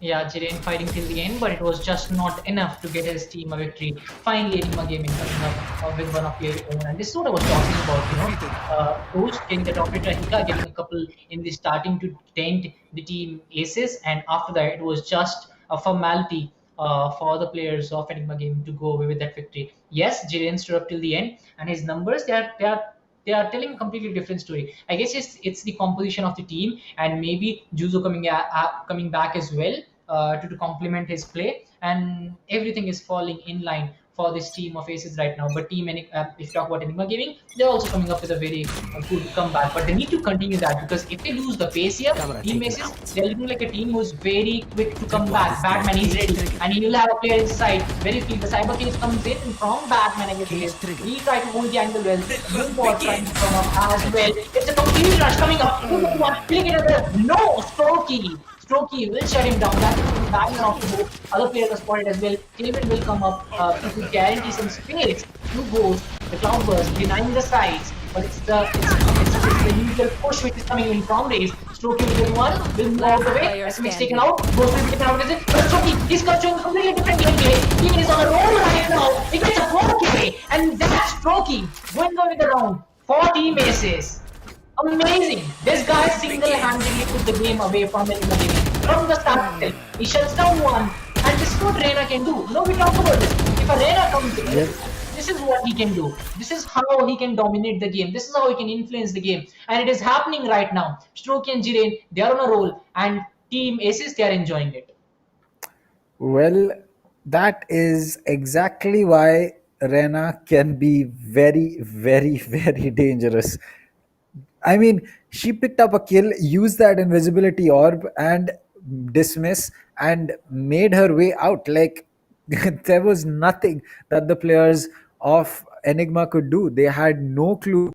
Yeah, Jiren fighting till the end, but it was just not enough to get his team a victory. Finally, Enigma Gaming coming up with one of their own. And this is what I was talking about, Coach getting the operator, Hika getting a couple in the starting to dent the team Aces, and after that, it was just a formality for the players of Enigma Gaming to go away with that victory. Yes, Jiren stood up till the end, and his numbers, they are telling a completely different story. I guess it's the composition of the team, and maybe Juzo coming back as well to complement his play, and everything is falling in line for this team of Aces right now. But if you talk about Enigma Gaming, they're also coming up with a very good comeback. But they need to continue that, because if they lose the pace here, Team Aces, they're looking like a team who's very quick to come back. Batman is ready, and he'll have a player inside. Very quick, the cyber case comes in from Batman against him. He try to hold the angle well. Moonbot trying to come up as well. It's a complete rush coming up. Killing another. No, Strokey will shut him down. That will be backing off the boat. Other players are spotted as well. Clement will come up to guarantee some space. Two goes. The Cloudburst denying the sides. But it's the usual push which is coming in from race. Strokey will get one. Will move out of the way. SMX taken out. Ghost will be taken out of it. But Strokey, he's showing a completely different gameplay. He is on a roll right now. He gets a 4K. And that's Strokey going on with the round. 4 team aces. Amazing! This guy single-handedly put the game away from Enigma Gaming. From the start itself, he shuts down one, and this is what Reina can do. No, we talked about this. If a Reina comes in, this is what he can do. This is how he can dominate the game. This is how he can influence the game. And it is happening right now. Strokey and Jiren, they are on a roll, and Team Aces, they are enjoying it. Well, that is exactly why Reina can be very, very, very dangerous. I mean, she picked up a kill, used that invisibility orb and dismiss, and made her way out. Like, there was nothing that the players of Enigma could do. They had no clue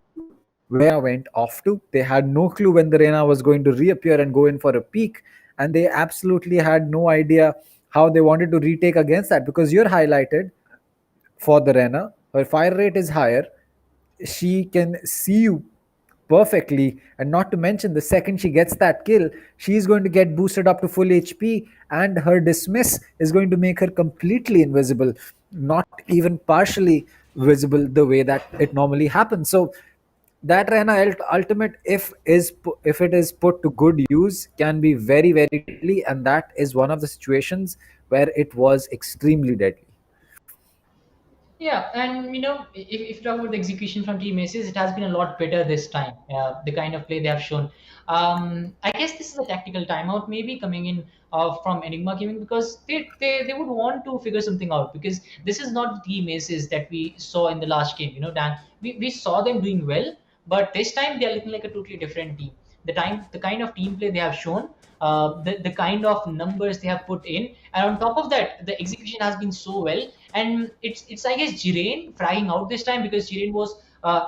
where I went off to. They had no clue when the Reina was going to reappear and go in for a peek. And they absolutely had no idea how they wanted to retake against that, because you're highlighted for the Reina. Her fire rate is higher. She can see you perfectly, and not to mention, the second she gets that kill, she's going to get boosted up to full HP, and her dismiss is going to make her completely invisible, not even partially visible the way that it normally happens. So that Reina ultimate, if it is put to good use, can be very, very deadly, and that is one of the situations where it was extremely deadly. Yeah, and if you talk about the execution from Team Aces, it has been a lot better this time. The kind of play they have shown. I guess this is a tactical timeout maybe coming in from Enigma Gaming, because they would want to figure something out, because this is not the Team Aces that we saw in the last game. Dan, we saw them doing well, but this time they are looking like a totally different team. The kind of team play they have shown, the kind of numbers they have put in, and on top of that, the execution has been so well. And it's I guess Jiren fragging out this time, because Jiren was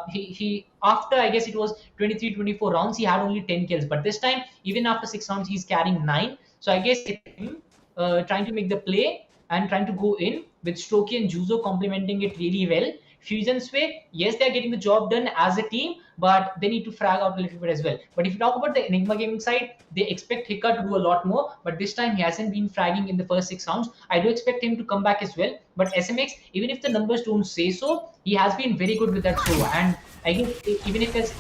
he after, I guess it was 23-24 rounds, he had only 10 kills, but this time even after 6 rounds he's carrying 9. So I guess it's him trying to make the play and trying to go in with Strokey and Juzo complementing it really well. Fusion's way, yes, they're getting the job done as a team, but they need to frag out a little bit as well. But if you talk about the Enigma Gaming side, they expect Hika to do a lot more, but this time he hasn't been fragging in the first 6 rounds. I do expect him to come back as well. But SMX, even if the numbers don't say so, he has been very good with that solo. And I guess even if his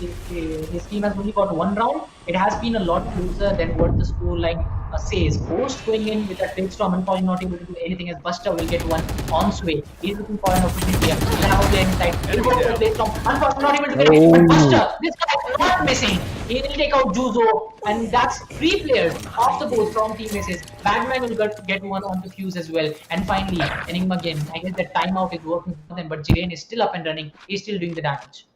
team has only got 1 round, it has been a lot closer than what the score line says. Ghost going in with that big storm, unfortunately not able to do anything, as Buster will get one on sway. He's looking for an opportunity here. He'll have a player inside. He'll go for the big storm. Unfortunately not able to get it. But Buster, this guy is not missing. He will take out Juzo, and that's 3 players off the board from Team Aces. Batman will get one on the fuse as well. And finally, Enigma again. I guess the timeout is working for them, but Jiren is still up and running. He's still doing the damage.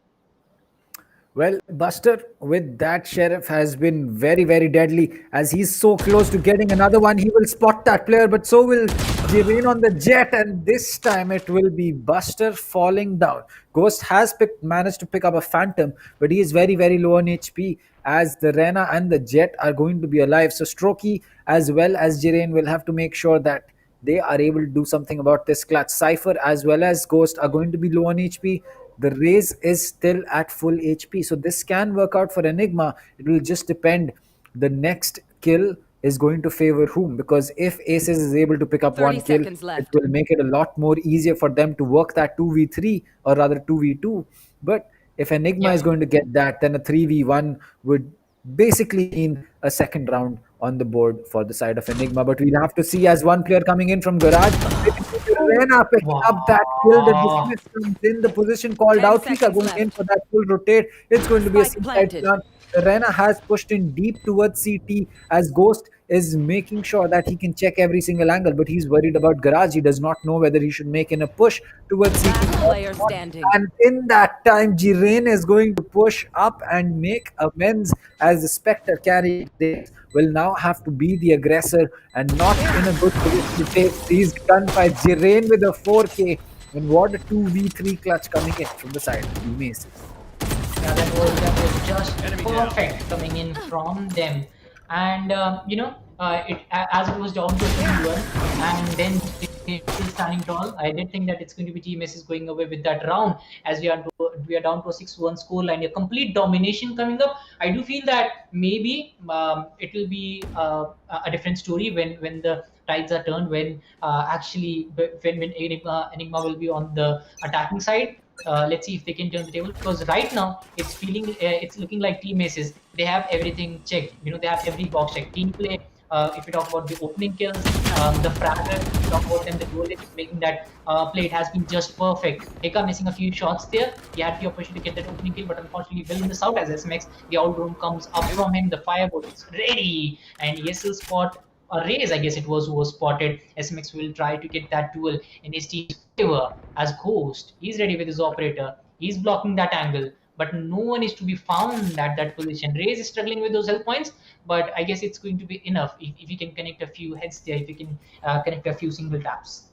Well, Buster with that Sheriff has been very, very deadly, as he's so close to getting another one. He will spot that player, but so will Jiren on the Jet, and this time it will be Buster falling down. Ghost has managed to pick up a Phantom, but he is very, very low on HP, as the Rena and the Jet are going to be alive. So Strokey as well as Jiren will have to make sure that they are able to do something about this clutch. Cypher as well as Ghost are going to be low on HP. The Raze is still at full HP. So this can work out for Enigma. It will just depend. The next kill is going to favor whom? Because if Aces is able to pick up 1 kill, it will make it a lot more easier for them to work that 2v3 or rather 2v2. But if Enigma is going to get that, then a 3v1 would basically mean a second round on the board for the side of Enigma. But we'll have to see, as one player coming in from Garage. Rena picking up that kill. The dismiss comes in, the position called out. Fika going in for that full rotate. It's going to be a side plan. Rena has pushed in deep towards CT, as Ghost is making sure that he can check every single angle, but he's worried about Garage. He does not know whether he should make in a push towards CT Last or player not. standing. And in that time, Jiren is going to push up and make amends, as the Spectre carry will now have to be the aggressor and not in a good position to take these gunfights. Jiren with a 4K, and what a 2v3 clutch coming in from the side of Team Aces. Yeah, that was just perfect coming in from them, and as it was down to 3-1, and then still standing tall. I did think that it's going to be Team S is going away with that round, as we are down to a 6-1 score line, a complete domination coming up. I do feel that maybe it will be a different story when the tides are turned, when when Enigma will be on the attacking side. Let's see if they can turn the table, because right now it's looking like Team Aces, they have everything checked. They have every box checked. Team play. If you talk about the opening kills, the fragger, if you talk about them, the goal is making that play, it has been just perfect. Eka missing a few shots there. He had the opportunity to get that opening kill, but unfortunately will miss out as SMX. The out drone comes up from him. The firebolt is ready, and ESL spot a raise, I guess it was, who was spotted. SMX will try to get that duel in his team's favor as Ghost. He's ready with his operator. He's blocking that angle, but no one is to be found at that position. Raze is struggling with those health points, but I guess it's going to be enough if you can connect a few heads there, if you can connect a few single taps.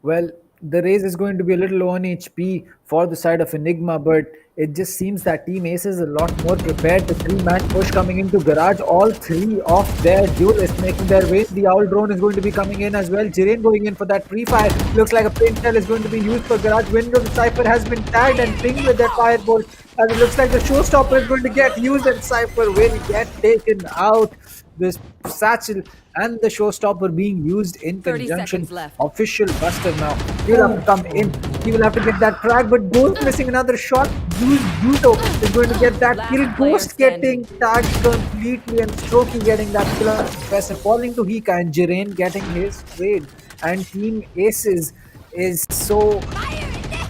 Well, the raise is going to be a little low on HP for the side of Enigma, but it just seems that Team Ace is a lot more prepared. The three-man push coming into Garage. All three of their duelists making their way. The Owl drone is going to be coming in as well. Jiren going in for that pre-fire. Looks like a paint shell is going to be used for Garage. Window, the Cypher has been tagged and pinged with that firebolt. And it looks like the showstopper is going to get used, and Cypher will get taken out. This satchel and the showstopper being used in 30 conjunction. seconds left. Official Buster now. He'll have to come in. He will have to get that frag, but Ghost missing another shot. Yuto is going to get that kill. Ghost getting tagged completely, and Strokey getting that kill on Professor, falling to Hika, and Jiren getting his trade. And Team Aces is so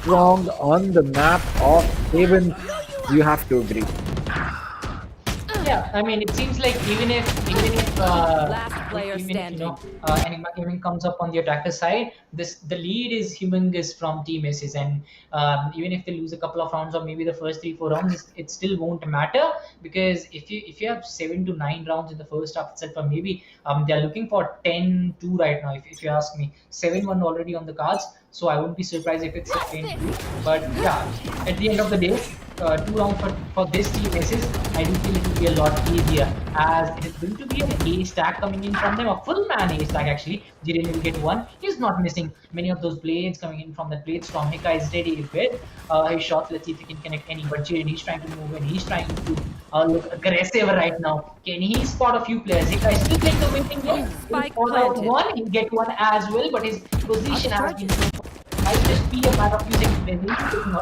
strong on the map of Haven. You have to agree. Yeah, I mean, it seems like even if Last player standing. Enigma Gaming comes up on the attacker side, the lead is humongous from Team Aces, and even if they lose a couple of rounds or maybe the first 3-4 rounds, it still won't matter, because if you have 7 to 9 rounds in the first half itself, or maybe they are looking for 10-2 right now. If you ask me, 7-1 already on the cards, so I wouldn't be surprised if it's a 10-2. But yeah, at the end of the day, 2 rounds for this Team Aces, I do feel it will be a lot easier, as it is going to be an A stack coming in from them, a full man A stack actually. Jiren will get one. He's not missing many of those blades coming in from the blade storm. Hika is ready with his shots. Let's see if he can connect any. But Jiren, he's trying to move in. He's trying to look aggressive right now. Can he spot a few players? Hika is still playing the waiting game. He'll spot out one. He'll get one as well, but his position has been might just be a matter of using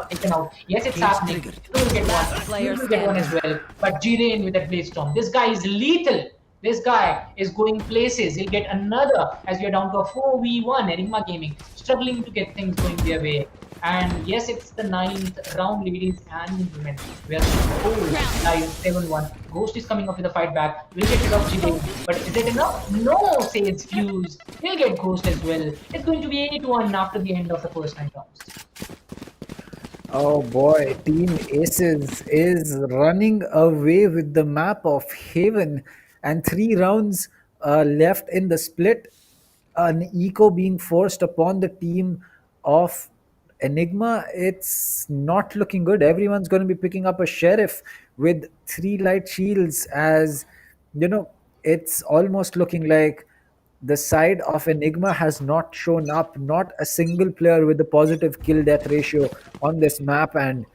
taken out. Yes, it's happening. He will get one. He will get one as well. But Jiren with that blade storm. This guy is lethal. This guy is going places. He'll get another, as we are down to a 4v1. Enigma Gaming struggling to get things going their way. And yes, it's the 9th round, ladies and gentlemen. We are live 7-1. Ghost is coming up with a fight back. We'll get rid of Jiren. But is it enough? No, says Fuse. We'll get Ghost as well. It's going to be 8-1 after the end of the first 9 rounds. Oh boy, Team Aces is running away with the map of Haven, and 3 rounds left in the split. An eco being forced upon the team of Enigma. It's not looking good. Everyone's going to be picking up a sheriff with 3 light shields, as it's almost looking like the side of Enigma has not shown up, not a single player with a positive kill death ratio on this map, and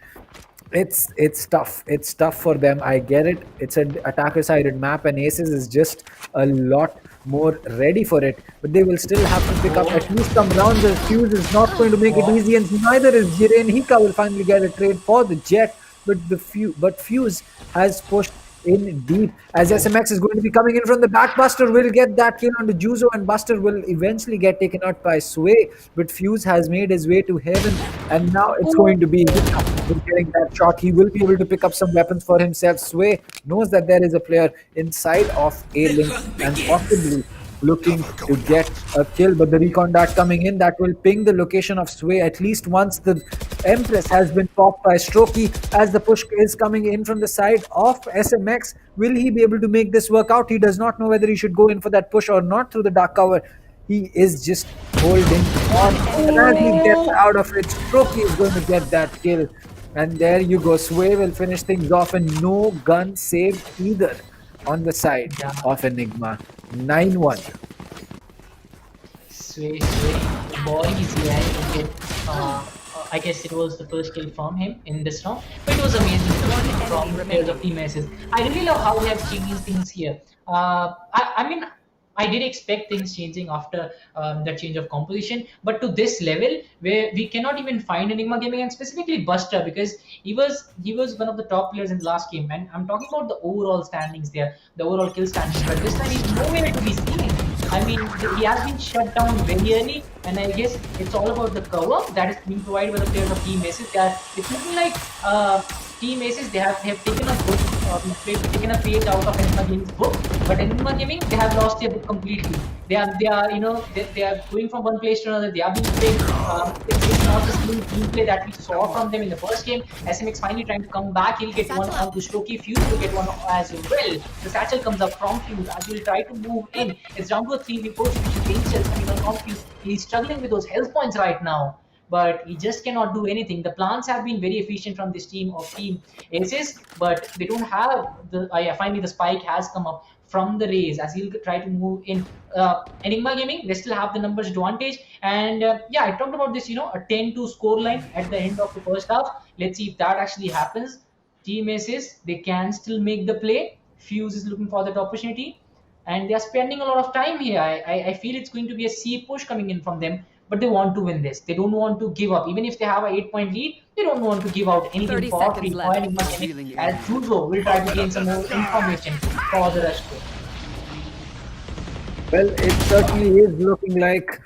it's tough. It's tough for them. I get it. It's an attacker sided map, and Aces is just a lot more ready for it, but they will still have to pick up at least some rounds, as Fuse is not going to make it easy, and neither is Jiren. Hika will finally get a trade for the Jet, but Fuse has pushed in deep as SMX is going to be coming in from the back. Buster will get that kill onto Juzo, and Buster will eventually get taken out by Sway. But Fuse has made his way to heaven, and now it's going to be Hika with getting that shot. He will be able to pick up some weapons for himself. Sway knows that there is a player inside of A link and possibly looking to get a kill, but the recon dart coming in that will ping the location of Sway at least once the Empress has been popped by Strokey. As the push is coming in from the side of SMX, will he be able to make this work out? He does not know whether he should go in for that push or not through the dark cover. He is just holding on, and as he gets out of it, Strokey is going to get that kill. And there you go, Sway will finish things off, and no gun saved either on the side of Enigma. 9-1. Sway, boys, I guess it was the first kill from him in this round, but it was amazing from the players of Team ASES. I really love how they have changed things here. I mean, I did expect things changing after the change of composition, but to this level where we cannot even find Enigma Gaming and specifically Buster, because he was one of the top players in the last game, and I'm talking about the overall standings there, the overall kill standings, but this time he's nowhere to be seen. I mean, he has been shut down very early, and I guess it's all about the cover that is being provided by the players of Team ASES. It's looking like Team ASES, they have taken a book, taken a page out of Enigma Gaming's book, but Enigma Gaming, they have lost their book completely. They are they are going from one place to another. They are being played. It's not the same team play that we saw from them in the first game. SMX finally trying to come back. He'll get one onto Strokey. Fuse will get one as well. The satchel comes up from Fuse as he'll try to move in. It's down to a 3v4 situation. Coming on Fuse. He's struggling with those health points right now, but he just cannot do anything. The plants have been very efficient from this team of Team ASES, but they don't have the. Finally, the spike has come up from the Rays as he'll try to move in. Enigma Gaming, they still have the numbers advantage, and yeah, I talked about this, a 10-2 score line at the end of the first half. Let's see if that actually happens. Team ASES, they can still make the play. Fuse is looking for that opportunity, and they are spending a lot of time here. I feel it's going to be a C push coming in from them, but they want to win this. They don't want to give up. Even if they have a 8-point lead, they don't want to give out anything for free. As Juzo will try to gain some more information for the rest. Well, it certainly is looking like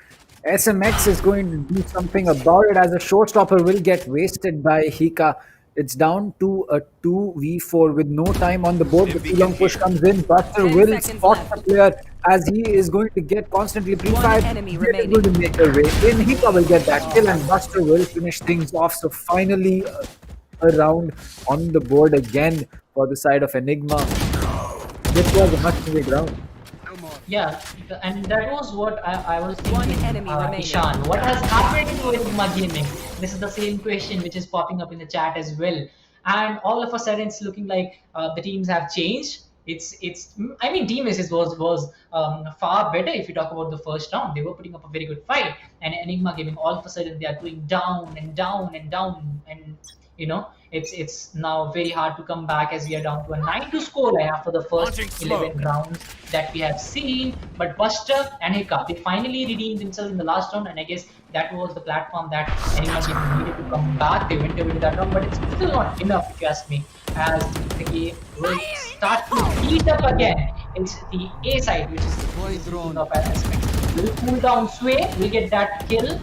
SMX is going to do something about it, as a showstopper will get wasted by Hika. It's down to a 2v4 with no time on the board. The too long push comes in. Buster will spot the player as he is going to get constantly pre-fired. He is going to make a way in. Hika will get that kill, and Buster will finish things off. So finally, a round on the board again for the side of Enigma. This was a much-needed round. Yeah, and that was what I was thinking, Ishan. What has happened to Enigma Gaming? This is the same question which is popping up in the chat as well. And all of a sudden, it's looking like the teams have changed. I mean, Team ASES was far better if you talk about the first round. They were putting up a very good fight, and Enigma Gaming, all of a sudden, they are going down and down and down, and it's now very hard to come back as we are down to a 9-2 scoreline after the first 11 rounds that we have seen. But Buster and Hika, they finally redeemed themselves in the last round, and I guess that was the platform that Enigma Gaming needed to come back. They went away to that round, but it's still not enough if you ask me, as the game will start to heat up again. It's the A side, which is the of aspect. Will cool down Sway, will get that kill.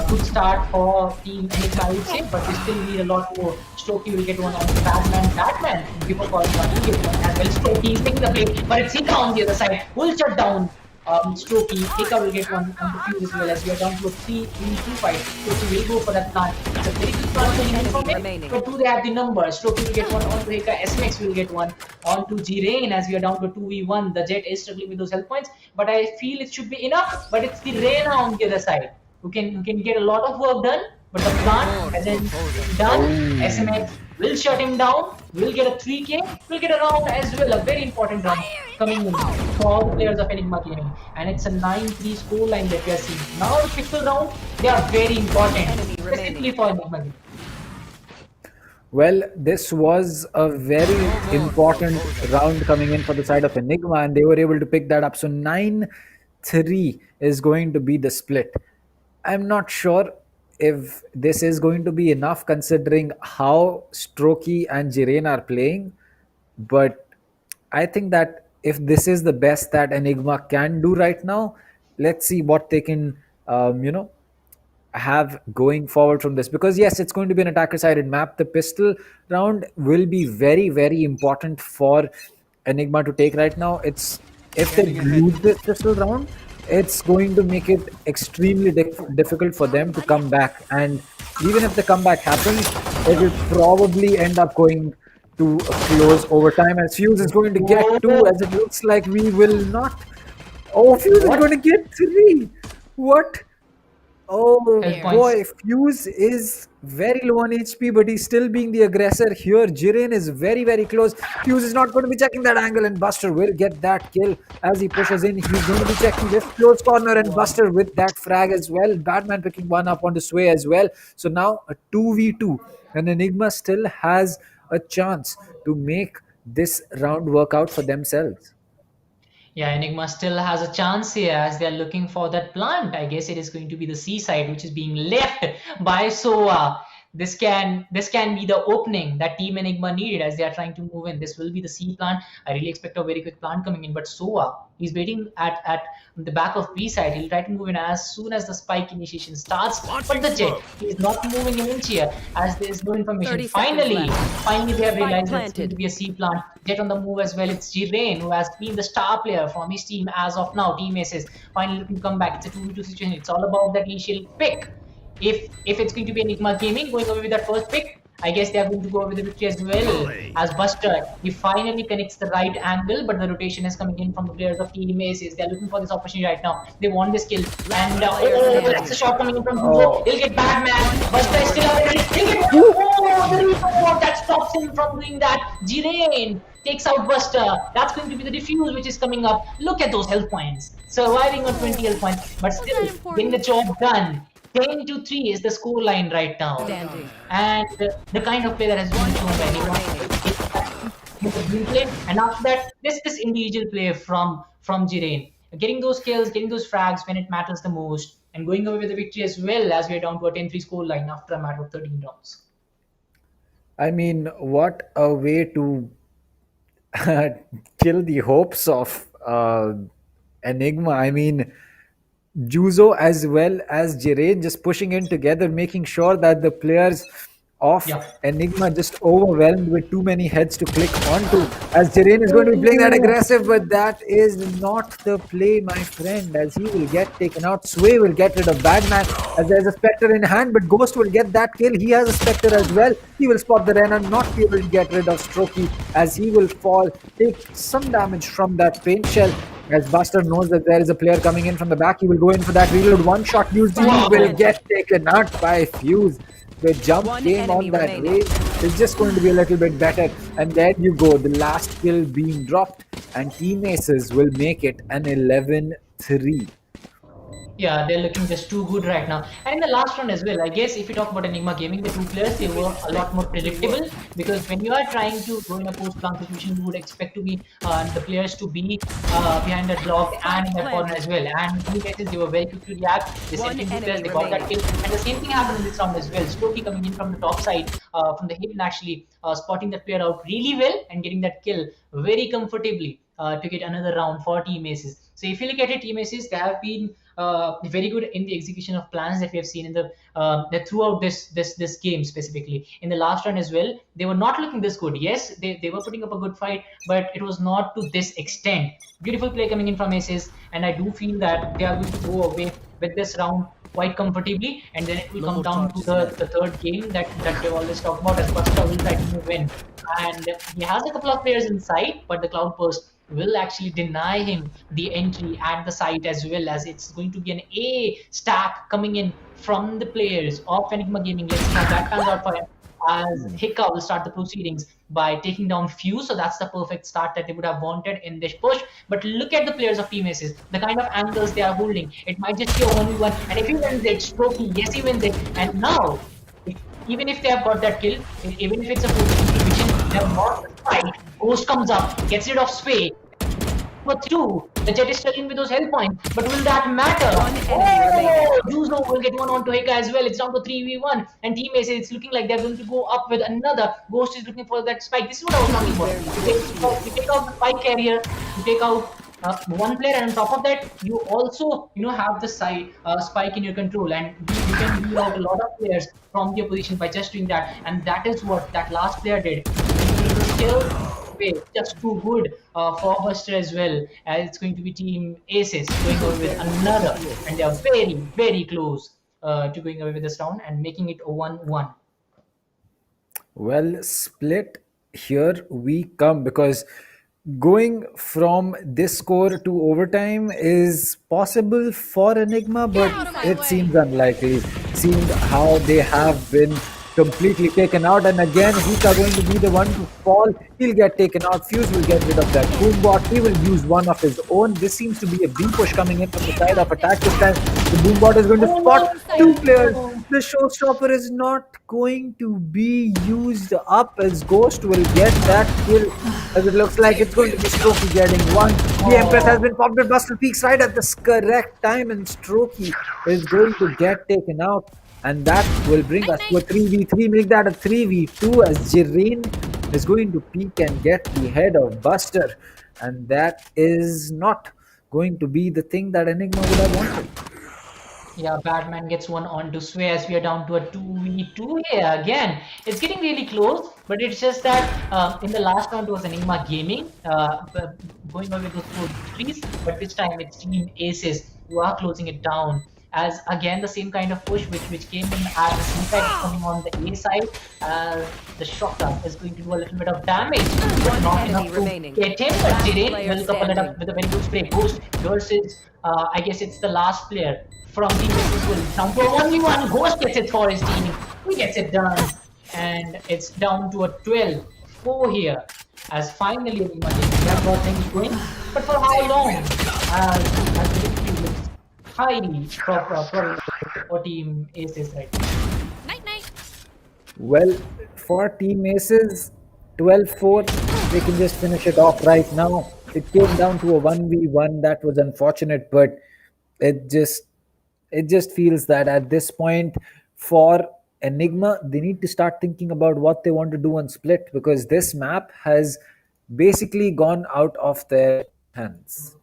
Good start for Team Enigma, I would say, but we still need a lot more. Strokey will get one on the Batman. Before calling one, will get one as well. Strokey is taking the play, but it's Hika on the other side. Will shut down Strokey. Hika will get one on the field as well, as we are down to a 3-2 fight. Strokey will go for that plant. It's a very good plant for him, but do they have the numbers? Strokey will get one onto Hika. SMX will get one onto G-Rain, as we are down to 2v1. The Jet is struggling with those health points, but I feel it should be enough. But it's the Reina on the other side who can get a lot of work done, but the plant hasn't done. SMX will shut him down, will get a 3k, will get a round as well, a very important round coming in for all the players of Enigma Gaming. And it's a 9-3 scoreline that we are seeing. Now the pixel round, they are very important, specifically for Enigma Gaming. Well, this was a very important round coming in for the side of Enigma, and they were able to pick that up. So 9-3 is going to be the split. I'm not sure if this is going to be enough considering how Strokey and Jiren are playing, but I think that if this is the best that Enigma can do right now, let's see what they can, have going forward from this. Because yes, it's going to be an attacker-sided map. The pistol round will be very, very important for Enigma to take right now. It's if they lose this pistol round, it's going to make it extremely difficult for them to come back. And even if the comeback happens, it will probably end up going to a close overtime, as Fuse is going to get 2, as it looks like we will not. Oh, Fuse is going to get 3. What? Oh boy, Fuse is very low on HP, but he's still being the aggressor here. Jiren is very, very close. Fuse is not going to be checking that angle, and Buster will get that kill as he pushes in. He's going to be checking this close corner, and Buster with that frag as well. Batman picking one up onto Sway as well. So now a 2v2, and Enigma still has a chance to make this round work out for themselves. Yeah, Enigma still has a chance here as they're looking for that plant. I guess it is going to be the seaside, which is being left by Soa. This can be the opening that Team Enigma needed as they are trying to move in. This will be the C plant. I really expect a very quick plant coming in, but Soa, he's waiting at the back of B side. He'll try to move in as soon as the spike initiation starts. But the Jet, he's not moving in inch here as there is no information. Finally, they have realized that it's going to be a C plant. Jet on the move as well. It's Jiren who has been the star player from his team as of now. Team ASES finally looking to come back. It's a 2v2 situation. It's all about that initial pick. If it's going to be Enigma Gaming going away with that first pick, I guess they are going to go with the victory as well. As Buster, he finally connects the right angle, but the rotation is coming in from the players of Team ASES. They're looking for this opportunity right now. They want this kill. And that's the shot coming in from Hugo. He'll get Batman. Buster is still out. He'll get the report that stops him from doing that. Jiren takes out Buster. That's going to be the defuse which is coming up. Look at those health points. Surviving on 20 health points, but still getting the job done. 10-3 is the score line right now. And the kind of play that has been shown by anyone. And after that, this individual play from Jiren. Getting those kills, getting those frags when it matters the most, and going away with the victory as well as we're down to a 10-3 score line after a matter of 13 rounds. I mean, what a way to kill the hopes of Enigma. I mean, Juzo as well as Jiren just pushing in together, making sure that the players of Enigma just overwhelmed with too many heads to click onto, as Jiren is going to be playing that aggressive, but that is not the play, my friend, as he will get taken out. Sway will get rid of Batman as there's a Spectre in hand, but Ghost will get that kill. He has a Spectre as well. He will spot the Ren and not be able to get rid of Strokey as he will fall, take some damage from that paint shell. As Buster knows that there is a player coming in from the back, he will go in for that reload. One shot used, he will get taken out by Fuse. The jump came on that race. It's just going to be a little bit better. And there you go, the last kill being dropped. And Team ASES will make it an 11-3. Yeah, they're looking just too good right now. And in the last round as well, I guess if you talk about Enigma Gaming, the two players, they were a lot more predictable, because when you are trying to go in a post-plant situation, you would expect to be the players to be behind the block and in the corner as well. And in many cases, they were very quick to react. They sent in two players, they got that kill. And the same thing happened in this round as well. Strokey coming in from the top side, from the hidden actually, spotting that player out really well and getting that kill very comfortably to get another round for Team ASES. So if you look at it, Team ASES, they have been very good in the execution of plans that we have seen in the throughout this game specifically. In the last round as well, they were not looking this good. Yes, they were putting up a good fight, but it was not to this extent. Beautiful play coming in from ASES, and I do feel that they are going to go away with this round quite comfortably, and then it will come down to the third game that they've always talked about, as Buster will try to move in. And he has a couple of players inside, but the Cloudburst will actually deny him the entry at the site, as well as it's going to be an A stack coming in from the players of Enigma Gaming. Let's see how that pans out for him, as Hika will start the proceedings by taking down Fuse. So that's the perfect start that they would have wanted in this push. But look at the players of Team ASES, the kind of angles they are holding. It might just be a 1v1, and if he wins it, Strokey, yes, he wins it. And now, even if they have got that kill, even if it's a 4-2 situation, they have lost the fight. Ghost comes up, gets rid of Sway. for 2. The Jet is struggling with those health points, but will that matter? remaining. Juzo will get one on to Hika as well. It's down to 3v1, and Team Ace, it's looking like they're going to go up with another. Ghost is looking for that spike. This is what I was talking about. You take out the spike carrier, you take out one player, and on top of that, you also have the side spike in your control, and you can rule out a lot of players from the opposition by just doing that. And that is what that last player did. He was still just too good for Buster as well. As it's going to be Team Aces going over with another, and they are very, very close to going away with this round and making it a 1-1. Well, Split, here we come, because going from this score to overtime is possible for Enigma, but it seems unlikely, seeing how they have been completely taken out. And again, Hika going to be the one to fall. He'll get taken out. Fuse will get rid of that boom bot. He will use one of his own. This seems to be a B push coming in from the side of attack this time. The boom bot is going to spot 2 players. The showstopper is not going to be used up, as Ghost will get that kill, as it looks like it's going to be Strokey getting one. The Empress has been popped with Bustle Peaks right at the correct time, and Strokey is going to get taken out. And that will bring us to a 3v3, make that a 3v2, as Jireen is going to peek and get the head of Buster. And that is not going to be the thing that Enigma would have wanted. Yeah, Batman gets one on to Sway as we are down to a 2v2 here again. It's getting really close, but it's just that in the last round it was Enigma Gaming going on with those 4 victories, but this time it's Team Aces who are closing it down. As again the same kind of push which came in as the impact coming on the A side. The shotgun is going to do a little bit of damage, but not enough to get him. But Jiren will couple it up with a very good spray. Ghost versus I guess it's the last player from Team Aces will down to a 1v1. Ghost gets it for his team. He gets it done, and it's down to a 12-4 here. As finally Enigma have got things going, but for how long? As the victory looks highly for Team Aces right now. Well, for Team Aces, 12-4, they can just finish it off right now. It came down to a 1v1. That was unfortunate, but it just feels that at this point for Enigma, they need to start thinking about what they want to do on Split, because this map has basically gone out of their hands.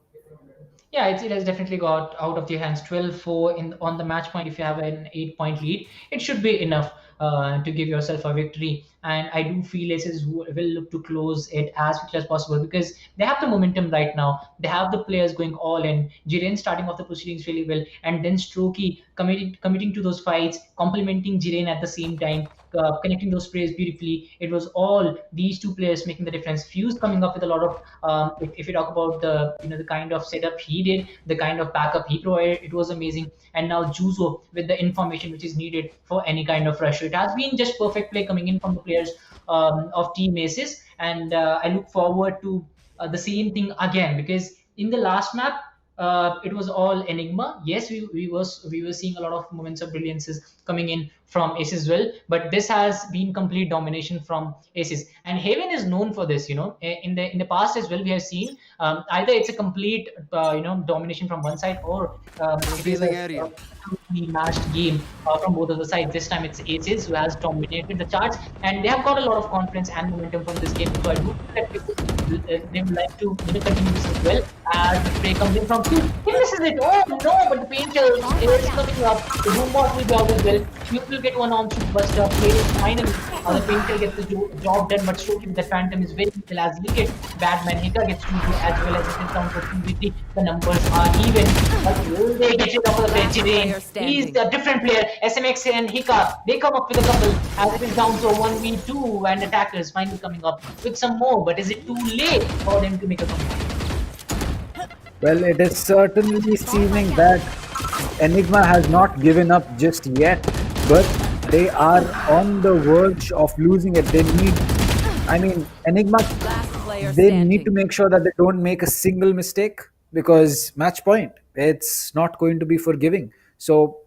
Yeah, it has definitely got out of their hands. 12-4 on the match point. If you have an 8-point lead, it should be enough to give yourself a victory. And I do feel Aces will look to close it as quickly as possible, because they have the momentum right now. They have the players going all in. Jiren starting off the proceedings really well, and then Strokey committing to those fights, complementing Jiren at the same time. Connecting those players beautifully. It was all these 2 players making the difference. Fuse coming up with a lot of if you talk about the kind of setup he did, the kind of backup he provided, it was amazing. And now Juzo with the information which is needed for any kind of rush. It has been just perfect play coming in from the players of Team Aces, and I look forward to the same thing again, because in the last map it was all Enigma. Yes, we were seeing a lot of moments of brilliances coming in from Aces as well, but this has been complete domination from Aces. And Haven is known for this. In the past as well, we have seen either it's a complete domination from one side, or it is a matched game from both of the sides. This time it's Aces who has dominated the charts, and they have got a lot of confidence and momentum from this game. So I do feel that they would like to continue this as well. As the spray comes in from 2, he misses it. Oh no! But the painter is coming up. The Roombot will be out as well. You will get one on to Buster. Finally, the painter gets the job done, but Strokey with the Phantom is very little, as we get Batman. Hika gets 2 as well as it is down to 2v3. The numbers are even, but will they get it off the bench again? He's a different player. SMX and Hika, they come up with a couple, as it is down to a 1v2, and attackers finally coming up with some more. But is it too late for them to make a comeback? Well, it is certainly seeming that Enigma has not given up just yet, but they are on the verge of losing it. Enigma, they need to make sure that they don't make a single mistake, because match point, it's not going to be forgiving. So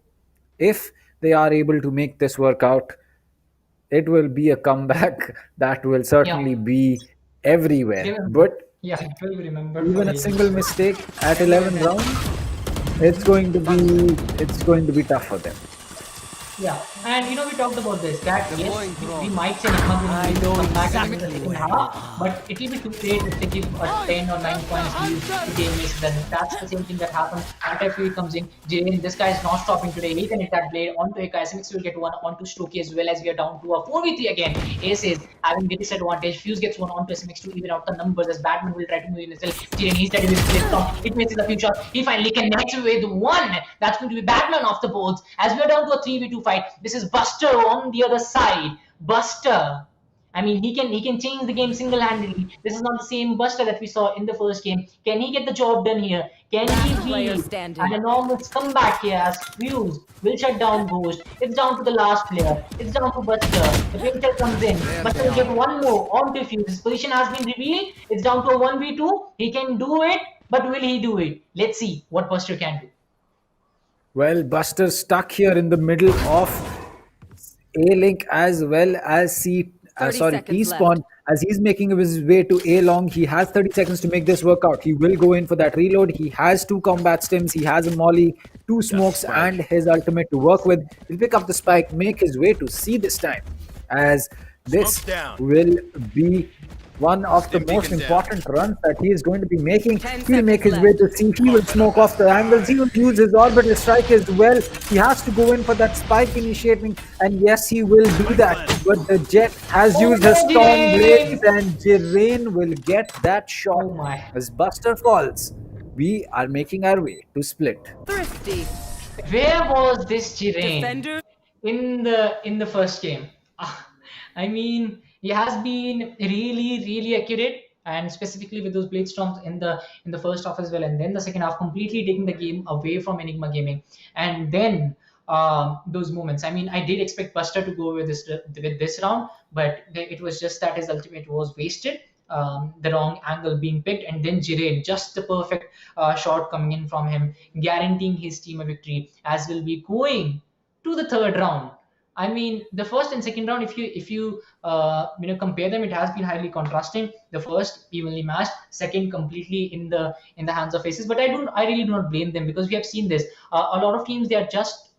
if they are able to make this work out, it will be a comeback that will certainly be everywhere. But Yeah, it will be remembered for Even a ages. single mistake at 11 rounds, it's going to be tough for them. Yeah, and we talked about this. That yes, we might say Enigma will come back in the second half, but it will be too late if they give a 10 or 9 points lead to game miss. Then that's the same thing that happened. Anti-Fury comes in. Jane, this guy is not stopping today. He can hit that blade onto Hika. SMX will get one onto Stokey as well as we are down to a 4v3 again. ASES having the disadvantage. Fuse gets one onto SMX to even out the numbers as Batman will try to move in as well. Jane, he's ready with his from. It misses a few shots. He finally connects with one. That's going to be Batman off the boards as we are down to a 3v2 fight. This is Buster on the other side. Buster. I mean, he can change the game single-handedly. This is not the same Buster that we saw in the first game. Can he get the job done here? Can he be an enormous comeback here as Fuse will shut down Ghost? It's down to the last player. It's down to Buster. The Painter comes in. Buster will get one more onto Fuse. His position has been revealed. It's down to a 1v2. He can do it, but will he do it? Let's see what Buster can do. Well, Buster's stuck here in the middle of A-Link as well as T-Spawn as he's making his way to A-Long. He has 30 seconds to make this work out. He will go in for that reload. He has 2 combat stims. He has a molly, 2 smokes, and his ultimate to work with. He'll pick up the spike, make his way to C this time, as this will be one of the most important runs that he is going to be making. He'll make his way to C. He will smoke off the angles. He will use his orbital strike as well. He has to go in for that spike initiating, and yes, he will do that. But the Jet has used his strong blades, and Jirain will get that shot. As Buster falls, we are making our way to split. Thrifty. Where was this Jirain in the first game? I mean, he has been really accurate, and specifically with those blade storms in the first half as well, and then the second half completely taking the game away from Enigma Gaming, and then those moments. I mean, I did expect Buster to go with this round, but it was just that his ultimate was wasted. The wrong angle being picked, and then Jirain, just the perfect shot coming in from him, guaranteeing his team a victory, as will be going to the third round. I mean, the first and second round, if you compare them, it has been highly contrasting. The first evenly matched, second completely in the hands of ASES. But I really do not blame them, because we have seen this. A lot of teams, they're just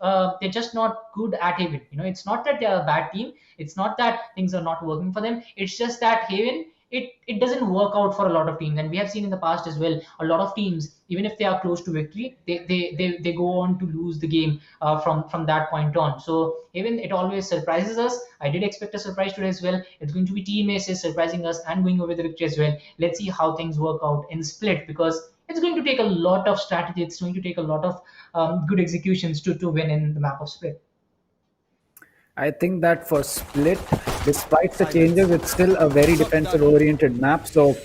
not good at Haven. It's not that they're a bad team. It's not that things are not working for them. It's just that Haven, it doesn't work out for a lot of teams, and we have seen in the past as well, a lot of teams, even if they are close to victory, they go on to lose the game from that point on. So even it always surprises us. I did expect a surprise today as well. It's going to be Team Aces surprising us and going over the victory as well. Let's see how things work out in split, because it's going to take a lot of strategy. It's going to take a lot of good executions to win in the map of split. I think that for split, despite the changes, it's still a very defensive-oriented map. So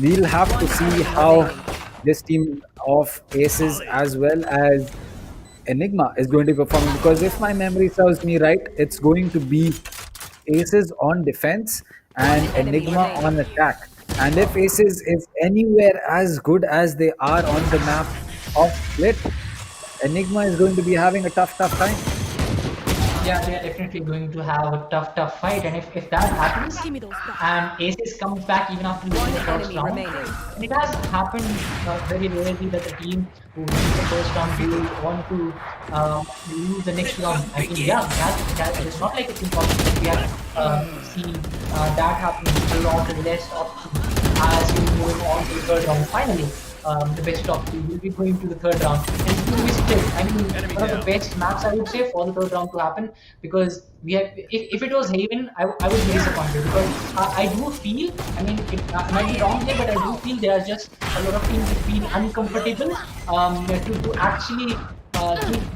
we'll have to see how this team of ASES as well as Enigma is going to perform. Because if my memory serves me right, it's going to be ASES on defense and Enigma on attack. And if ASES is anywhere as good as they are on the map of split, Enigma is going to be having a tough time. Yeah, they are definitely going to have a tough fight, and if that happens, and ASES comes back even after losing the first round, and it has happened very rarely that a team who loses the first round will want to lose the next round. I mean, yeah, it's not like it's impossible. We have seen that happening a lot less often as we move on to the third round. Finally, the best of 3 will be going to the third round, and it's going to be split. I mean, one of the best maps, I would say, for the third round to happen, because we have. If it was Haven, I would be disappointed, because I do feel. I mean, it might be wrong here, but I do feel there are just a lot of teams that feel uncomfortable to actually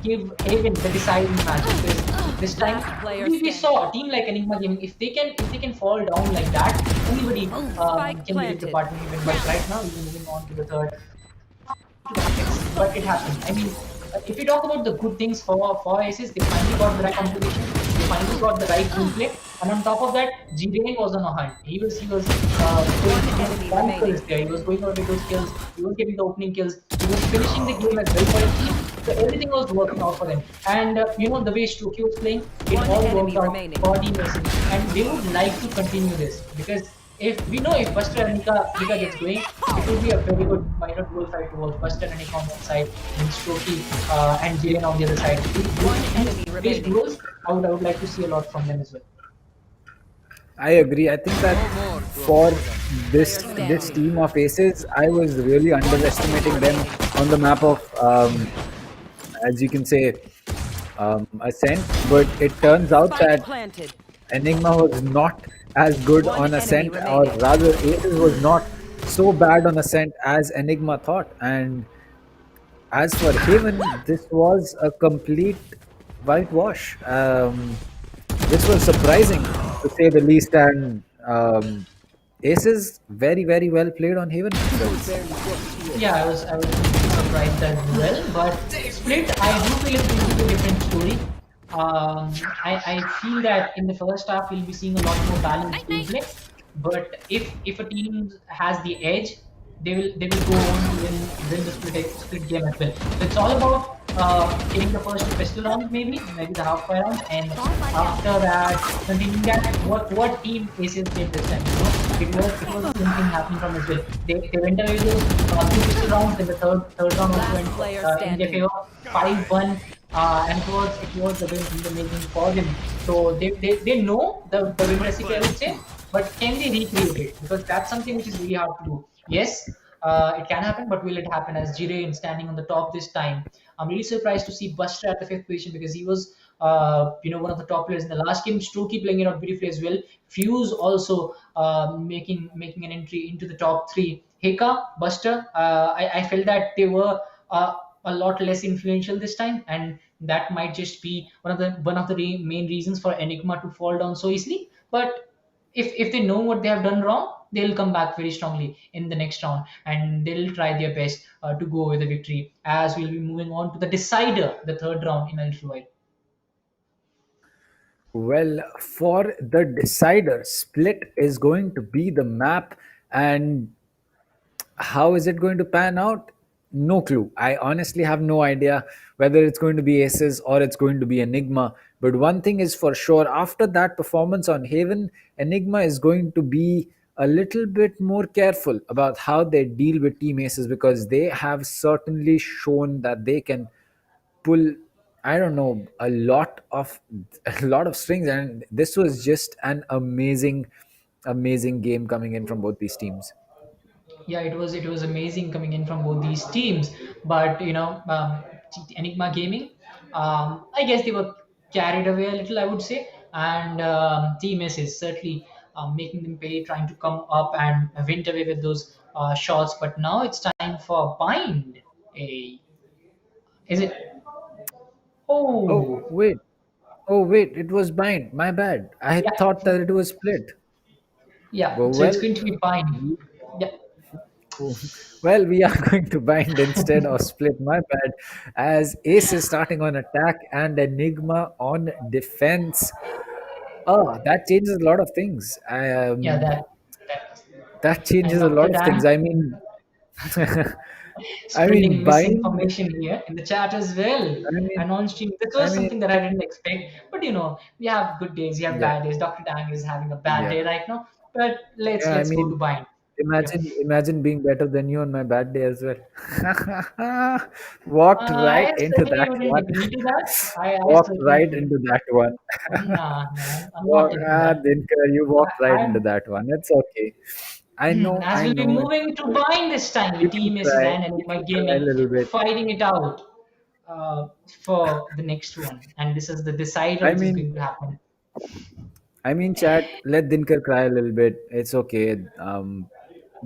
give Haven the deciding match. Because this time we saw a team like Enigma Gaming, if they can fall down like that, anybody can leave the party even. But right now we're moving on to the third. But it happened. I mean, if we talk about the good things for ASES, they finally got the right composition, they finally got the right gameplay, and on top of that, Jirain was on a hunt. He was going to kills there. He was going over those kills. He was getting the opening kills. He was finishing the game as well for his team. So everything was working out for them. And the way Stokey was playing, it all worked out for Team ASES. And they would like to continue this, because if we know if Buster and Nika gets going, it will be a very good minor dual fight to watch. Buster and Nika on one side, then Strokey and Jillian on the other side. These duels, I would like to see a lot from them as well. I agree. I think that for this team of aces, I was really underestimating them on the map of, as you can say, Ascent. But it turns out Spike that planted. Enigma was not as good One on enemy Ascent, or remaining. rather, Aces was not so bad on Ascent as Enigma thought. And as for Haven, this was a complete whitewash. This was surprising to say the least, and Aces very very well played on Haven themselves. Yeah, I was surprised as well. But Split, I do feel it's going to be a different story. I feel that in the first half we'll be seeing a lot more balanced gameplay. But if a team has the edge, they will go on to win the split game as well. So it's all about getting the first pistol round, maybe the half fire round, and after that continuing that. What team Aces did this time? It was the same thing happening from as well. They went away with those two pistol rounds. Then the third round also went in their favor, 5-1. And it was the making for them. So they know the win recipe, I would say, but can they recreate it? Because that's something which is really hard to do. Yes, it can happen, but will it happen as Jirain standing on the top this time? I'm really surprised to see Buster at the fifth position because he was, one of the top players in the last game. Strokey playing it out beautifully as well. Fuse also making an entry into the top three. Heka, Buster, I felt that they were a lot less influential this time, and that might just be one of the main reasons for Enigma to fall down so easily. But if they know what they have done wrong, they'll come back very strongly in the next round, and they'll try their best to go with the victory. As we'll be moving on to the decider, the third round in a little while. Well, for the decider, Split is going to be the map, and how is it going to pan out? No clue. I honestly have no idea whether it's going to be Aces or it's going to be Enigma. But one thing is for sure, after that performance on Haven, Enigma is going to be a little bit more careful about how they deal with Team Aces, because they have certainly shown that they can pull, I don't know, a lot of strings. And this was just an amazing game coming in from both these teams. Yeah, it was amazing coming in from both these teams. But Enigma Gaming, I guess they were carried away a little, I would say. And Team S is certainly making them pay, trying to come up and win away with those shots. But now it's time for Bind. A Is it? Oh, Oh, wait. Oh, wait. It was bind. My bad. I yeah, thought that it was split. yeah. So it's Well, going to be Bind. we- Yeah. well, we are going to bind instead of split. My bad. As Ace is starting on attack and Enigma on defense. Oh, that changes a lot of things. Yeah, that That and changes a Dr. lot of things. Dan I mean, I spreading mean, bind. misinformation here in the chat as well. I mean, And on stream, this I was mean, something that I didn't expect. But we have good days, we have yeah, bad days. Dr. Dang is having a bad yeah, day right now. But let's yeah. I let's go to mean, bind. Yeah. imagine being better than you on my bad day as well. Walked right I into certainly that wouldn't one. agree to that. I Walked certainly right wouldn't. into that one. Nah, no, I'm not taking that. Dinkar, you walked right I'm into that one. It's okay. as I we'll be know. It's moving to okay. bind this time You with can Team Aces cry. and You Enigma can cry a Gaming little bit. fighting it out for the next one. And this is the decider I which is mean, going to happen. chat. Let Dinkar cry a little bit. It's okay.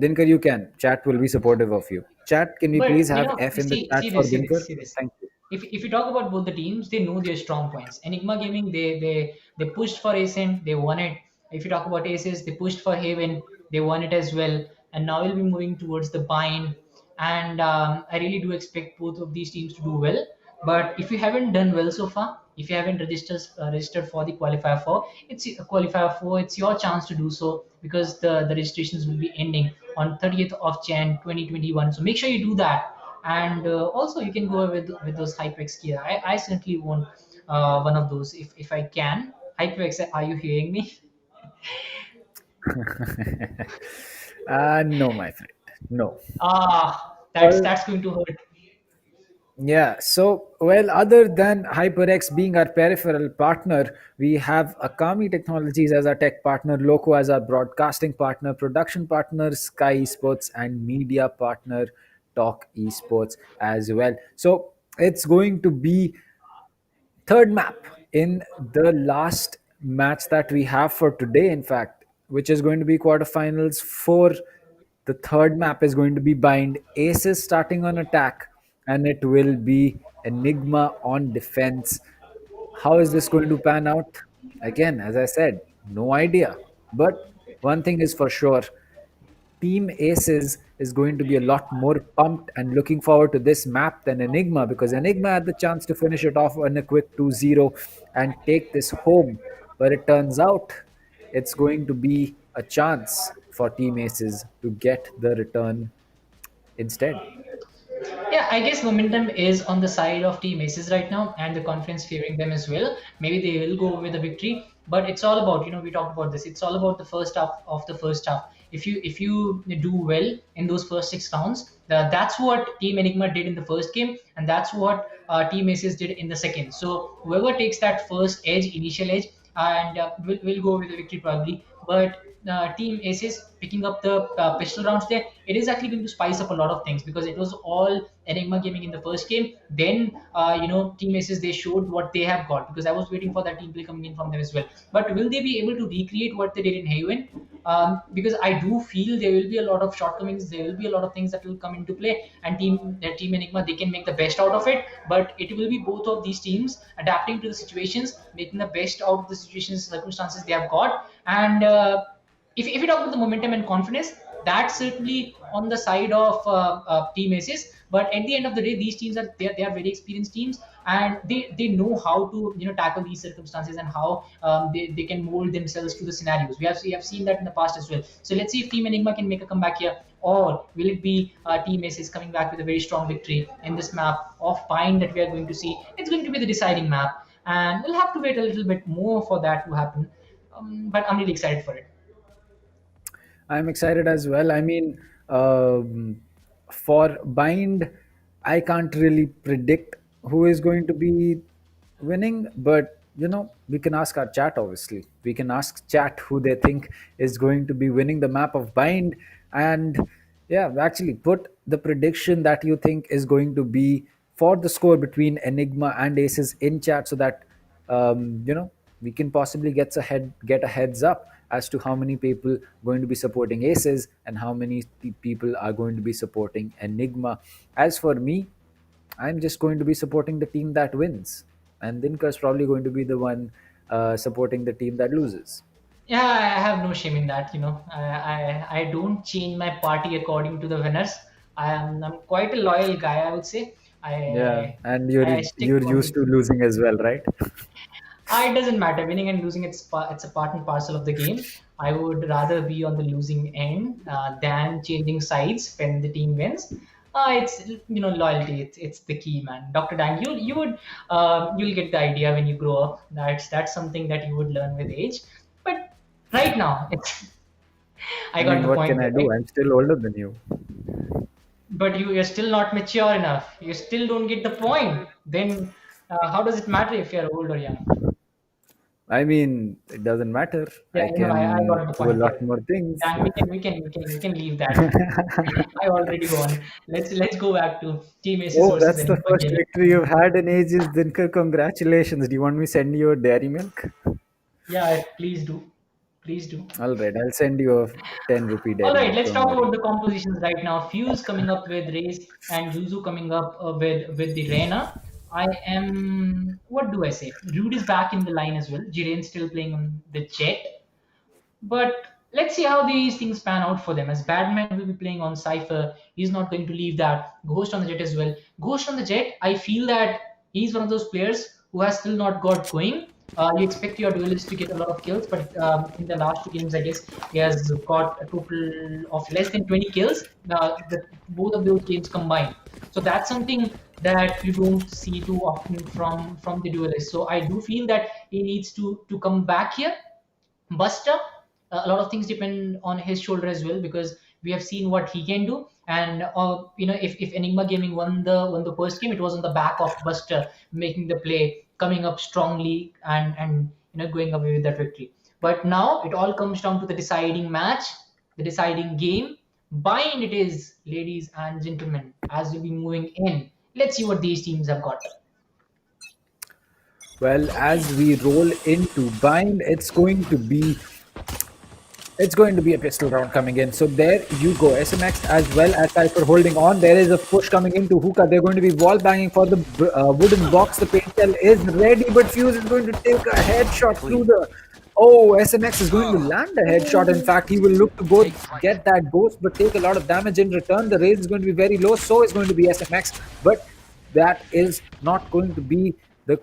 Dinkar, you can. Chat will be supportive of you. Chat, can we But please have F you in the see, chat see for this, see Dinkar? this, see this. Thank you. If you talk about both the teams, they know their strong points. Enigma Gaming, they pushed for Ascent, they won it. If you talk about Aces, they pushed for Haven, they won it as well. And now we'll be moving towards the bind. And I really do expect both of these teams to do well. But if you haven't done well so far, if you haven't registered for the qualifier four, it's your chance to do so because the registrations will be ending on 30th of Jan 2021. So make sure you do that. And also you can go with those HyperX gear. I certainly want one of those if I can. HyperX, are you hearing me? No, my friend. No. That's Well, that's going to hurt. yeah. So, well, other than HyperX being our peripheral partner, we have Akamai Technologies as our tech partner, LOCO as our broadcasting partner, production partner, SkyEsports, and media partner, TalkEsports as well. So, it's going to be third map in the last match that we have for today, in fact, which is going to be quarterfinals for the third map is going to be bind aces starting on attack, and it will be Enigma on defense. How is this going to pan out? Again, as I said, no idea. But one thing is for sure, Team Aces is going to be a lot more pumped and looking forward to this map than Enigma, because Enigma had the chance to finish it off on a quick 2-0 and take this home. But it turns out it's going to be a chance for Team Aces to get the return instead. Yeah, I guess momentum is on the side of Team Aces right now, and the confidence favoring them as well. Maybe they will go with a victory, but it's all about, we talked about this. It's all about the first half of the first half. If you do well in those first 6 rounds, that's what Team Enigma did in the first game, and that's what Team Aces did in the second. So whoever takes that first edge, initial edge, and will go with the victory probably. But Team Aces picking up the pistol rounds there, it is actually going to spice up a lot of things, because it was all Enigma gaming in the first game. Then Team Aces, they showed what they have got, because I was waiting for that team play coming in from them as well. But will they be able to recreate what they did in Haven? Because I do feel there will be a lot of shortcomings, there will be a lot of things that will come into play, and Team Enigma, they can make the best out of it. But it will be both of these teams adapting to the situations, making the best out of the situations, circumstances they have got. And if you talk about the momentum and confidence, that's certainly on the side of Team Aces. But at the end of the day, these teams they are very experienced teams, and they know how to tackle these circumstances, and how they can mold themselves to the scenarios. We have seen that in the past as well. So let's see if Team Enigma can make a comeback here, or will it be Team Aces coming back with a very strong victory in this map of Pine that we are going to see. It's going to be the deciding map, and we'll have to wait a little bit more for that to happen. But I'm really excited for it. I'm excited as well. I mean, for Bind, I can't really predict who is going to be winning, but we can ask our chat. Obviously, we can ask chat who they think is going to be winning the map of Bind, and yeah, actually put the prediction that you think is going to be for the score between Enigma and Aces in chat, so that we can possibly get a heads up as to how many people going to be supporting Aces and how many people are going to be supporting Enigma. As for me, I'm just going to be supporting the team that wins, and Dinkar's probably going to be the one supporting the team that loses. Yeah, I have no shame in that. I don't change my party according to the winners. I'm quite a loyal guy, I would say. Yeah, and I stick you're on used to losing as well, right? It doesn't matter. Winning and losing, it's a part and parcel of the game. I would rather be on the losing end than changing sides when the team wins. It's loyalty. It's the key, man. Dr. Dang, you'll get the idea when you grow up. That's something that you would learn with age. But right now, I I got mean, the what point can I there, do? right? I'm still older than you. But you're still not mature enough. You still don't get the point. Then how does it matter if you're old or young? I mean, it doesn't matter. Yeah, I I can got the do a point lot there. more things. Dan, we can leave that. I already won. Let's go back to Team Aces Oh, versus that's the Enigma first Gaming. victory you've had in ages, Dinkar. Congratulations. Do you want me to send you a dairy milk? Yeah, please do. Please do. All right, I'll send you a 10 rupee All dairy right, milk. let's Don't talk worry. about the compositions right now. Fuse coming up with Race and Yuzu coming up with the Reyna. I am. What do I say? Rude is back in the line as well. Jiren still playing on the Jet. But let's see how these things pan out for them. As Badman will be playing on Cypher, he's not going to leave that. Ghost on the Jet as well. Ghost on the Jet, I feel that he's one of those players who has still not got going. You expect your duelist to get a lot of kills, but in the last 2 games, I guess he has got a total of less than 20 kills. Both of those games combined. So that's something that you don't see too often from the duelist. So I do feel that he needs to come back here. Buster, a lot of things depend on his shoulder as well, because we have seen what he can do. And if Enigma Gaming won the first game, it was on the back of Buster making the play, coming up strongly, and going away with that victory. But now it all comes down to the deciding match, the deciding game. Bind it is, ladies and gentlemen, as we'll be moving in. Let's see what these teams have got. Well, as we roll into Bind, it's going to be a pistol round coming in. So there you go. SMX as well as Cypher holding on. There is a push coming into Hookah. They're going to be wall banging for the wooden box. The paint shell is ready, but Fuse is going to take a headshot through the... Oh, SMX is going to land a headshot. In fact, he will look to go get that ghost, but take a lot of damage in return. The raise is going to be very low. So is going to be SMX. But that is not going to be the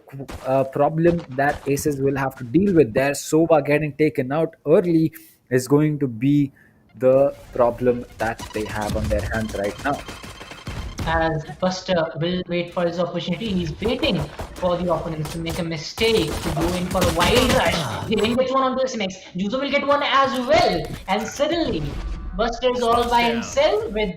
problem that ASES will have to deal with there. Sova getting taken out early is going to be the problem that they have on their hands right now. As Buster will wait for his opportunity, he's waiting for the opponents to make a mistake, to go in for a wild rush. He then gets one onto SMX. Juzo will get one as well, and suddenly Buster is all by himself with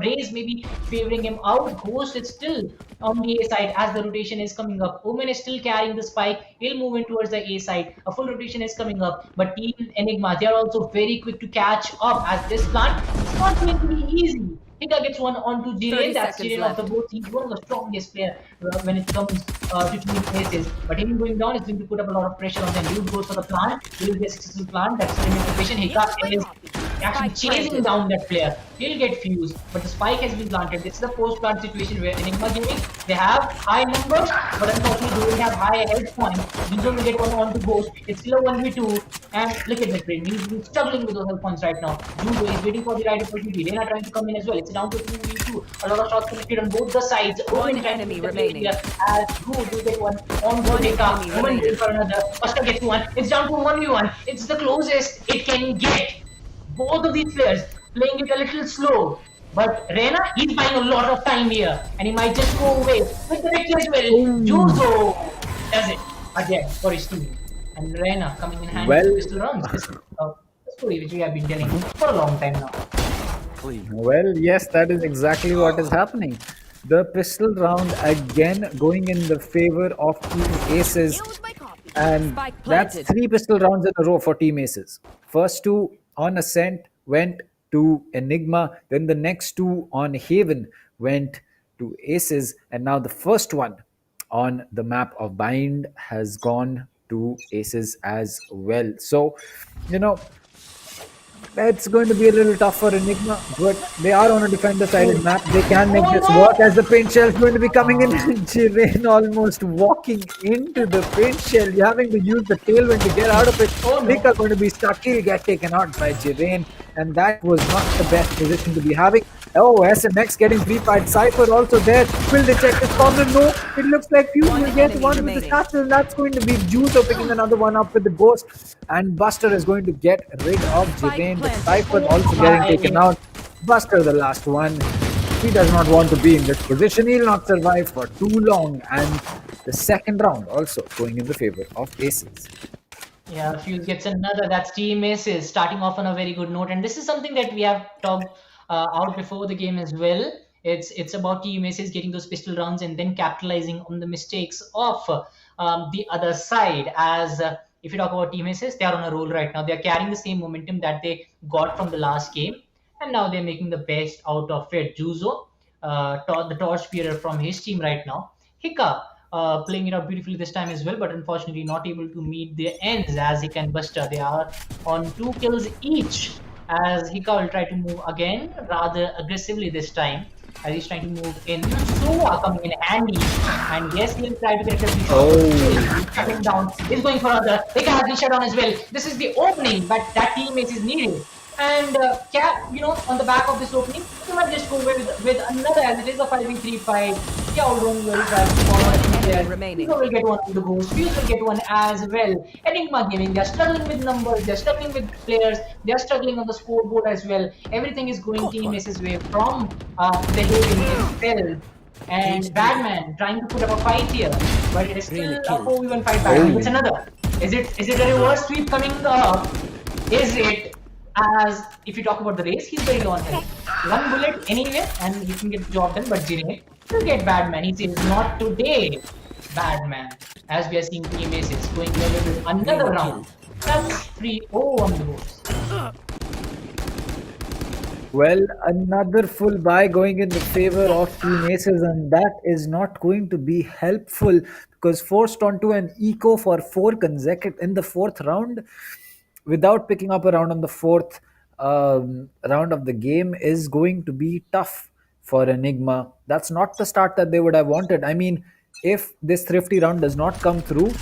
Raze maybe favoring him out. Ghost is still on the A side as the rotation is coming up. Omen is still carrying the spike. He'll move in towards the A side. A full rotation is coming up, but Team Enigma, they are also very quick to catch up, as this plant is not going to be easy. Hika gets one onto Jiren. That's Jiren of the both teams, one of the strongest players when it comes to team places. But him going down is going to put up a lot of pressure on them. Dude goes for the plant. He will be a successful plant. That's the situation. Hika is actually chasing down that player. He'll get fused, but the spike has been planted. This is the post-plant situation where Enigma Gaming, they have high numbers, but unfortunately they don't have high health points. Juzo will get one onto Ghost. It's still a 1v2, and look at the train. He's struggling with those health points right now. Juzo is waiting for the right opportunity. They're not trying to come in as well. It's down to 2v2. A lot of shots connected on both the sides. One enemy remaining. As Juzo will get one on Hika. Woman will for another. Buster gets one. It's down to 1v1. It's the closest it can get. Both of these players playing it a little slow, but Reyna, he's buying a lot of time here, and he might just go away with the victory as well. Juzo does it again for his team, and Reyna coming in handy with pistol rounds. This is a story which we have been telling for a long time now. Well, yes, that is exactly what is happening. The pistol round again going in the favor of Team ASES, and that's 3 pistol rounds in a row for Team ASES. First 2 on Ascent went to Enigma, then the next 2 on Haven went to ASES, and now the first one on the map of Bind has gone to ASES as well. So, it's going to be a little tough for Enigma, but they are on a defender-sided map. They can make this work, as the paint shell is going to be coming in. Jiren almost walking into the paint shell. You're having to use the tailwind to get out of it. Nika going to be stuck. He'll get taken out by Jiren, and that was not the best position to be having. Oh, SMX getting free-fired. Cypher also there. Will they check this corner? No. It looks like Fuse will get one with the castle, and that's going to be Juzo picking another one up with the ghost. And Buster is going to get rid of Jiren. The Cypher also getting taken out. Buster the last one. He does not want to be in this position. He'll not survive for too long. And the second round also going in the favor of ASES. Yeah, Fuse gets another. That's Team ASES starting off on a very good note. And this is something that we have talked out before the game as well. It's about Team ASES getting those pistol rounds and then capitalizing on the mistakes of the other side. As if you talk about Team ASES, they are on a roll right now. They are carrying the same momentum that they got from the last game, and now they're making the best out of it. Juzo, the torch bearer from his team right now. Hika playing it out beautifully this time as well, but unfortunately not able to meet their ends, as Hika and Buster, they are on 2 kills each, as Hika will try to move again rather aggressively this time, as he's trying to move in. Sova coming in handy, and yes, he'll try to get a shot. He's coming down. He's going for another. Hika has been shut down as well. This is the opening, but that teammate is needed. And on the back of this opening, you might just go with another, as it is a 5v3 fight. Yeah, don't worry, Fuse will get one on the ghost. Fuse will get one as well. Enigma Gaming, they're struggling with numbers, they're struggling with players, they're struggling on the scoreboard as well. Everything is going Team ASES way from the Haven itself. And Badman trying to put up a fight here, but it is still a 4v1 fight. Badman gets another. Is it a reverse sweep coming up? is it as if you talk about the race, he's very low on health. One bullet anywhere and he can get the job done, but Jinet will get Badman. He says, not today, Badman. As we are seeing Team Aces going level with another round. That's 3-0 on the boards. Well, another full buy going in the favor of Team Aces, and that is not going to be helpful because forced onto an eco for 4 consecutive in the 4th round without picking up a round on the 4th round of the game is going to be tough for Enigma. That's not the start that they would have wanted. I mean, if this thrifty round does not come through,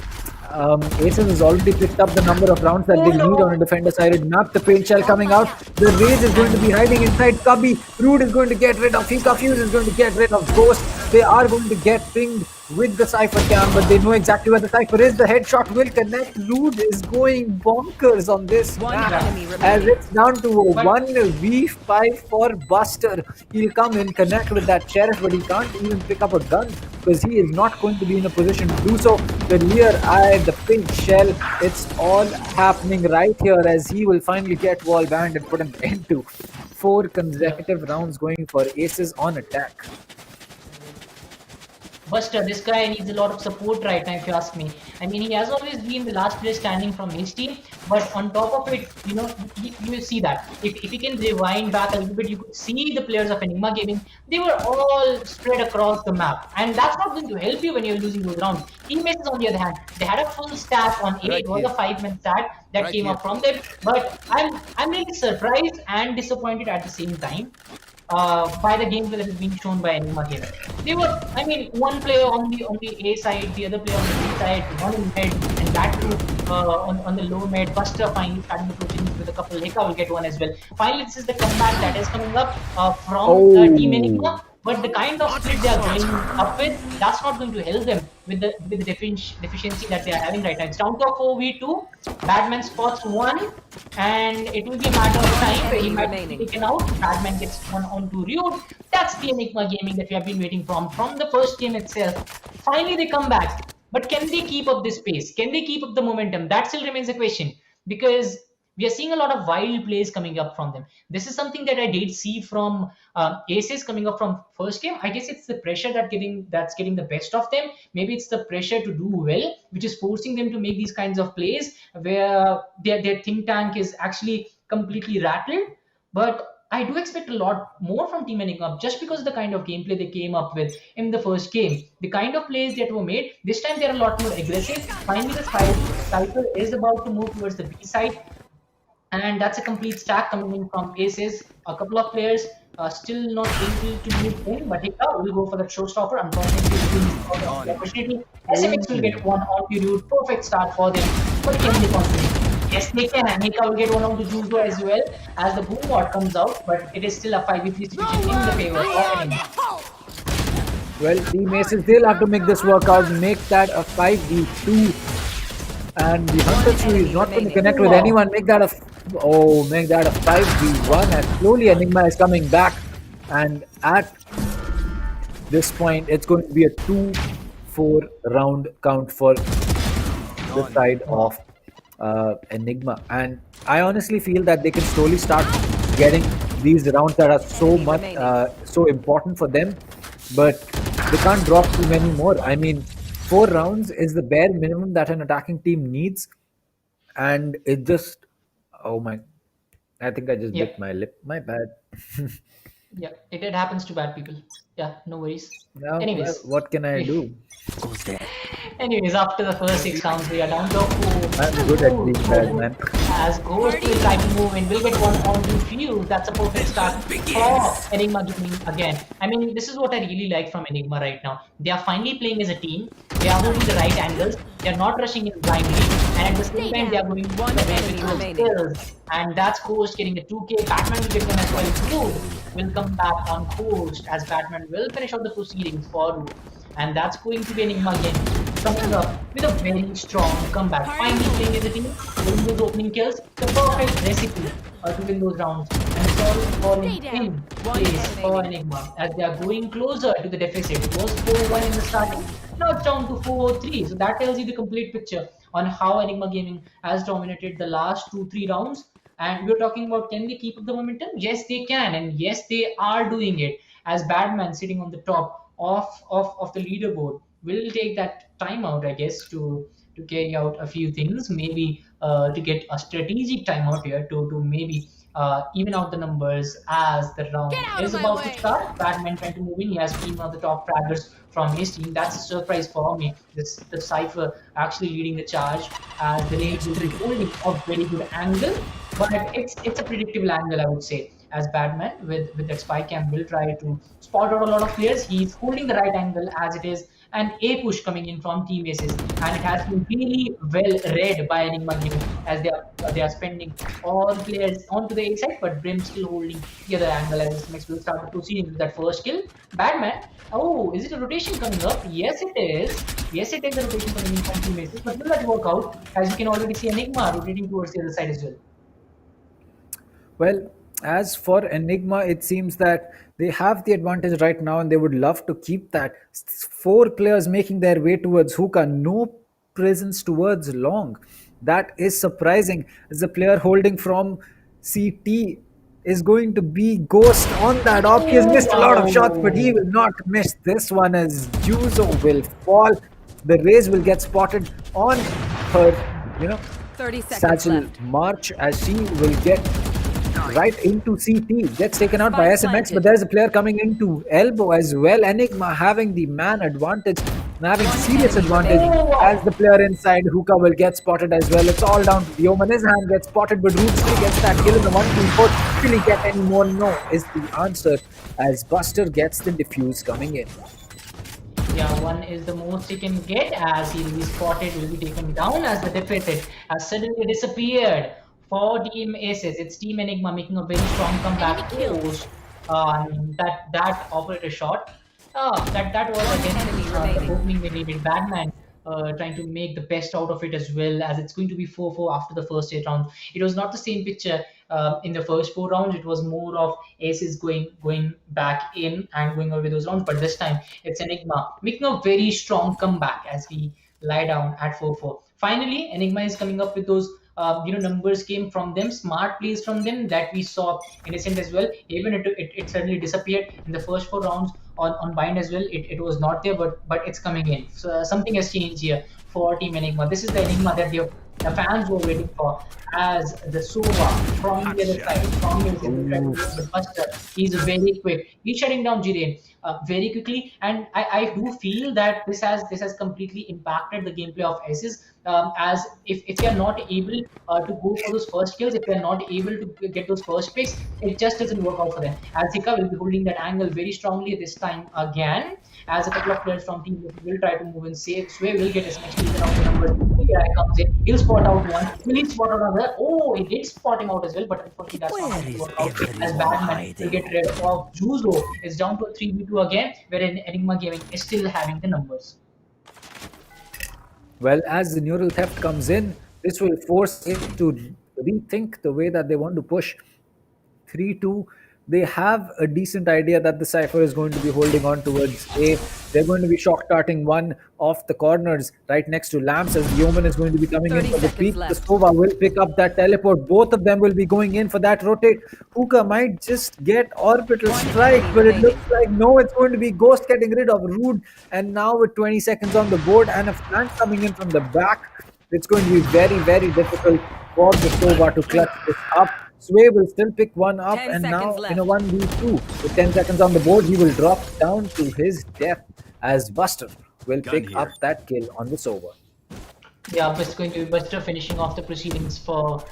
Aces has already picked up the number of rounds that they need on a defender sided map. The paint shell coming out. The Raze is going to be hiding inside Cubby. Rude is going to get rid of Fika. Fuse is going to get rid of Ghost. They are going to get pinged with the Cypher cam, but they know exactly where the Cypher is. The headshot will connect. Rude is going bonkers on this map as it's down to a 1v5 for Buster. He'll come in, connect with that Sheriff, but he can't even pick up a gun because he is not going to be in a position to do so. The rear eye, the pink shell, it's all happening right here as he will finally get wall banned and put an end to 4 consecutive rounds going for Aces on attack. Buster, this guy needs a lot of support right now, if you ask me. I mean, he has always been the last player standing from his team, but on top of it, you know, you will see that. If he can rewind back a little bit, you could see the players of Enigma Gaming, they were all spread across the map. And that's not going to help you when you're losing those rounds. Team Aces, on the other hand, they had a full stack on A. It was a 5-man stack that came up from them. But I'm really surprised and disappointed at the same time. By the gameplay that is being shown by Enigma Gaming. They were, I mean, one player on the A side, the other player on the B side, one in mid, and that too on the low mid. Buster finally starting approaching with a couple. Leka will get one as well. Finally, this is the comeback that is coming up from Team Enigma. But the kind of split they are going up with, that's not going to help them with the deficiency that they are having right now. It's down to a 4v2. Badman spots one, and it will be a matter of time where he might be taken out. Badman gets one onto Rude. That's the Enigma Gaming that we have been waiting from the first game itself. Finally, they come back. But can they keep up this pace? Can they keep up the momentum? That still remains a question because we are seeing a lot of wild plays coming up from them. This is something that I did see from Aces coming up from first game. I guess it's the pressure that's getting the best of them. Maybe it's the pressure to do well, which is forcing them to make these kinds of plays where their think tank is actually completely rattled. But I do expect a lot more from Team Enigma just because of the kind of gameplay they came up with in the first game. The kind of plays that were made, this time they're a lot more aggressive. Finally, the Cypher is about to move towards the B side. And that's a complete stack coming in from Aces. A couple of players still not able to move in, but Hika will go for the showstopper. Unfortunately, the opportunity. SMX will get one on Rude. Perfect start for them. But can they continue? Yes, they can. And Hika will get one on the Juzo as well as the boom mod comes out. But it is still a 5v3 situation in the favor of Enigma. Well, Team Aces, they'll have to make this work out, make that a 5v2. And the Hunter Tree is not going to connect with anyone. Make that a 5v1 as slowly Enigma is coming back. And at this point, it's going to be a 2-4 round count for the side of Enigma. And I honestly feel that they can slowly start getting these rounds that are so important for them. But they can't drop too many more. I mean, 4 rounds is the bare minimum that an attacking team needs, and it just, oh my, I think I just bit my lip. My bad. Yeah, it happens to bad people. Yeah, no worries. Now, anyways, what can I do? Anyways, after the first 6 rounds, we are down to 4. I'm good at being bad, man. As Ghost will try to move in, will get one on the Fuse. That's a perfect start for Enigma Gaming again. I mean, this is what I really like from Enigma right now. They are finally playing as a team. They are holding the right angles. They are not rushing in blindly. And at the same time, they are going one way with those kills. And that's Ghost getting a 2k. Batman will get one as well. Rude will come back on Ghost as Batman will finish out the proceedings for Rude. And that's going to be Enigma game coming up with a very strong comeback. Finally playing as a team, winning those opening kills, the perfect recipe to win those rounds. And it's all falling in place for Enigma as they are going closer to the deficit. It was 4-1 in the starting, now it's down to 4-3. So that tells you the complete picture on how Enigma Gaming has dominated the last 2-3 rounds. And we're talking about, can they keep up the momentum? Yes, they can, and yes, they are doing it. As Badman sitting on the top of the leaderboard will take that timeout, I guess, to carry out a few things, maybe to get a strategic timeout here to maybe even out the numbers as the round is about to start. Batman trying to move in. He has been one of the top fraggers from his team. That's a surprise for me. The Cypher actually leading the charge as the Rage will be holding a very good angle, but it's a predictable angle, I would say. As Batman with that spy cam will try to spot out a lot of players. He's holding the right angle as it is an A push coming in from Team Aces, and it has been really well read by Enigma Gaming as they are spending all players onto the A side, but Brim still holding the other angle as next will start proceeding with that first kill. Batman, oh, is it a rotation coming up? Yes, it is. Yes, it is a rotation coming in from Team Aces, but will that work out? As you can already see Enigma rotating towards the other side as well. Well, as for Enigma, it seems that they have the advantage right now and they would love to keep that. Four players making their way towards Hookah, no presence towards Long. That is surprising. As the player holding from CT is going to be Ghost on that op. He has missed a lot of shots, but he will not miss this one as Juzo will fall. The Raze will get spotted on her, 30 seconds Satchel left. March as she will get right into CT, gets taken out by SMX, but there's a player coming into elbow as well. Enigma having the man advantage and having serious advantage as the player inside Hookah will get spotted as well. It's all down to the Omen. His hand gets spotted, but Root still gets that kill in the 1-2-4. Will he get any more? No, is the answer as Buster gets the defuse coming in. Yeah, one is the most he can get as he will be spotted, will be taken down as the deficit has suddenly disappeared for Team Aces. It's Team Enigma making a very strong comeback. That operator shot. That was again the opening they needed. Batman trying to make the best out of it as well, as it's going to be 4-4 after the first 8 rounds. It was not the same picture in the first 4 rounds. It was more of Aces going back in and going over those rounds, but this time it's Enigma making a very strong comeback as we lie down at 4-4. Finally, Enigma is coming up with those numbers came from them, smart plays from them that we saw Innocent as well. Even it suddenly disappeared in the first 4 rounds on Bind as well. It was not there, but it's coming in. So something has changed here for Team Enigma. This is the Enigma that the fans were waiting for, as the Sova from the other side, from the Buster. He's very quick. He's shutting down Jiren very quickly, and I do feel that this has completely impacted the gameplay of Aces. As if they are not able to go for those first kills, if they are not able to get those first picks, it just doesn't work out for them. As Zika will be holding that angle very strongly this time again, as a couple of players from Team will try to move in safe. Sway will get his next season out the number. Here comes in. He'll spot out one. Will he spot out another? Oh, he did spot him out as well, but unfortunately that's not going to work out. As Batman will get rid of Juzo is down to a 3v2 again, wherein Enigma Gaming is still having the numbers. Well, as the neural theft comes in, this will force it to rethink the way that they want to push 3-2. They have a decent idea that the Cypher is going to be holding on towards A. They're going to be shock darting one off the corners right next to Lamps as the Omen is going to be coming in for the peak. The Sova will pick up that teleport. Both of them will be going in for that rotate. Hookah might just get orbital strike, but it looks like no, it's going to be Ghost getting rid of Rude. And now with 20 seconds on the board and a flank coming in from the back, it's going to be very, very difficult for the Sova to clutch this up. Sway will still pick one up, and now in a 1v2 with 10 seconds on the board, he will drop down to his death as Buster will pick up that kill on the Sova. Yeah, it's going to be Buster finishing off the proceedings for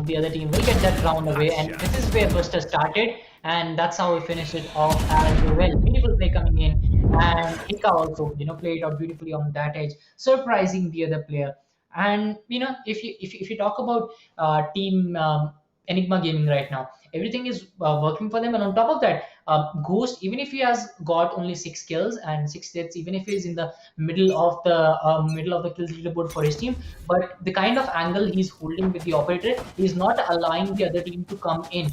the other team. We'll get that round away, and this is where Buster started, and that's how we finished it off as well. Beautiful play coming in, and Hika also, played out beautifully on that edge, surprising the other player. And if you talk about team Enigma Gaming right now, everything is working for them. And on top of that, Ghost, even if he has got only 6 kills and 6 deaths, even if he's in the middle of the kills leaderboard for his team, but the kind of angle he's holding with the operator, he's not allowing the other team to come in.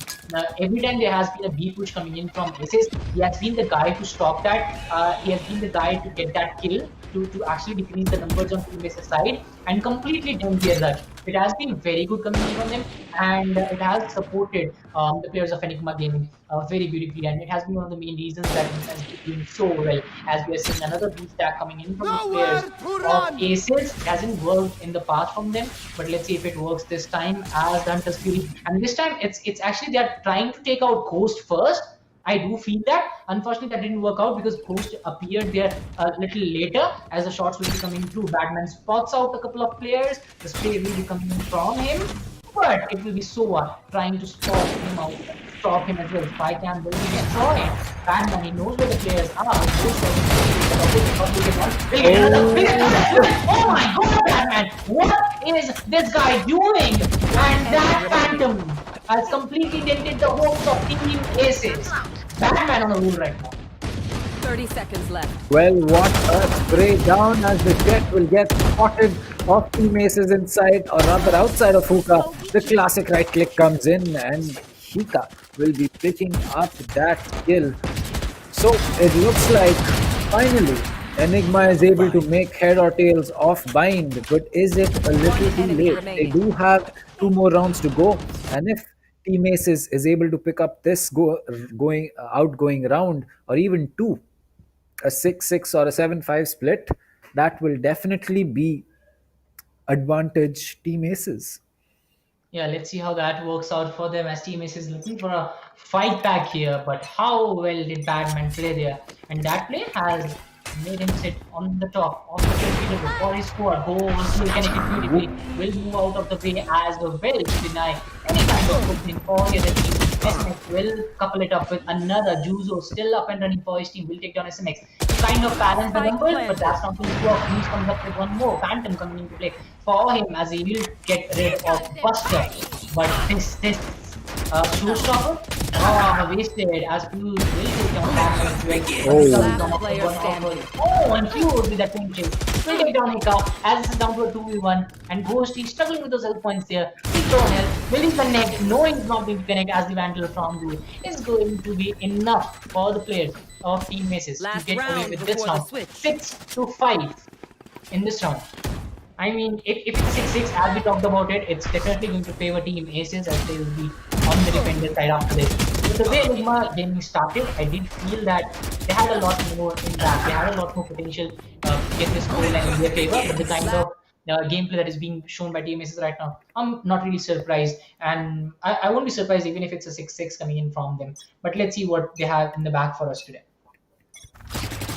Every time there has been a B push coming in from ASES, he has been the guy to stop that. He has been the guy to get that kill, to actually decrease the numbers on Team ASES side and completely done their rush. It has been very good coming in from them, and it has supported the players of Enigma Gaming very beautifully, and it has been one of the main reasons that it has been doing so well. As we are seeing another boost stack coming in from the players of ASES. It hasn't worked in the past from them, but let's see if it works this time as the Hunter's Fury. And this time it's actually they are trying to take out Ghost first. I do feel that. Unfortunately, that didn't work out because Ghost appeared there a little later as the shots will be coming through. Batman spots out a couple of players. The spray will be coming from him, but it will be Sova trying to stop him out, stop him as well. Spycam will be destroyed. Batman, he knows where the players are. Oh my god, Batman! What is this guy doing? And that Phantom has completely dented the hopes of Team ASES. Batman on a roll right now. 30 seconds left. Well, what a spray down as the jet will get spotted off Team ASES inside, or rather outside of Hookah. The classic right click comes in and Hika will be picking up that kill. So it looks like finally Enigma is able to make head or tails of Bind, but is it a little too late? They do have 2 more rounds to go, and if Team ASES is able to pick up this outgoing round, or even 2, a 6-6 or a 7-5 split, that will definitely be advantage Team ASES. Yeah, let's see how that works out for them as Team ASES is looking for a fight back here. But how well did Batman play there? And that play has made him sit on the top of the field before his squad. Go on to connected beautifully. Will move out of the way as well to deny any kind of opening for the other team. SMX will couple it up with another Juzo still up and running for his team. Will take down SMX. Kind of balance the numbers, but that's not going to work. News comes up with one more Phantom coming into play for him as he will get rid of Buster. But this showstopper wasted as Fuse will take down Batman. And Fuse with that twin chase will take down Hika as this is down to a 2v1, and Ghost is struggling with those health points there. He's thrown health. Will he connect? No, he's not going to connect as the Vandal from Blue is going to be enough for the players of Team ASES to get away with this round. 6-5 in this round. I mean, if it's 6-6, as we talked about it, it's definitely going to favor Team ASES as they will be on the defender side after this. But the way Enigma gaming started, I did feel that they had a lot more impact. They had a lot more potential to get this goal line in their favor. But the kind of gameplay that is being shown by Team ASES right now, I'm not really surprised. And I won't be surprised even if it's a 6-6 coming in from them. But let's see what they have in the back for us today.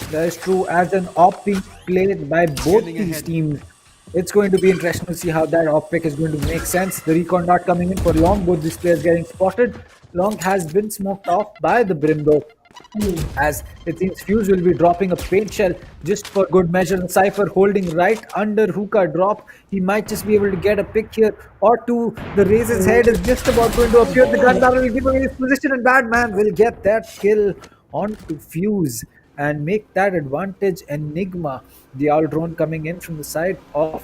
That is true. As an op being played by both these teams, it's going to be interesting to see how that op pick is going to make sense. The recon dart coming in for Long, both these players getting spotted. Long has been smoked off by the Brim though, as it seems Fuse will be dropping a paint shell just for good measure. And Cypher holding right under Hookah drop. He might just be able to get a pick here or two. The Raze's head is just about going to appear. The gun barrel will give away his position, and Batman will get that kill onto Fuse and make that advantage. Enigma, the owl drone coming in from the side of,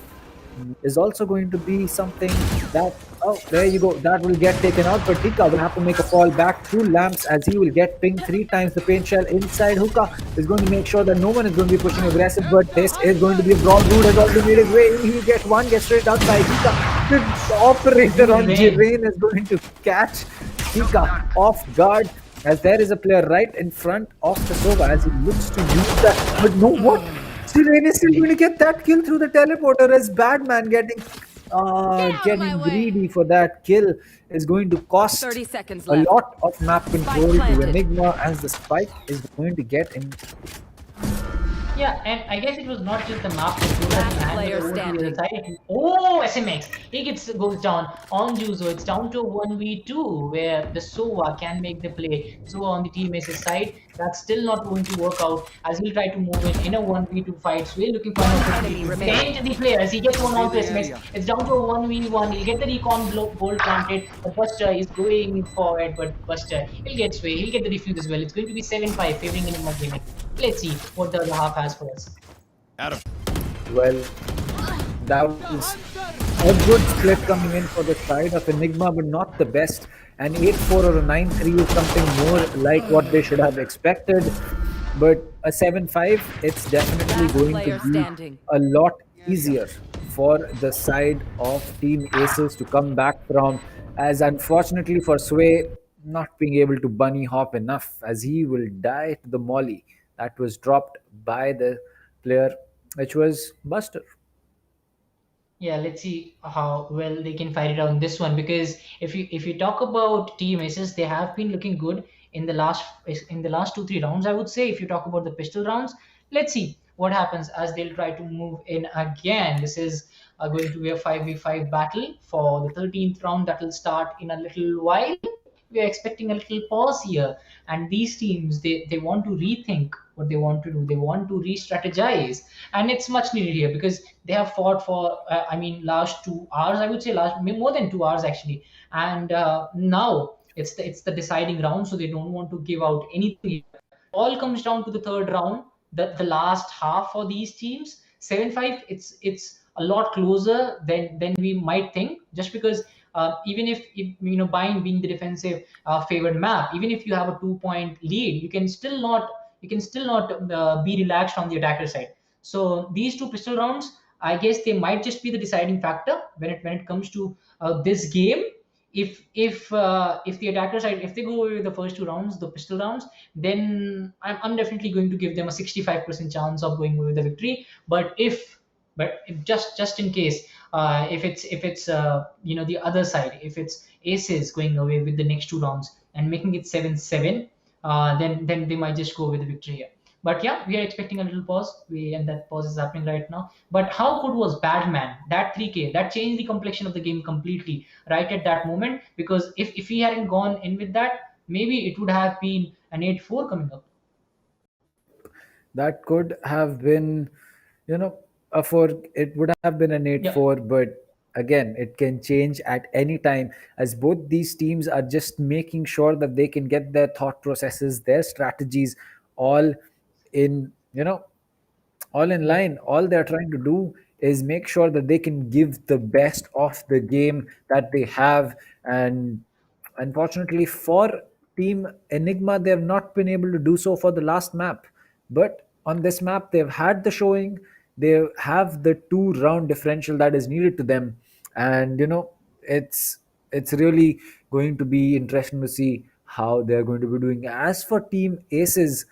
is also going to be something that, oh, there you go, that will get taken out, but Hika will have to make a fall back through lamps as he will get pinged 3 times. The paint shell inside Hookah is going to make sure that no one is going to be pushing aggressive, but this is going to be a brawl. Dude has already made his way in. He gets one, gets straight out by Hika. The operator on Jirain is going to catch Hika off guard, as there is a player right in front of the Sova as he looks to use that. But no, what? Jirain is still going to get that kill through the teleporter, as Batman getting greedy for that kill is going to cost 30 seconds a left. lot of map control to Enigma, as the spike is going to get in. Yeah, and I guess it was not just the map control that he Last had, but player over to the other standing. side. Oh, SMX! He goes down on Juzo. It's down to a 1v2 where the Sova can make the play. Sova on the Team Ace's side. That's still not going to work out as he'll try to move in a 1v2 fight. So we're looking for an opportunity Enemy to remaining. dent the players. He gets one on to SMX. It's down to a 1v1. He'll get the recon gold planted. But Buster is going forward, but Buster, he'll get sway. He'll get the defuse as well. It's going to be 7-5 favoring Enigma Gaming. Let's see what the other half has for us. Adam. Well, that was a good split coming in for the side of Enigma, but not the best. An 8-4 or a 9-3 is something more like what they should have expected. But a 7-5, it's definitely Last going player to be standing. a lot easier for the side of Team Aces to come back from, as unfortunately for Sway, not being able to bunny hop enough, as he will die to the molly that was dropped by the player, which was Buster. Yeah, let's see how well they can fight it out in this one. Because if you talk about Team Aces, they have been looking good in the last 2-3 rounds. I would say if you talk about the pistol rounds, let's see what happens as they'll try to move in again. This is going to be a 5v5 battle for the 13th round that will start in a little while. We are expecting a little pause here, and these teams they want to rethink what they want to do. They want to re-strategize, and it's much needed here because they have fought for last 2 hours. I would say more than 2 hours actually, and now it's the deciding round, so they don't want to give out anything. All comes down to the third round, the last half for these teams. 7-5, it's a lot closer than we might think, just because even if Bind being the defensive favored map, even if you have a 2-point lead, you can still not be relaxed on the attacker side. So these two pistol rounds, I guess they might just be the deciding factor when it comes to this game. If the attacker side, if they go away with the first 2 rounds, the pistol rounds, then I'm definitely going to give them a 65% chance of going away with the victory. But if just in case, if it's the other side, if it's Aces going away with the next 2 rounds and making it 7-7, then they might just go with the victory here. But yeah, we are expecting a little pause. And that pause is happening right now. But how good was Batman? That 3K that changed the complexion of the game completely right at that moment. Because if he hadn't gone in with that, maybe it would have been an 8-4 coming up. That could have been, a 4. It would have been an 8-4, but again, it can change at any time, as both these teams are just making sure that they can get their thought processes, their strategies all in, all in line. All they're trying to do is make sure that they can give the best of the game that they have. And unfortunately for Team Enigma, they have not been able to do so for the last map. But on this map, they've had the showing. They have the 2-round differential that is needed to them, and it's really going to be interesting to see how they're going to be doing. As for Team Aces,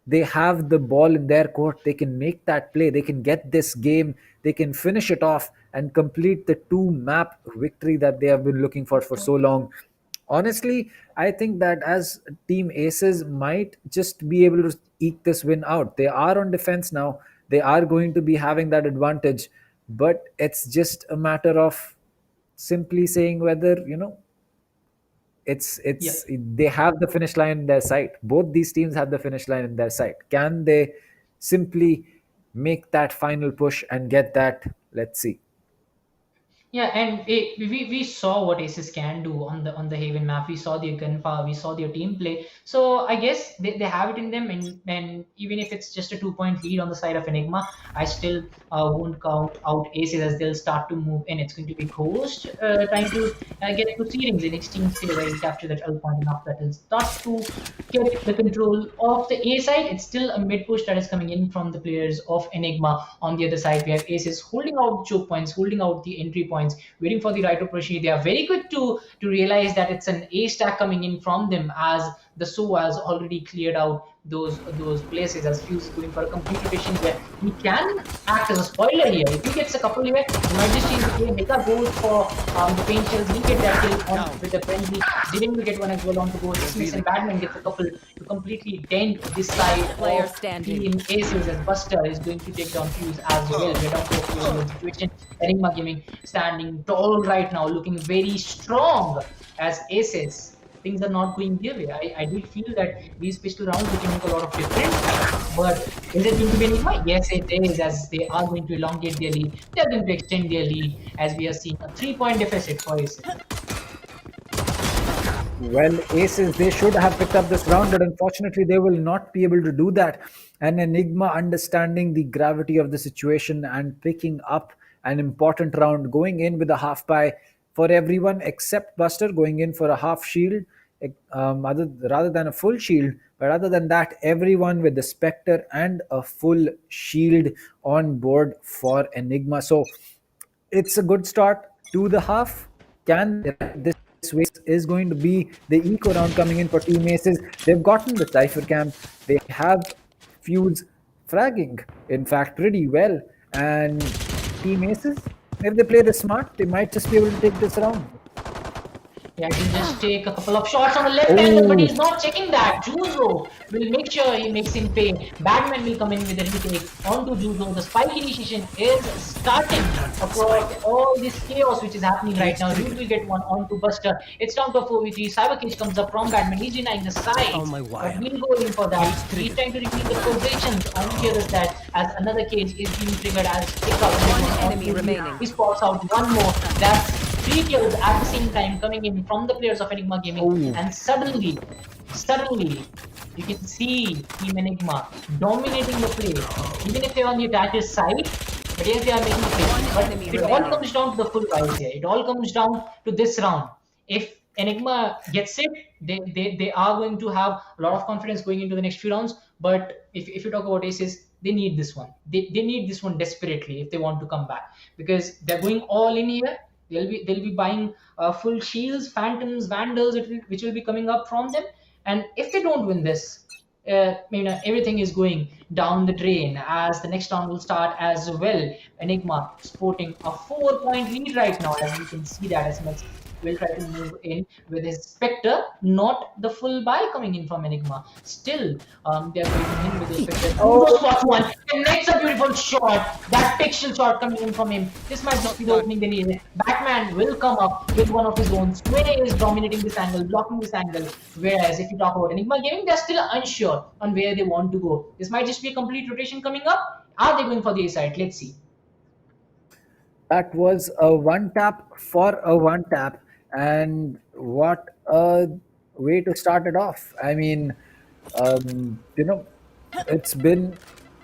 they have the ball in their court. They can make that play. They can get this game. They can finish it off and complete the 2-map victory that they have been looking for so long. Honestly, I think that as Team Aces might just be able to eke this win out. They are on defense now. They are going to be having that advantage, but it's just a matter of simply saying whether it's they have the finish line in their sight. Both these teams have the finish line in their sight. Can they simply make that final push and get that? Let's see. Yeah, and we saw what Aces can do on the Haven map. We saw their gunfire, we saw their team play. So I guess they have it in them, and even if it's just a 2-point lead on the side of Enigma, I still won't count out Aces as they'll start to move in. It's going to be Ghost trying to get proceedings. The next team stay away, capture that L point enough that will start to get the control of the A side. It's still a mid push that is coming in from the players of Enigma. On the other side, we have Aces holding out choke points, holding out the entry points, waiting for the right opportunity. They are very quick to realize that it's an A stack coming in from them, as the SO has already cleared out those places as Fuse is going for a complete rotation here. He can act as a spoiler here. If he gets a couple here, he might just change the play. Mega goes for the paint shells. He'll get that kill on with the frenzy. Didn't get one as well on to go. Dismiss and Batman gets a couple to completely dent this side Player of standing. Team ASES, as Buster is going to take down Fuse as well. We're down to a 4-1 situation. Enigma Gaming standing tall right now, looking very strong as ASES. Things are not going their way. I do feel that these pistol rounds will make a lot of difference. But is it going to be Enigma? Yes, it is, as they are going to elongate their lead. They are going to extend their lead, as we are seeing a 3-point deficit for ASES. Well, Aces, they should have picked up this round, but unfortunately, they will not be able to do that. And Enigma, understanding the gravity of the situation and picking up an important round, going in with a half buy for everyone except Buster, going in for a half shield, rather than a full shield. But other than that, everyone with the Spectre and a full shield on board for Enigma. So it's a good start to the half. Can this is going to be the eco round coming in for Team Aces? They've gotten the Cypher Camp. They have Fuse fragging, in fact, pretty well. And Team Aces, if they play this smart, they might just be able to take this round. Yeah, he can just take a couple of shots on the left angle, but he's not checking that. Juzo will make sure he makes him pay. Batman will come in with a retake onto Juzo. The spike initiation is starting across all this chaos which is happening right now. Root will get one onto Buster. It's down to a 4v3. Cyber Cage comes up from Batman. He's denying the side. Oh my but we'll go in for that. He's trying to repeat the positions. On here is that as another cage is being triggered as pickup. One enemy remaining. He spots out one more. That's 3 kills at the same time coming in from the players of Enigma Gaming, and suddenly, you can see Team Enigma dominating the play, even if they're on the attacker's side. But yes, they are making the play. But it all comes down to the full rise here. It all comes down to this round. If Enigma gets it, they are going to have a lot of confidence going into the next few rounds. But if you talk about Aces, they need this one. They need this one desperately if they want to come back, because they're going all in here. They'll be buying full shields, phantoms, vandals, which will be coming up from them. And if they don't win this, everything is going down the drain, as the next round will start as well. Enigma sporting a 4-point lead right now, as you can see that as much. Will try to move in with his Spectre, not the full buy coming in from Enigma. Still, they're going in with the Spectre. Oh, spot one. Connects a beautiful shot. That pixel shot coming in from him. This might just be the opening they need. Batman will come up with one of his own. Sway is dominating this angle, blocking this angle. Whereas if you talk about Enigma Gaming, they're still unsure on where they want to go. This might just be a complete rotation coming up. Are they going for the A side? Let's see. That was a one tap for a one tap. And what a way to start it off. I mean, it's been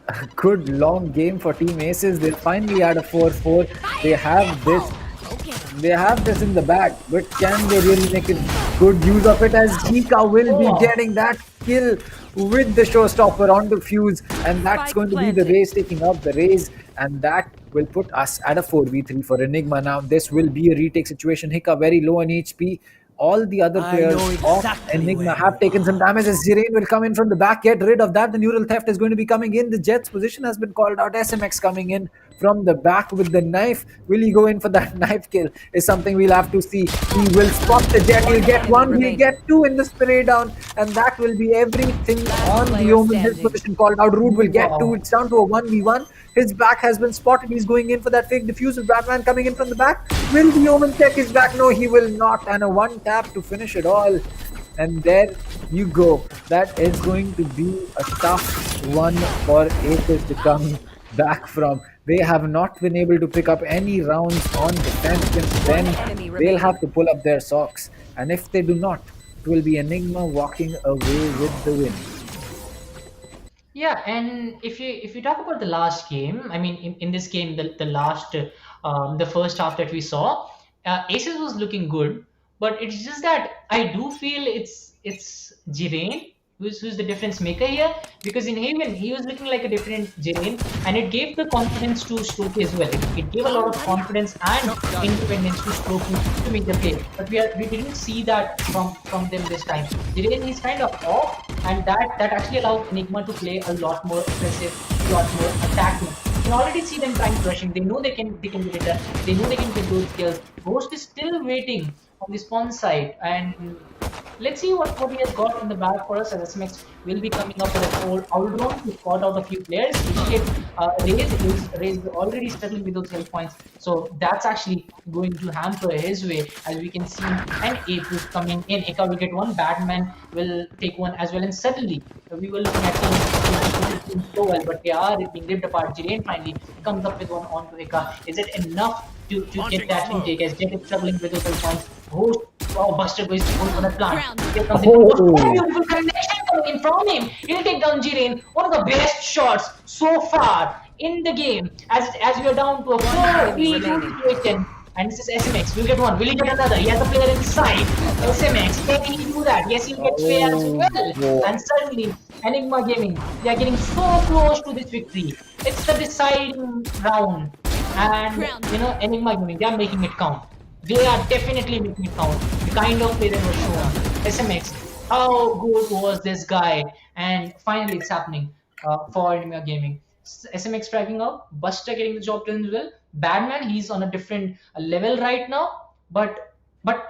a good long game for Team Aces. They finally had a 4-4. They have this in the bag, but can they really make it good use of it, as Jika will be getting that kill with the showstopper on the Fuse, and that's going to be the race taking up the race, and that will put us at a 4v3 for Enigma. Now this will be a retake situation. Hika very low on HP. All the other players of Enigma have taken some damage, as Zirain will come in from the back, get rid of that. The neural theft is going to be coming in. The Jet's position has been called out. SMX coming in from the back with the knife. Will he go in for that knife kill is something we'll have to see. He will spot the Jet. He'll get one. He'll get two in the spray down, and that will be everything on the Omen. His position called out. Root will get two. It's down to a 1v1. His back has been spotted. He's going in for that fake defuse with Batman coming in from the back. Will the Omen check his back? No, he will not. And a one tap to finish it all. And there you go. That is going to be a tough one for Aces to come back from. They have not been able to pick up any rounds on defense, and then they'll have to pull up their socks. And if they do not, it will be Enigma walking away with the win. Yeah, and if you talk about the last game, I mean, in this game, the first half that we saw, Aces was looking good, but it's just that I do feel it's Jirain who's the difference maker here? Because in Haven, he was looking like a different Jane, and it gave the confidence to Stroke as well. It gave a lot of confidence and independence to Stroke to make the play. But we didn't see that from them this time. Jane is kind of off, and that actually allowed Enigma to play a lot more aggressive, a lot more attacking. You can already see them trying rushing. They know they can get it done. They know they can get those kills. Ghost is still waiting on the spawn side, and let's see what he has got in the bag for us. As SMX will be coming up with a all round to spot out a few players. Raze is already struggling with those health points, so that's actually going to hamper his way, as we can see. And Ape is coming in. Eka will get one. Batman will take one as well, and suddenly we were looking at teams so well, but they are being ripped apart. Jiren finally comes up with one onto Eka. Is it enough to get that intake, as Jet is struggling with those health points? Buster goes for the plant. Here comes beautiful connection coming in from him. He'll take down Jiren. One of the best shots so far in the game. As we are down to a 4v2 situation. And this is SMX. We'll get one. Will he get another? He has a player inside. SMX. Can he do that? Yes, he'll get Sway as well. And suddenly, Enigma Gaming, they are getting so close to this victory. It's the deciding round. And, Enigma Gaming, they are making it count. They are definitely making it count. The kind of play they were shown. SMX, how good was this guy? And finally, it's happening for Enigma Gaming. SMX striking out, Buster getting the job done as well. Badman, he's on a different level right now. But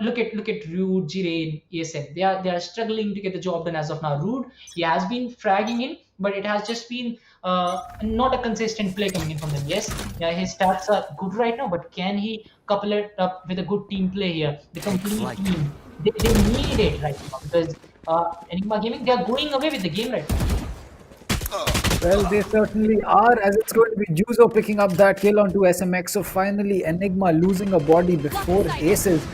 look at Rude, Jiren, ESM. They are struggling to get the job done as of now. Rude, he has been fragging in, but it has just been not a consistent play coming in from them. Yes, yeah, his stats are good right now, but can he couple it up with a good team play here? The complete team, they need it right now, because Enigma Gaming, they are going away with the game right now. Well, they certainly are, as it's going to be Juzo picking up that kill onto SMX. So finally, Enigma losing a body before ASES,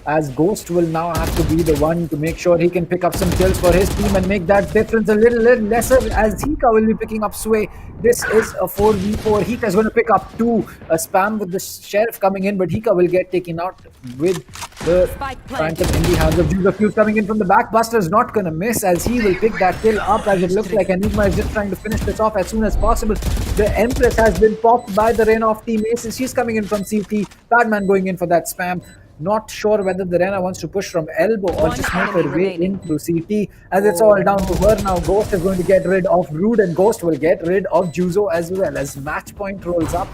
as Ghost will now have to be the one to make sure he can pick up some kills for his team and make that difference a little lesser, as Hika will be picking up Sway. This is a 4v4. Hika is going to pick up two. A spam with the Sheriff coming in, but Hika will get taken out with the Phantom in the hands of Juzo. Fuse coming in from the back. Buster is not going to miss, as he will pick that kill up, as it looks like Enigma is just trying to finish this off as soon as possible. The Empress has been popped by the Reign of Team Aces. She's coming in from CT. Badman going in for that spam. Not sure whether the Rena wants to push from elbow or just make her way in through CT, as it's all down to her now. Ghost is going to get rid of Rude, and Ghost will get rid of Juzo as well, as match point rolls up.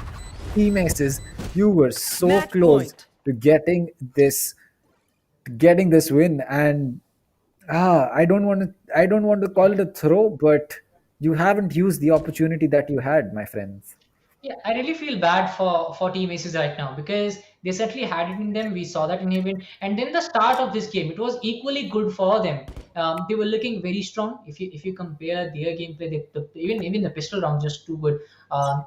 Team Aces, you were so close to getting this win, and I don't want to call it a throw, but you haven't used the opportunity that you had, my friends. Yeah, I really feel bad for Team Aces right now, because they certainly had it in them. We saw that in Haven, and then the start of this game, it was equally good for them. They were looking very strong. If you compare their gameplay, even the pistol round just too good.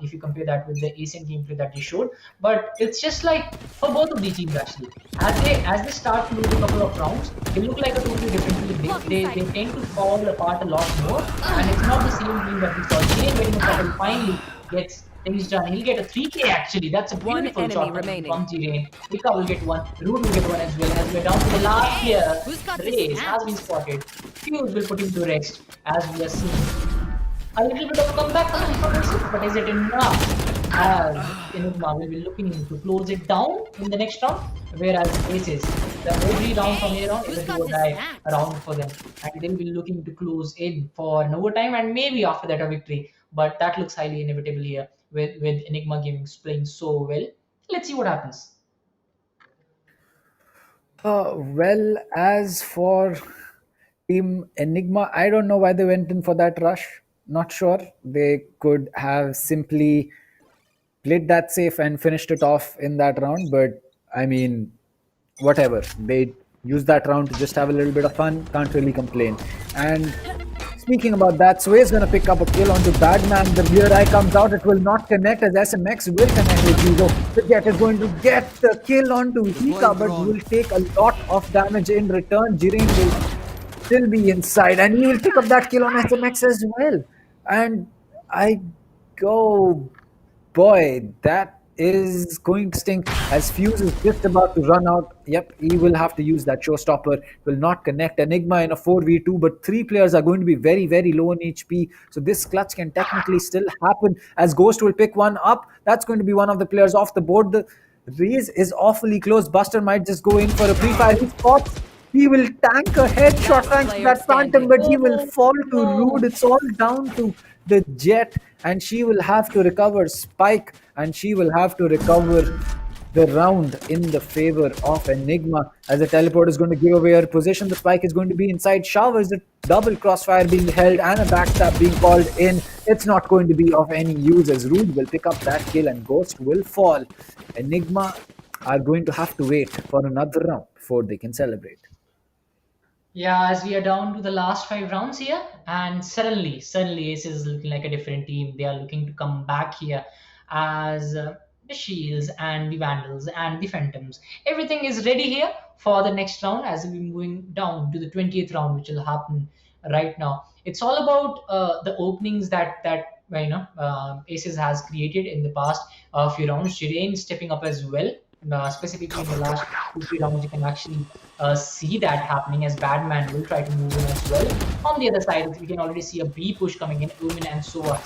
If you compare that with the Asian gameplay that they showed, but it's just like for both of these teams actually, as they start to lose a couple of rounds, they look like a totally different team. They tend to fall apart a lot more, and it's not the same team that we saw. Jane getting a couple finally gets things done. He'll get a 3K actually. That's a beautiful shot from Jiren. Ika will get one. Rude will get one as well. As we're down to the last player, Raze has been spotted. Fuse will put him to rest, as we are seeing. A little bit of a comeback from Aces, but is it enough? As Enigma will be looking to close it down in the next round, whereas Aces, the every round from here on is a do or die round for them, and they'll be looking to close in for an overtime and maybe after that a victory. But that looks highly inevitable here with Enigma Gaming playing so well. Let's see what happens. Well, as for Team Enigma, I don't know why they went in for that rush. Not sure. They could have simply played that safe and finished it off in that round, but I mean, whatever. They used that round to just have a little bit of fun. Can't really complain. And speaking about that, Sway is going to pick up a kill onto Badman. The rear eye comes out. It will not connect, as SMX will connect with Juzo. The Jet is going to get the kill onto Hika, but will take a lot of damage in return. Jiren will still be inside, and he will pick up that kill on SMX as well. And boy, that is going to stink as Fuse is just about to run out. Yep, he will have to use that showstopper. Will not connect. Enigma in a 4v2, but 3 players are going to be very, very low on HP. So this clutch can technically still happen as Ghost will pick one up. That's going to be one of the players off the board. The raise is awfully close. Buster might just go in for a pre-fire. He spots. He will tank a headshot rank to that Phantom, but he will fall to Rude. It's all down to the Jet, and she will have to recover Spike, and she will have to recover the round in the favor of Enigma, as the teleport is going to give away her position. The Spike is going to be inside Showers. The double crossfire being held and a backstab being called in. It's not going to be of any use as Rude will pick up that kill and Ghost will fall. Enigma are going to have to wait for another round before they can celebrate. Yeah, as we are down to the last 5 rounds here, and suddenly ASES is looking like a different team. They are looking to come back here as the Shields and the Vandals and the Phantoms. Everything is ready here for the next round as we're moving down to the 20th round, which will happen right now. It's all about the openings that ASES has created in the past few rounds. Jiren stepping up as well. Specifically in the last 2-3 rounds, you can actually see that happening as Badman will try to move in as well. On the other side, we can already see a B push coming in, Umin and so a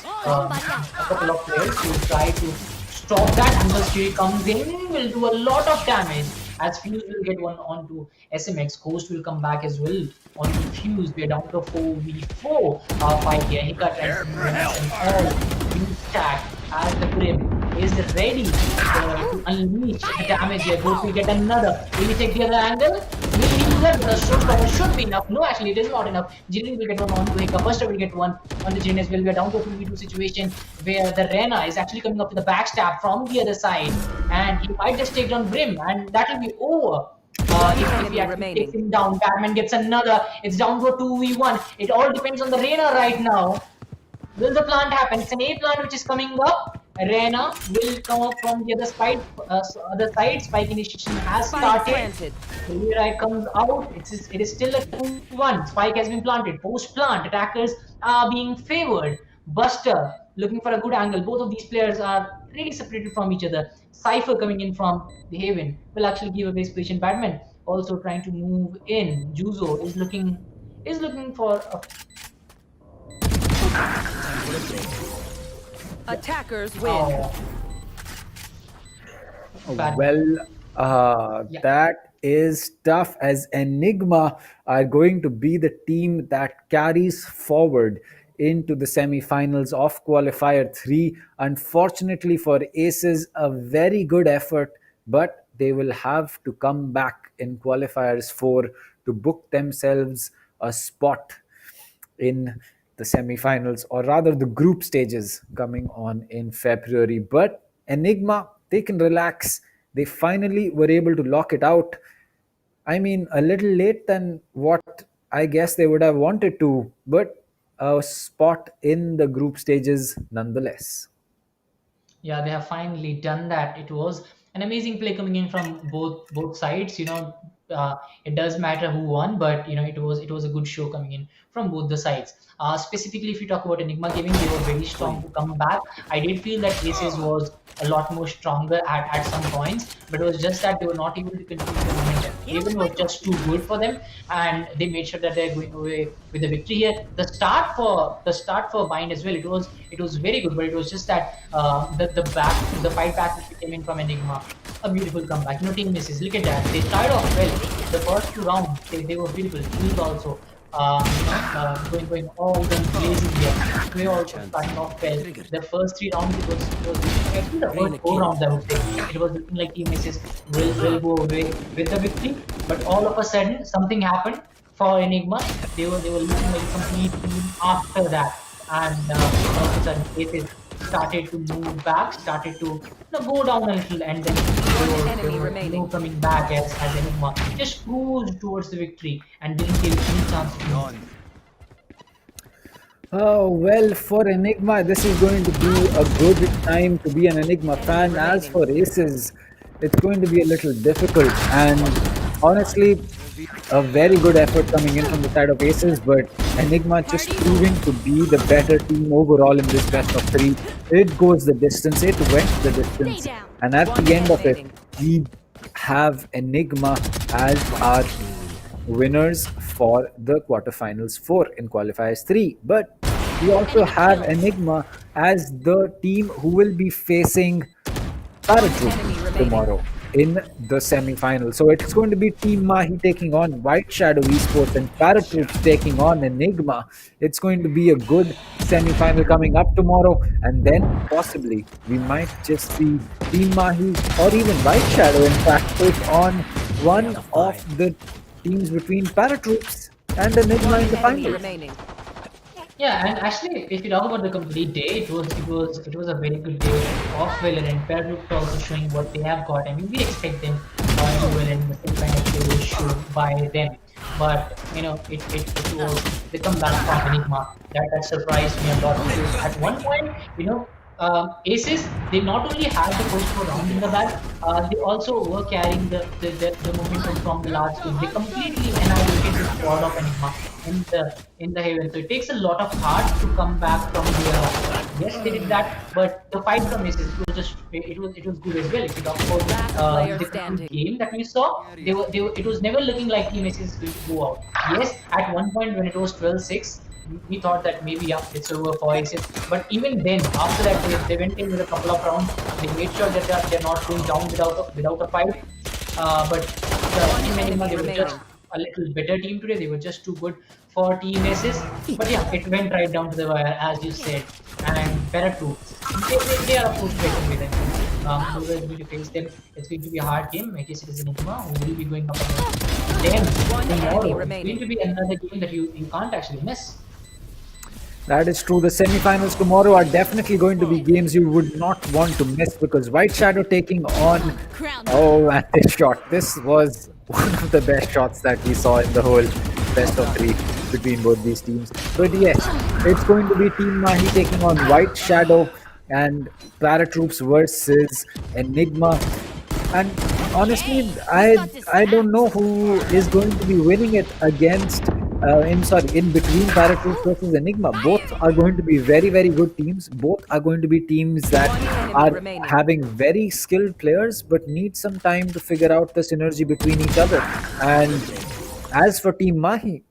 couple of players will try to stop that. And the Shiri comes in, will do a lot of damage as Fuse will get one onto SMX. Ghost will come back as well on the Fuse. We are down to 4v4 fight here. Hiccup and all Fuse stack as the Grim is ready to unleash the damage here. Ghost will get another. Will he take the other angle? Will he do that? The showstopper should be enough. No, actually, it is not enough. Jiren will get one on to Hiccup. Buster will get one on the Jiren as well. We are down to a 2v2 situation where the Rena is actually coming up with a backstab from the other side, and he might just take down Grim, and that will be over. If he actually takes him down, Batman gets another. It's down to a 2v1. It all depends on the Rena right now. Will the plant happen? It's an A plant which is coming up. Rena will come up from the other side. Spike initiation has started. Here comes out. It is still a 2-1. Spike has been planted. Post plant, attackers are being favored. Buster looking for a good angle. Both of these players are really separated from each other. Cypher coming in from the Haven will actually give away his position. Batman also trying to move in. Juzo is looking for a attackers win. That is tough, as Enigma are going to be the team that carries forward into the semi-finals of Qualifier 3. Unfortunately for ASES, a very good effort, but they will have to come back in Qualifiers 4 to book themselves a spot in the semi-finals, or rather the group stages coming on in February. But Enigma, they can relax. They finally were able to lock it out. I mean, a little late than what I guess they would have wanted to, but a spot in the group stages nonetheless. Yeah, they have finally done that. It was an amazing play coming in from both sides. It does matter who won, but it was a good show coming in from both the sides. Specifically, if you talk about Enigma Gaming, they were very strong to come back. I did feel that ASES was a lot more stronger at some points, but it was just that they were not able to continue the momentum. Haven was just too good for them, and they made sure that they're going away with the victory here. The start for Bind as well, it was very good, but it was just that the fight back which came in from Enigma, a beautiful comeback. Team misses. Look at that. They started off well. The first 2 rounds, they were beautiful. He's also going all guns blazing here. We also starting off well. The first 3 rounds, it was actually the first 4 rounds, I would say. It was looking like Team Misses will go away with the victory. But all of a sudden, something happened for Enigma. They were looking like a complete team after that. And all of a sudden, ASES started to move back, started to go down a little, and then they were coming back as Enigma just cruised towards the victory and didn't give any chance to win. Oh, well, for Enigma, this is going to be a good time to be an Enigma fan. As for ASES, it's going to be a little difficult. And honestly, a very good effort coming in from the side of Aces, but Enigma just proving to be the better team overall in this best of three. It goes the distance, it went the distance, and at the end of it, we have Enigma as our winners for the quarterfinals 4 in qualifiers 3. But we also have Enigma as the team who will be facing ParaTroops tomorrow in the semi-final. So it's going to be Team Mahi taking on White Shadow Esports and ParaTroops taking on Enigma. It's going to be a good semi-final coming up tomorrow, and then possibly we might just see Team Mahi or even White Shadow in fact take on one of the teams between ParaTroops and Enigma in the final. Yeah, and actually, if you talk about the complete day, it was a very good day of Valorant. ParaTroops also showing what they have got. I mean, we expect them to win in the same kind of play they should by them. But it was the comeback from Enigma that surprised me a lot. Because at one point, Aces, they not only had the first 4 rounds in the bag, they also were carrying the momentum from the last game. They completely annihilated the squad of Enigma in the Haven. So it takes a lot of heart to come back from the yes, they did that, but the fight from Aces it was good as well. If you talk about the game that we saw, it was never looking like Team Aces is going to go out. Yes, at one point when it was 12-6. We thought that maybe it's over for Aces, but even then, after that, they went in with a couple of rounds. They made sure that they're not going down without a fight. But the Team Enigma, they were just a little better team today. They were just too good for Team Aces. But yeah, it went right down to the wire, as you said. And ParaTroops, they are a full breaking with them. Whoever is going to face them, it's going to be a hard game. I guess it is Enigma who will be going up against them tomorrow. It's going to be another game that you can't actually miss. That is true. The semi-finals tomorrow are definitely going to be games you would not want to miss, because White Shadow taking on... Oh, and this shot. This was one of the best shots that we saw in the whole best of 3 between both these teams. But yes, it's going to be Team Mahi taking on White Shadow and ParaTroops versus Enigma. And honestly, I don't know who is going to be winning it against... in between ParaTroops versus Enigma. Both are going to be very, very good teams. Both are going to be teams that are having very skilled players but need some time to figure out the synergy between each other. And as for Team Mahi,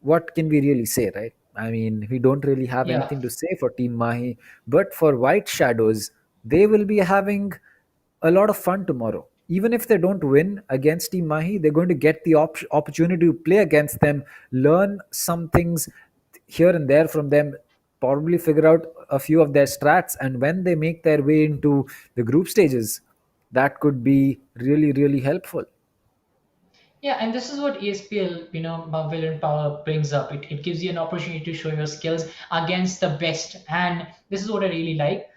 what can we really say, right? I mean, we don't really have anything to say for Team Mahi. But for White Shadows, they will be having a lot of fun tomorrow. Even if they don't win against Team Mahi, they're going to get the opportunity to play against them, learn some things here and there from them, probably figure out a few of their strats, and when they make their way into the group stages, that could be really, really helpful. Yeah, and this is what ESPL, Valorant Power brings up. It gives you an opportunity to show your skills against the best, and this is what I really like.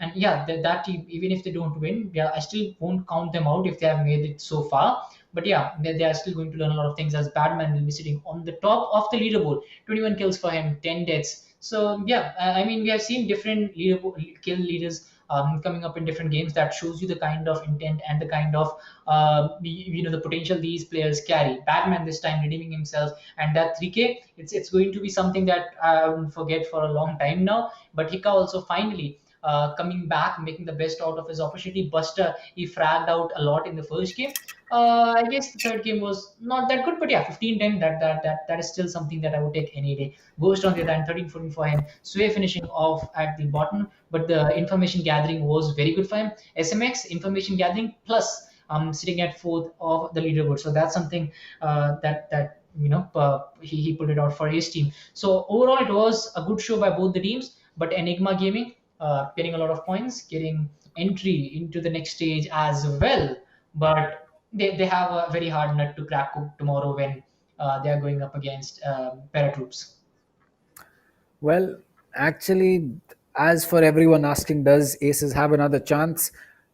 And yeah, that team, even if they don't win, yeah, I still won't count them out if they have made it so far. But yeah, they are still going to learn a lot of things, as Batman will be sitting on the top of the leaderboard. 21 kills for him, 10 deaths. So yeah, I mean, we have seen different kill leaders coming up in different games. That shows you the kind of intent and the kind of the potential these players carry. Batman this time redeeming himself, and that 3K, it's going to be something that I won't forget for a long time now. But Hika also finally coming back, making the best out of his opportunity. Buster, he fragged out a lot in the first game. I guess the third game was not that good, but yeah, 15-10, that is still something that I would take any day. Ghost on the other hand, 13-14 for him. Sway finishing off at the bottom, but the information gathering was very good for him. SMX, information gathering plus sitting at 4th of the leaderboard. So that's something that he put it out for his team. So overall, it was a good show by both the teams. But Enigma Gaming getting a lot of points, getting entry into the next stage as well. But they have a very hard nut to crack tomorrow when they are going up against ParaTroops. Well, actually, as for everyone asking, does Aces have another chance?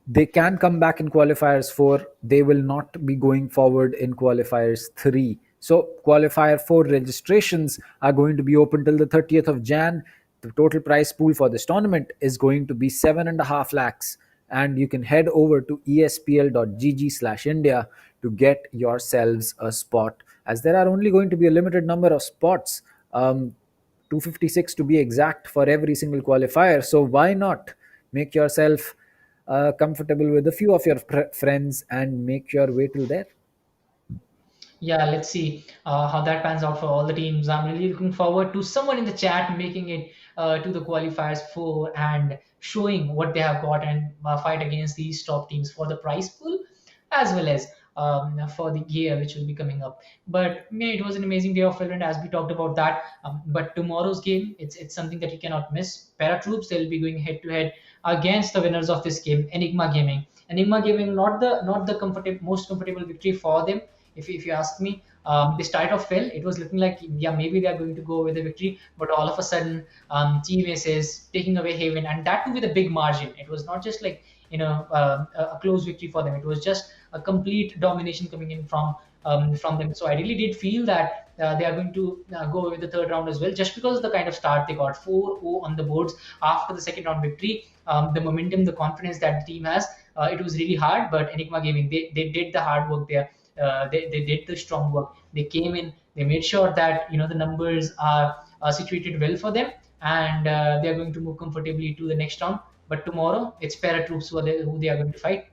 They can come back in qualifiers 4. They will not be going forward in qualifiers 3. So qualifier 4 registrations are going to be open till the 30th of Jan. The total prize pool for this tournament is going to be 7.5 lakhs. and you can head over to espl.gg/India to get yourselves a spot, as there are only going to be a limited number of spots, 256 to be exact, for every single qualifier. So why not make yourself comfortable with a few of your friends and make your way till there? Yeah, let's see how that pans out for all the teams. I'm really looking forward to someone in the chat making it to the qualifiers 4 and showing what they have got and fight against these top teams for the prize pool as well as for the gear which will be coming up. But yeah, it was an amazing day of Valorant as we talked about that. But tomorrow's game, it's something that you cannot miss. ParaTroops, they'll be going head to head against the winners of this game, Enigma Gaming. Enigma Gaming, not the comfortable most comfortable victory for them, if you ask me. They started off well. It was looking like, yeah, maybe they are going to go with the victory, but all of a sudden, Team ASES taking away Haven, and that too with a big margin. It was not just like a close victory for them. It was just a complete domination coming in from them. So I really did feel that they are going to go with the third round as well, just because of the kind of start they got, 4-0 on the boards after the second round victory. The momentum, the confidence that the team has, it was really hard. But Enigma Gaming, they did the hard work there. They did the strong work. They came in, they made sure that the numbers are situated well for them, and they are going to move comfortably to the next round. But tomorrow it's ParaTroops who they are going to fight.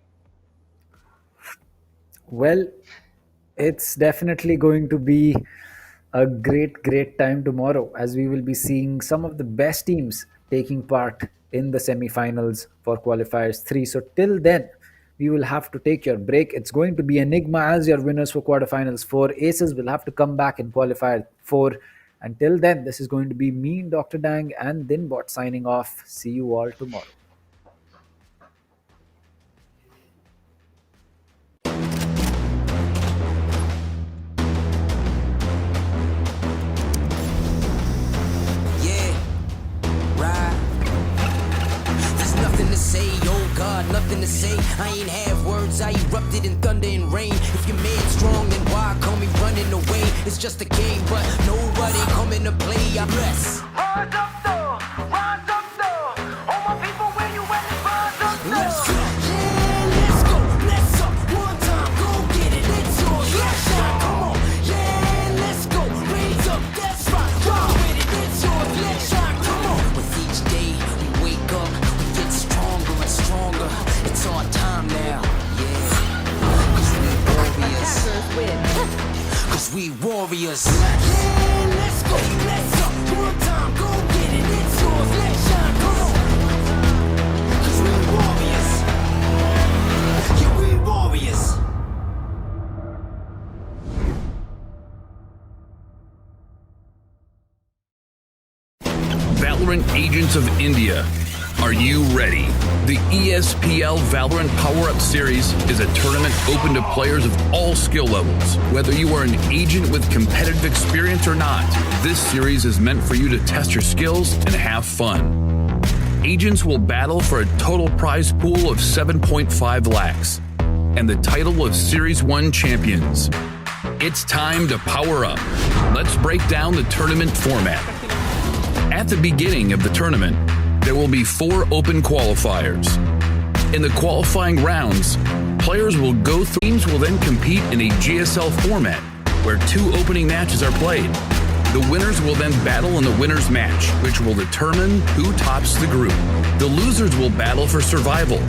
Well, it's definitely going to be a great time tomorrow, as we will be seeing some of the best teams taking part in the semi-finals for qualifiers 3. So till then, we will have to take your break. It's going to be Enigma as your winners for quarterfinals 4. ASES will have to come back in qualifier 4. Until then, this is going to be me, Dr. Dang, and Dinbot signing off. See you all tomorrow. Say, oh God, nothing to say. I ain't have words, I erupted in thunder and rain. If you're mad strong, then why call me running away? It's just a game, but nobody coming to play. I bless. Rise up, though. Rise up, though. All my people, where you at? Rise up, though. Let's go. Yeah, let's go. Let's up. One time, go get it. It's yours. Let's shine. Come on. Yeah, let's go. Raise up. That's right. Ride with it. It's yours. Let's shine. Come on. With each day we wake up, stronger, it's our time now, yeah. Cause we warriors. Cause we warriors. Yeah, let's go, let's up. One time, go get it, it's yours, let's shine, come on. Cause we warriors. Yeah, we warriors. Valorant Agents of India. Are you ready? The ESPL Valorant PowerUp Series is a tournament open to players of all skill levels. Whether you are an agent with competitive experience or not, this series is meant for you to test your skills and have fun. Agents will battle for a total prize pool of 7.5 lakhs and the title of Series 1 champions. It's time to power up. Let's break down the tournament format. At the beginning of the tournament, there will be 4 open qualifiers. In the qualifying rounds, players will go through. Teams will then compete in a GSL format, where 2 opening matches are played. The winners will then battle in the winners match, which will determine who tops the group. The losers will battle for survival.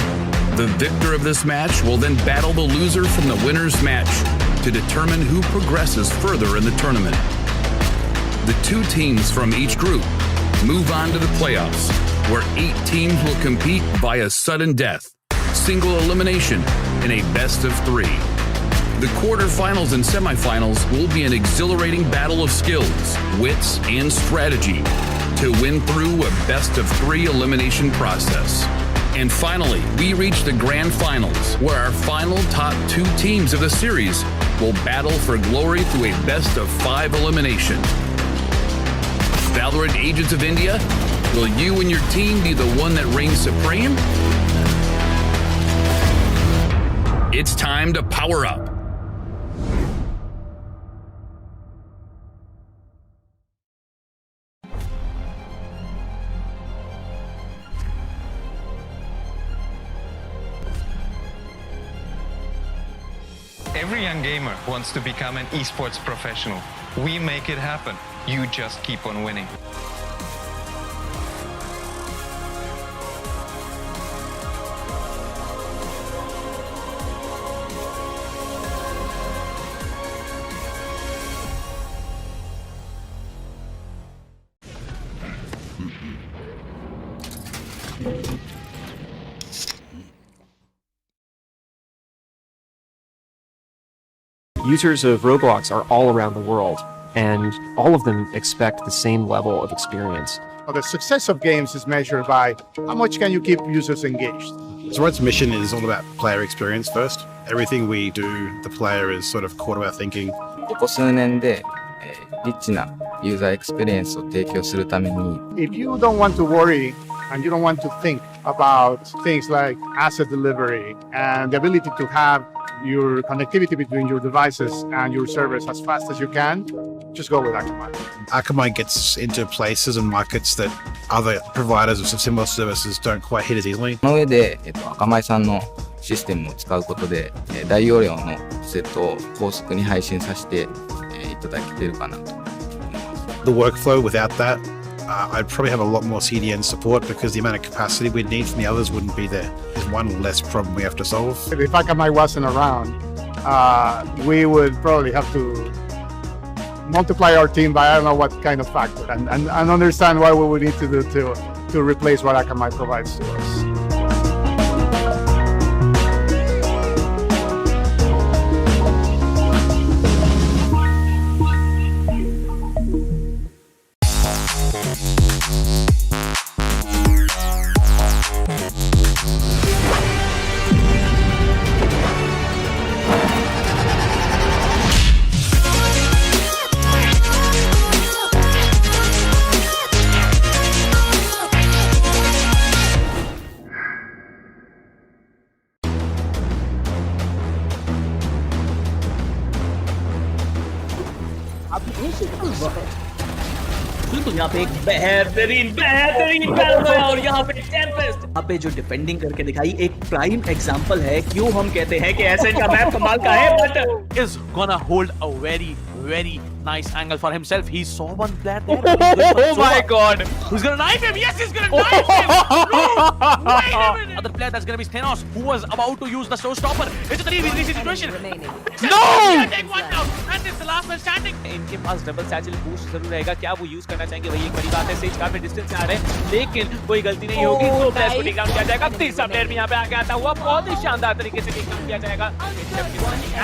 The victor of this match will then battle the loser from the winners match to determine who progresses further in the tournament. The 2 teams from each group move on to the playoffs, where 8 teams will compete via sudden death, single elimination, in a best of 3. The quarterfinals and semifinals will be an exhilarating battle of skills, wits, and strategy to win through a best of 3 elimination process. And finally, we reach the grand finals, where our final top 2 teams of the series will battle for glory through a best of 5 elimination. Valorant Agents of India, will you and your team be the one that reigns supreme? It's time to power up. Every young gamer wants to become an esports professional. We make it happen. You just keep on winning. Users of Roblox are all around the world, and all of them expect the same level of experience. Well, the success of games is measured by how much can you keep users engaged. ZeroIQ's mission is all about player experience first. Everything we do, the player is sort of core to our thinking. ここ数年で、リッチなユーザーエクスペリエンスを提供するために If you don't want to worry and you don't want to think about things like asset delivery and the ability to have your connectivity between your devices and your servers as fast as you can, just go with Akamai. Akamai gets into places and markets that other providers of similar services don't quite hit as easily. その上で、アカマイさんのシステムを使うことで、大容量のセットを高速に配信させて、いただけているかなと。The workflow without that, I'd probably have a lot more CDN support because the amount of capacity we'd need from the others wouldn't be there. There's one less problem we have to solve. If Akamai wasn't around, we would probably have to multiply our team by I don't know what kind of factor and understand what we would need to do to replace what Akamai provides to us. बिल्कुल यहाँ पे एक बेहतरीन battle है और यहाँ पे Tempest यहाँ पे जो डिफेंडिंग करके दिखाई एक प्राइम एग्जांपल है क्यों हम कहते हैं कि एसेज का मैप कमाल का है but is gonna hold a very nice angle for himself. He saw one player there. Oh my god! Who's gonna knife him? Yes, he's gonna knife him! No! Wait a minute! Other player that's gonna be Stenos, who was about to use the showstopper. It's a 3v3 situation. No! Take one down, and it's the last man standing. इनके पास double satchel boost जरूर रहेगा क्या वो use करना चाहेंगे वही एक बड़ी बात है सेज काफी डिस्टेंस से आ रहे हैं लेकिन कोई गलती नहीं होगी तो प्लेयर्स को टेक डाउन किया जाएगा तीसरा प्लेयर भी यहां पे आके आता हुआ बहुत ही शानदार तरीके से टेक डाउन किया जाएगा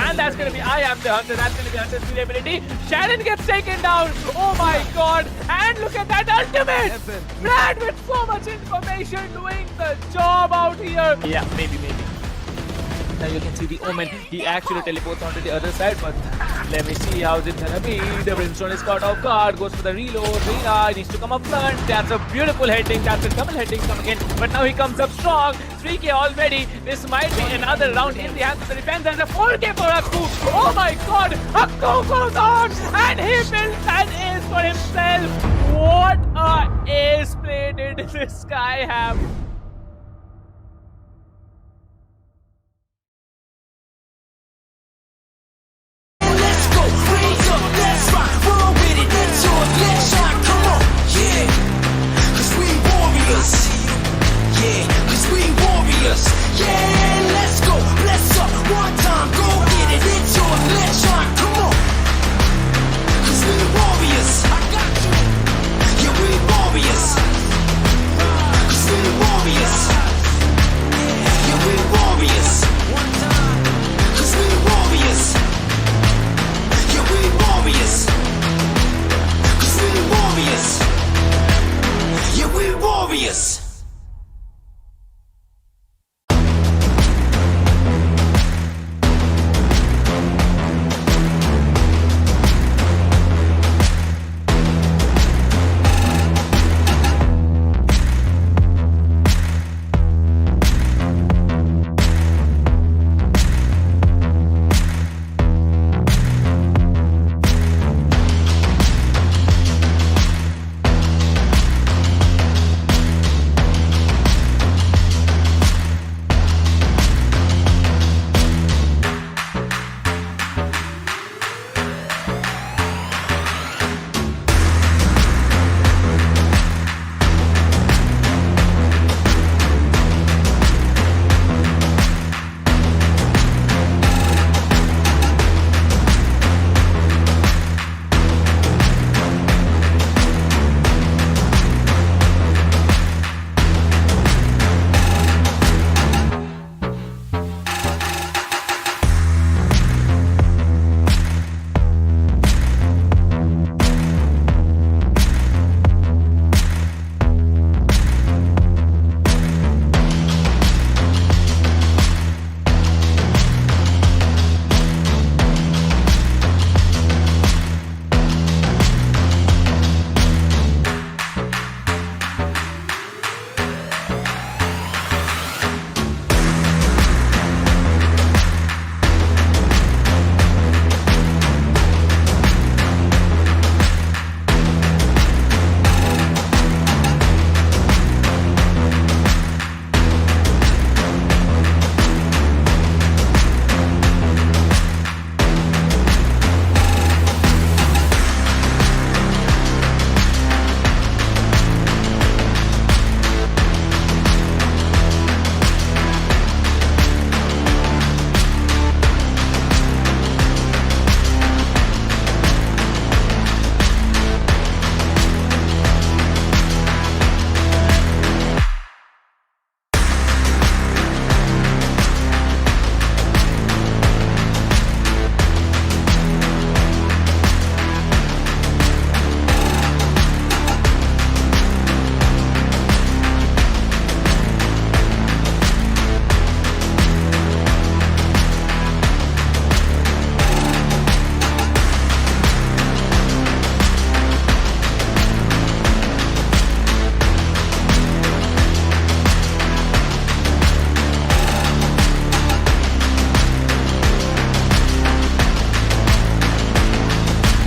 and that's going to be I am the hunter that's going to be hunter's durability Shannon gets taken down oh my god and look at that ultimate Brad with so much information doing the job out here yeah maybe now you can see the Omen. He actually teleports onto the other side, but let me see how's it gonna be. The Brimstone is caught off guard, goes for the reload. Rina needs to come up front. That's a beautiful heading. That's a double heading coming in. But now he comes up strong. 3K already. This might be another round in the hands of the defense. And a 4K for Akku. Oh my god! Akku goes on! And he builds an ace for himself. What a ace play did this guy have.